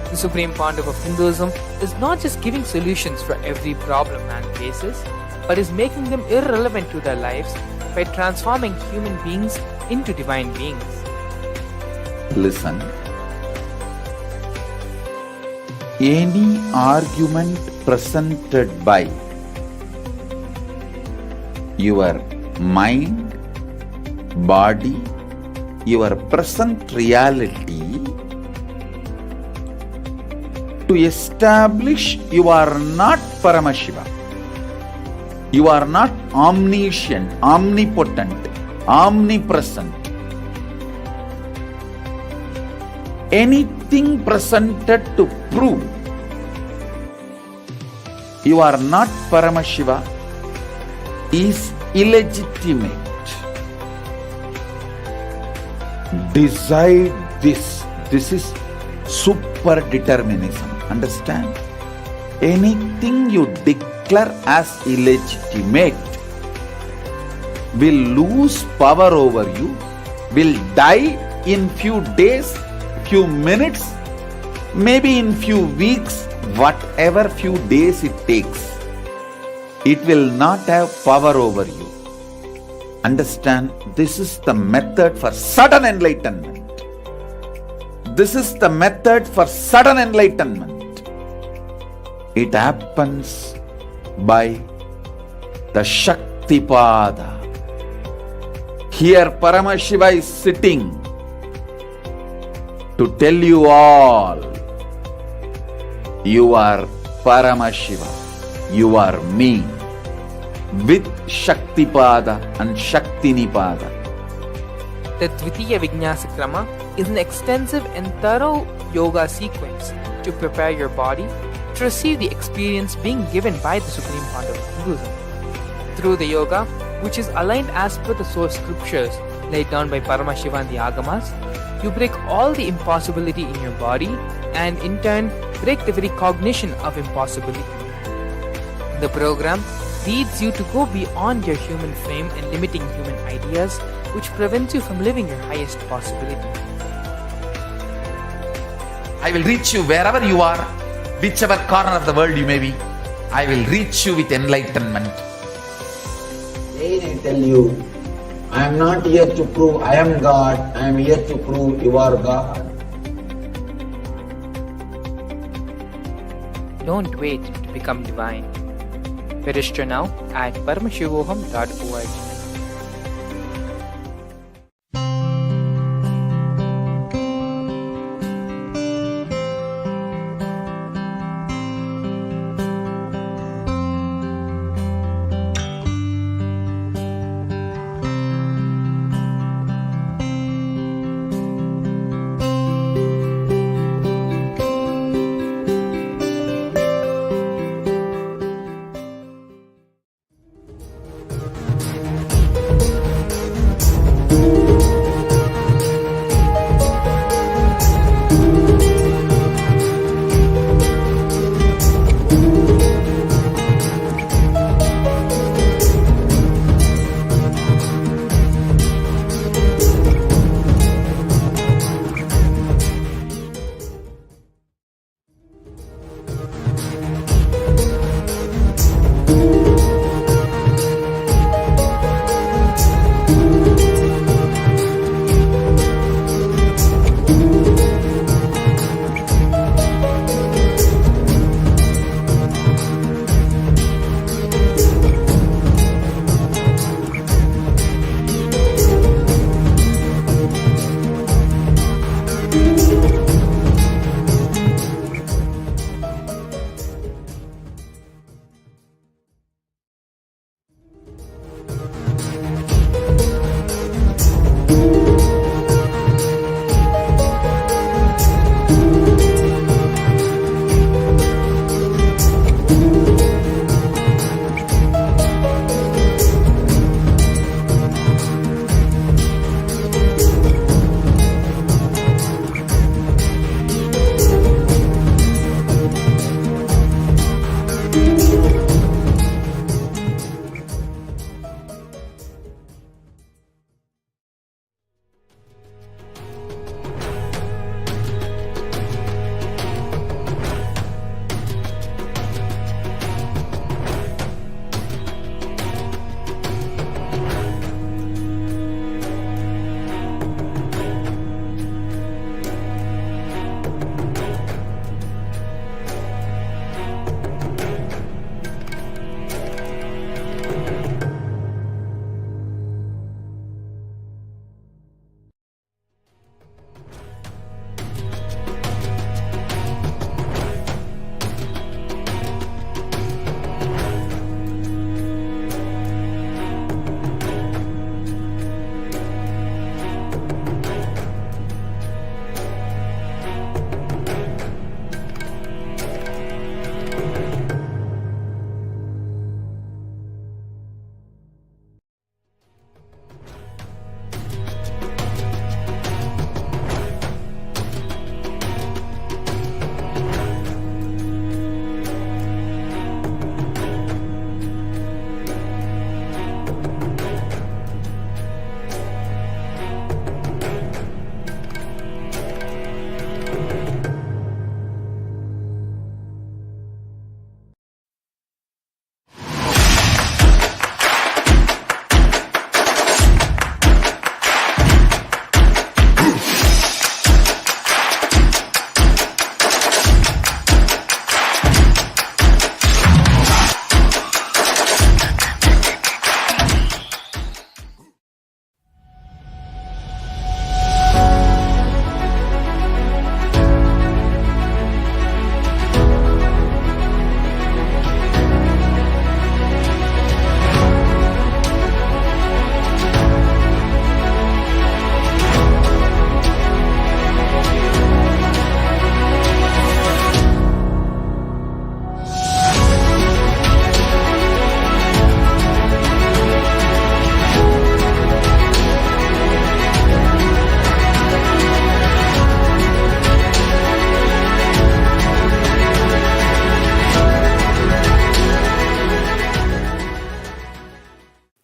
[SPEAKER 9] The Supreme Pontiff of Hinduism is not just giving solutions for every problem man faces, but is making them irrelevant to their lives by transforming human beings into divine beings.
[SPEAKER 8] Listen. Any argument presented by your mind, body, your present reality to establish you are not Paramashiva. You are not omniscient, omnipotent, omnipresent. Anything presented to prove you are not Paramashiva is illegitimate. Decide this. This is super determinism. Understand? Anything you declare as illegitimate will lose power over you, will die in few days, few minutes, maybe in few weeks, whatever few days it takes. It will not have power over you. Understand, this is the method for sudden enlightenment. This is the method for sudden enlightenment. It happens by the Shaktipada. Here Paramashiva is sitting to tell you all, you are Paramashiva, you are me, with Shaktipada and Shaktinipada.
[SPEAKER 9] The Dvitiya Vijnasa Krama is an extensive and thorough yoga sequence to prepare your body to receive the experience being given by the Supreme Pontiff of Hinduism. Through the yoga, which is aligned as per the source scriptures laid down by Paramashiva and the Agamas, you break all the impossibility in your body and in turn break the very cognition of impossibility. The program leads you to go beyond your human frame and limiting human ideas, which prevents you from living your highest possibility.
[SPEAKER 8] I will reach you wherever you are, whichever corner of the world you may be. I will reach you with enlightenment.
[SPEAKER 4] Again I tell you, I am not here to prove I am God, I am here to prove you are God.
[SPEAKER 9] Don't wait to become divine. Register now at paramashivoham.org.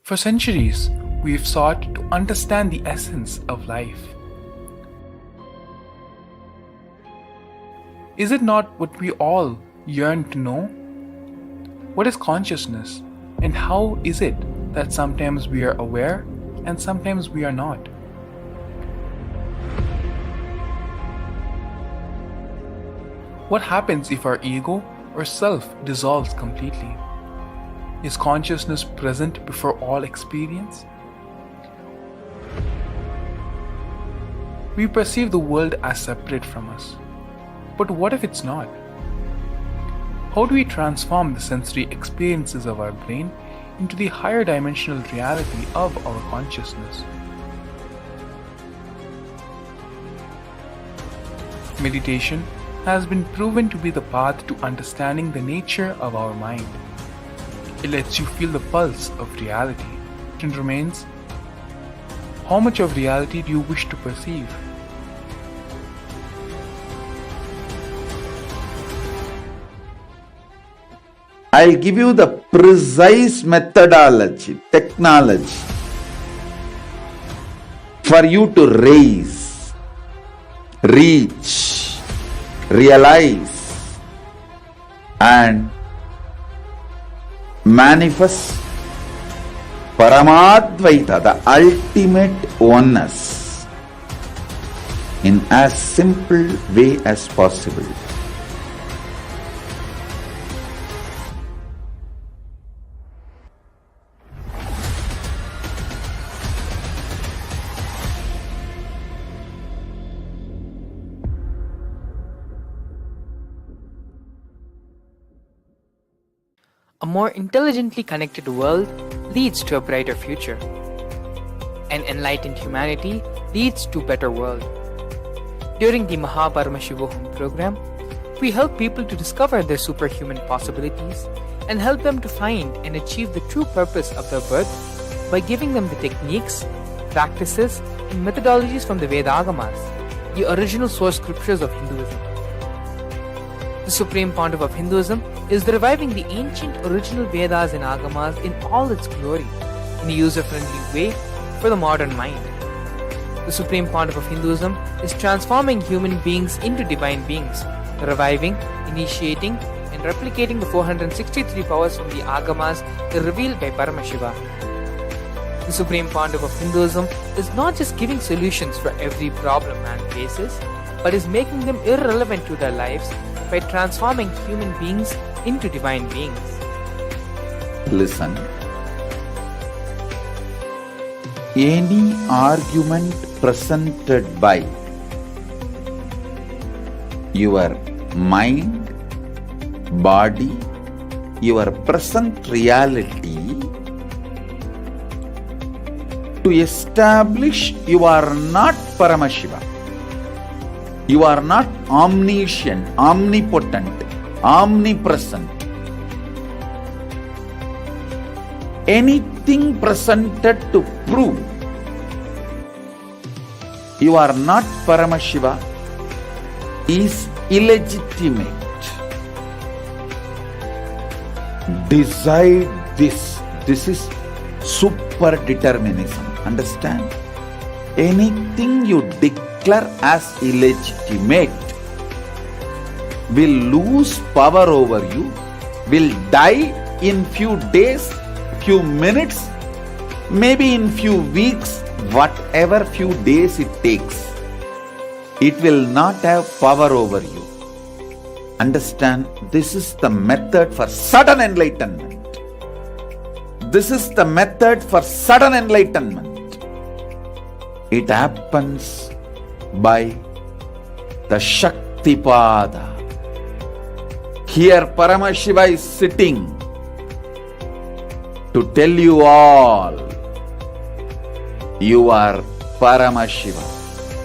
[SPEAKER 7] For centuries, we have sought to understand the essence of life. Is it not what we all yearn to know? What is consciousness, and how is it that sometimes we are aware and sometimes we are not? What happens if our ego or self dissolves completely? Is consciousness present before all experience? We perceive the world as separate from us. But what if it's not? How do we transform the sensory experiences of our brain into the higher dimensional reality of our consciousness? Meditation has been proven to be the path to understanding the nature of our mind. It lets you feel the pulse of reality. It remains, how much of reality do you wish to perceive?
[SPEAKER 8] I'll give you the precise methodology, technology for you to raise, reach, realize and manifest Paramadvaita, the ultimate oneness, in as simple way as possible.
[SPEAKER 9] A more intelligently connected world leads to a brighter future. An enlightened humanity leads to a better world. During the Paramashivam program, we help people to discover their superhuman possibilities and help them to find and achieve the true purpose of their birth by giving them the techniques, practices, and methodologies from the Vedagamas, the original source scriptures of Hinduism. The Supreme Pontiff of Hinduism is reviving the ancient original Vedas and Agamas in all its glory, in a user-friendly way for the modern mind. The Supreme Pontiff of Hinduism is transforming human beings into divine beings, reviving, initiating, and replicating the 463 powers from the Agamas revealed by Paramashivam. The Supreme Pontiff of Hinduism is not just giving solutions for every problem man faces, but is making them irrelevant to their lives by transforming human beings into divine beings.
[SPEAKER 8] Listen. Any argument presented by your mind, body, your present reality to establish you are not Paramashiva. You are not omniscient, omnipotent, omnipresent. Anything presented to prove you are not Paramashiva is illegitimate. Decide this. This is super determinism. Understand? Anything you declare as illegitimate will lose power over you, will die in few days, few minutes, maybe in few weeks, whatever few days it takes. It will not have power over you. Understand, this is the method for sudden enlightenment. This is the method for sudden enlightenment. It happens by the Shaktipada. Here Paramashiva is sitting to tell you all, you are Paramashiva,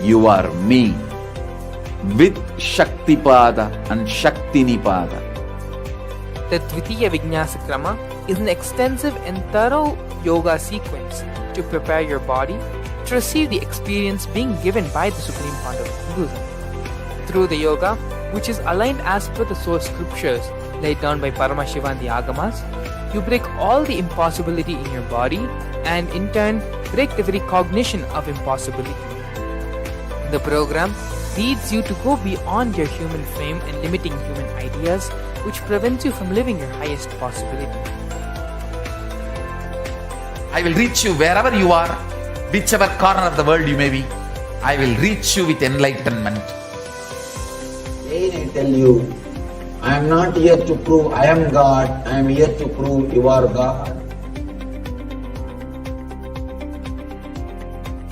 [SPEAKER 8] you are me, with Shaktipada and Shaktinipada.
[SPEAKER 9] The Dvitiya Vijnasa Krama is an extensive and thorough yoga sequence to prepare your body to receive the experience being given by the Supreme Pontiff of Hinduism. Through the yoga, which is aligned as per the source scriptures laid down by Paramashivam and the Agamas, you break all the impossibility in your body and in turn break the very cognition of impossibility. The program leads you to go beyond your human frame and limiting human ideas, which prevents you from living your highest possibility.
[SPEAKER 8] I will reach you wherever you are, whichever corner of the world you may be. I will reach you with enlightenment.
[SPEAKER 4] Again I tell you, I am not here to prove I am God, I am here to prove you are God.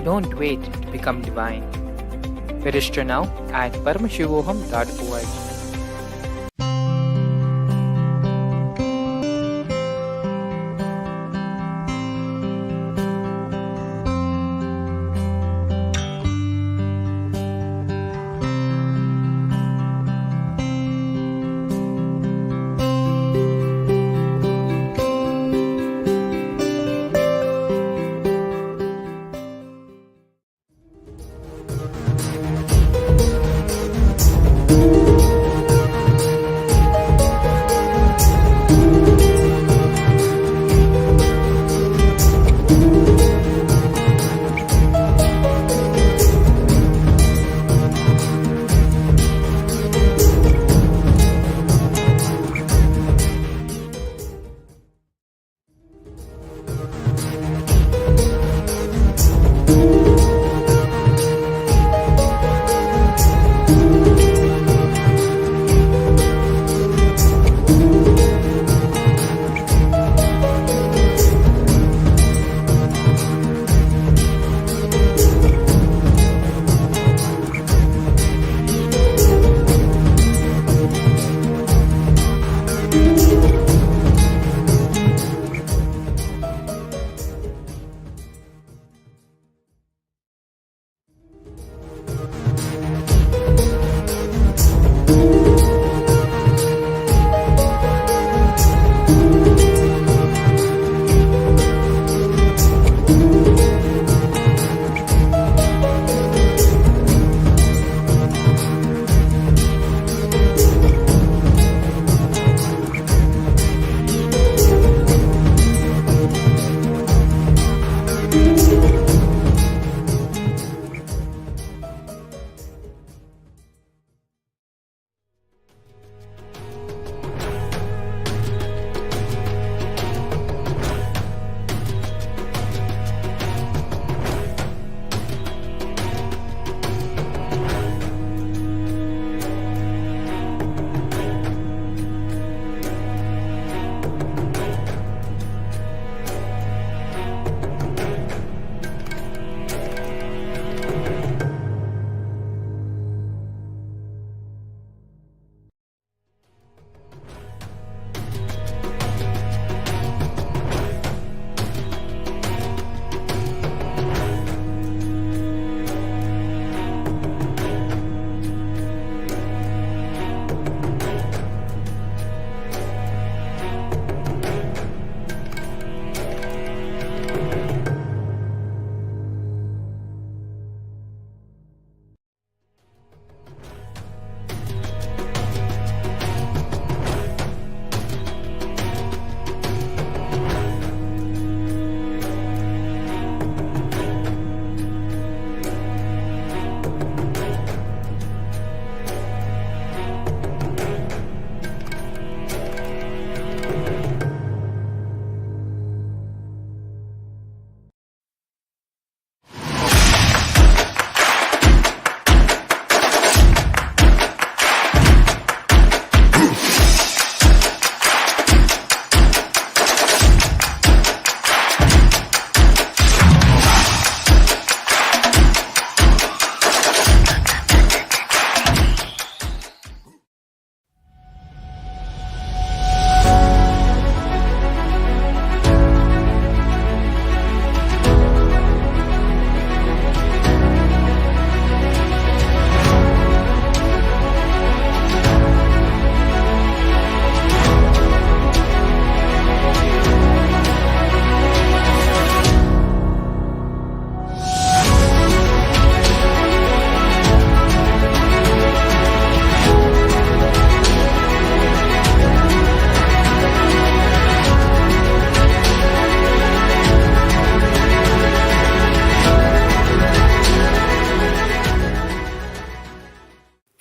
[SPEAKER 9] Don't wait to become divine. Register now at paramashivoham.org.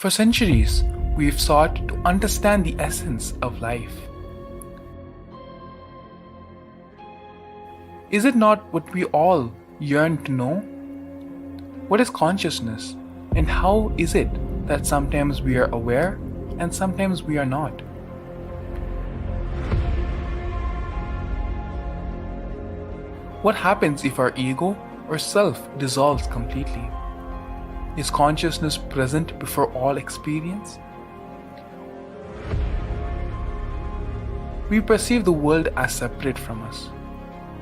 [SPEAKER 7] For centuries, we've sought to understand the essence of life. Is it not what we all yearn to know? What is consciousness, and how is it that sometimes we are aware and sometimes we are not? What happens if our ego or self dissolves completely? Is consciousness present before all experience? We perceive the world as separate from us.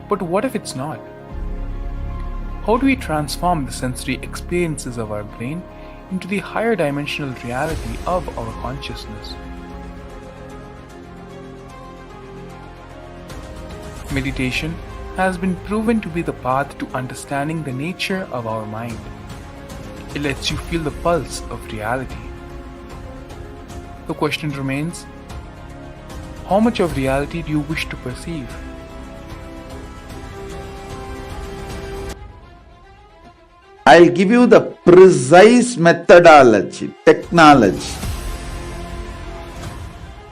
[SPEAKER 7] But what if it's not? How do we transform the sensory experiences of our brain into the higher dimensional reality of our consciousness? Meditation has been proven to be the path to understanding the nature of our mind. It lets you feel the pulse of reality. The question remains, how much of reality do you wish to perceive?
[SPEAKER 8] I'll give you the precise methodology, technology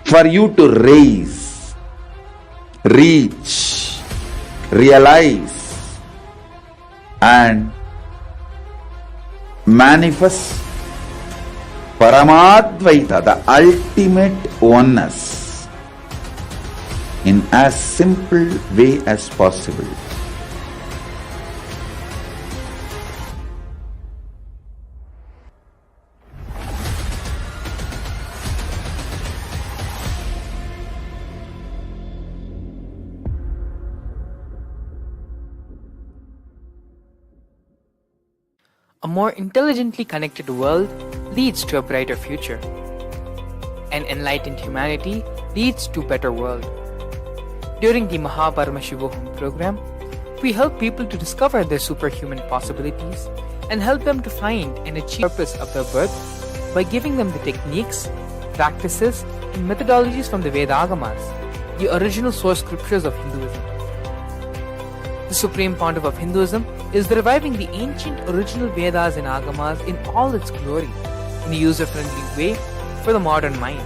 [SPEAKER 8] for you to raise, reach, realize and manifest Paramadvaita, the ultimate oneness, in as simple way as possible.
[SPEAKER 9] A more intelligently connected world leads to a brighter future. An enlightened humanity leads to a better world. During the Paramashivam program, we help people to discover their superhuman possibilities and help them to find and achieve the purpose of their birth by giving them the techniques, practices, and methodologies from the Vedagamas, the original source scriptures of Hinduism. The Supreme Pontiff of Hinduism is reviving the ancient original Vedas and Agamas in all its glory, in a user-friendly way for the modern mind.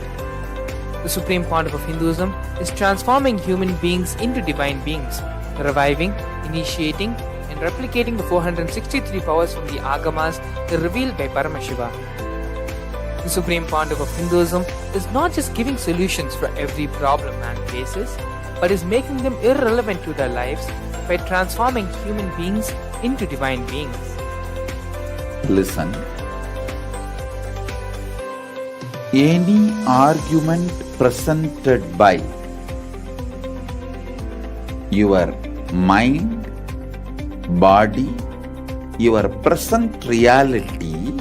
[SPEAKER 9] The Supreme Pontiff of Hinduism is transforming human beings into divine beings, reviving, initiating, and replicating the 463 powers from the Agamas revealed by Paramashivam. The Supreme Pontiff of Hinduism is not just giving solutions for every problem man faces, but is making them irrelevant to their lives by transforming human beings into divine beings.
[SPEAKER 8] Listen. Any argument presented by your mind, body, your present reality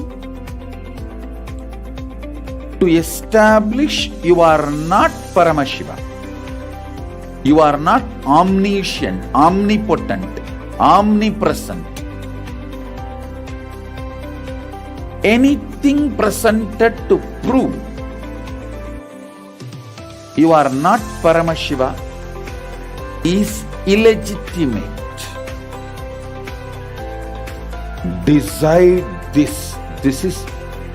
[SPEAKER 8] to establish you are not Paramashiva. You are not omniscient, omnipotent, omnipresent. Anything presented to prove you are not Paramashiva is illegitimate. Decide this. This is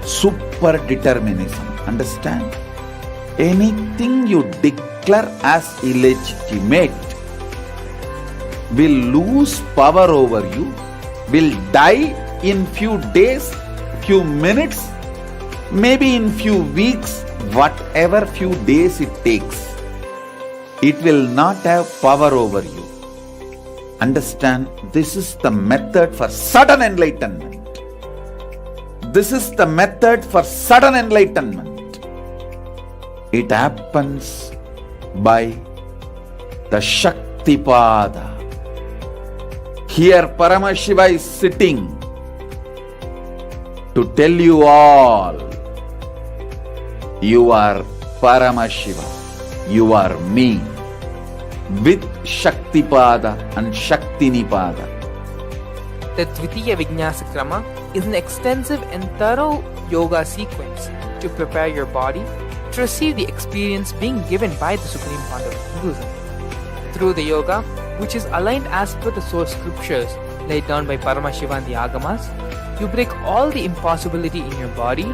[SPEAKER 8] super determinism. Understand? Anything you declare as illegitimate will lose power over you, will die in few days, few minutes, maybe in few weeks, whatever few days it takes. It will not have power over you. Understand? This is the method for sudden enlightenment. This is the method for sudden enlightenment. It happens by the Shaktipada. Here Paramashiva is sitting to tell you all, you are Paramashiva, you are me, with Shaktipada and Shaktinipada.
[SPEAKER 9] The Dvitiya Vijnasa Krama is an extensive and thorough yoga sequence to prepare your body to receive the experience being given by the Supreme Pontiff of Hinduism. Through the yoga, which is aligned as per the source scriptures laid down by Paramashiva and the Agamas, you break all the impossibility in your body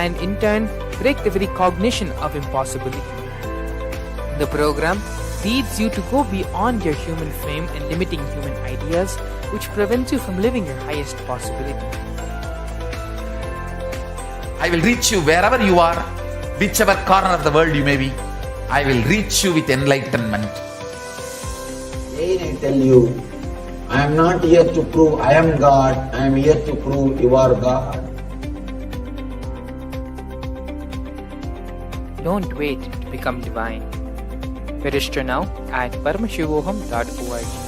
[SPEAKER 9] and in turn break the very cognition of impossibility. The program leads you to go beyond your human frame and limiting human ideas, which prevents you from living your highest possibility.
[SPEAKER 8] I will reach you wherever you are, whichever corner of the world you may be. I will reach you with enlightenment.
[SPEAKER 4] Again I tell you, I am not here to prove I am God, I am here to prove you are God.
[SPEAKER 9] Don't wait to become divine. Register now at paramashivoham.org.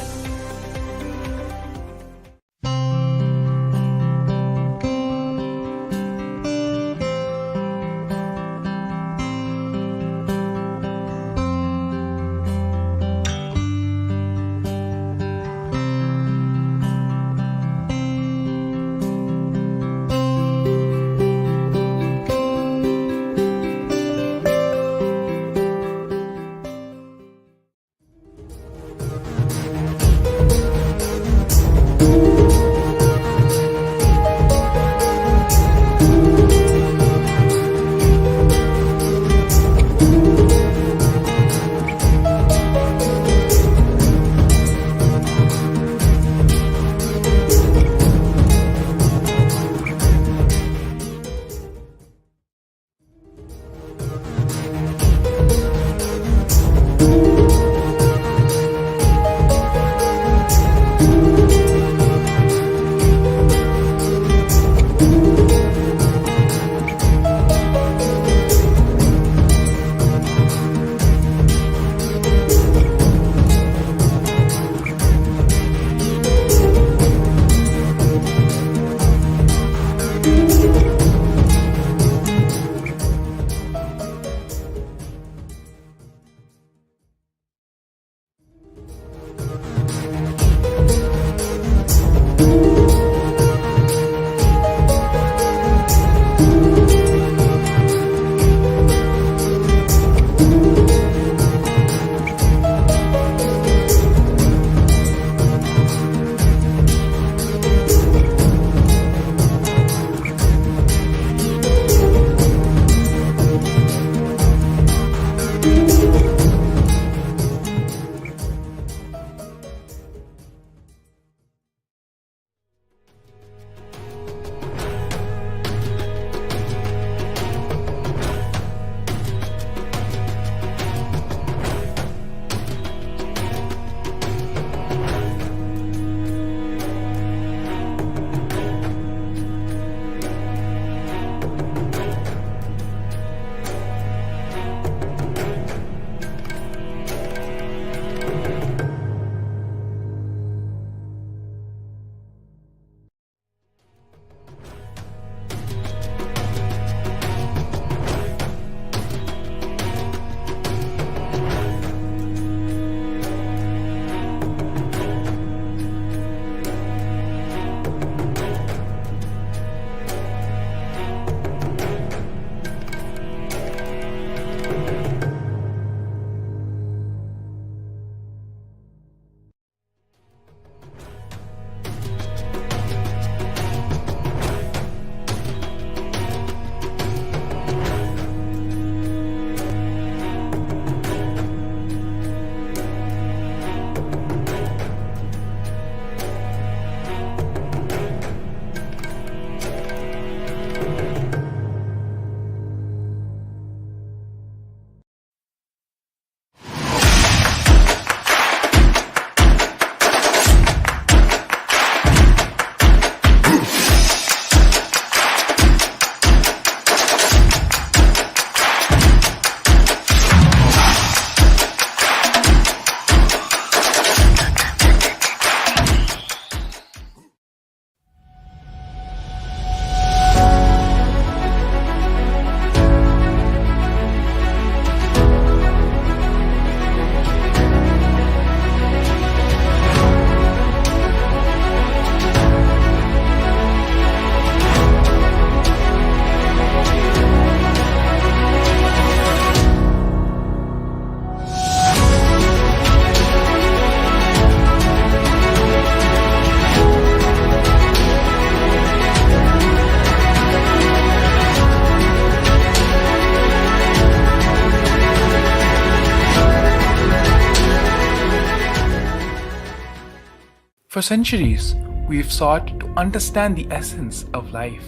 [SPEAKER 7] For centuries, we've sought to understand the essence of life.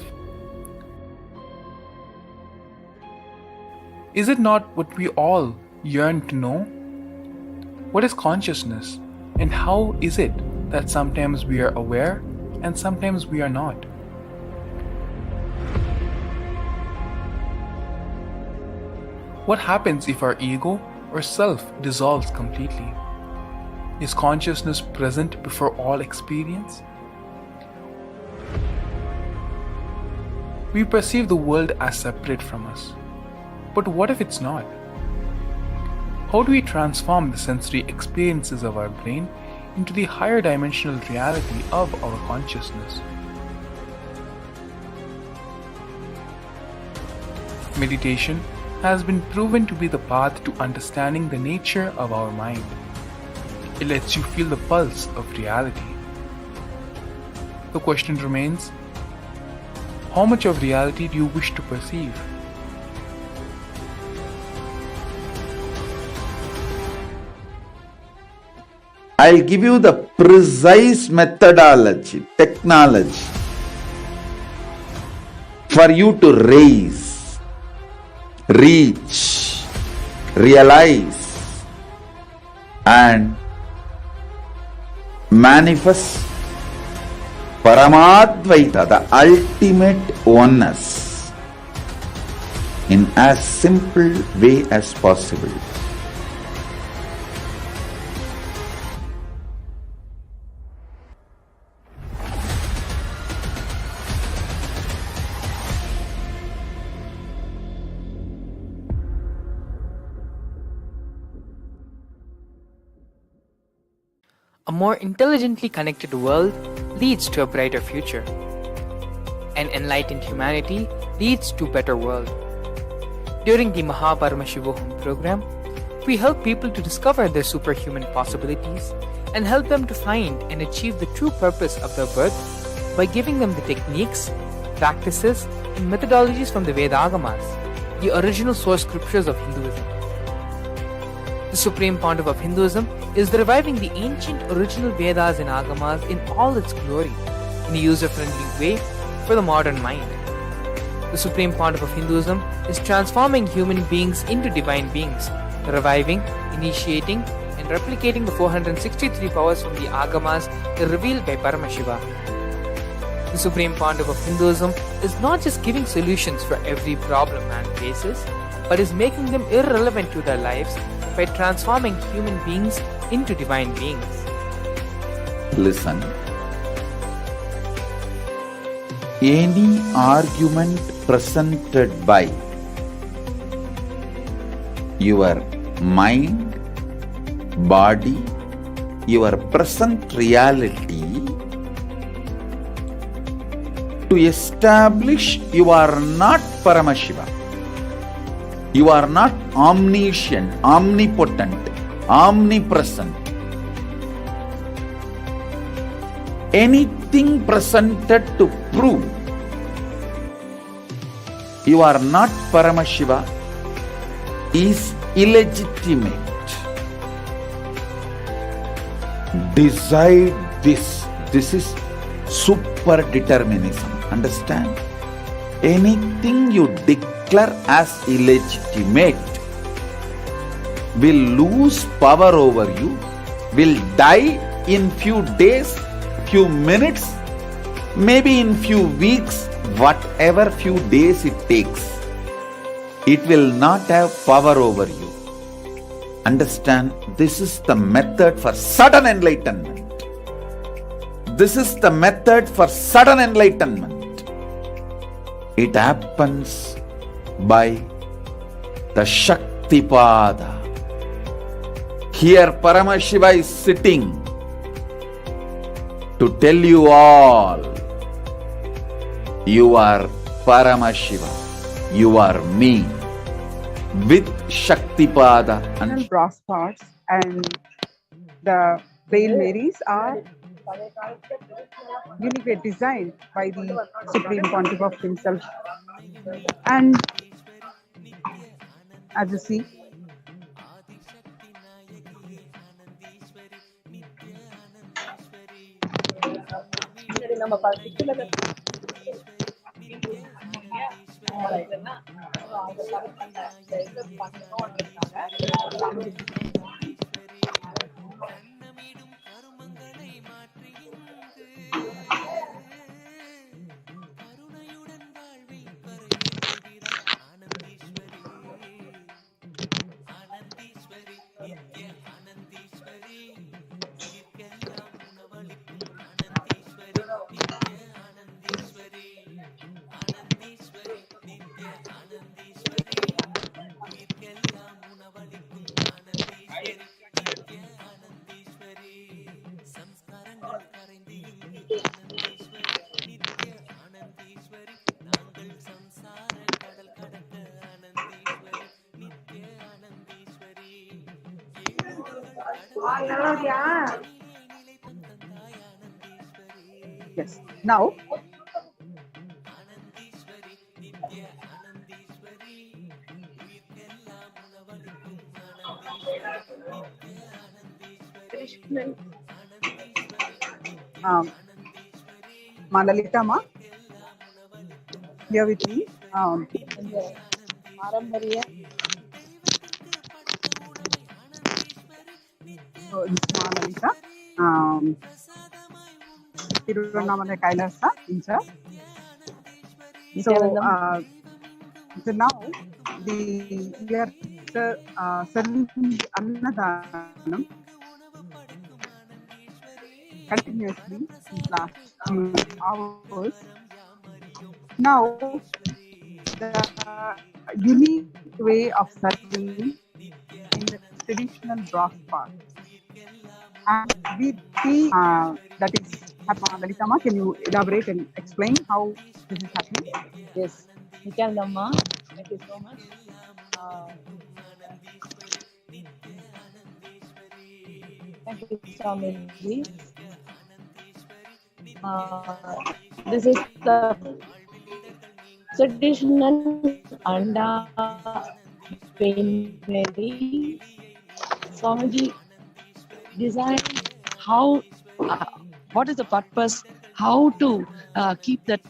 [SPEAKER 7] Is it not what we all yearn to know? What is consciousness, and how is it that sometimes we are aware and sometimes we are not? What happens if our ego or self dissolves completely? Is consciousness present before all experience? We perceive the world as separate from us. But what if it's not? How do we transform the sensory experiences of our brain into the higher dimensional reality of our consciousness? Meditation has been proven to be the path to understanding the nature of our mind. It lets you feel the pulse of reality. The question remains, how much of reality do you wish to perceive?
[SPEAKER 8] I'll give you the precise methodology, technology for you to raise, reach, realize, and manifest Paramadvaita, the ultimate oneness, in as simple way as possible.
[SPEAKER 9] A more intelligently connected world leads to a brighter future. An enlightened humanity leads to a better world. During the Paramashivam program, we help people to discover their superhuman possibilities and help them to find and achieve the true purpose of their birth by giving them the techniques, practices, and methodologies from the Vedagamas, the original source scriptures of Hinduism. The Supreme Pontiff of Hinduism is reviving the ancient original Vedas and Agamas in all its glory, in a user-friendly way for the modern mind. The Supreme Pontiff of Hinduism is transforming human beings into divine beings, reviving, initiating, and replicating the 463 powers from the Agamas revealed by Paramashivam. The Supreme Pontiff of Hinduism is not just giving solutions for every problem man faces, but is making them irrelevant to their lives by transforming human beings into divine beings.
[SPEAKER 8] Listen. Any argument presented by your mind, body, your present reality to establish you are not Paramashiva. You are not omniscient, omnipotent, omnipresent. Anything presented to prove you are not Paramashiva is illegitimate. Decide this. This is super determinism. Understand? Anything you declare as illegitimate will lose power over you, will die in few days, few minutes, maybe in few weeks, whatever few days it takes. It will not have power over you. Understand, this is the method for sudden enlightenment. This is the method for sudden enlightenment. It happens by the Shaktipada. Here Paramashiva is sitting to tell you all, you are Paramashiva, you are me, with Shaktipada and
[SPEAKER 2] brass parts, and the Hail Marys are uniquely designed by the Supreme Pontiff of himself. And as you see,
[SPEAKER 15] நம்ம இதுல
[SPEAKER 2] Yes. Now, Mandalita Ma, here with me.
[SPEAKER 15] பாரம்பரிய
[SPEAKER 2] So this is Mandalita. Tiruvannamalai Kailasa in charge. So, so now we are serving Annadan continuously since last few hours. Now, the unique way of serving in the traditional brass pot. And we see that is happening. Lalitama, can you elaborate and explain how this is happening?
[SPEAKER 3] Yes, Nithyananda, thank you so much. Thank you, Swamiji. This is the traditional Anda Swamiji designed how, what is the purpose, how to keep that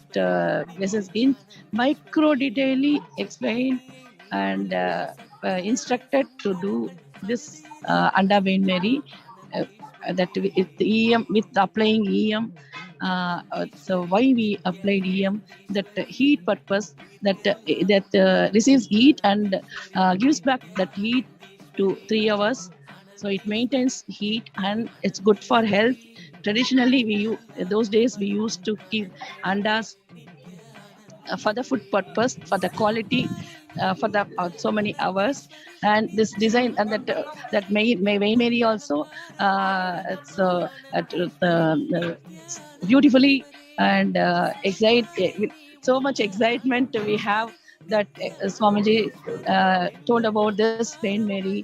[SPEAKER 3] vessels in micro detailing explained and instructed to do this Anda Vein Mary that with applying EM. So why we applied EM, that heat purpose, that receives heat and gives back that heat to 3 hours. So it maintains heat and it's good for health. Traditionally, those days we used to keep andas for the food purpose, for the quality, for the so many hours. And this design and that Mary also it's beautifully and with so much excitement we have that Swamiji told about this Vein Mary.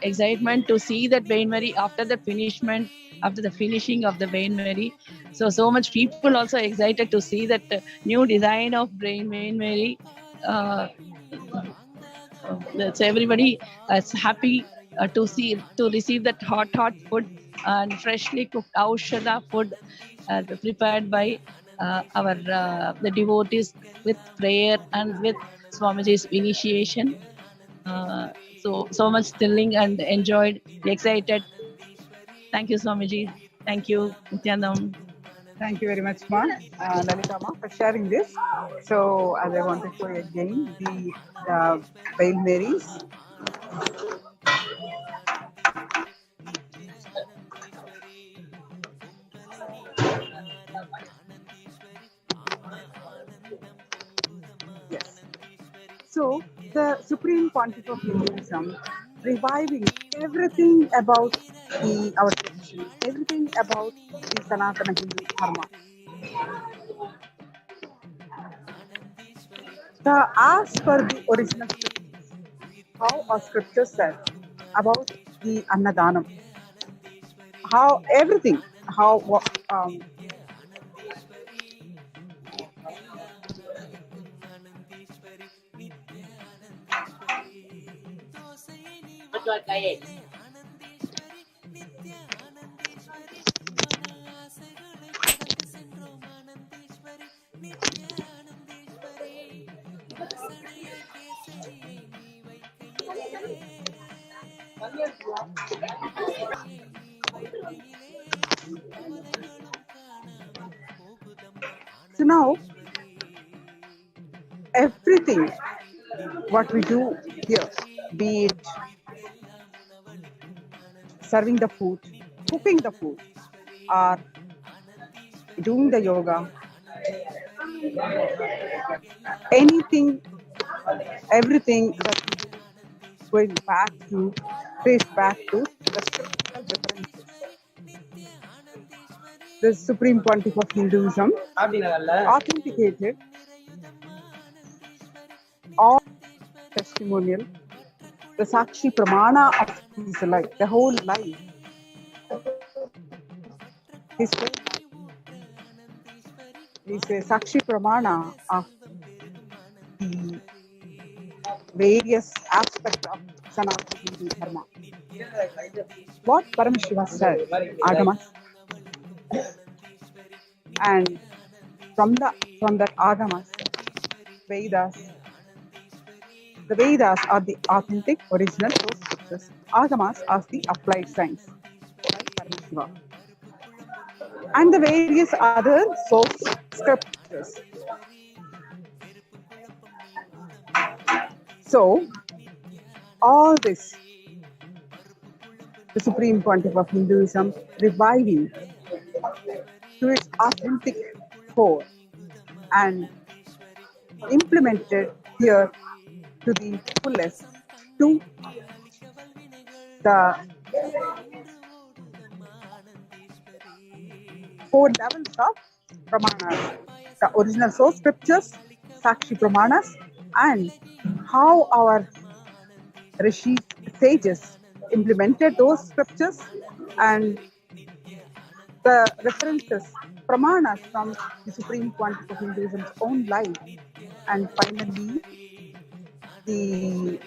[SPEAKER 3] Excitement to see that Vein Mary after the finishing of the Vein Mary. So much people also excited to see that new design of Vein Mary. So everybody is happy to receive that hot food and freshly cooked Aushadha food prepared by the devotees with prayer and with Swamiji's initiation. So much thrilling and enjoyed, excited. Thank you, Swamiji. Thank you, Nithyananda.
[SPEAKER 2] Thank you very much, Ma, Lalita Ma, for sharing this. So, as I want to show you again, the Veil Marys. Yes. So, the Supreme Pontiff of Hinduism reviving everything about our tradition, everything about the Sanatana Hindu Dharma. As per the original scriptures, how our scripture said about the Annadanam, how everything, now, everything what we do here, be it serving the food, cooking the food, or doing the yoga, anything, everything that we do is going back to, trace back to the scriptural references. The Supreme Pontiff of Hinduism authenticated all testimonial, the Sakshi Pramana of his life, the whole life, his whole life is a Sakshi Pramana of the various aspects of Sanatana Hindu Dharma. What Paramashivam said, Agamas, and from that Agamas, Vedas, the Vedas are the authentic original source scriptures. Agamas are the applied science by Paramashivam, and the various other source scriptures. So, all this, the Supreme Pontiff of Hinduism reviving to its authentic core and implemented here to the fullest to the 4 levels of Pramanas, the original source scriptures, Sakshi Pramanas, and how our Rishis, sages implemented those scriptures, and the references, Pramanas from the Supreme Pontiff of Hinduism's own life, and finally the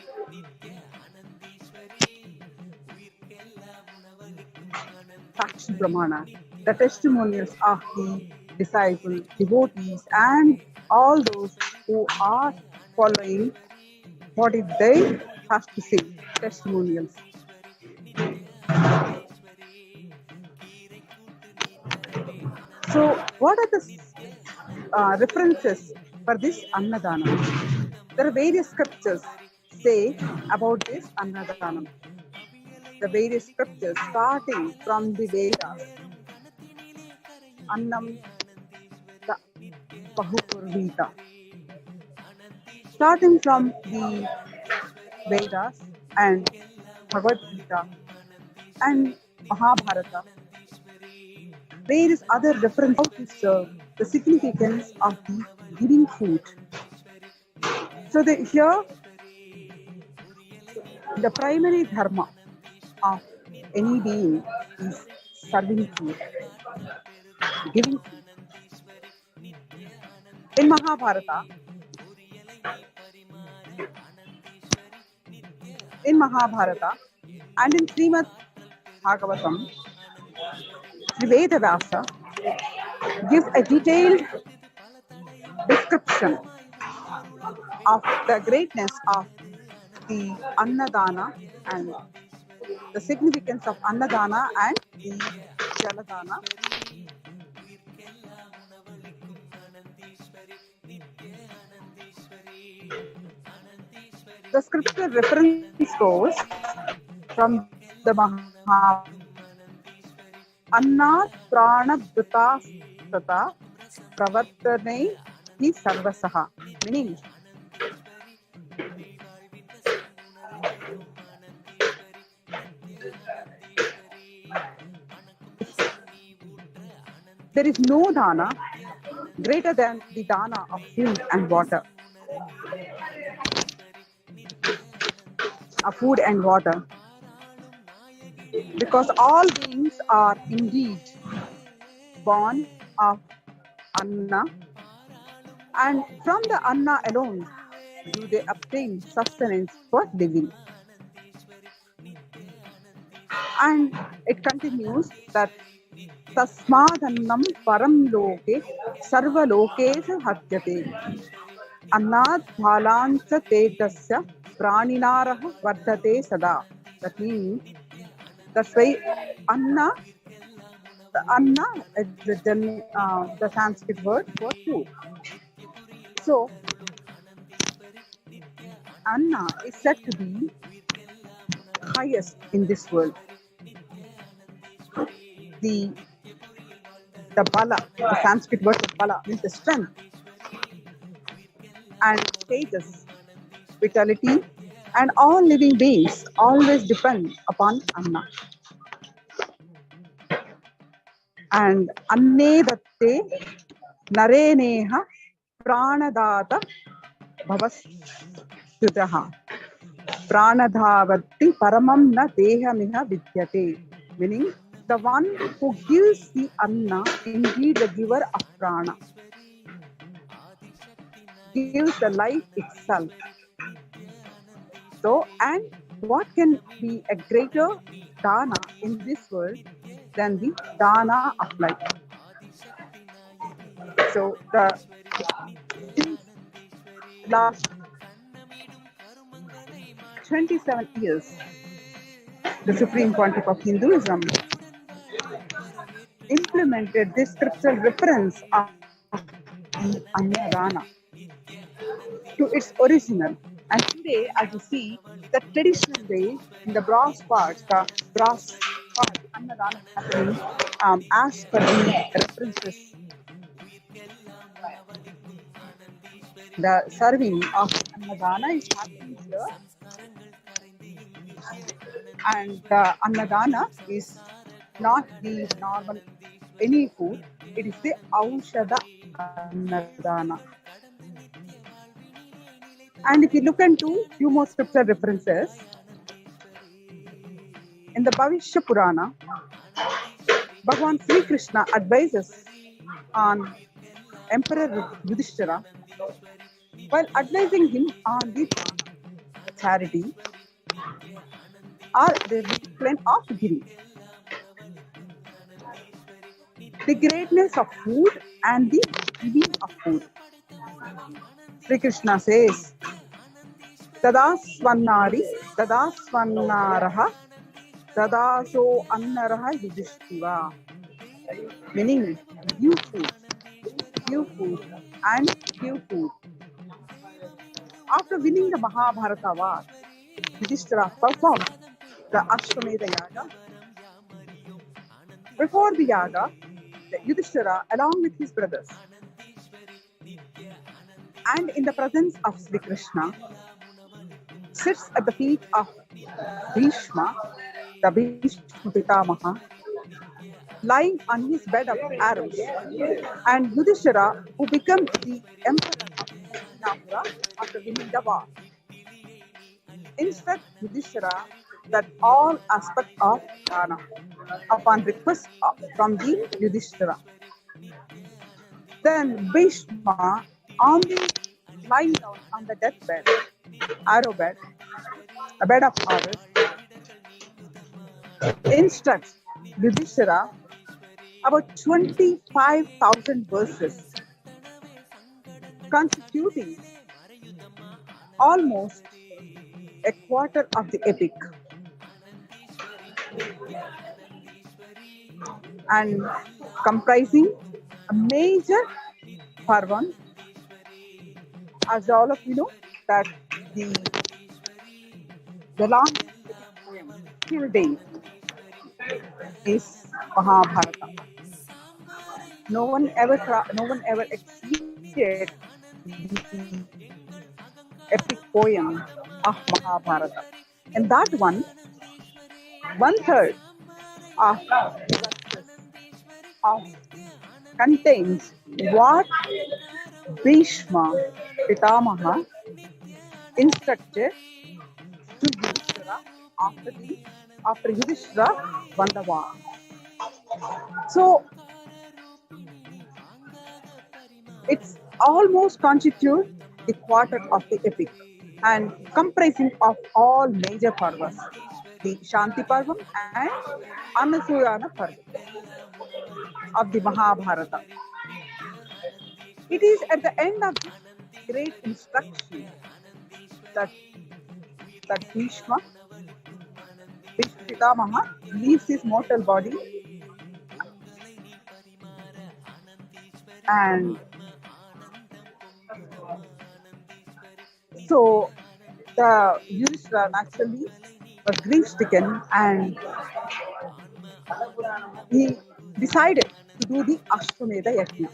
[SPEAKER 2] Sakshi Pramana, the testimonials of the disciples, devotees, and all those who are following what it they have to say, testimonials. So, what are the references for this Annadanam? There are various scriptures say about this Annadanam. The various scriptures starting from the Vedas. Annam the Bahupurvita. Starting from the Vedas and Bhagavad Gita and Mahabharata, various other references to serve the significance of the giving food. So here, the primary dharma of any being is serving food, giving food. In Mahabharata and in Srimad Bhagavatam, Sri Vedavasa gives a detailed description of the greatness of the Annadana and the significance of Annadana and the Jaladana. The scripture reference goes from the Mahabharata. Annat prana bhuta tata pravartane hi sarvasaha, meaning there is no dana greater than the dana of food and water. Food and water. Because all beings are indeed born of Anna, and from the Anna alone do they obtain sustenance for living. And it continues that Tasmadannam param loke sarva lokesha hatyate annad bhalancha tetasya praninarah vardhate sada. That means that's why Anna, The Anna is the Sanskrit word for food. So, Anna is said to be highest in this world. The bala, the Sanskrit word for bala means the strength and status, vitality, and all living beings always depend upon Anna. And Anne datte nareneha pranadata bhavastyutaha pranadhavati paramam na dehamiha vidyate, meaning the one who gives the Anna, indeed the giver of prana, gives the life itself. So, and what can be a greater dana in this world than the dana of life? So, since last 27 years, the Supreme Pontiff of Hinduism implemented this scriptural reference of Annadana to its original. And today, as you see, the traditional way in the brass part, Annadana is happening as per the references. The serving of Annadana is happening here. And the Annadana is not the normal any food, it is the Aushada Annadana. And if you look into few more scripture references, in the Bhavishya Purana, Bhagavan Sri Krishna advises on Emperor Yudhishthira while advising him on the charity or the discipline of giving. The greatness of food and the giving of food. Sri Krishna says, Tadasvannari, Tadasvannaraha, Tadaso Annaraha Yudhishthira. Meaning, give food, and give food. After winning the Mahabharata war, Yudhishthira performed the Ashwamedha Yaga. Before the Yaga, Yudhishthira, along with his brothers, and in the presence of Sri Krishna, sits at the feet of Bhishma, the Bhishma Pitamaha, lying on his bed of arrows, and Yudhishthira, who becomes the emperor of Hastinapura after winning the war, instructs Yudhishthira that all aspects of dana, upon request from the Yudhishthira. Then Bhishma, on the lying down on the deathbed, arrow bed, a bed of arrows, instructs Yudhishthira about 25,000 verses, constituting almost a quarter of the epic, and comprising a major parvan. As all of you know, that the longest poem till date is Mahabharata. No one ever exceeded the epic poem of Mahabharata. And that one third of contains what Bhishma Pitamaha instructed to Yudhishthira after Yudhishthira won the war. So it's almost constitute the quarter of the epic and comprising of all major parvas, the Shanti Parvam and Anasuyana Parvam of the Mahabharata. It is at the end of this great instruction that Bhishma Pitamaha leaves his mortal body And so the Yudhishthira naturally was grief-stricken, and he decided to do the Ashwamedha Yajna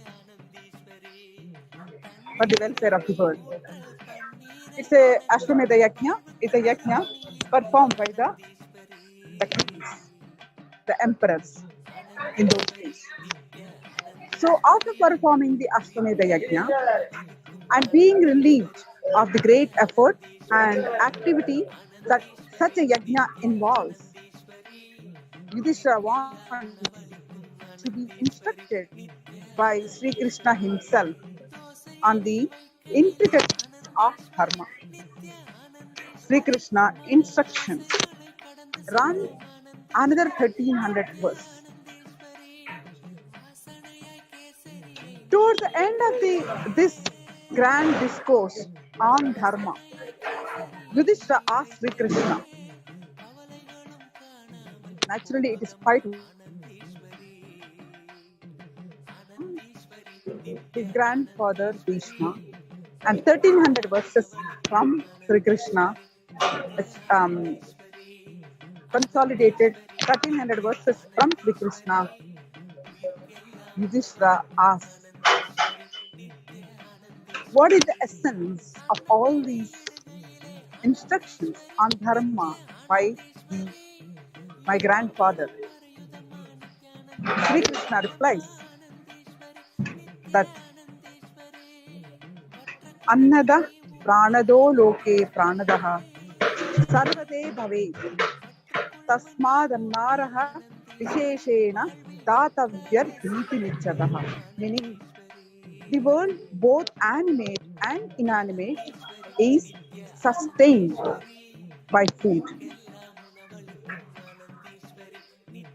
[SPEAKER 2] for the welfare of the world. It's a Ashwamedha Yajna. It's a yajna performed by the kings, the emperors in those days. So after performing the Ashwamedha Yajna and being relieved of the great effort and activity that such a yajna involves, Yudhishthira wants to be instructed by Sri Krishna himself on the intricacies of dharma. Sri Krishna instructions run another 1300 verse. Towards the end of this grand discourse on dharma, Yudhishthira asked Sri Krishna. Naturally, it is quite his grandfather Bhishma, and 1300 verses from Sri Krishna, consolidated 1300 verses from Sri Krishna. Yudhishthira asks, what is the essence of all these instructions on dharma by my grandfather? Sri Krishna replies that Annada pranado loke pranadaha sarvade bhave tasmad annaraha visheshena datavyar priti nichataha. Meaning, the world, both animate and inanimate, is sustained by food.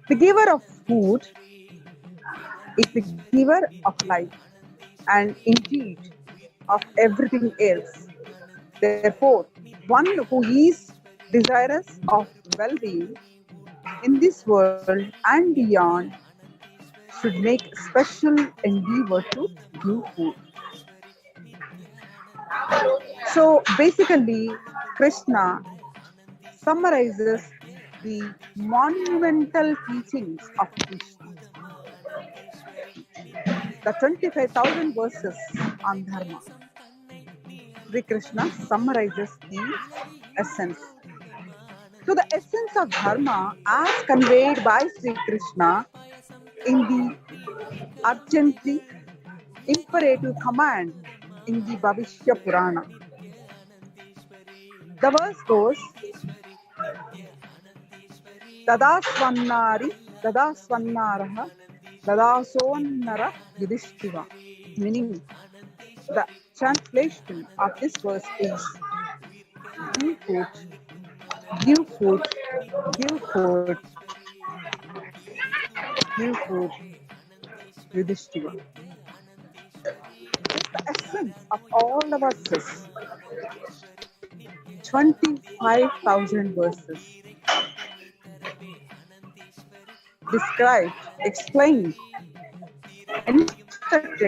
[SPEAKER 2] The giver of food is the giver of life and indeed of everything else. Therefore, one who is desirous of well-being in this world and beyond should make special endeavor to do food. So basically, Krishna summarizes the monumental teachings of Krishna. The 25,000 verses on dharma. Sri Krishna summarizes the essence. So the essence of dharma, as conveyed by Sri Krishna in the urgently imperative command in the Bhavishya Purana. The verse goes, Dadasvannari, Dadasvannaraha, Dadasonnara Yudhishthira. Meaning, the translation of this verse is, give food, give food, give food, give food, Yudhishthira. It's the essence of all the verses. 25,000 verses. Described, explained, instructed